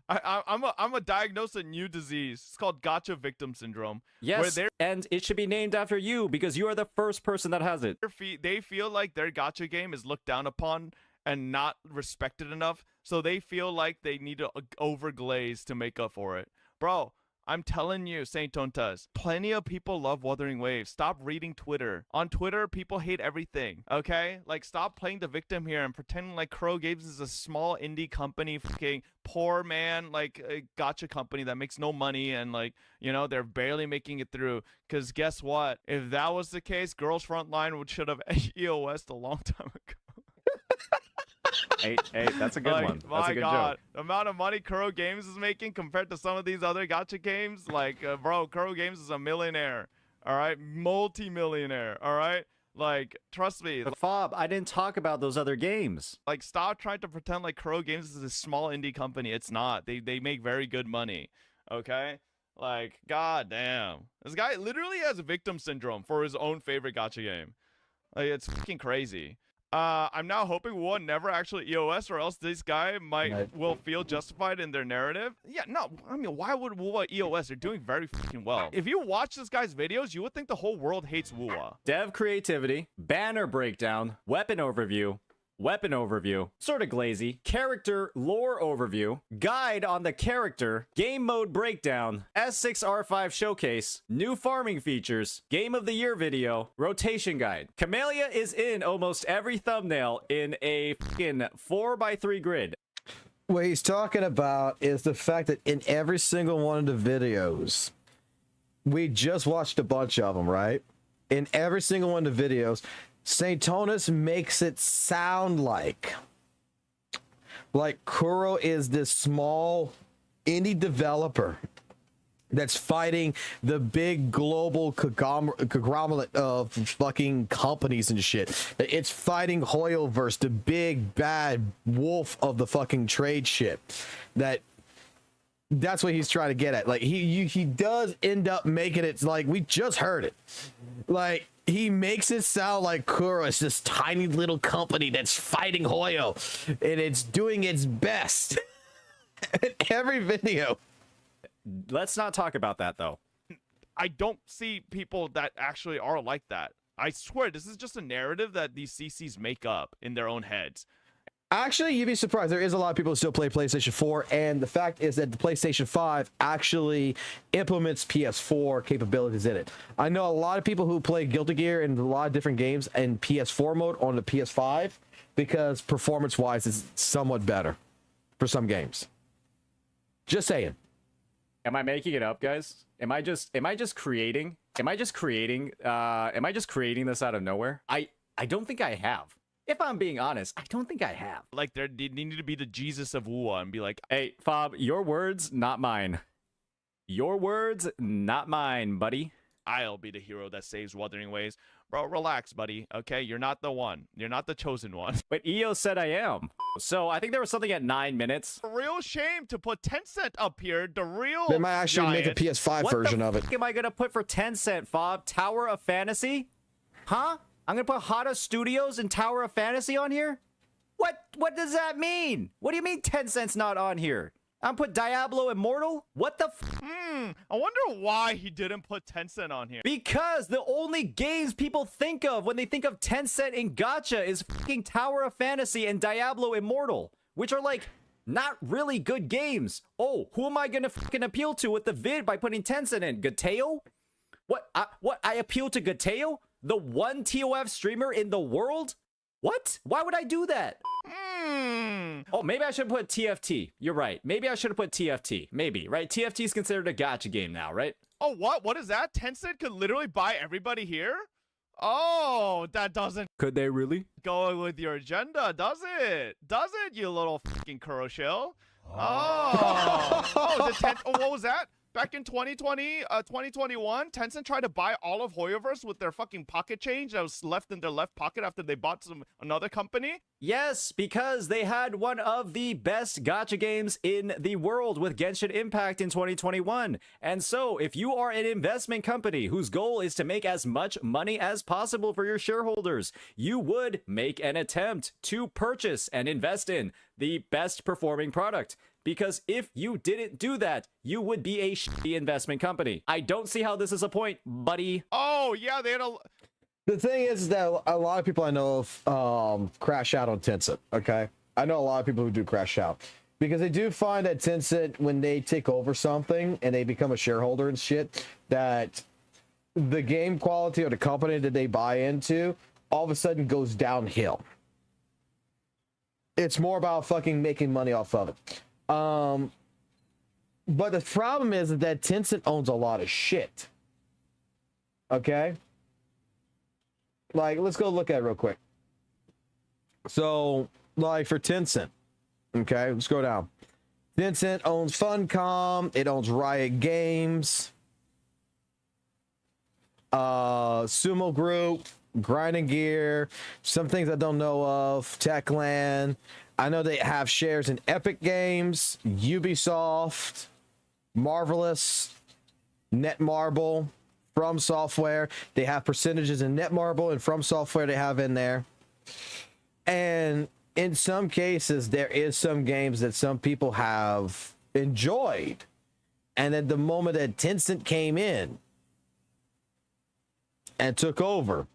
H: I'm a diagnosed a new disease. It's called gacha victim syndrome.
J: Yes, and it should be named after you because you are the first person that has it.
H: They feel like their gacha game is looked down upon and not respected enough, so they feel like they need to overglaze to make up for it. Bro, I'm telling you, Saint Tontas, plenty of people love Wuthering Waves. Stop reading Twitter. On Twitter, people hate everything, okay? Like, stop playing the victim here and pretending like Crow Games is a small indie company, fucking poor man, like, a gacha company that makes no money and, like, you know, they're barely making it through. Because guess what? If that was the case, Girls Frontline should have EOS'd a long time ago.
E: Hey, that's a good one. That's a good joke.
H: The amount of money Kuro Games is making compared to some of these other gacha games, like, bro, Kuro Games is a millionaire, all right? Multi-millionaire, all right? Like, trust me.
J: But Fob, I didn't talk about those other games.
H: Like, stop trying to pretend like Kuro Games is a small indie company. It's not. They make very good money, okay? Like, god damn. This guy literally has victim syndrome for his own favorite gacha game. Like, it's fucking crazy. I'm now hoping WUWA never actually EOS, or else this guy will feel justified in their narrative. Yeah, no, I mean, why would WUWA EOS? They're doing very fucking well. If you watch this guy's videos, you would think the whole world hates WUWA.
J: Dev creativity, banner breakdown, weapon overview, sort of glazy, character lore overview, guide on the character, game mode breakdown, S6R5 showcase, new farming features, game of the year video, rotation guide. Camellia is in almost every thumbnail in a fucking 4x3 grid.
C: What he's talking about is the fact that in every single one of the videos, we just watched a bunch of them, right? In every single one of the videos, St. Tonus makes it sound like Kuro is this small indie developer that's fighting the big global conglomerate of fucking companies and shit. It's fighting Hoyoverse, the big bad wolf of the fucking trade shit. That's what he's trying to get at. Like, he does end up making it like we just heard it. Like, he makes it sound like Kuro is this tiny little company that's fighting Hoyo, and it's doing its best in every video.
J: Let's not talk about that, though.
H: I don't see people that actually are like that. I swear, this is just a narrative that these CCs make up in their own heads.
C: Actually, you'd be surprised. There is a lot of people who still play PlayStation 4, and the fact is that the PlayStation 5 actually implements PS4 capabilities in it. I know a lot of people who play Guilty Gear and a lot of different games in PS4 mode on the PS5 because performance-wise it's somewhat better for some games. Just saying.
J: Am I making it up, guys? Am I just creating this out of nowhere? I don't think I have. If I'm being honest, I don't think I have.
H: Like, they need to be the Jesus of WUWA and be like,
J: hey, Fob, your words, not mine. Your words, not mine, buddy.
H: I'll be the hero that saves Wuthering Waves. Bro, relax, buddy, okay? You're not the one. You're not the chosen one.
J: But EO said I am. So I think there was something at 9 minutes.
H: A real shame to put Tencent up here. The real
C: They might actually make a PS5 version of it.
J: What am I going to put for Tencent, Fob? Tower of Fantasy? Huh? I'm gonna put Hada Studios and Tower of Fantasy on here? What does that mean? What do you mean Tencent's not on here? I'm put Diablo Immortal? What the
H: I wonder why he didn't put Tencent on here.
J: Because the only games people think of when they think of Tencent in gacha is fucking Tower of Fantasy and Diablo Immortal, which are like not really good games. Oh, who am I gonna fucking appeal to with the vid by putting Tencent in? Gateo? I appeal to Gateo? The one TOF streamer in the world? What? Why would I do that? Oh, maybe I should put TFT. You're right. Maybe I should have put TFT. Maybe, right? TFT is considered a gacha game now, right?
H: Oh, what? What is that? Tencent could literally buy everybody here? Oh, that doesn't...
J: Could they really?
H: Go with your agenda, does it? Does it, you little fucking Kuroshil? Oh. What was that? Back in 2021, Tencent tried to buy all of Hoyoverse with their fucking pocket change that was left in their left pocket after they bought another company.
J: Yes, because they had one of the best gacha games in the world with Genshin Impact in 2021. And so, if you are an investment company whose goal is to make as much money as possible for your shareholders, you would make an attempt to purchase and invest in the best performing product. Because if you didn't do that, you would be a shitty investment company. I don't see how this is a point, buddy.
H: Oh, yeah, they had a...
C: The thing is that a lot of people I know of crash out on Tencent, okay? I know a lot of people who do crash out. Because they do find that Tencent, when they take over something and they become a shareholder and shit, that the game quality or the company that they buy into all of a sudden goes downhill. It's more about fucking making money off of it. But the problem is that Tencent owns a lot of shit. Okay? Like, let's go look at it real quick. So, like, for Tencent, okay, let's go down. Tencent owns Funcom. It owns Riot Games. Sumo Group. Grinding Gear. Some things I don't know of. Techland. I know they have shares in Epic Games, Ubisoft, Marvelous, Netmarble, From Software. They have percentages in Netmarble and From Software they have in there. And in some cases, there is some games that some people have enjoyed. And at the moment that Tencent came in and took over,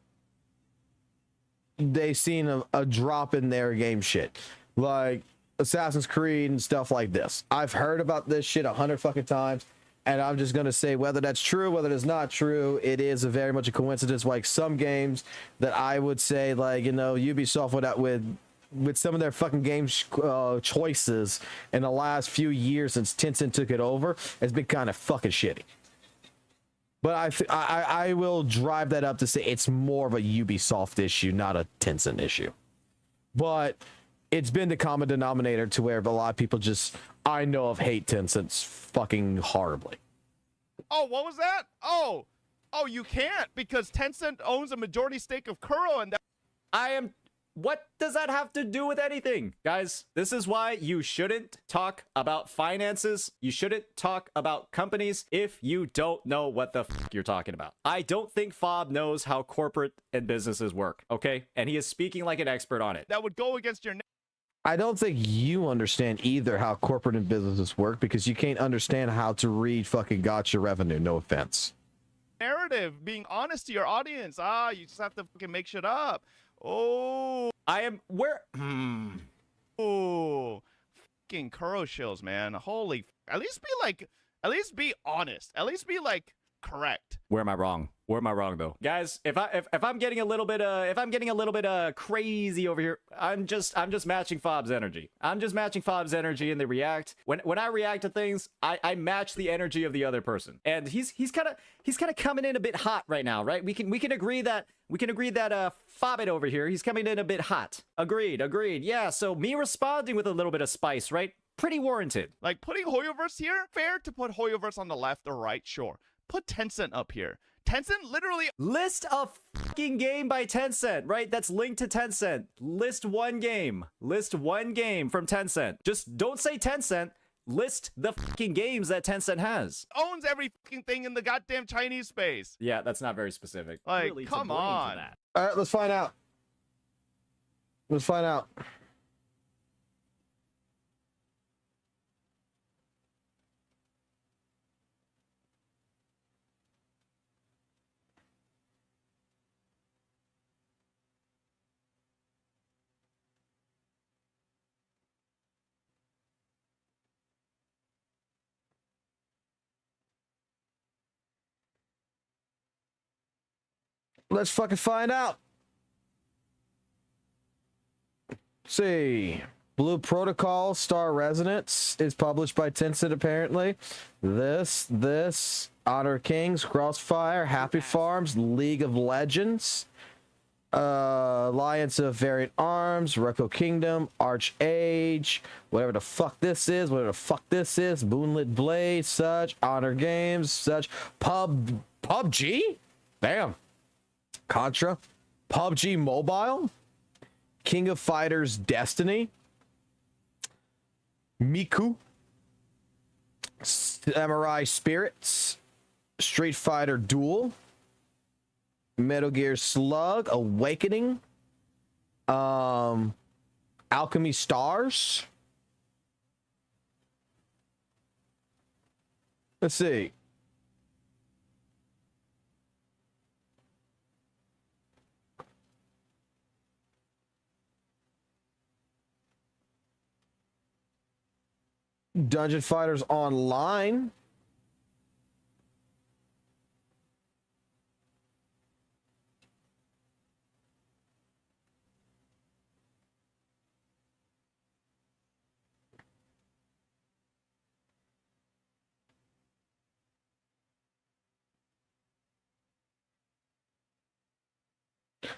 C: they seen a drop in their game shit. Like Assassin's Creed and stuff like this. I've heard about this shit 100 fucking times. And I'm just going to say whether that's true, whether it's not true, it is a very much a coincidence. Like some games that I would say, like, you know, Ubisoft with some of their fucking game choices in the last few years since Tencent took it over has been kind of fucking shitty. But I will drive that up to say it's more of a Ubisoft issue, not a Tencent issue. But it's been the common denominator to where a lot of people just, I know of, hate Tencent fucking horribly.
H: Oh, what was that? Oh, you can't because Tencent owns a majority stake of Kuro, and that...
J: What does that have to do with anything? Guys, this is why you shouldn't talk about finances. You shouldn't talk about companies if you don't know what the fuck you're talking about. I don't think Fob knows how corporate and businesses work, okay? And he is speaking like an expert on it.
H: That would go against your...
C: I don't think you understand either how corporate and businesses work because you can't understand how to read fucking gotcha revenue. No offense.
H: Narrative, being honest to your audience. You just have to fucking make shit up. Oh,
J: I am where.
H: Oh, fucking Kuro shills, man. Holy, at least be honest. At least be like correct.
J: Where am I wrong? Where am I wrong though, guys? If I'm getting a little bit crazy over here, I'm just matching Fob's energy. I'm just matching Fob's energy in the react. When I react to things, I match the energy of the other person. And he's kind of coming in a bit hot right now, right? We can agree that Fobbit over here, he's coming in a bit hot. Agreed. Yeah, so me responding with a little bit of spice, right? Pretty warranted.
H: Like putting Hoyoverse here, fair to put Hoyoverse on the left or right, sure. Put Tencent up here. Tencent literally...
J: List a fucking game by Tencent, right? That's linked to Tencent. List one game. List one game from Tencent. Just don't say Tencent. List the fucking games that Tencent has.
H: Owns every fucking thing in the goddamn Chinese space.
J: Yeah, that's not very specific.
H: Like,
J: really
H: come on.
C: All right, let's find out. Let's fucking find out. See. Blue Protocol Star Resonance is published by Tencent apparently. This Honor Kings, Crossfire, Happy Farms, League of Legends, Alliance of Variant Arms, Reco Kingdom, Arch Age, whatever the fuck this is, Moonlit Blade, such, Honor Games, such, PUBG? Damn. Contra, PUBG Mobile, King of Fighters Destiny, Miku, Samurai Spirits, Street Fighter Duel, Metal Gear Slug Awakening, Alchemy Stars, Let's see. Dungeon Fighters Online.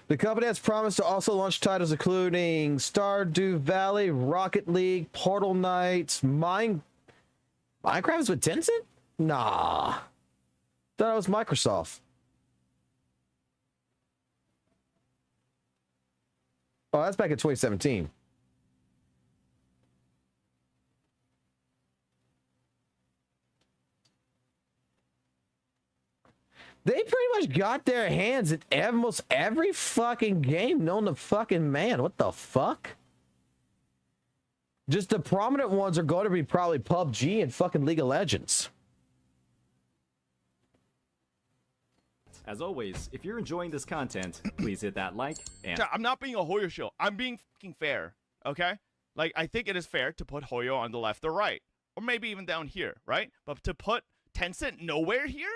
C: The company has promised to also launch titles including Stardew Valley, Rocket League, Portal Knights, Minecraft is with Tencent? Nah. Thought it was Microsoft. Oh, that's back in 2017. They pretty much got their hands at almost every fucking game known to fucking man. What the fuck? Just the prominent ones are going to be probably PUBG and fucking League of Legends.
J: As always, if you're enjoying this content, please hit that like and...
H: I'm not being a Hoyo shill. I'm being fucking fair, okay? Like, I think it is fair to put Hoyo on the left or right. Or maybe even down here, right? But to put Tencent nowhere here?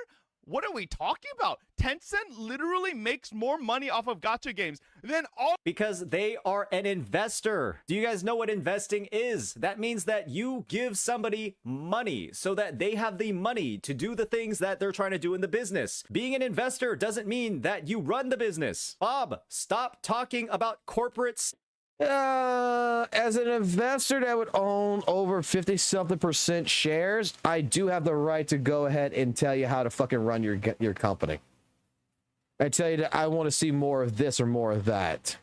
H: What are we talking about? Tencent literally makes more money off of gacha games than all—
J: Because they are an investor. Do you guys know what investing is? That means that you give somebody money so that they have the money to do the things that they're trying to do in the business. Being an investor doesn't mean that you run the business. Bob, stop talking about corporates.
C: As an investor that would own over 50-something% shares, I do have the right to go ahead and tell you how to fucking run your company. I tell you that I want to see more of this or more of that.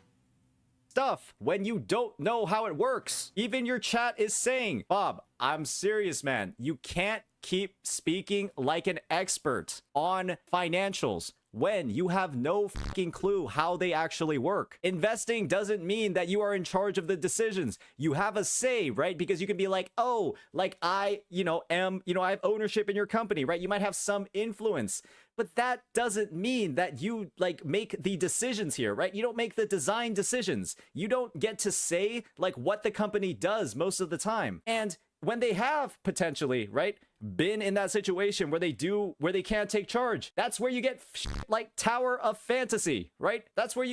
J: Stuff when you don't know how it works. Even your chat is saying, Bob, I'm serious, man. You can't keep speaking like an expert on financials when you have no fucking clue how they actually work. Investing doesn't mean that you are in charge of the decisions. You have a say, right? Because you can be like, oh, like I have ownership in your company, right? You might have some influence, but that doesn't mean that you like make the decisions here, right? You don't make the design decisions. You don't get to say like what the company does most of the time. And when they have potentially, right, been in that situation where they can't take charge, that's where you get like Tower of Fantasy, right? That's what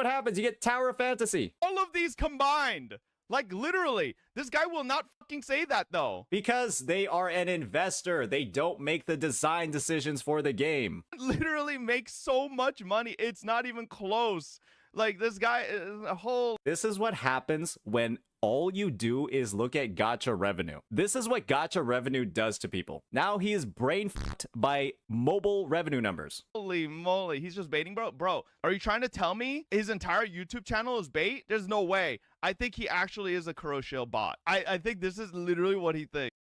J: happens. You get Tower of Fantasy.
H: All of these combined. Like literally, this guy will not fucking say that though.
J: Because they are an investor. They don't make the design decisions for the game.
H: Literally makes so much money. It's not even close. Like this guy is a whole—
J: This is what happens when all you do is look at gacha revenue. This is what gacha revenue does to people. Now he is brain fucked by mobile revenue numbers.
H: Holy moly, he's just baiting, bro. Bro, are you trying to tell me his entire YouTube channel is bait? There's no way. I think he actually is a Kuroshio bot. I think this is literally what he thinks.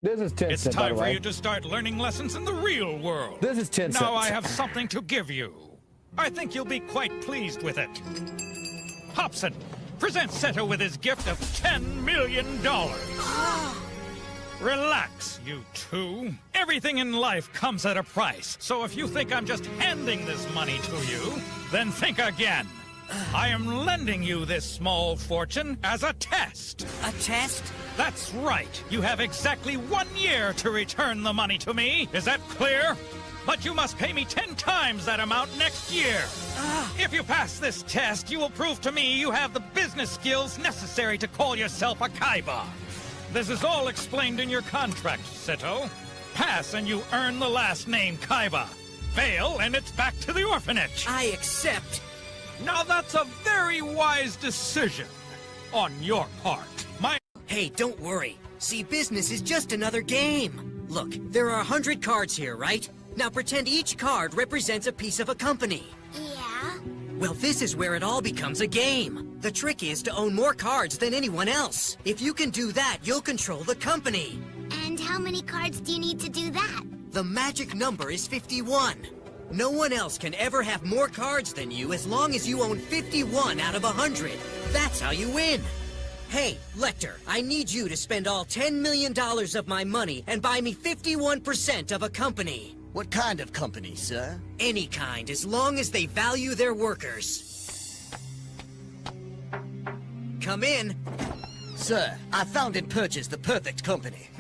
C: This is Tencent,
R: It's time for you to start learning lessons in the real world.
C: This is Tencent.
R: Now I have something to give you. I think you'll be quite pleased with it. Hobson, present Seto with his gift of $10 million. Relax, you two. Everything in life comes at a price, so if you think I'm just handing this money to you, then think again. I am lending you this small fortune as a test.
I: A test?
R: That's right. You have exactly 1 year to return the money to me. Is that clear? But you must pay me 10 times that amount next year. If you pass this test, you will prove to me you have the business skills necessary to call yourself a Kaiba. This is all explained in your contract, Seto. Pass and you earn the last name Kaiba. Fail and it's back to the orphanage.
I: I accept.
R: Now that's a very wise decision on your part.
I: Hey, don't worry. See, business is just another game. Look, there are 100 cards here, right? Now pretend each card represents a piece of a company.
M: Yeah?
I: Well, this is where it all becomes a game. The trick is to own more cards than anyone else. If you can do that, you'll control the company.
M: And how many cards do you need to do that?
I: The magic number is 51. No one else can ever have more cards than you as long as you own 51 out of 100. That's how you win. Hey, Lecter, I need you to spend all $10 million of my money and buy me 51% of a company.
S: What kind of company, sir?
I: Any kind, as long as they value their workers. Come in.
S: Sir, I found and purchased the perfect company.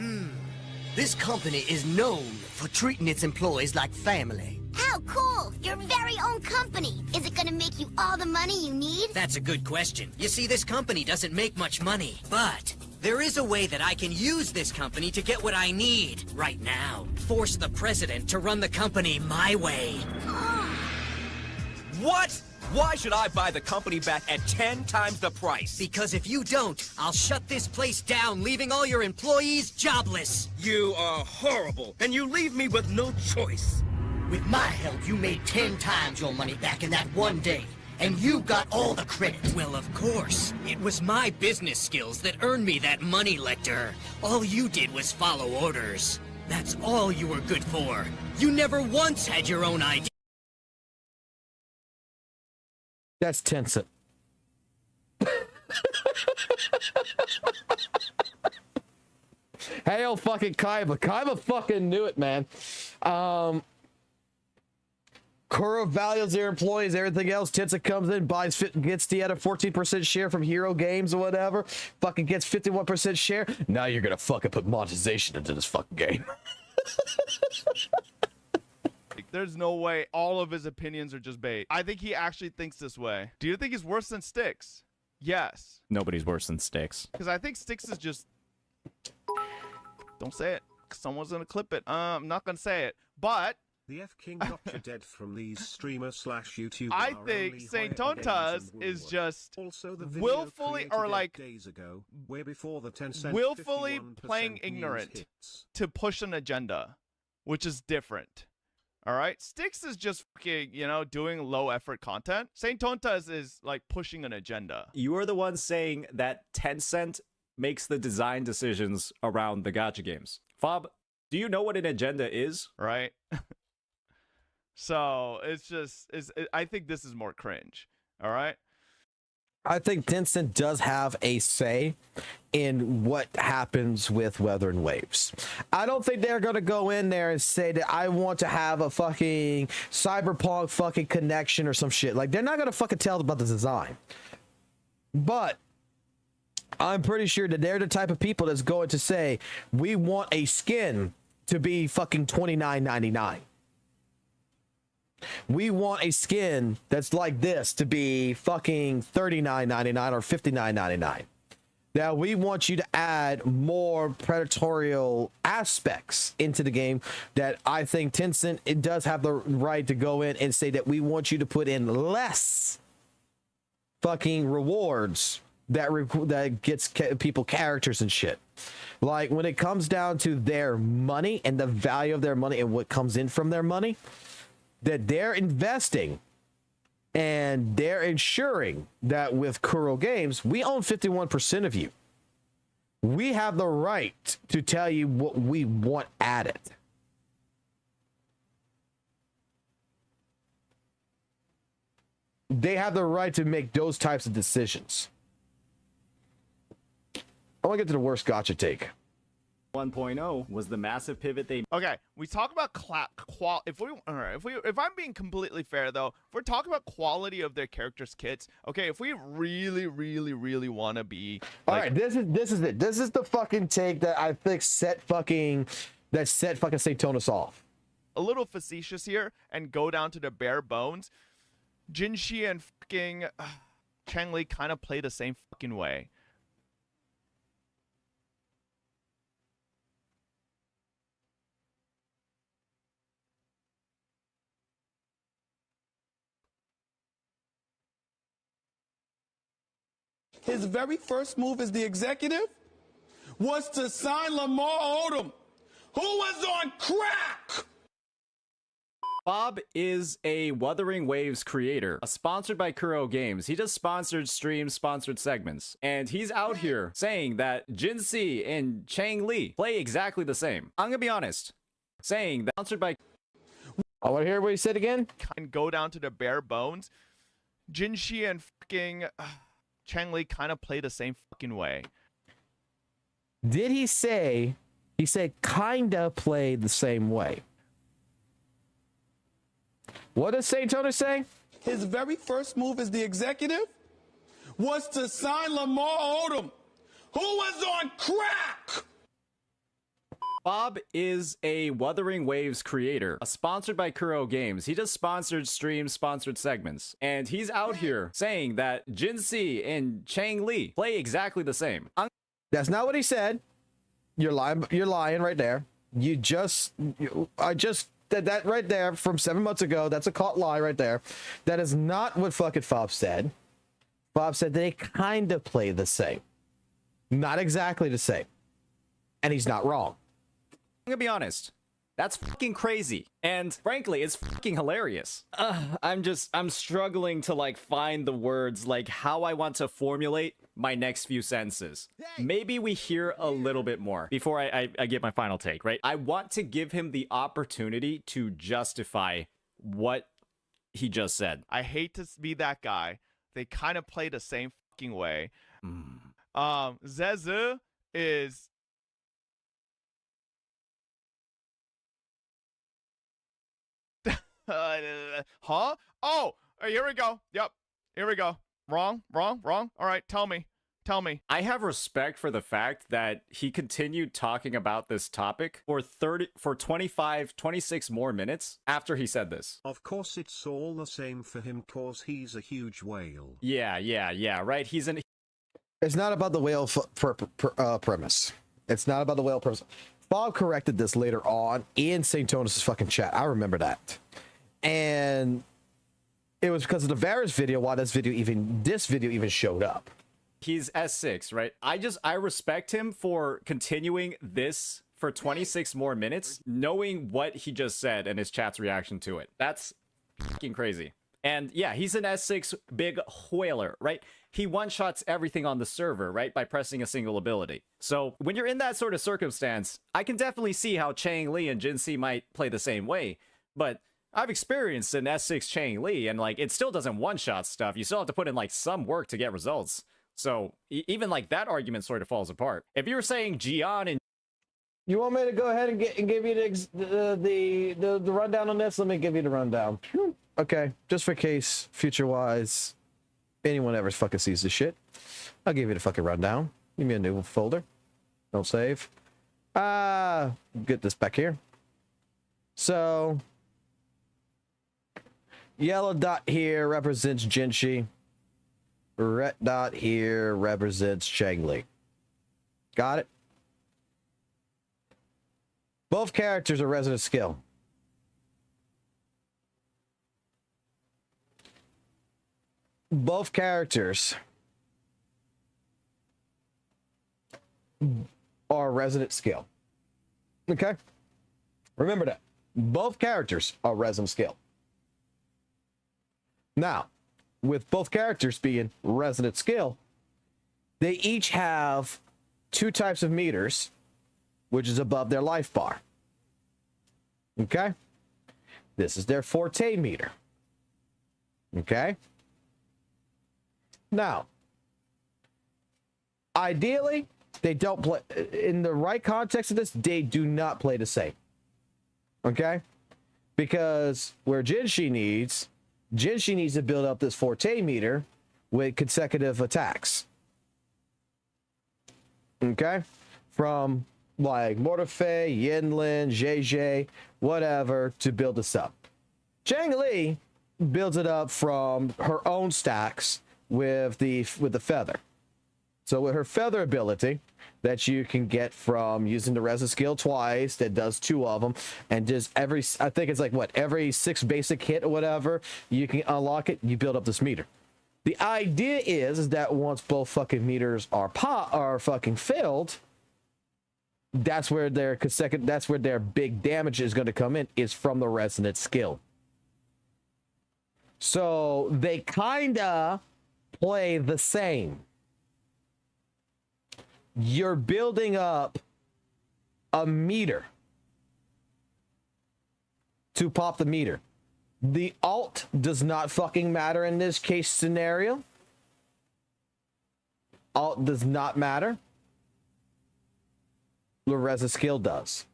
S: This company is known for treating its employees like family.
M: How cool! Your very own company! Is it gonna make you all the money you need?
I: That's a good question. You see, this company doesn't make much money, but there is a way that I can use this company to get what I need right now. Force the president to run the company my way.
T: What? Why should I buy the company back at 10 times the price?
I: Because if you don't, I'll shut this place down, leaving all your employees jobless.
T: You are horrible, and you leave me with no choice.
S: With my help, you made 10 times your money back in that one day. And you got all the credit.
I: Well, of course. It was my business skills that earned me that money, Lecter. All you did was follow orders. That's all you were good for. You never once had your own idea.
C: That's Tencent. Hail fucking Kaiba. Kaiba fucking knew it, man. Kuro values their employees, everything else. Tencent comes in, gets the other 14% share from Hero Games or whatever. Fucking gets 51% share. Now you're gonna fucking put monetization into this fucking game.
H: There's no way all of his opinions are just bait. I think he actually thinks this way. Do you think he's worse than Styx? Yes.
J: Nobody's worse than Styx.
H: Because I think Styx is just... Don't say it. Someone's going to clip it. I'm not going to say it. But...
U: The F King got you dead from these streamer/YouTuber.
H: I think Saint Tontas is just
U: also the
H: willfully or like
U: days ago, way before the 10-cent
H: willfully playing ignorant to push an agenda, which is different. All right, Styx is just fucking, you know, doing low effort content. Saint Tontas is like pushing an agenda.
J: You are the one saying that Tencent makes the design decisions around the gacha games. Fob, do you know what an agenda is?
H: Right. So it's just, I think this is more cringe. All right.
C: I think Tencent does have a say in what happens with Weather and Waves. I don't think they're going to go in there and say that I want to have a fucking cyberpunk fucking connection or some shit. Like, they're not going to fucking tell about the design. But I'm pretty sure that they're the type of people that's going to say, we want a skin to be fucking $29.99. We want a skin that's like this to be fucking $39.99 or $59.99. Now, we want you to add more predatorial aspects into the game that I think Tencent, it does have the right to go in and say that we want you to put in less fucking rewards that gets people characters and shit. Like, when it comes down to their money and the value of their money and what comes in from their money, that they're investing and they're ensuring that with Kuro Games, we own 51% of you. We have the right to tell you what we want added. They have the right to make those types of decisions. I want to get to the worst gotcha take.
J: 1.0 was the massive pivot they.
H: Okay, we talk about if I'm being completely fair though, if we're talking about quality of their characters' kits, okay, if we really want to be
C: all right, this is it. This is the fucking take that I think set fucking Saint off.
H: A little facetious here and go down to the bare bones. Jinshi and fucking Chang Li kind of play the same fucking way.
V: His very first move as the executive was to sign Lamar Odom, who was on crack.
J: Bob is a Wuthering Waves creator, sponsored by Kuro Games. He does sponsored streams, sponsored segments, and he's out here saying that Jin Si and Chang Li play exactly the same. I'm gonna be honest, saying that sponsored by.
C: I want to hear what he said again.
H: And go down to the bare bones. Jinshi and fucking Chang Li kind of play the same fucking way.
C: Did he say? He said kinda play the same way. What does St. Tony say?
V: His very first move as the executive was to sign Lamar Odom, who was on crack.
J: Bob is a Wuthering Waves creator, sponsored by Kuro Games. He does sponsored streams, sponsored segments, and he's out here saying that Jin Si and Chang Li play exactly the same.
C: That's not what he said. You're lying. You're lying right there. I just did that right there from 7 months ago. That's a caught lie right there. That is not what fucking Fob said. Fob said they kind of play the same. Not exactly the same. And he's not wrong.
J: I'm gonna be honest. That's fucking crazy. And frankly, it's fucking hilarious. I'm struggling to like find the words like how I want to formulate my next few sentences. Maybe we hear a little bit more before I get my final take, right? I want to give him the opportunity to justify what he just said.
H: I hate to be that guy. They kind of play the same fucking way. Zezu is... huh? Oh, here we go. Yep, here we go. Wrong. All right, tell me.
J: I have respect for the fact that he continued talking about this topic for 26 more minutes after he said this.
U: Of course it's all the same for him cause he's a huge whale.
J: Yeah, right?
C: It's not about the whale premise. It's not about the whale premise. Bob corrected this later on in St. Tonus' fucking chat. I remember that. And it was because of the Varus video why this video even showed up.
J: He's S6, right? I respect him for continuing this for 26 more minutes, knowing what he just said and his chat's reaction to it. That's fucking crazy. And yeah, he's an S6 big whaler, right? He one-shots everything on the server, right? By pressing a single ability. So when you're in that sort of circumstance, I can definitely see how Chang Li and Jin Si might play the same way. But I've experienced an S6 Chang Li, and like it still doesn't one-shot stuff. You still have to put in like some work to get results. So even like that argument sort of falls apart. If you were saying Gian and...
C: You want me to go ahead and give you the rundown on this? Let me give you the rundown. Okay, just for case, future-wise, anyone ever fucking sees this shit, I'll give you the fucking rundown. Give me a new folder. Don't save. Get this back here. So, yellow dot here represents Jinshi. Red dot here represents Chang Li. Got it? Both characters are resident skill. Both characters are resident skill. Okay? Remember that. Both characters are resident skill. Now, with both characters being resident skill, they each have 2 types of meters, which is above their life bar. Okay? This is their forte meter. Okay? Now, ideally, they don't play, in the right context of this, they do not play the same. Okay? Because where Jinshi needs to build up this forte meter with consecutive attacks. Okay? From like Mortefei, Yinlin, JJ, whatever, to build this up. Chang Li builds it up from her own stacks with the feather. So with her feather ability that you can get from using the resin skill twice, that does 2 of them, and just I think it's like what, every 6 basic hit or whatever, you can unlock it, you build up this meter. The idea is that once both fucking meters are fucking filled, that's where their big damage is going to come in, is from the resonant skill. So they kinda play the same. You're building up a meter to pop the meter. The alt does not fucking matter in this case scenario. alt does not matter. Loreza's skill does.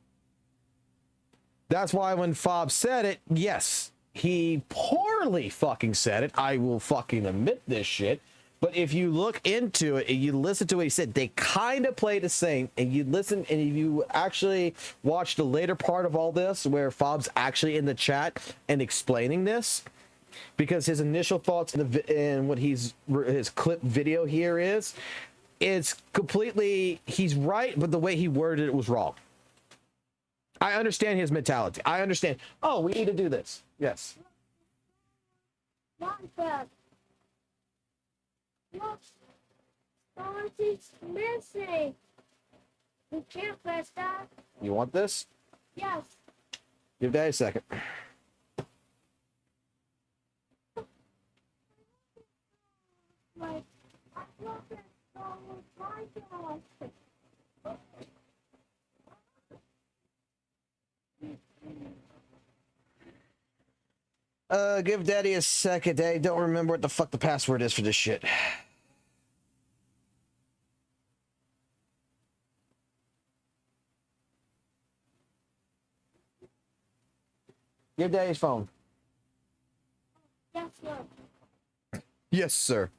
C: That's why when Fob said it, yes, he poorly fucking said it. I will fucking admit this shit. But if you look into it and you listen to what he said, they kind of play the same. And you listen, and if you actually watch the later part of all this, where Fob's actually in the chat and explaining this, because his initial thoughts in what his clip video here is, it's completely, he's right, but the way he worded it was wrong. I understand his mentality. I understand. Oh, we need to do this. Yes.
A: Not bad. Look, something's missing. We can't press that.
C: You want this?
A: Yes.
C: Give Daddy a second.
A: Like, I love it so much.
C: Give Daddy a second. Daddy, don't remember what the fuck the password is for this shit. Give Daddy's phone.
A: Yes, sir.
C: Yes, sir.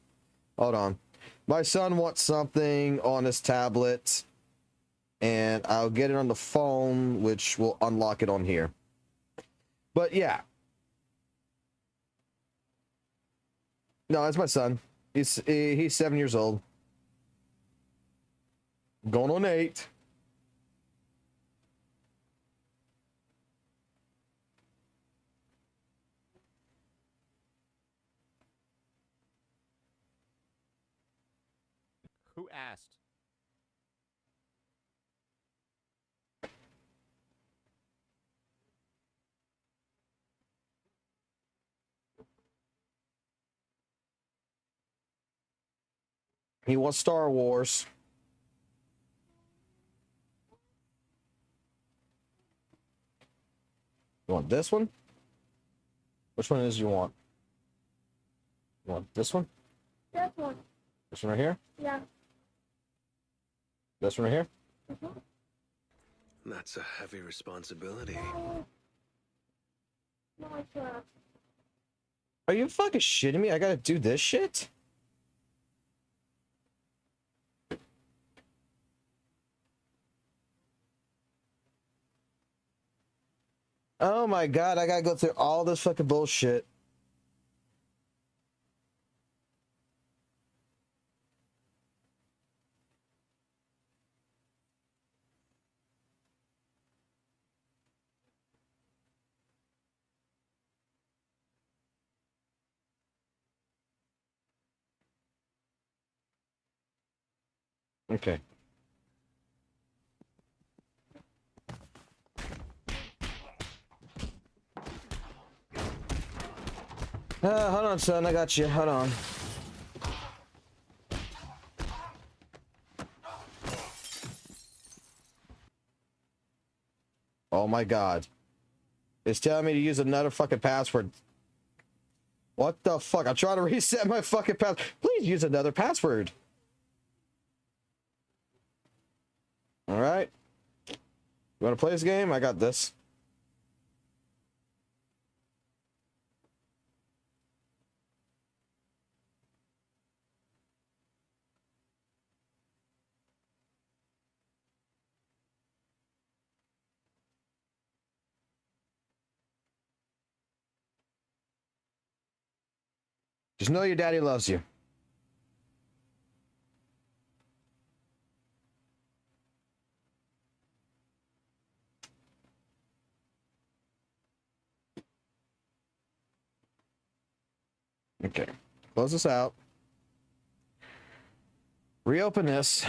C: Hold on. My son wants something on his tablet, and I'll get it on the phone, which will unlock it on here. But yeah. No, that's my son. He's 7 years old. Going on 8.
E: Who asked?
C: He wants Star Wars. You want this one? Which one is you want? You want this one?
A: This one.
C: This one right here?
A: Yeah.
C: This one right here?
U: That's a heavy responsibility.
A: No, sir.
C: Are you fucking shitting me? I gotta do this shit? Oh my god, I gotta go through all this fucking bullshit. Okay. Hold on, son. I got you. Hold on. Oh my god. It's telling me to use another fucking password. What the fuck? I'm trying to reset my fucking password. Please use another password. Alright. You want to play this game? I got this. Just know your daddy loves you. Okay. Close this out. Reopen this.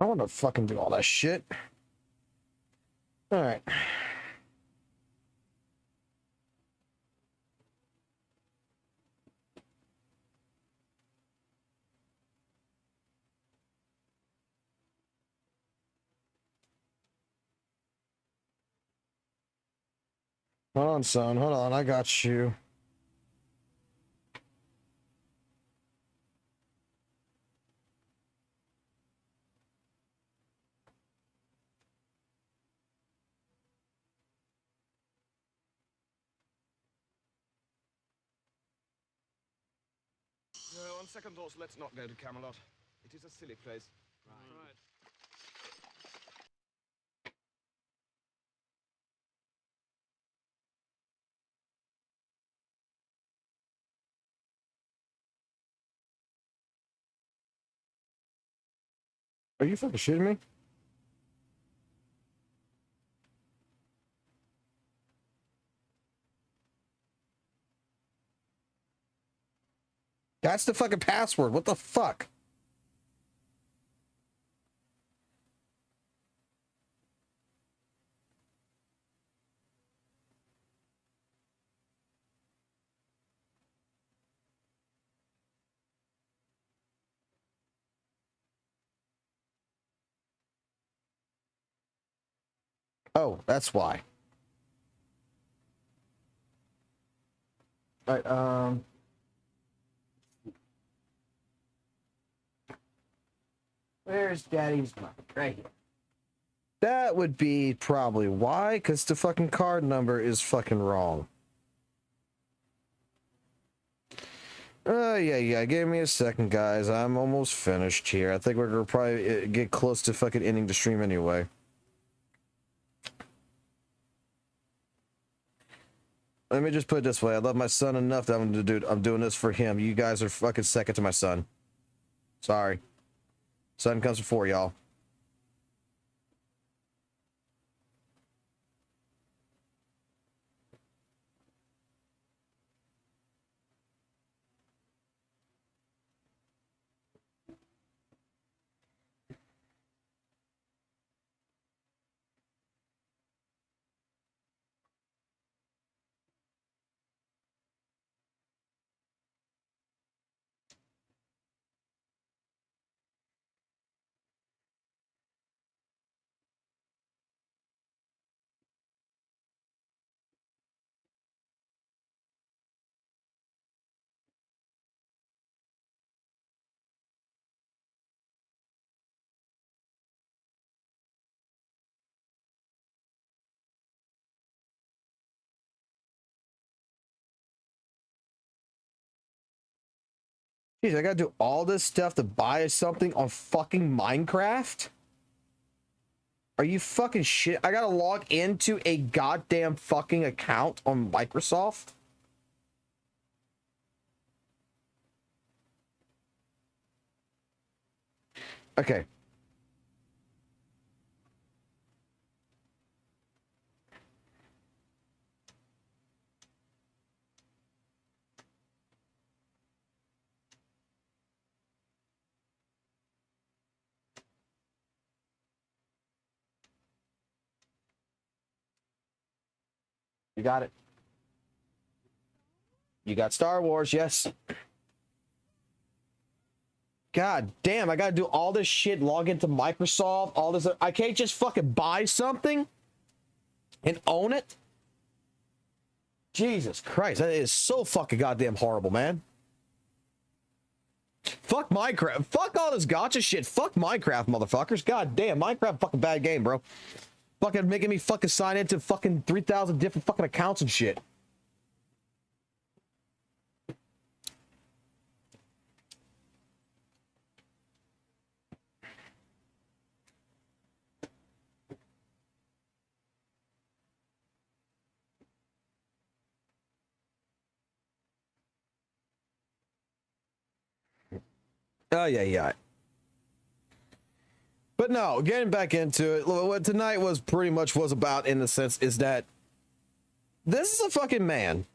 C: I want to fucking do all that shit. All right. Hold on, son. Hold on. I got you.
U: On second thoughts, let's not go to Camelot. It is a silly place. Right.
C: Are you fucking shitting me? That's the fucking password. What the fuck? Oh, that's why. All right, where's Daddy's mic? Right here. That would be probably why, because the fucking card number is fucking wrong. Yeah. Give me a second, guys. I'm almost finished here. I think we're gonna probably get close to fucking ending the stream anyway. Let me just put it this way. I love my son enough that I'm doing this for him. You guys are fucking second to my son. Sorry. Son comes before y'all. Jeez, I gotta do all this stuff to buy something on fucking Minecraft? Are you fucking shit? I gotta log into a goddamn fucking account on Microsoft? Okay. You got it. You got Star Wars, yes. God damn, I gotta do all this shit, log into Microsoft, all this. I can't just fucking buy something and own it? Jesus Christ, that is so fucking goddamn horrible, man. Fuck Minecraft. Fuck all this gotcha shit. Fuck Minecraft, motherfuckers. God damn, Minecraft fucking bad game, bro. Fucking making me fucking sign into fucking 3,000 different fucking accounts and shit. Oh, yeah. But no, getting back into it, what tonight was pretty much was about in the sense is that this is a fucking man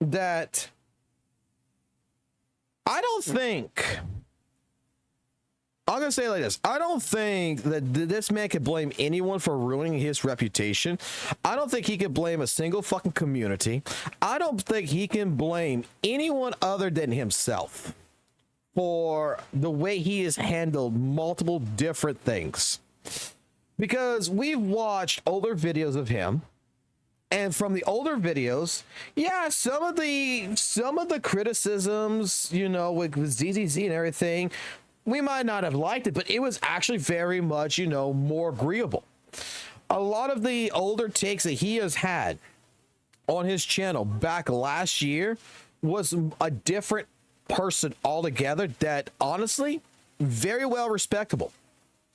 C: that I don't think I'm gonna say it like this. I don't think that this man could blame anyone for ruining his reputation. I don't think he could blame a single fucking community. I don't think he can blame anyone other than himself for the way he has handled multiple different things. Because we've watched older videos of him, and from the older videos, yeah, some of the criticisms, you know, with ZZZ and everything, we might not have liked it, but it was actually very much, you know, more agreeable. A lot of the older takes that he has had on his channel back last year was a different person altogether that honestly, very well respectable.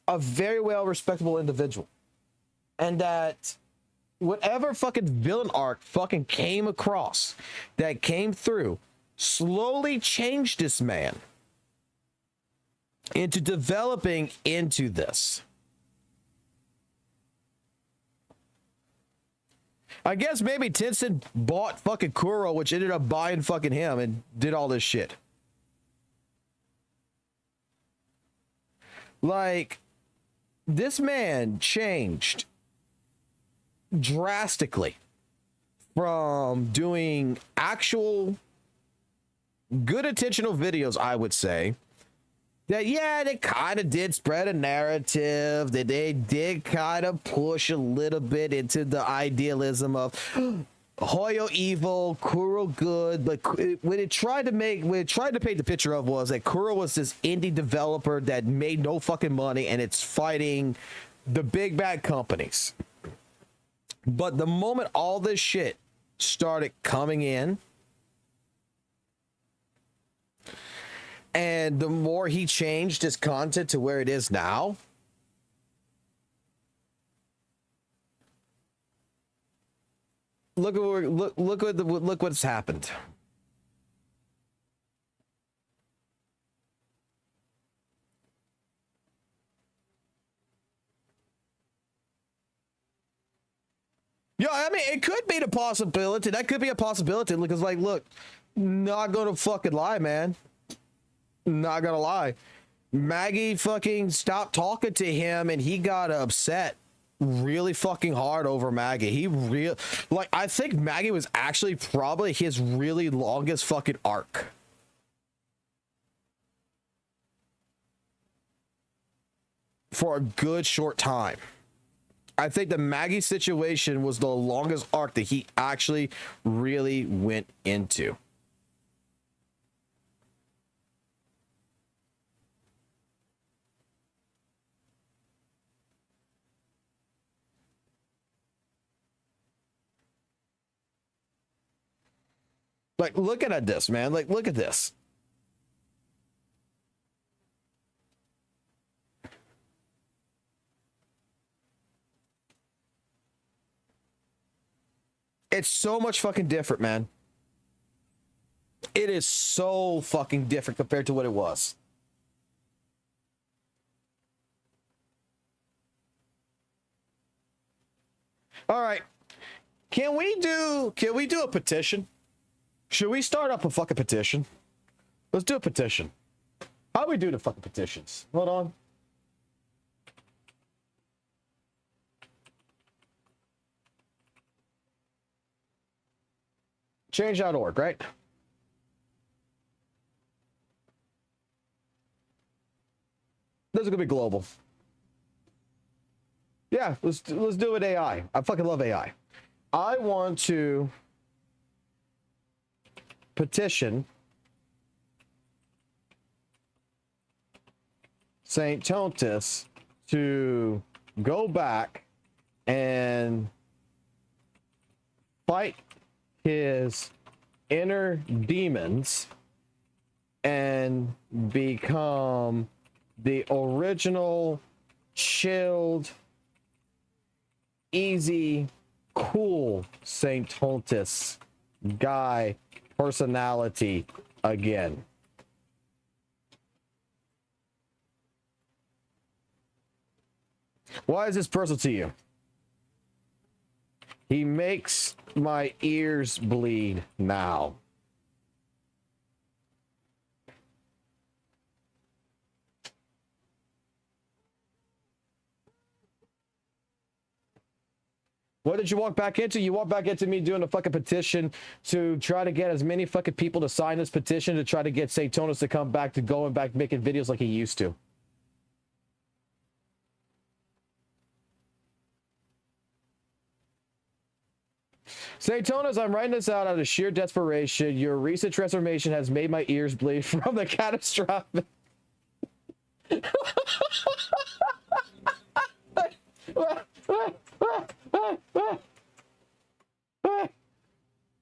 C: A very well respectable individual. And that whatever fucking villain arc fucking came across, that came through, slowly changed this man into developing into this. I guess maybe Tencent bought fucking Kuro, which ended up buying fucking him and did all this shit. Like, this man changed drastically from doing actual good intentional videos, I would say, that, yeah, they kind of did spread a narrative, that they did kind of push a little bit into the idealism of Hoyo evil, Kuro good, but what it tried to paint the picture of was that Kuro was this indie developer that made no fucking money and it's fighting the big bad companies. But the moment all this shit started coming in, and the more he changed his content to where it is now, look what's happened. Yeah, I mean, it could be the possibility. That could be a possibility because, like, look, not gonna fucking lie, man. Not gonna lie. Maggie fucking stopped talking to him and he got upset really fucking hard over Maggie. I think Maggie was actually probably his really longest fucking arc. For a good short time. I think the Maggie situation was the longest arc that he actually really went into. Like, looking at this, man. Like, look at this. It's so much fucking different, man. It is so fucking different compared to what it was. All right. Can we do a petition? Should we start up a fucking petition? Let's do a petition. How do we do the fucking petitions? Hold on. Change.org, right? This is gonna be global. Yeah, let's do it AI. I fucking love AI. I want to petition St. Tontis to go back and fight his inner demons and become the original chilled, easy, cool St. Tontis guy personality again. Why is this personal to you? He makes my ears bleed now. What did you walk back into? You walked back into me doing a fucking petition to try to get as many fucking people to sign this petition to try to get Satanus to come back to going back making videos like he used to. Satanus, I'm writing this out of sheer desperation. Your recent transformation has made my ears bleed from the catastrophic.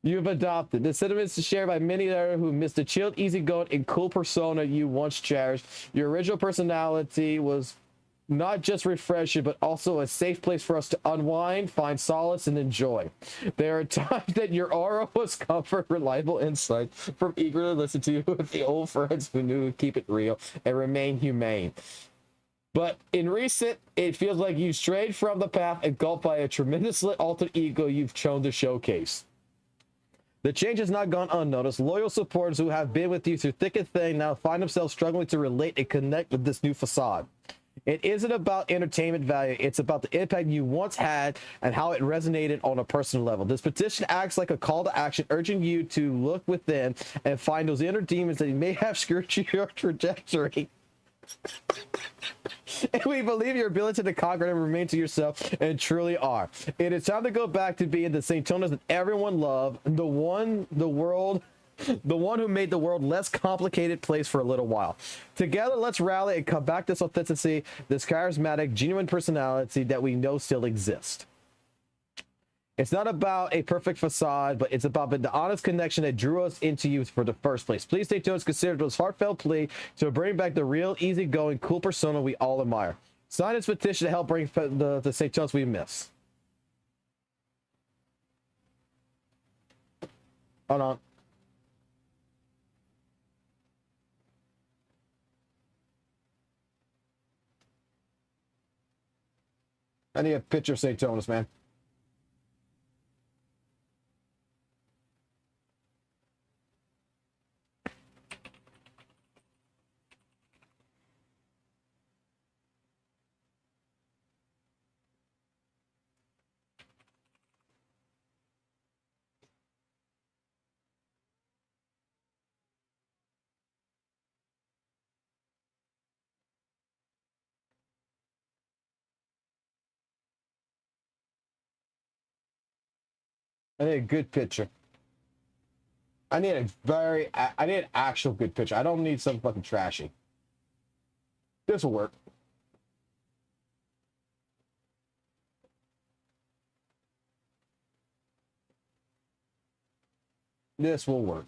C: You've adopted the sentiments shared by many there who missed the chilled, easygoing, and cool persona you once cherished. Your original personality was not just refreshing, but also a safe place for us to unwind, find solace, and enjoy. There are times that your aura was comfort, reliable insight from eager to listen to you with the old friends who knew to keep it real and remain humane. But in recent, it feels like you strayed from the path engulfed by a tremendously altered ego you've chosen to showcase. The change has not gone unnoticed. Loyal supporters who have been with you through thick and thin now find themselves struggling to relate and connect with this new facade. It isn't about entertainment value. It's about the impact you once had and how it resonated on a personal level. This petition acts like a call to action, urging you to look within and find those inner demons that may have skirted your trajectory. And we believe your ability to conquer and remain to yourself and truly are. It is time to go back to being the Satanus that everyone loved, the one who made the world less complicated place for a little while. Together, let's rally and come back to this authenticity, this charismatic, genuine personality that we know still exists. It's not about a perfect facade, but it's about the honest connection that drew us into you for the first place. Please stay tuned. Consider this heartfelt plea to bring back the real, easygoing, cool persona we all admire. Sign this petition to help bring the Satanus we miss. Hold on. I need a picture of Satanus, man. I need a good picture. I need an actual good picture. I don't need something fucking trashy. This will work. This will work.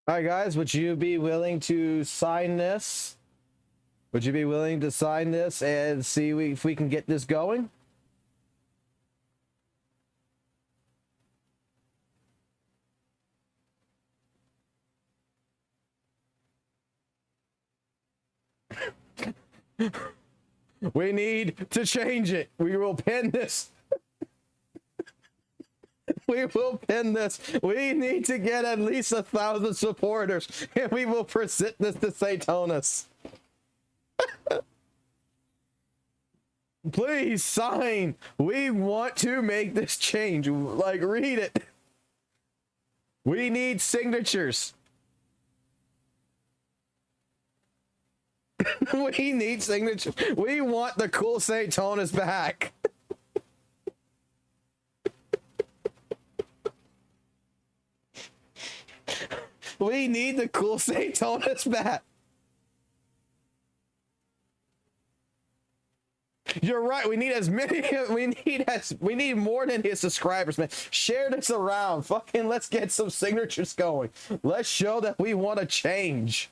C: All right, guys, would you be willing to sign this? Would you be willing to sign this and see if we can get this going? We need to change it. We will pin this. We will pin this. We need to get at least 1,000 supporters, and we will present this to Satanus. Please sign. We want to make this change. Like, read it. We need signatures. We need signature. We want the cool St. Tonus back. We need the cool St. Tonus back. You're right. We need as many. We need more than his subscribers, man. Share this around. Fucking let's get some signatures going. Let's show that we want to change.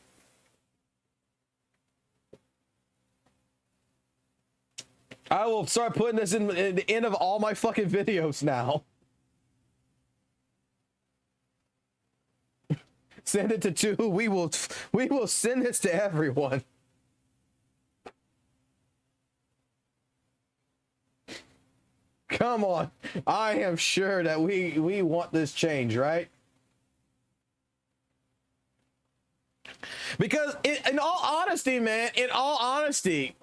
C: I will start putting this in the end of all my fucking videos now. Send it to 2. We will send this to everyone. Come on. I am sure that we want this change, right? Because in all honesty, man, in all honesty,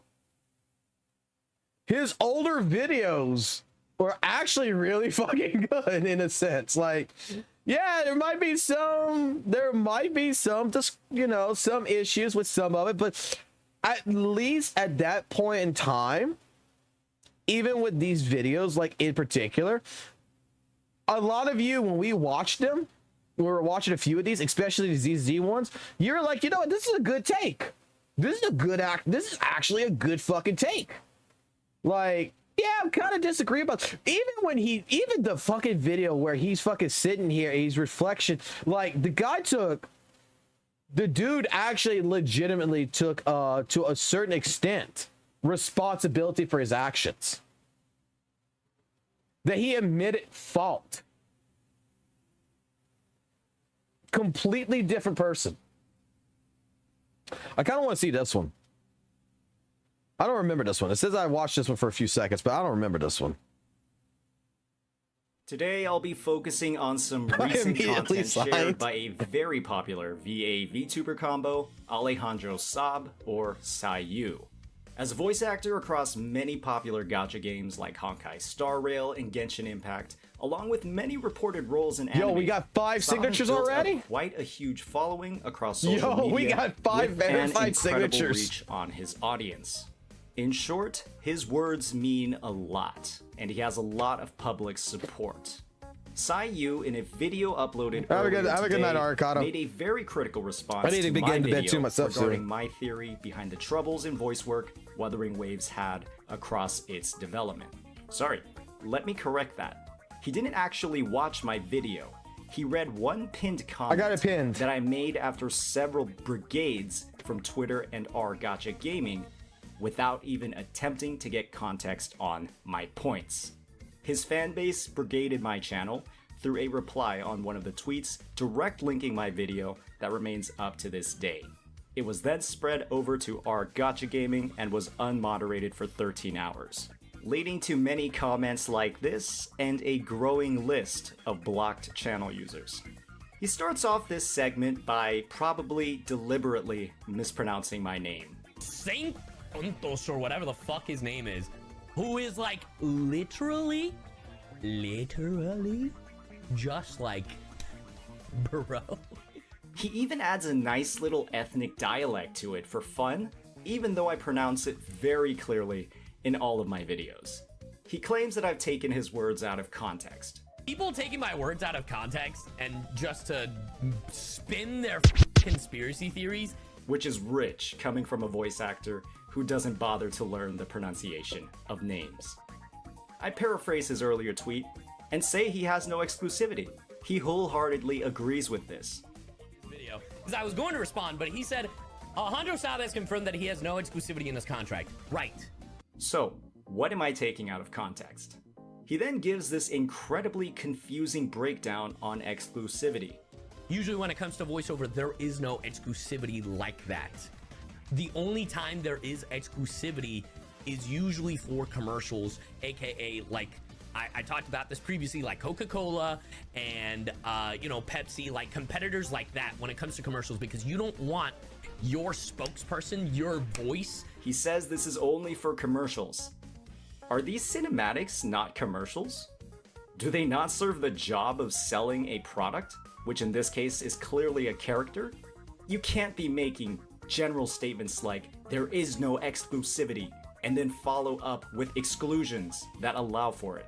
C: his older videos were actually really fucking good in a sense. Like, yeah, there might be some, just, you know, some issues with some of it, but at least at that point in time, even with these videos, like in particular, a lot of you, when we watched them, we were watching a few of these, especially these ZZ ones, you're like, you know what, this is a good take. This is a good this is actually a good fucking take. Like, yeah, I'm kind of disagree about even the fucking video where he's fucking sitting here, he's reflection, like the dude actually legitimately took to a certain extent responsibility for his actions, that he admitted fault. Completely different person. I kind of want to see this one. I don't remember this one. It says I watched this one for a few seconds, but I don't remember this one.
J: Today, I'll be focusing on some recent content shared by a very popular VA VTuber combo, Alejandro Saab, or Sayu. As a voice actor across many popular gacha games like Honkai Star Rail and Genshin Impact, along with many reported roles in anime,
C: yo, we got 5 signatures
J: built
C: already?
J: Quite a huge following across social media.
C: Yo, we got 5 verified signatures.
J: Reach on his audience. In short, his words mean a lot, and he has a lot of public support. Sayu, in a video uploaded earlier today, made a very critical response to my video regarding my theory behind the troubles in voice work Wuthering Waves had across its development. Sorry, let me correct that. He didn't actually watch my video. He read one pinned comment that I made after several brigades from Twitter and r/Gacha Gaming without even attempting to get context on my points. His fanbase brigaded my channel through a reply on one of the tweets direct linking my video that remains up to this day. It was then spread over to r/Gacha Gaming and was unmoderated for 13 hours, leading to many comments like this and a growing list of blocked channel users. He starts off this segment by probably deliberately mispronouncing my name.
D: Saint Untos, or whatever the fuck his name is, who is like literally just like, bro.
J: He even adds a nice little ethnic dialect to it for fun, even though I pronounce it very clearly in all of my videos. He claims that I've taken his words out of context.
D: People taking my words out of context and just to spin their conspiracy theories,
J: which is rich coming from a voice actor who doesn't bother to learn the pronunciation of names. I paraphrase his earlier tweet and say he has no exclusivity. He wholeheartedly agrees with this.
D: Video, because I was going to respond, but he said, Alejandro Saab has confirmed that he has no exclusivity in this contract. Right.
J: So, what am I taking out of context? He then gives this incredibly confusing breakdown on exclusivity.
D: Usually when it comes to voiceover, there is no exclusivity like that. The only time there is exclusivity is usually for commercials, aka like I talked about this previously, like Coca-Cola and Pepsi, like competitors like that when it comes to commercials, because you don't want your spokesperson, your voice.
J: He says this is only for commercials. Are these cinematics not commercials? Do they not serve the job of selling a product, which in this case is clearly a character? You can't be making general statements like, there is no exclusivity, and then follow up with exclusions that allow for it.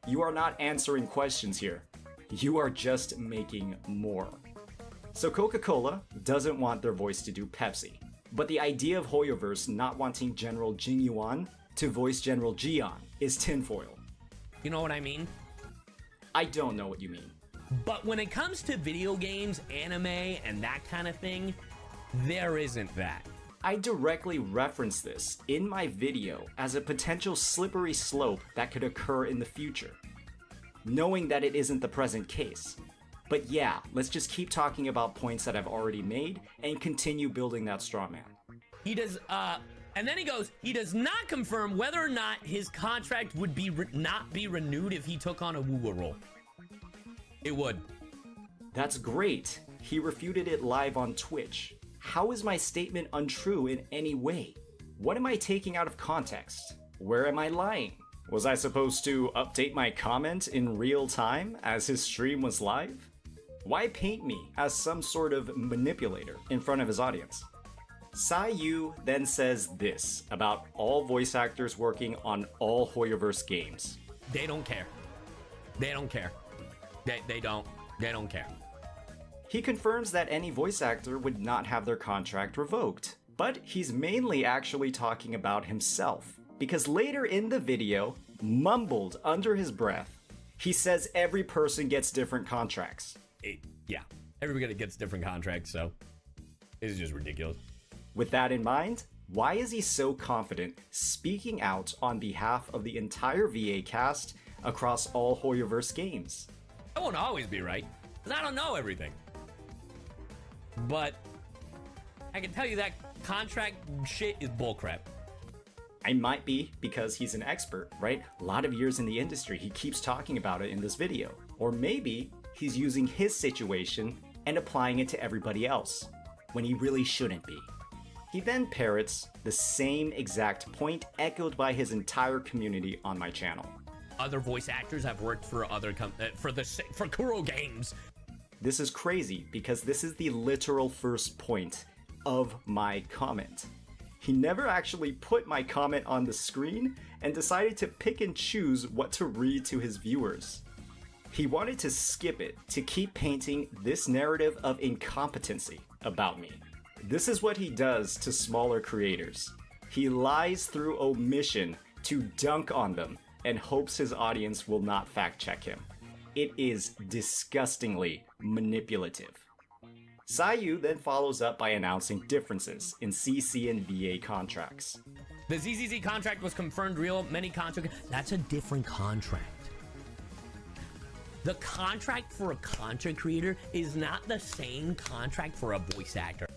J: You are not answering questions here. You are just making more. So Coca-Cola doesn't want their voice to do Pepsi, but the idea of Hoyoverse not wanting General Jing Yuan to voice General Jian is tinfoil.
D: You know what I mean?
J: I don't know what you mean.
D: But when it comes to video games, anime, and that kind of thing, there isn't that.
J: I directly reference this in my video as a potential slippery slope that could occur in the future, knowing that it isn't the present case. But yeah, let's just keep talking about points that I've already made and continue building that straw man.
D: He does, and then he goes, he does not confirm whether or not his contract would be not be renewed if he took on a WUWA role. It would.
J: That's great. He refuted it live on Twitch. How is my statement untrue in any way? What am I taking out of context? Where am I lying? Was I supposed to update my comment in real time as his stream was live? Why paint me as some sort of manipulator in front of his audience? Sayu then says this about all voice actors working on all Hoyoverse games.
D: They don't care. They don't care. They don't care.
J: He confirms that any voice actor would not have their contract revoked, but he's mainly actually talking about himself, because later in the video, mumbled under his breath, he says every person gets different contracts.
D: Yeah, everybody gets different contracts, so it's just ridiculous.
J: With that in mind, why is he so confident speaking out on behalf of the entire VA cast across all Hoyoverse games?
D: I won't always be right, because I don't know everything. But I can tell you that contract shit is bullcrap.
J: I might be, because he's an expert, right? A lot of years in the industry, he keeps talking about it in this video. Or maybe he's using his situation and applying it to everybody else, when he really shouldn't be. He then parrots the same exact point echoed by his entire community on my channel.
D: Other voice actors have worked for other for Kuro Games.
J: This is crazy because this is the literal first point of my comment. He never actually put my comment on the screen and decided to pick and choose what to read to his viewers. He wanted to skip it to keep painting this narrative of incompetency about me. This is what he does to smaller creators. He lies through omission to dunk on them and hopes his audience will not fact check him. It is disgustingly manipulative. Sayu then follows up by announcing differences in CC and VA contracts.
D: The ZZZ contract was confirmed real, many contracts. That's a different contract. The contract for a content creator is not the same contract for a voice actor.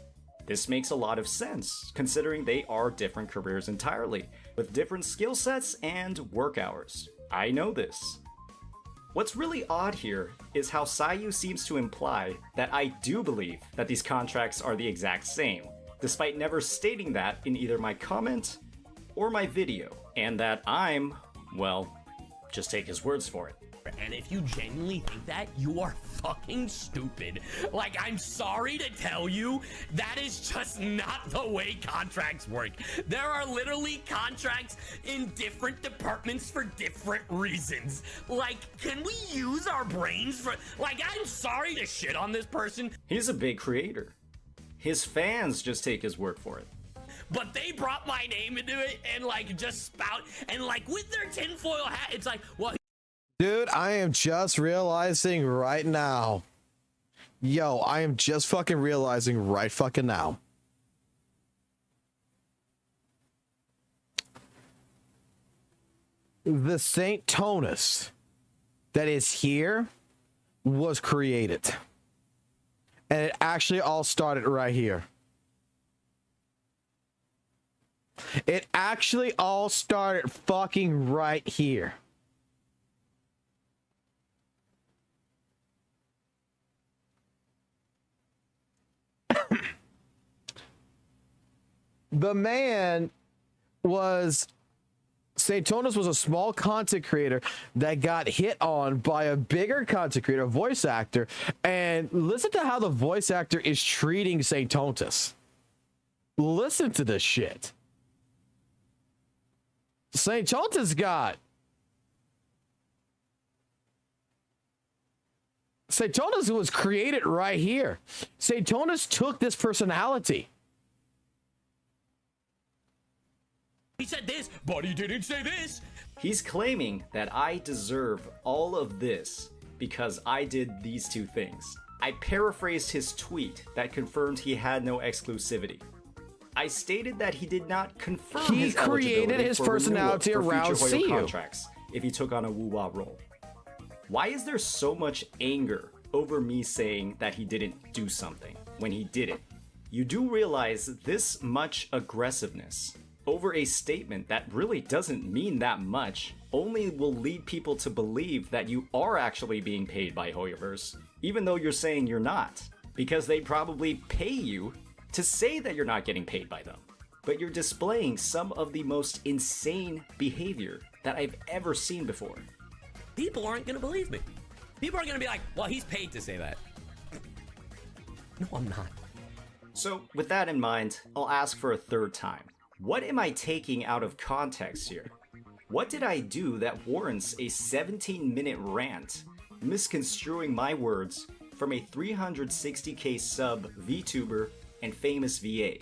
J: This makes a lot of sense, considering they are different careers entirely, with different skill sets and work hours. I know this. What's really odd here is how Sayu seems to imply that I do believe that these contracts are the exact same, despite never stating that in either my comment or my video, and that I'm, well, just take his words for it.
D: And if you genuinely think that, you are fucking stupid. Like, I'm sorry to tell you, that is just not the way contracts work. There are literally contracts in different departments for different reasons. Like, can we use our brains for... Like, I'm sorry to shit on this person.
J: He's a big creator. His fans just take his word for it.
D: But they brought my name into it and, like, just spout... And, like, with their tinfoil hat, it's like, well...
C: Dude, I am just realizing right now. Yo, I am just fucking realizing right fucking now. The St. Tonus that is here was created. And it actually all started right here. It actually all started fucking right here. The man was... St. Tonus was a small content creator that got hit on by a bigger content creator, a voice actor, and listen to how the voice actor is treating St. Tonus. Listen to this shit. St. Tona's got. St. Tona's was created right here. St. Tona's took this personality.
D: He said this, but he didn't say this.
J: He's claiming that I deserve all of this because I did these two things. I paraphrased his tweet that confirmed he had no exclusivity. I stated that he did not confirm
C: He
J: his
C: created
J: eligibility
C: his
J: for
C: personality
J: renewal for
C: around
J: future Hoyo
C: CU.
J: contracts if he took on a WUWA role. Why is there so much anger over me saying that he didn't do something when he did it? You do realize this much aggressiveness over a statement that really doesn't mean that much only will lead people to believe that you are actually being paid by Hoyoverse, even though you're saying you're not, because they probably pay you to say that you're not getting paid by them. But you're displaying some of the most insane behavior that I've ever seen before.
D: People aren't gonna believe me. People are gonna be like, well, he's paid to say that. No, I'm not.
J: So, with that in mind, I'll ask for a third time. What am I taking out of context here? What did I do that warrants a 17-minute rant, misconstruing my words from a 360k sub VTuber and famous VA?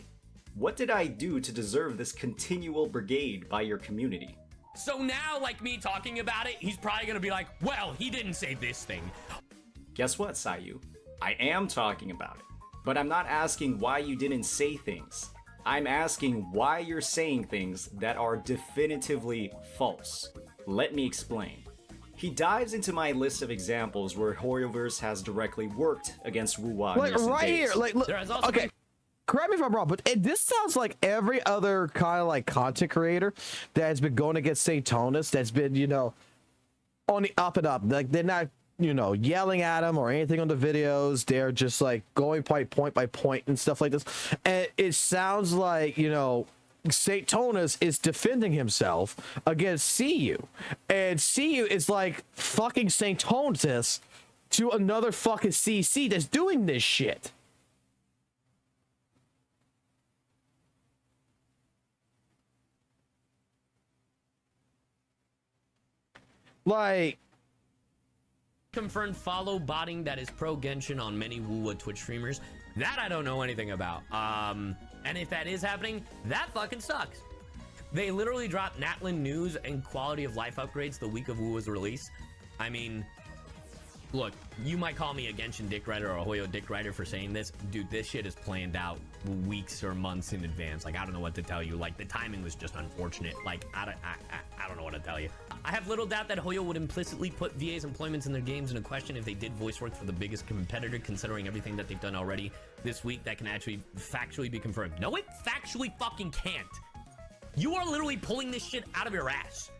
J: What did I do to deserve this continual brigade by your community?
D: So now, like me talking about it, he's probably gonna be like, well, he didn't say this thing.
J: Guess what, Sayu? I am talking about it. But I'm not asking why you didn't say things. I'm asking why you're saying things that are definitively false. Let me explain. He dives into my list of examples where Hoyoverse has directly worked against WUWA.
C: Like right here, like look, okay. Correct me if I'm wrong, but this sounds like every other kind of like content creator that has been going against St. Tona's that's been, you know, on the up and up. Like they're not, you know, yelling at him or anything on the videos. They're just like going point by point and stuff like this. And it sounds like, you know, St. Tona's is defending himself against CU. And CU is like fucking St. Tona's to another fucking CC that's doing this shit. Like,
D: Confirmed follow botting that is pro Genshin on many WUWA Twitch streamers. That I don't know anything about. And if that is happening, that fucking sucks. They literally dropped Natlin news and quality of life upgrades the week of WUWA's release. I mean, look, you might call me a Genshin dick rider or a Hoyo dick rider for saying this. Dude, this shit is planned out weeks or months in advance. Like, I don't know what to tell you. Like, the timing was just unfortunate. Like, I don't know what to tell you. I have little doubt that Hoyo would implicitly put VA's employments in their games into question if they did voice work for the biggest competitor, considering everything that they've done already this week that can actually factually be confirmed. No, it factually fucking can't. You are literally pulling this shit out of your ass.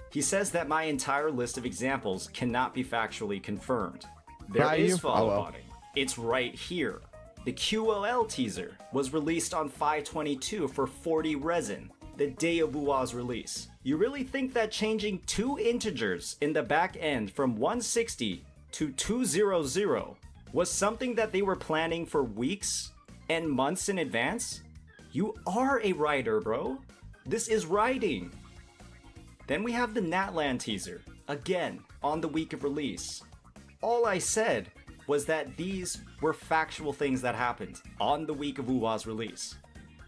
J: He says that my entire list of examples cannot be factually confirmed. There
C: Value?
J: is follow
C: Oh, well.
J: botting. It's right here. The QOL teaser was released on 5/22 for 40 resin, the day of WUWA's release. You really think that changing two integers in the back end from 160 to 200 was something that they were planning for weeks and months in advance? You are a writer, bro. This is writing. Then we have the Natlan teaser, again, on the week of release. All I said was that these were factual things that happened on the week of WUWA's release.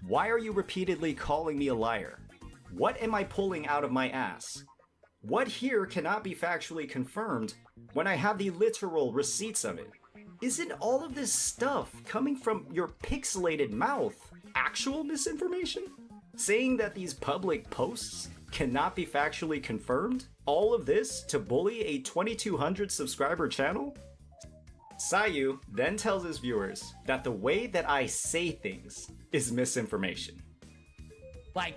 J: Why are you repeatedly calling me a liar? What am I pulling out of my ass? What here cannot be factually confirmed when I have the literal receipts of it? Isn't all of this stuff coming from your pixelated mouth actual misinformation? Saying that these public posts cannot be factually confirmed? All of this to bully a 2,200 subscriber channel? Sayu then tells his viewers that the way that I say things is misinformation.
D: Like,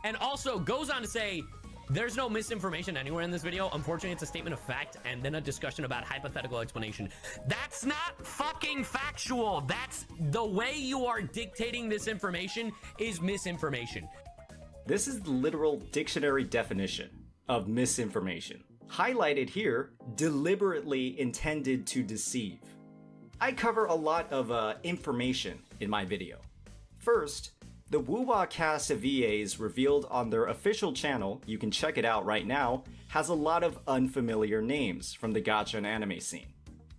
D: and also goes on to say, there's no misinformation anywhere in this video. Unfortunately, it's a statement of fact and then a discussion about hypothetical explanation. That's not fucking factual. That's the way you are dictating this information is misinformation.
J: This is the literal dictionary definition of misinformation. Highlighted here, deliberately intended to deceive. I cover a lot of information in my video. First, The WUWA cast of VAs revealed on their official channel, you can check it out right now, has a lot of unfamiliar names from the gacha and anime scene.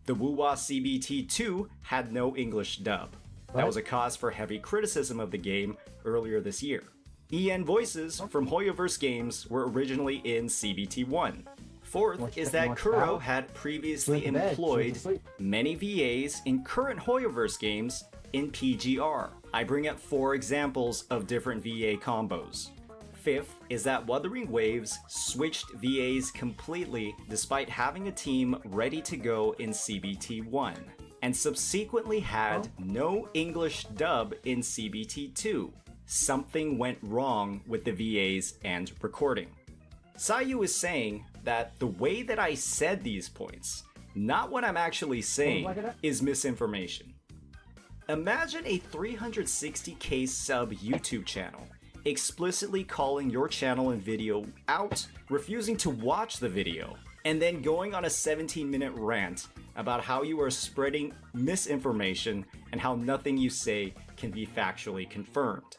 J: The WUWA CBT2 had no English dub. That was a cause for heavy criticism of the game earlier this year. EN voices from Hoyoverse games were originally in CBT1. Fourth is that Kuro had previously employed many VAs in current Hoyoverse games in PGR. I bring up 4 examples of different VA combos. Fifth is that Wuthering Waves switched VAs completely despite having a team ready to go in CBT1, and subsequently had no English dub in CBT2. Something went wrong with the VAs and recording. Sayu is saying that the way that I said these points, not what I'm actually saying, is misinformation. Imagine a 360k sub YouTube channel explicitly calling your channel and video out, refusing to watch the video, and then going on a 17-minute rant about how you are spreading misinformation and how nothing you say can be factually confirmed.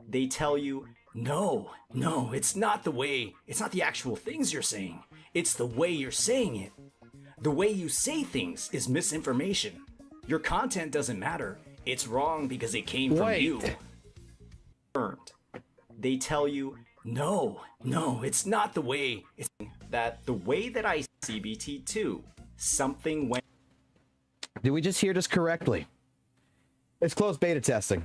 J: They tell you, no, it's not the actual things you're saying. It's the way you're saying it. The way you say things is misinformation. Your content doesn't matter. It's wrong because it came from you. They tell you, no, it's not the way. It's that the way that I CBT2, something went.
C: Did we just hear this correctly? It's closed beta testing.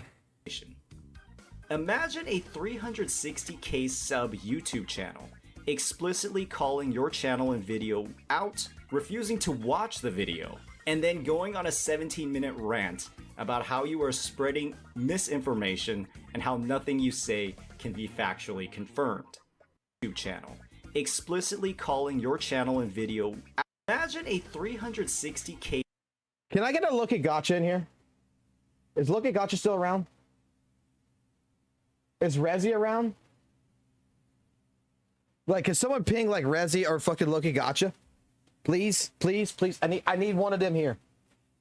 J: Imagine a 360k sub YouTube channel explicitly calling your channel and video out, refusing to watch the video, and then going on a 17-minute rant about how you are spreading misinformation and how nothing you say can be factually confirmed. YouTube channel explicitly calling your channel and video out. Imagine a 360k.
C: Can I get a look at Gotcha in here? Is Look at Gotcha still around? Is Rezi around? Like, can someone ping like Rezi or fucking Look at Gotcha? Please. I need one of them here.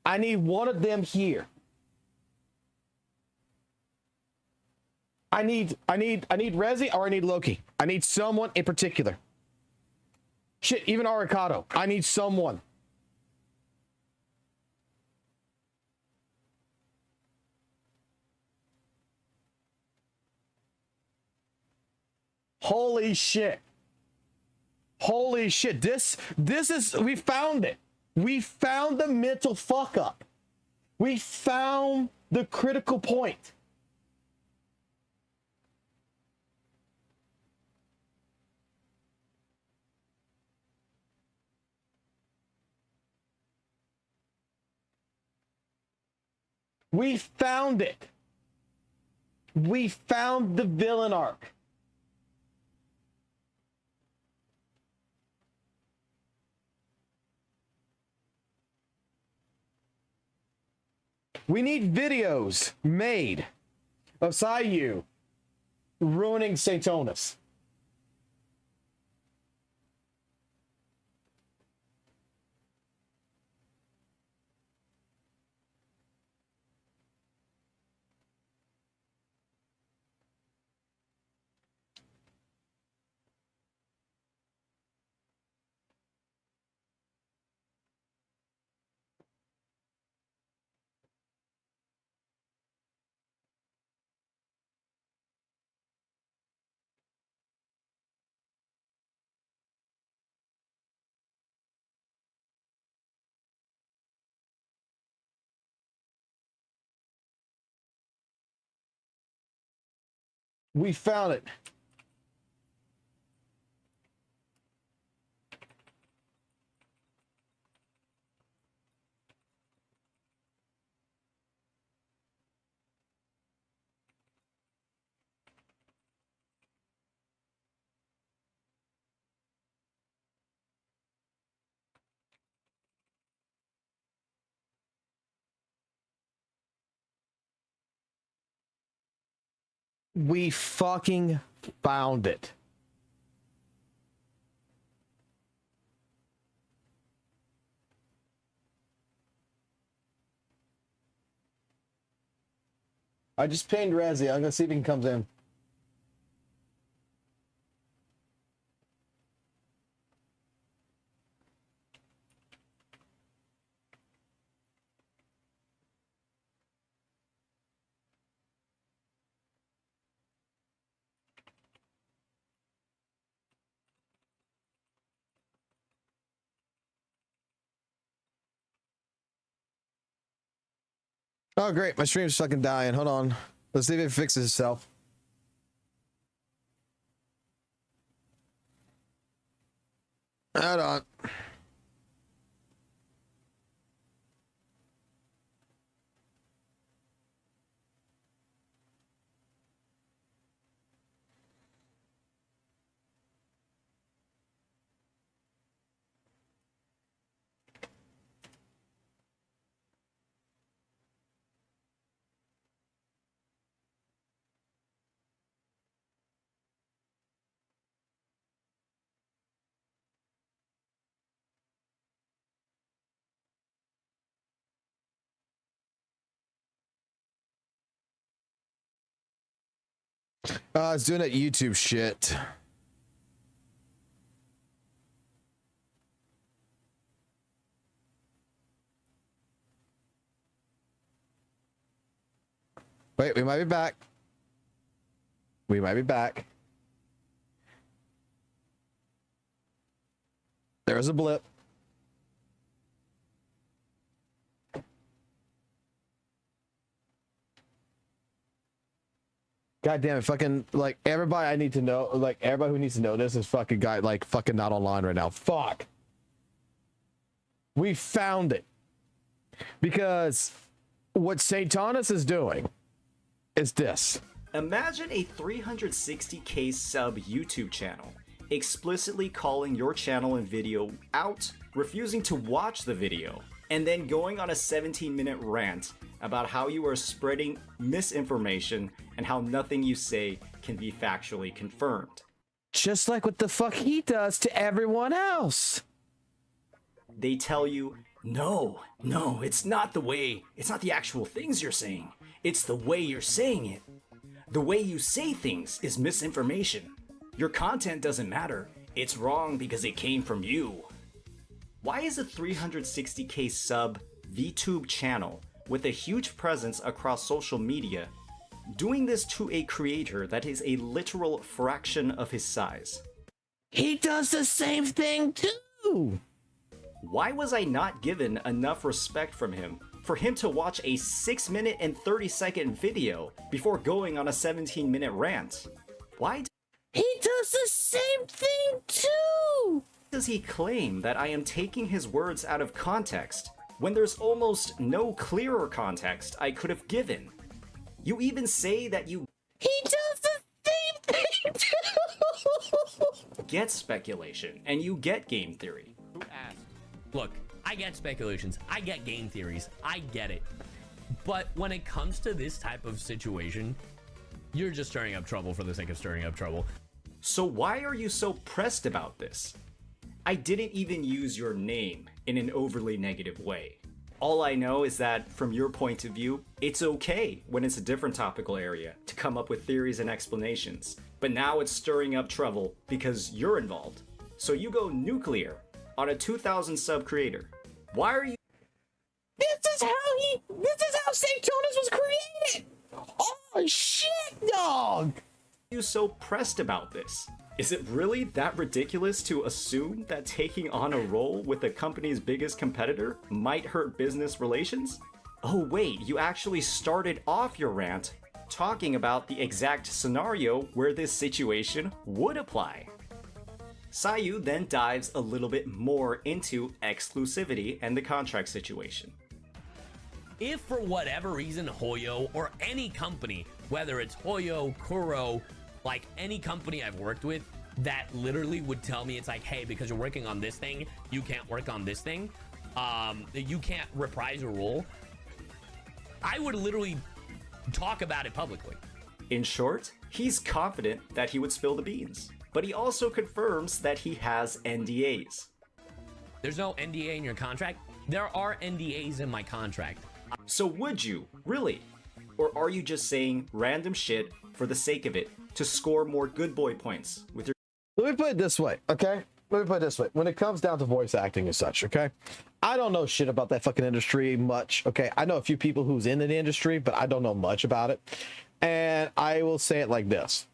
C: I need one of them here. I need Rezi or I need Loki. I need someone in particular. Shit, even Aricado. I need someone. Holy shit. Holy shit. This is, we found it. We found the mental fuck up. We found the critical point. We found it. We found the villain arc. We need videos made of Sayu ruining Saintonus. We found it. We fucking found it. I just pinged Razzie. I'm gonna see if he comes in. Oh, great. My stream's fucking dying. Hold on. Let's see if it fixes itself. Hold on. It's doing that YouTube shit. Wait, we might be back. We might be back. There's a blip. God damn it, fucking, like, everybody I need to know, like, everybody who needs to know this is fucking guy, like, fucking not online right now. Fuck. We found it. Because what Satanis is doing is this.
J: Imagine a 360k sub YouTube channel, explicitly calling your channel and video out, refusing to watch the video, and then going on a 17-minute rant about how you are spreading misinformation and how nothing you say can be factually confirmed.
C: Just like what the fuck he does to everyone else.
J: They tell you, no, it's not the actual things you're saying. It's the way you're saying it. The way you say things is misinformation. Your content doesn't matter. It's wrong because it came from you. Why is a 360k sub VTube channel with a huge presence across social media doing this to a creator that is a literal fraction of his size?
B: He does the same thing too!
J: Why was I not given enough respect from him for him to watch a 6-minute and 30-second video before going on a 17-minute rant?
B: He does the same thing too!
J: Does he claim that I am taking his words out of context when there's almost no clearer context I could have given? You even say that you
B: He does the same thing too!
J: get speculation and you get game theory.
D: Who asked? Look, I get speculations, I get game theories, I get it. But when it comes to this type of situation, you're just stirring up trouble for the sake of stirring up trouble.
J: So why are you so pressed about this? I didn't even use your name in an overly negative way. All I know is that, from your point of view, it's okay when it's a different topical area to come up with theories and explanations. But now it's stirring up trouble because you're involved. So you go nuclear on a 2,000 sub creator. Why are you—
B: This is how Sanctonis was created! Oh shit, dog!
J: you so pressed about this? Is it really that ridiculous to assume that taking on a role with the company's biggest competitor might hurt business relations? Oh wait, you actually started off your rant talking about the exact scenario where this situation would apply. Sayu then dives a little bit more into exclusivity and the contract situation.
D: If for whatever reason Hoyo or any company, whether it's Hoyo, Kuro, like any company I've worked with, that literally would tell me, it's like, hey, because you're working on this thing, you can't work on this thing, you can't reprise a role, I would literally talk about it publicly.
J: In short, he's confident that he would spill the beans, but he also confirms that he has NDAs.
D: There's no NDA in your contract? There are NDAs in my contract.
J: So would you, really? Or are you just saying random shit for the sake of it to score more good boy points with your...
C: Let me put it this way, okay? Let me put it this way. When it comes down to voice acting and such, okay? I don't know shit about that fucking industry much, okay? I know a few people who's in the industry, but I don't know much about it. And I will say it like this.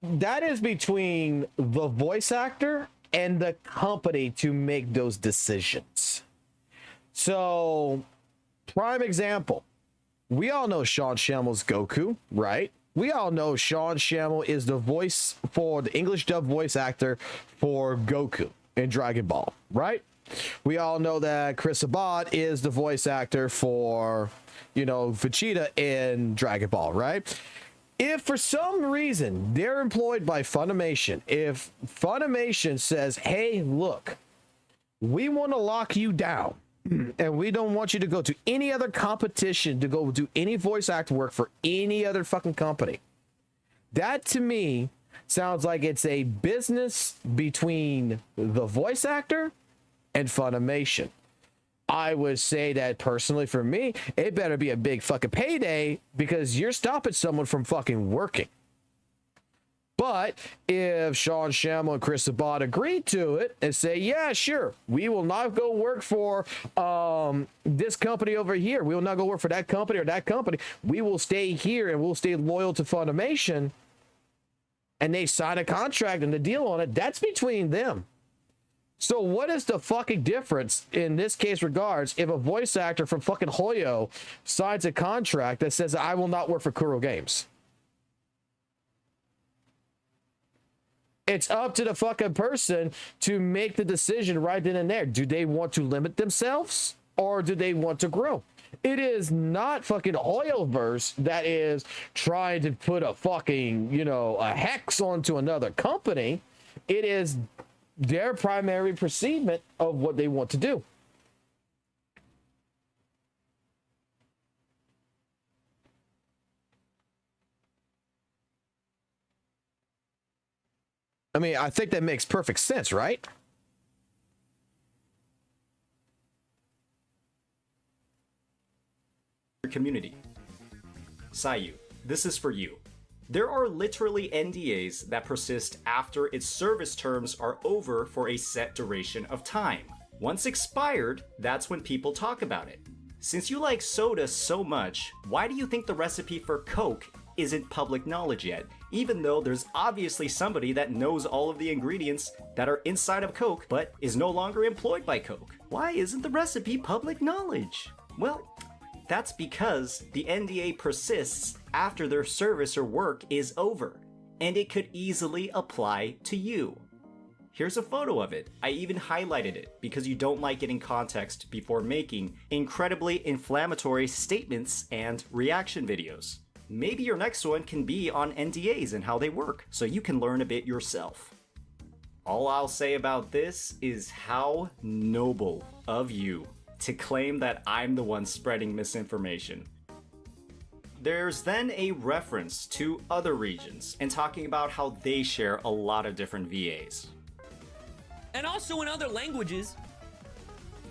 C: That is between the voice actor and the company to make those decisions. So, prime example. We all know Sean Shammel's Goku, right? We all know Sean Shammel is the voice for the English dub voice actor for Goku in Dragon Ball, right? We all know that Chris Sabat is the voice actor for, you know, Vegeta in Dragon Ball, right? If for some reason they're employed by Funimation, if Funimation says, hey, look, we want to lock you down and we don't want you to go to any other competition to go do any voice act work for any other fucking company. That to me sounds like it's a business between the voice actor and Funimation. I would say that personally for me, it better be a big fucking payday because you're stopping someone from fucking working. But if Sean Shamel and Chris Sabat agree to it and say, yeah, sure, we will not go work for this company over here. We will not go work for that company or that company. We will stay here and we'll stay loyal to Funimation. And they sign a contract and the deal on it. That's between them. So what is the fucking difference in this case regards if a voice actor from fucking Hoyo signs a contract that says, I will not work for Kuro Games? It's up to the fucking person to make the decision right then and there. Do they want to limit themselves or do they want to grow? It is not fucking Hoyoverse that is trying to put a fucking, you know, a hex onto another company. It is their primary perceivement of what they want to do. I mean, I think that makes perfect sense, right?
J: Community. Sayu, this is for you. There are literally NDAs that persist after its service terms are over for a set duration of time. Once expired, that's when people talk about it. Since you like soda so much, why do you think the recipe for Coke isn't public knowledge yet, even though there's obviously somebody that knows all of the ingredients that are inside of Coke but is no longer employed by Coke? Why isn't the recipe public knowledge? Well, that's because the NDA persists after their service or work is over, and it could easily apply to you. Here's a photo of it. I even highlighted it because you don't like getting context before making incredibly inflammatory statements and reaction videos. Maybe your next one can be on NDAs and how they work, so you can learn a bit yourself. All I'll say about this is how noble of you to claim that I'm the one spreading misinformation. There's then a reference to other regions and talking about how they share a lot of different VAs.
D: And also in other languages,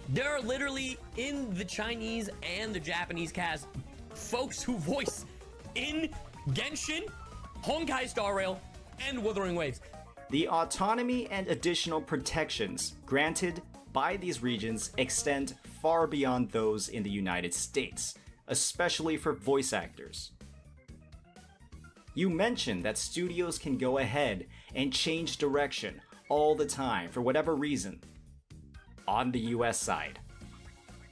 D: there are literally in the Chinese and the Japanese cast folks who voice in Genshin, Honkai Star Rail, and Wuthering Waves.
J: The autonomy and additional protections granted by these regions extend far beyond those in the United States, especially for voice actors. You mentioned that studios can go ahead and change direction all the time for whatever reason on the US side.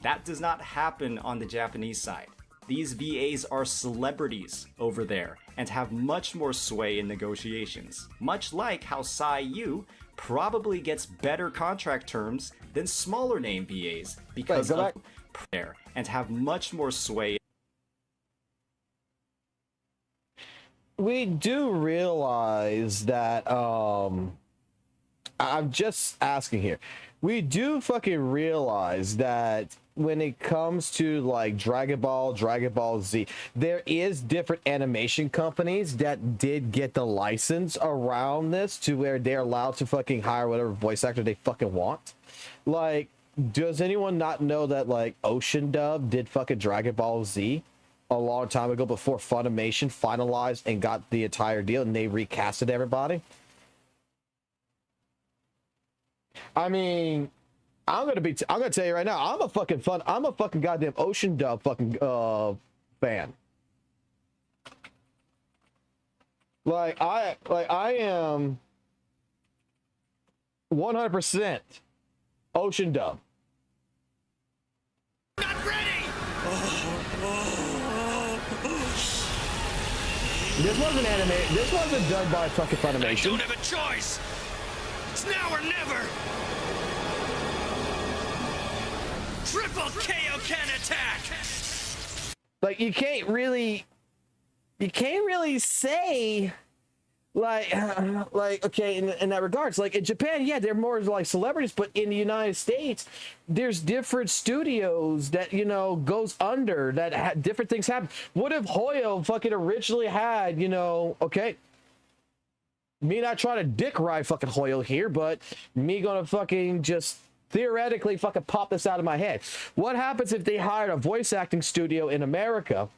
J: That does not happen on the Japanese side. These VAs are celebrities over there and have much more sway in negotiations, much like how Sayu probably gets better contract terms than smaller name VAs because of there and have much more sway.
C: We do realize that I'm just asking here. We do fucking realize that when it comes to like Dragon Ball Z, there is different animation companies that did get the license around this to where they're allowed to fucking hire whatever voice actor they fucking want. Like, does anyone not know that like Ocean Dub did fucking Dragon Ball Z? a long time ago before Funimation finalized and got the entire deal and they recasted everybody. I mean, I'm gonna tell you right now, I'm a fucking goddamn Ocean Dub fucking fan. I am 100% Ocean Dub.
F: Not ready!
C: This wasn't anime. This wasn't done by fucking Funimation.
F: I don't have a choice. It's now or never. Triple Kaioken attack.
C: Like you can't really say like okay in that regards. Like in Japan, yeah, they're more like celebrities, but in the United States, there's different studios that goes under that different things happen. What if Hoyo fucking originally had okay, me not trying to dick ride fucking Hoyo here, but me gonna fucking just theoretically fucking pop this out of my head. What happens if they hired a voice acting studio in America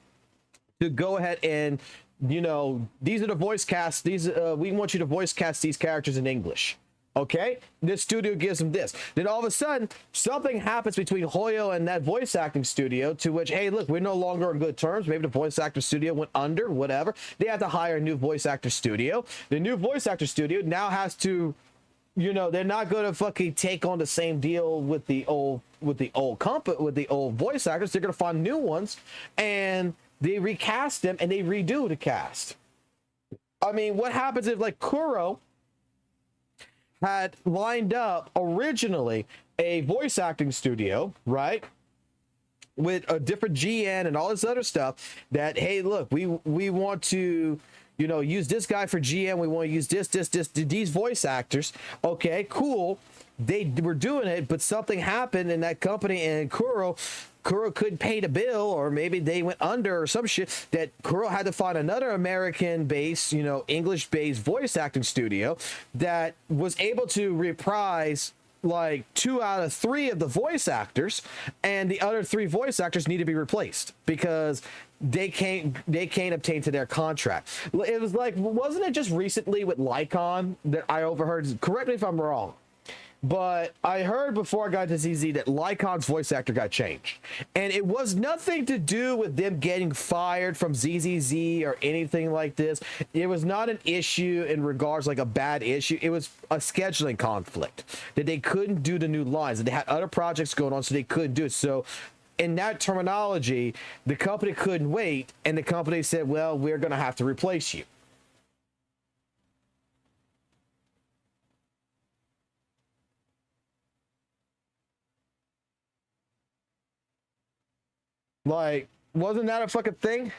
C: to go ahead and these are the voice casts, these we want you to voice cast these characters in English, okay? This studio gives them this, then all of a sudden something happens between Hoyo and that voice acting studio to which, hey, look, we're no longer on good terms. Maybe the voice actor studio went under, whatever. They have to hire a new voice actor studio. The new voice actor studio now has to, they're not going to fucking take on the same deal with the old company, with the old voice actors. They're going to find new ones and they recast them and they redo the cast. I mean, what happens if like Kuro had lined up originally a voice acting studio, right? With a different GN and all this other stuff that, hey, look, we want to, use this guy for GM. We want to use these voice actors. Okay, cool. They were doing it, but something happened in that company and Kuro couldn't pay the bill, or maybe they went under or some shit that Kuro had to find another American-based, English-based voice acting studio that was able to reprise like 2 out of 3 of the voice actors, and the other 3 voice actors need to be replaced because they can't obtain to their contract. It was like, wasn't it just recently with Lycon that I overheard? Correct me if I'm wrong, but I heard before I got to ZZ that Lycon's voice actor got changed. And it was nothing to do with them getting fired from ZZZ or anything like this. It was not an issue in regards like a bad issue. It was a scheduling conflict that they couldn't do the new lines. And they had other projects going on, so they couldn't do it. So in that terminology, the company couldn't wait. And the company said, well, we're going to have to replace you. Like, wasn't that a fucking thing?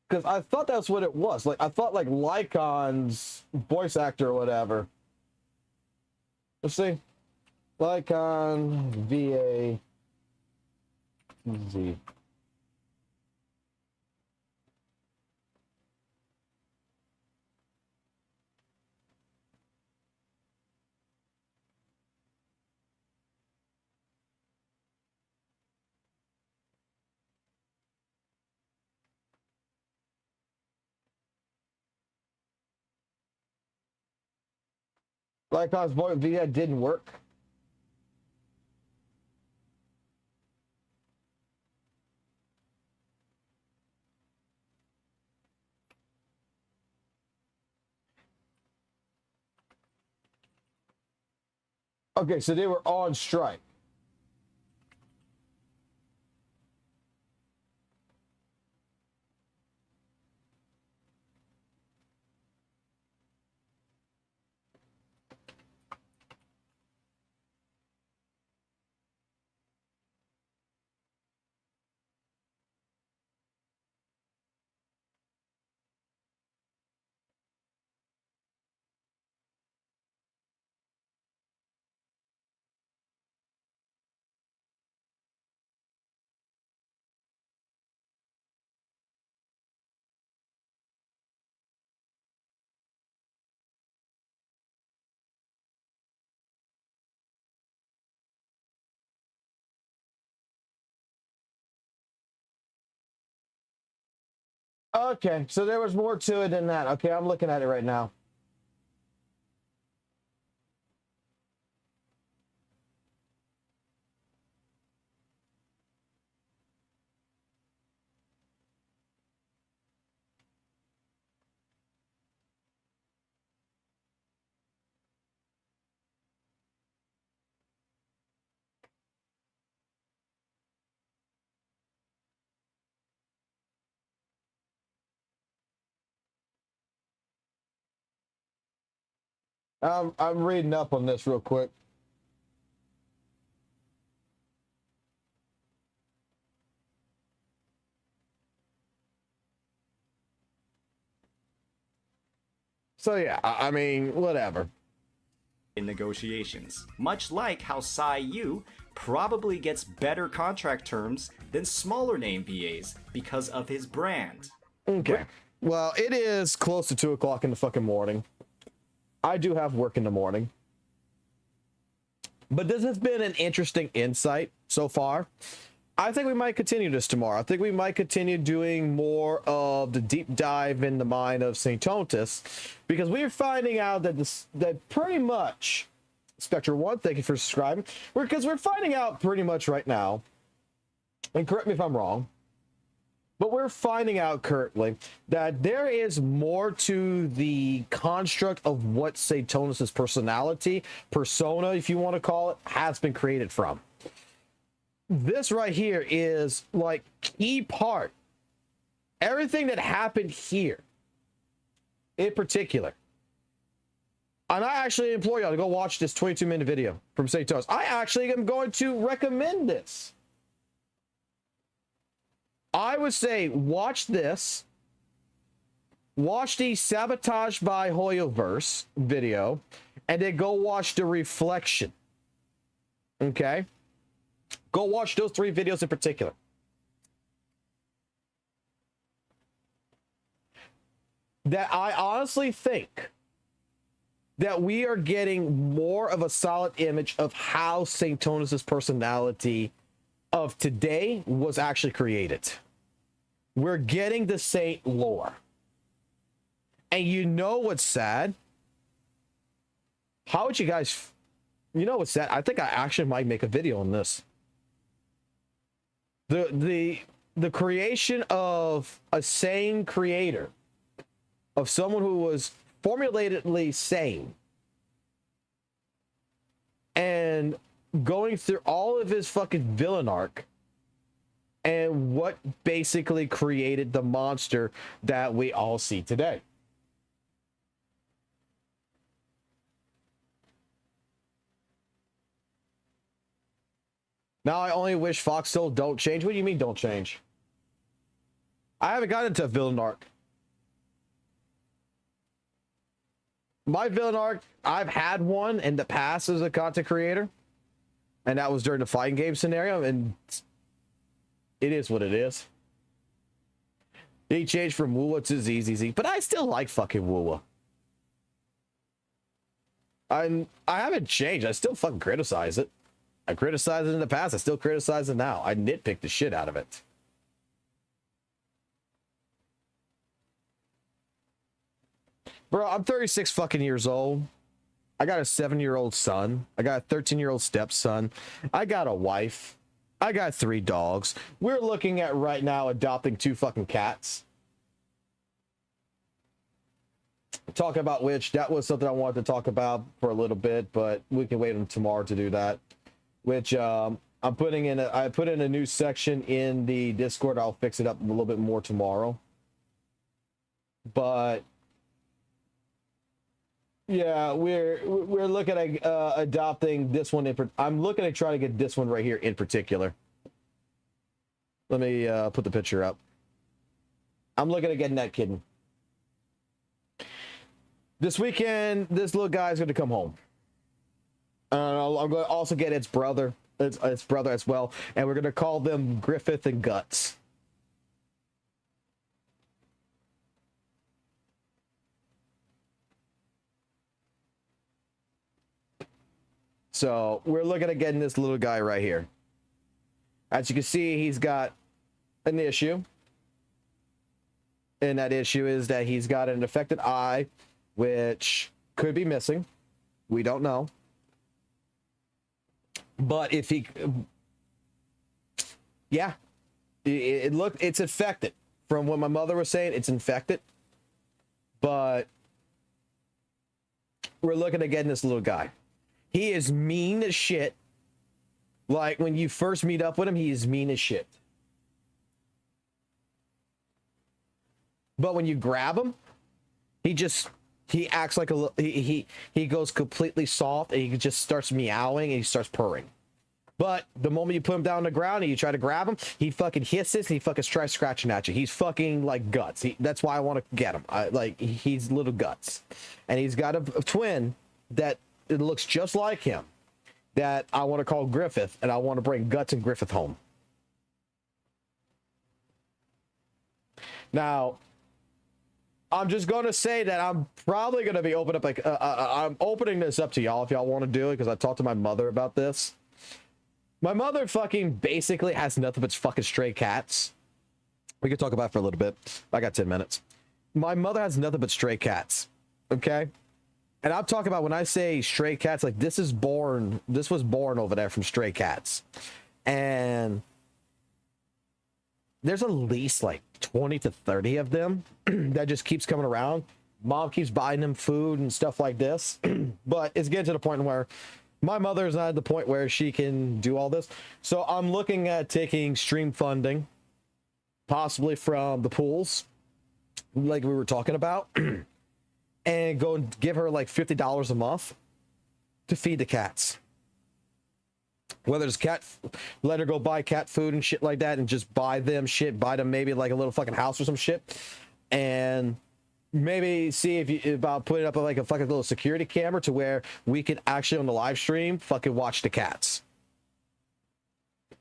C: Because I thought that's what it was. Like, I thought like Lycon's voice actor or whatever. Let's see. Lycon VA Z. Lycon's voice VA didn't work. Okay, so they were on strike. Okay, so there was more to it than that. Okay, I'm looking at it right now. I'm reading up on this real quick. So yeah, I mean, whatever.
J: In negotiations, much like how Yu probably gets better contract terms than smaller name VAs because of his brand.
C: Okay. Well, it is close to 2 o'clock in the fucking morning. I do have work in the morning. But this has been an interesting insight so far. I think we might continue this tomorrow. I think we might continue doing more of the deep dive in the mind of St. Tontus, because we're finding out that that pretty much, Spectre One, thank you for subscribing, because we're finding out pretty much right now, and correct me if I'm wrong, but we're finding out currently that there is more to the construct of what St. Tonus's personality, persona, if you want to call it, has been created from. This right here is like key part. Everything that happened here in particular. And I actually implore y'all to go watch this 22-minute video from St. Tonus. I actually am going to recommend this. I would say watch this. Watch the Sabotage by Hoyoverse video. And then go watch the Reflection. Okay? Go watch those 3 videos in particular. That I honestly think that we are getting more of a solid image of how St. Tonus's personality of today was actually created. We're getting the Saint lore. And you know what's sad? How would you guys... You know what's sad? I think I actually might make a video on this. The creation of a sane creator, of someone who was formulatedly sane, and going through all of his fucking villain arc, and what basically created the monster that we all see today. Now I only wish Foxhole don't change. What do you mean don't change? I haven't gotten into a villain arc. My villain arc, I've had one in the past as a content creator. And that was during the fighting game scenario. And it is what it is. He changed from WUWA to ZZZ. But I still like fucking WUWA. I haven't changed. I still fucking criticize it. I criticized it in the past. I still criticize it now. I nitpick the shit out of it. Bro, I'm 36 fucking years old. I got a 7-year-old son. I got a 13-year-old stepson. I got a wife. I got 3 dogs. We're looking at right now adopting 2 fucking cats. Talk about which, that was something I wanted to talk about for a little bit, but we can wait until tomorrow to do that. Which I'm putting in I put in a new section in the Discord. I'll fix it up a little bit more tomorrow. But yeah, we're looking at adopting this one. I'm looking at trying to get this one right here in particular. Let me put the picture up. I'm looking at getting that kitten. This weekend, this little guy's going to come home. I'm going to also get its brother as well, and we're going to call them Griffith and Guts. So we're looking at getting this little guy right here. As you can see, he's got an issue. And that issue is that he's got an affected eye, which could be missing. We don't know. But if he, yeah, it's infected. From what my mother was saying, it's infected. But we're looking at getting this little guy. He is mean as shit. Like, when you first meet up with him, he is mean as shit. But when you grab him, he acts like he goes completely soft, and he just starts meowing, and he starts purring. But the moment you put him down on the ground and you try to grab him, he fucking hisses, and he fucking tries scratching at you. He's fucking like guts. That's why I want to get him. He's little guts. And he's got a twin that it looks just like him that I want to call Griffith, and I want to bring Guts and Griffith home. Now, I'm just going to say that I'm probably going to be open up, like, I'm opening this up to y'all if y'all want to do it, because I talked to my mother about this. My mother fucking basically has nothing but fucking stray cats. We could talk about it for a little bit. I got 10 minutes. My mother has nothing but stray cats. Okay? And I'm talking about when I say stray cats, like this was born over there from stray cats. And there's at least like 20 to 30 of them that just keeps coming around. Mom keeps buying them food and stuff like this. But it's getting to the point where my mother is not at the point where she can do all this. So I'm looking at taking stream funding, possibly from the pools, like we were talking about, and go and give her like $50 a month to feed the cats. Whether it's let her go buy cat food and shit like that, and just buy them maybe like a little fucking house or some shit, and maybe see about putting up like a fucking little security camera to where we could actually on the live stream fucking watch the cats.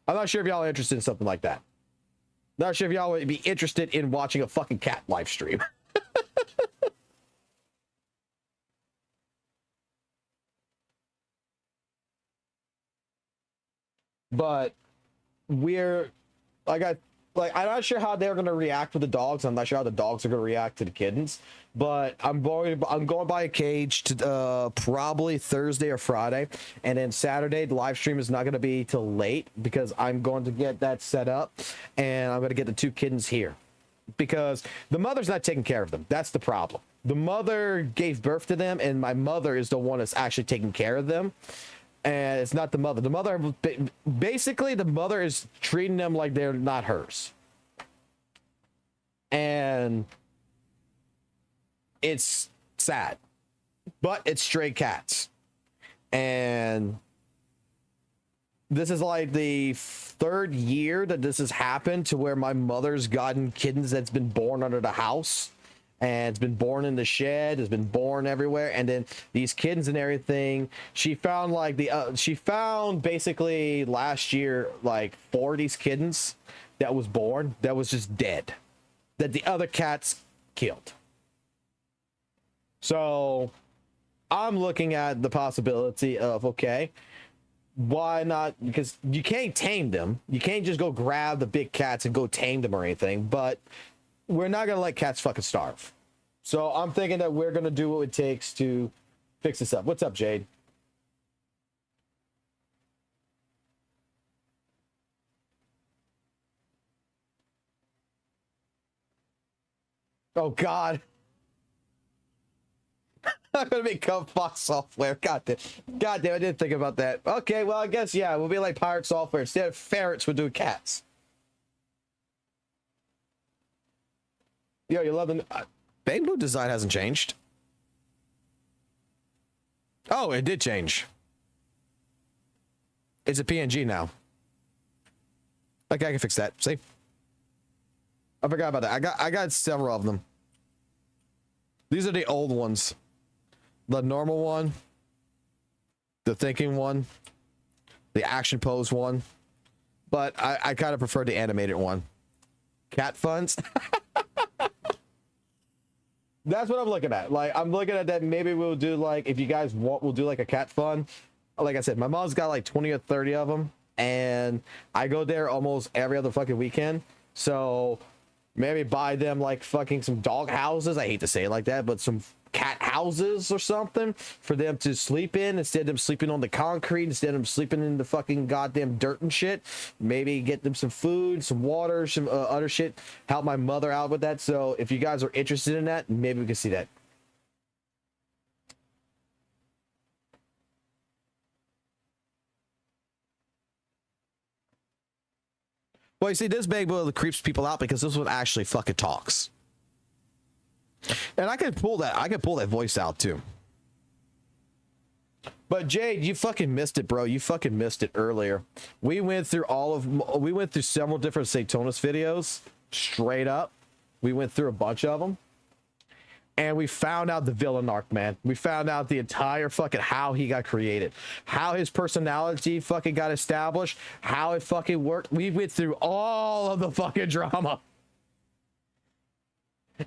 C: I'm not sure if y'all are interested in something like that. Not sure if y'all would be interested in watching a fucking cat live stream. But I'm not sure how they're gonna react with the dogs. I'm not sure how the dogs are gonna react to the kittens. But I'm going to buy a cage to probably Thursday or Friday, and then Saturday the live stream is not gonna be till late because I'm going to get that set up, and I'm gonna get the two kittens here because the mother's not taking care of them. That's the problem. The mother gave birth to them, and my mother is the one that's actually taking care of them. And it's not the mother. The mother, basically, the mother is treating them like they're not hers. And it's sad. But it's stray cats. And this is like the third year that this has happened to where my mother's gotten kittens that's been born under the house. And it's been born in the shed, it's been born everywhere, and then these kittens and everything. She found like she found basically last year like 4 of these kittens that was born that was just dead, that the other cats killed. So I'm looking at the possibility of, okay, why not? Because you can't tame them. You can't just go grab the big cats and go tame them or anything, but we're not gonna let cats fucking starve. So I'm thinking that we're gonna do what it takes to fix this up. What's up, Jade? Oh God. I'm gonna become Fox Software. God damn, I didn't think about that. Okay, well I guess yeah, we'll be like Pirate Software. Instead of ferrets, we'll do cats. Yo, you love the Bane Blue design hasn't changed. Oh, it did change. It's a PNG now. Okay, I can fix that. See? I forgot about that. I got several of them. These are the old ones. The normal one, the thinking one, the action pose one. But I kind of prefer the animated one. Cat funds. That's what I'm looking at. Like, I'm looking at that. Maybe we'll do like, if you guys want, we'll do like a cat fun. Like I said, my mom's got like 20 or 30 of them, and I go there almost every other fucking weekend. So Maybe buy them like fucking some dog houses. I hate to say it like that, but some cat houses or something for them to sleep in instead of them sleeping on the concrete, instead of them sleeping in the fucking goddamn dirt and shit. Maybe get them some food, some water, some other shit. Help my mother out with that. So if you guys are interested in that, maybe we can see that. Well, you see, this big boy creeps people out because this one actually fucking talks. And I could pull that. I could pull that voice out too. But Jade, you fucking missed it, bro. You fucking missed it earlier. We went through several different Satonus videos. Straight up. We went through a bunch of them. And we found out the villain arc, man. We found out the entire fucking how he got created. How his personality fucking got established. How it fucking worked. We went through all of the fucking drama.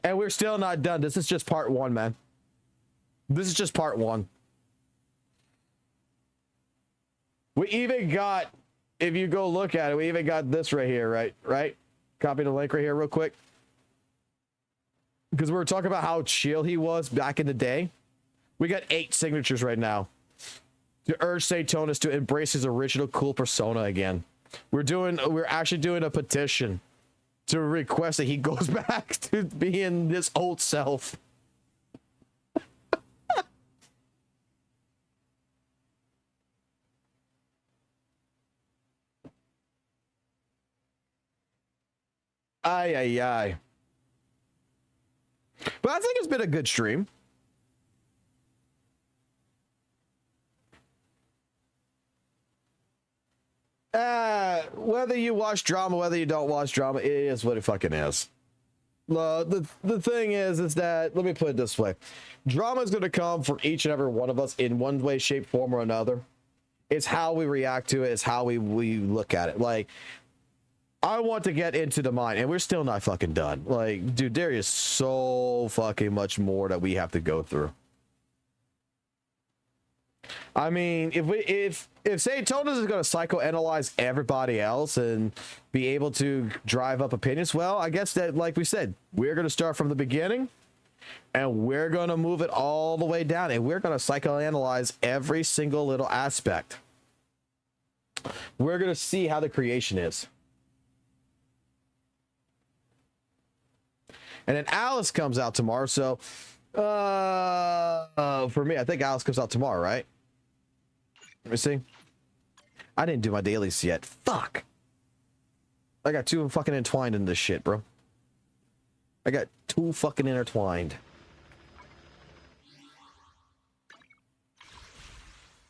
C: And we're still not done. This is just part one, man. This is just part one. We even got, if you go look at it, we even got this right here, right? Copy the link right here real quick. Because we were talking about how chill he was back in the day. We got 8 signatures right now to urge Satonus to embrace his original cool persona again. We're actually doing a petition to request that he goes back to being this old self. Ay, ay, ay. But I think it's been a good stream. Whether you watch drama, whether you don't watch drama, it is what it fucking is. The thing is that, let me put it this way. Drama is going to come from each and every one of us in one way, shape, form, or another. It's how we react to it. It's how we look at it. Like, I want to get into the mind, and we're still not fucking done. Like, dude, there is so fucking much more that we have to go through. I mean, if Satonus is going to psychoanalyze everybody else and be able to drive up opinions, well, I guess that, like we said, we're going to start from the beginning, and we're going to move it all the way down, and we're going to psychoanalyze every single little aspect. We're going to see how the creation is. And then Alice comes out tomorrow, so for me, I think Alice comes out tomorrow, right? Let me see. I didn't do my dailies yet. Fuck. I got too fucking entwined in this shit, bro. I got too fucking intertwined.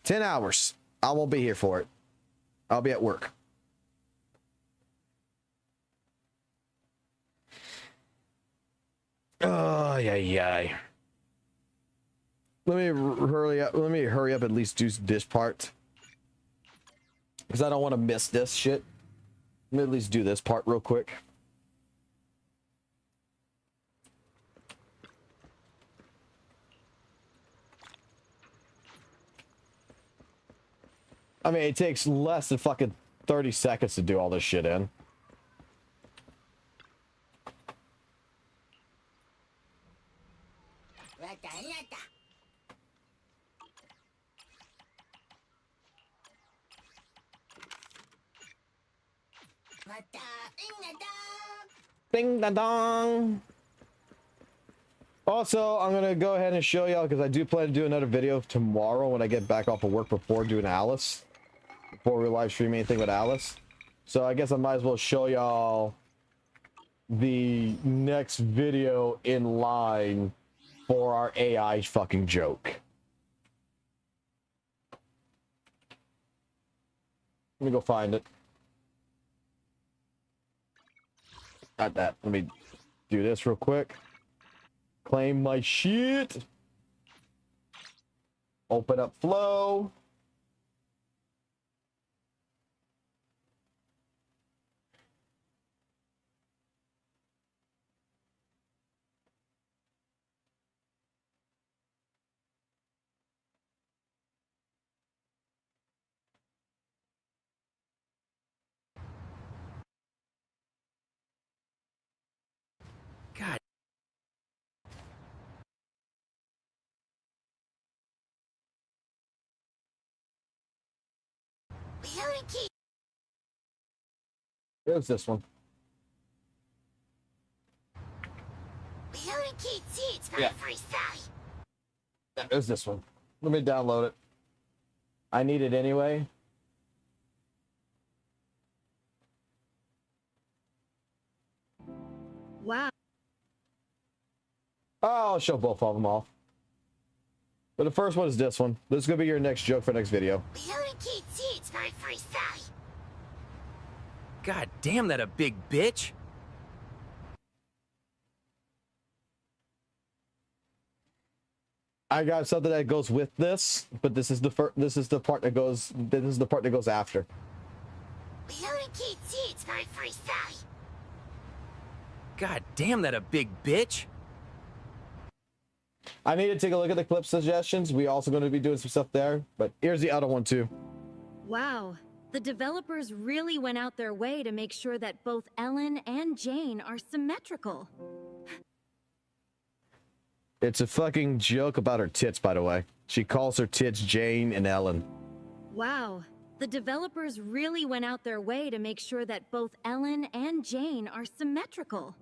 C: 10 hours. I won't be here for it. I'll be at work. Oh, yeah. Let me hurry up. Let me hurry up, at least do this part. Because I don't want to miss this shit. Let me at least do this part real quick. I mean, it takes less than fucking 30 seconds to do all this shit in. Ding da dong. Also, I'm gonna go ahead and show y'all, because I do plan to do another video tomorrow when I get back off of work before doing Alice, before we live stream anything with Alice. So I guess I might as well show y'all the next video in line for our AI fucking joke. Let me go find it. Not that. Let me do this real quick. Claim my shit. Open up flow.
M: We only keep
C: There's this one.
M: seats for
C: Yeah.
M: freestyle.
C: Yeah, there's this one. Let me download it. I need it anyway.
G: Wow.
C: I'll show both of them off. But the first one is this one. This is going to be your next joke for next video.
M: We only keep seats for freestyle.
T: God damn, that a big bitch.
C: I got something that goes with this, but this is the part that goes after.
M: We only keep seats for freestyle.
T: God damn, that a big bitch.
C: I need to take a look at the clip suggestions. We also going to be doing some stuff there, but here's the other one too.
G: Wow. The developers really went out their way to make sure that both Ellen and Jane are symmetrical.
C: It's a fucking joke about her tits, by the way. She calls her tits Jane and Ellen.
G: Wow. The developers really went out their way to make sure that both Ellen and Jane are symmetrical.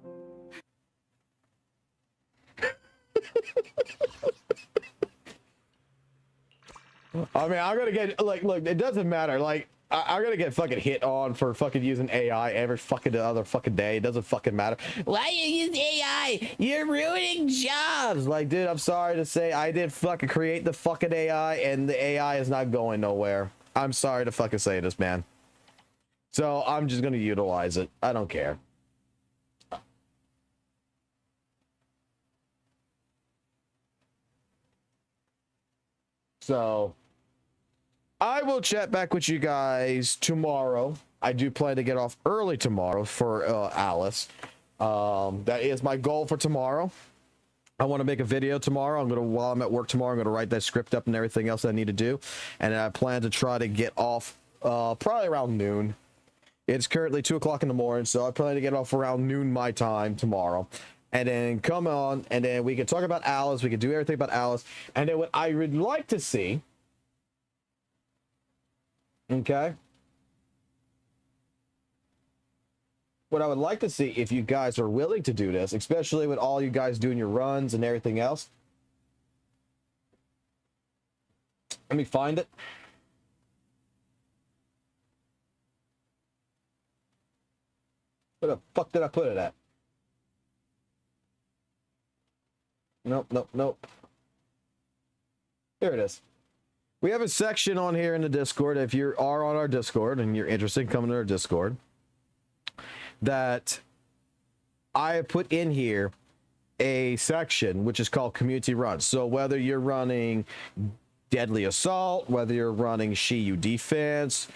C: I mean, I'm gonna get like, look, it doesn't matter. Like, I'm gonna get fucking hit on for fucking using AI every fucking other fucking day. It doesn't fucking matter. Why you use AI? You're ruining jobs. Like, dude, I'm sorry to say, I did fucking create the fucking AI, and the AI is not going nowhere. I'm sorry to fucking say this, man. So I'm just gonna utilize it. I don't care. So I will chat back with you guys tomorrow. I do plan to get off early tomorrow for Alice. That is my goal for tomorrow. I want to make a video tomorrow. While I'm at work tomorrow, I'm gonna write that script up and everything else I need to do. And I plan to try to get off probably around noon. It's currently 2 o'clock in the morning, so I plan to get off around noon my time tomorrow. And then come on, and then we can talk about Alice. We can do everything about Alice. And then what I would like to see, okay? What I would like to see, if you guys are willing to do this, especially with all you guys doing your runs and everything else. Let me find it. Where the fuck did I put it at? Nope. Here it is. We have a section on here in the Discord. If you are on our Discord and you're interested in coming to our Discord, that I have put in here a section which is called community runs. So whether you're running Deadly Assault, whether you're running Shiyu Defense,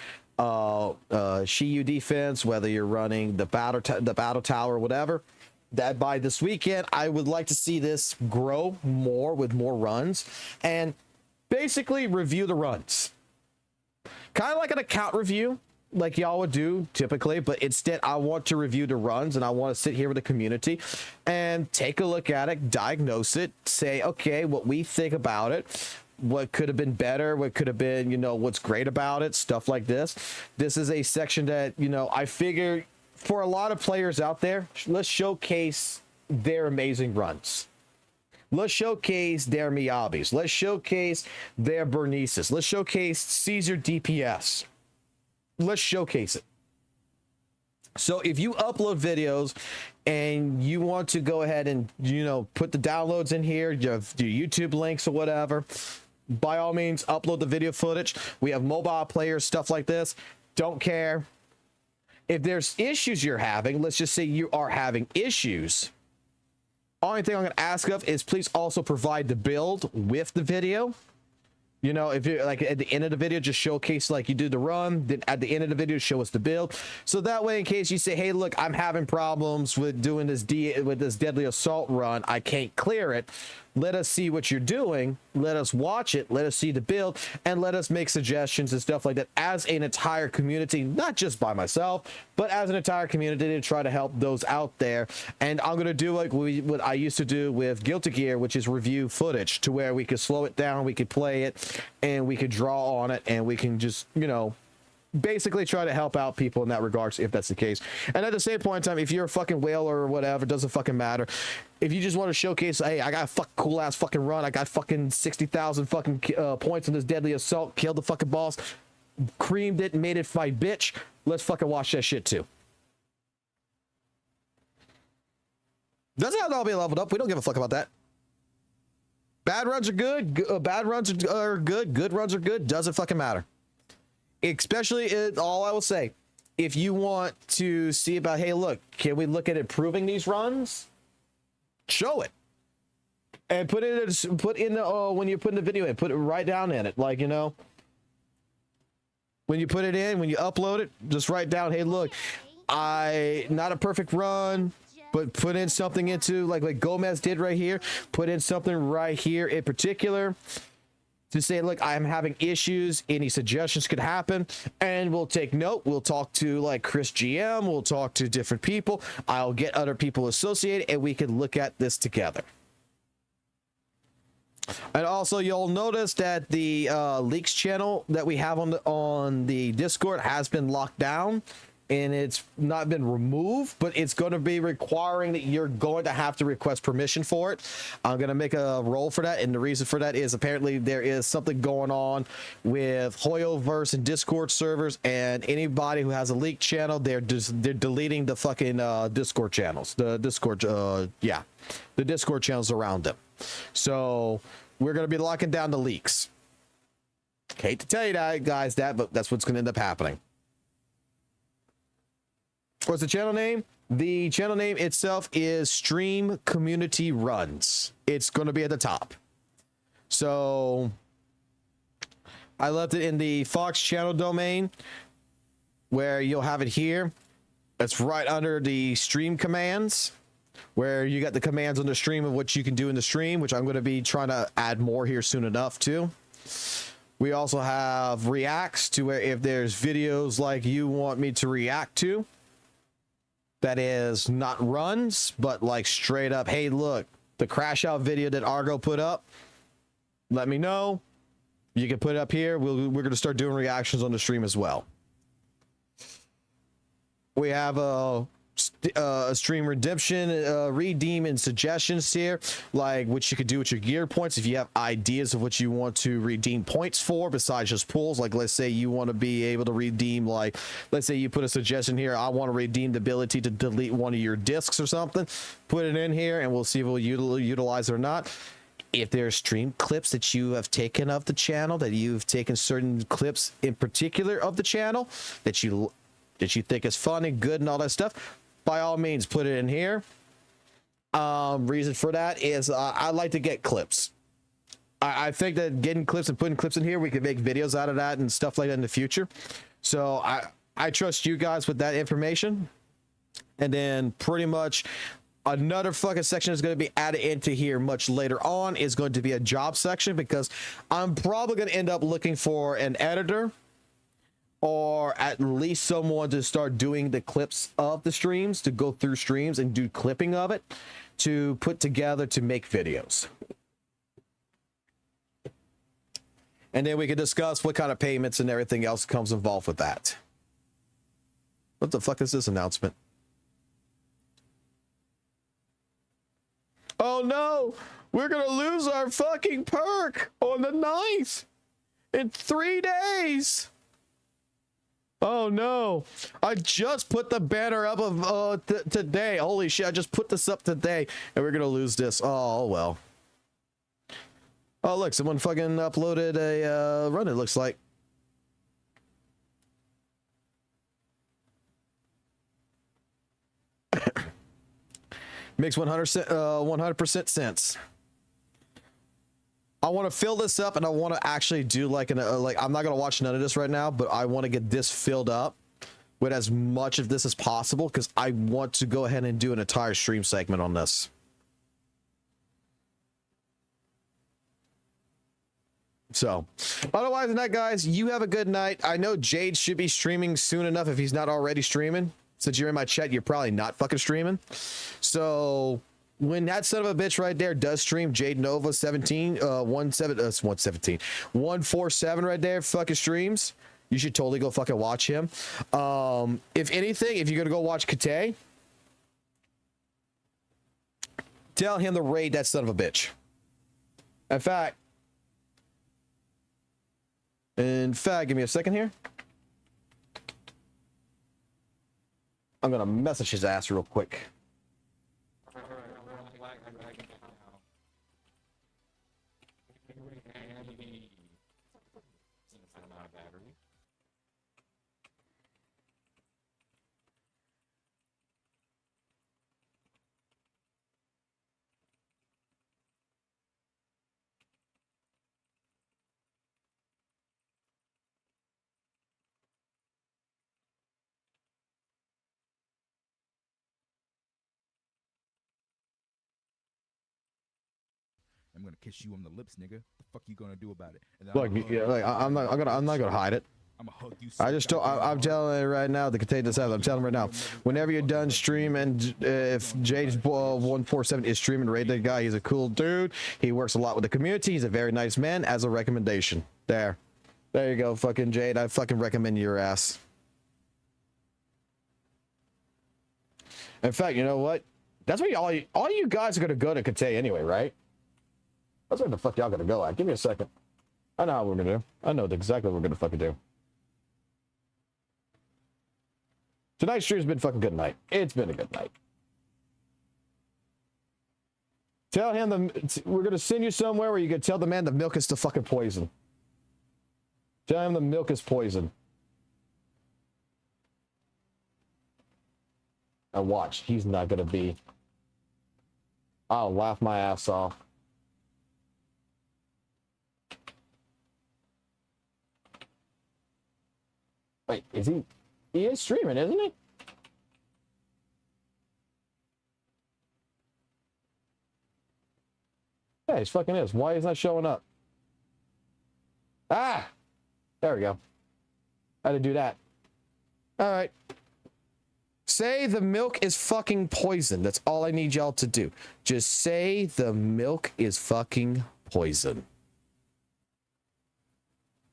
C: whether you're running the Battle Tower, whatever, that by this weekend, I would like to see this grow more with more runs and basically review the runs. Kind of like an account review, like y'all would do typically, but instead I want to review the runs and I want to sit here with the community and take a look at it, diagnose it, say, okay, what we think about it, what could have been better, what could have been, you know, what's great about it, stuff like this. This is a section that, you know, I figure for a lot of players out there, let's showcase their amazing runs. Let's showcase their Miyabis. Let's showcase their Bernices. Let's showcase Caesar DPS. Let's showcase it. So if you upload videos and you want to go ahead and, you know, put the downloads in here, your YouTube links or whatever, by all means, upload the video footage. We have mobile players, stuff like this. Don't care. If there's issues you're having, let's just say you are having issues. Only thing I'm going to ask of is please also provide the build with the video. You know, if you're like at the end of the video, just showcase like you do the run, then at the end of the video, show us the build. So that way, in case you say, hey, look, I'm having problems with doing this Deadly Assault run, I can't clear it. Let us see what you're doing. Let us watch it. Let us see the build and let us make suggestions and stuff like that as an entire community, not just by myself, but as an entire community to try to help those out there. And I'm going to do like what I used to do with Guilty Gear, which is review footage to where we could slow it down, we could play it, and we could draw on it, and we can just, you know, basically try to help out people in that regards if that's the case. And at the same point in time, if you're a fucking whale or whatever, it doesn't fucking matter. If you just want to showcase, hey, I got a fucking cool ass fucking run, I got fucking 60,000 fucking points in this deadly assault, killed the fucking boss, creamed it, made it fight, bitch, let's fucking watch that shit too. Doesn't have to all be leveled up. We don't give a fuck about that. Bad runs are good. Bad runs are good. Good runs are good. Doesn't fucking matter. Especially, all I will say, if you want to see about, hey, look, can we look at improving these runs? Show it. And put in the, when you put in the video in, put it right down in it. Like, you know, when you put it in, when you upload it, just write down, hey, look, not a perfect run, but put in something into, like Gomez did right here, put in something right here in particular to say, look, I'm having issues, any suggestions could happen, and we'll take note. We'll talk to like Chris GM, we'll talk to different people, I'll get other people associated, and we can look at this together. And also, you'll notice that the leaks channel that we have on the Discord has been locked down, and it's not been removed, but it's going to be requiring that you're going to have to request permission for it. I'm going to make a roll for that, and the reason for that is apparently there is something going on with Hoyoverse and Discord servers, and anybody who has a leak channel, they're deleting the fucking Discord channels, the Discord channels around them. So we're going to be locking down the leaks. Hate to tell you that, guys, but that's what's going to end up happening. What's the channel name? The channel name itself is Stream Community Runs. It's going to be at the top. So I left it in the Fox channel domain where you'll have it here. It's right under the stream commands, where you got the commands on the stream of what you can do in the stream, which I'm going to be trying to add more here soon enough too. We also have reacts to where if there's videos like you want me to react to, that is not runs, but like straight up, hey, look, the crash out video that Argo put up, let me know. You can put it up here. We're going to start doing reactions on the stream as well. We have a stream redemption, redeem and suggestions here, like what you could do with your gear points if you have ideas of what you want to redeem points for besides just pulls. Like, let's say you want to be able to redeem, like, let's say you put a suggestion here, I want to redeem the ability to delete one of your discs or something. Put it in here and we'll see if we'll utilize it or not. If there's stream clips that you have taken of the channel, that you've taken certain clips in particular of the channel that you think is funny, good, and all that stuff, by all means, put it in here. Reason for that is I like to get clips. I think that getting clips and putting clips in here, we can make videos out of that and stuff like that in the future. So I trust you guys with that information. And then pretty much another fucking section is going to be added into here much later on is going to be a job section, because I'm probably going to end up looking for an editor, or at least someone to start doing the clips of the streams, to go through streams and do clipping of it, to put together to make videos. And then we can discuss what kind of payments and everything else comes involved with that. What the fuck is this announcement? Oh no, we're gonna lose our fucking perk on the 9th in 3 days. Oh no, I just put the banner up of today. Holy shit, I just put this up today and we're gonna lose this. Oh well. Oh look, someone fucking uploaded a run, it looks like. Makes 100% sense. I want to fill this up, and I want to actually do like I'm not gonna watch none of this right now, but I want to get this filled up with as much of this as possible, because I want to go ahead and do an entire stream segment on this. So otherwise than that, guys, you have a good night. I know Jade should be streaming soon enough if he's not already streaming. Since you're in my chat, you're probably not fucking streaming. So when that son of a bitch right there does stream, Jade Nova 147 right there fucking streams, You should totally go fucking watch him. If anything, if you're gonna go watch Kate, tell him to raid that son of a bitch. In fact, give me a second here. I'm gonna message his ass real quick.
K: I'm gonna kiss you on the lips, nigga. The fuck you gonna do about it? And then
C: Look, I'm not gonna hide it.
K: I'm gonna hug you.
C: I'm telling you right now, the contagious has. I'm telling him right now. Whenever you're done streaming, if Jade147 is streaming, raid that guy. He's a cool dude. He works a lot with the community. He's a very nice man. As a recommendation, there you go, fucking Jade. I fucking recommend your ass. In fact, you know what? That's where all you guys are gonna go to Kate anyway, right? That's where the fuck y'all gonna go at. Give me a second. I know how we're gonna do. I know exactly what we're gonna fucking do. Tonight's stream's been fucking good night. It's been a good night. Tell him we're gonna send you somewhere where you can tell the man the milk is the fucking poison. Tell him the milk is poison. And watch, he's not gonna be. I'll laugh my ass off. Wait, is he? He is streaming, isn't he? Yeah, he fucking is. Why is not showing up? Ah! There we go. How to do that. Alright. Say the milk is fucking poison. That's all I need y'all to do. Just say the milk is fucking poison.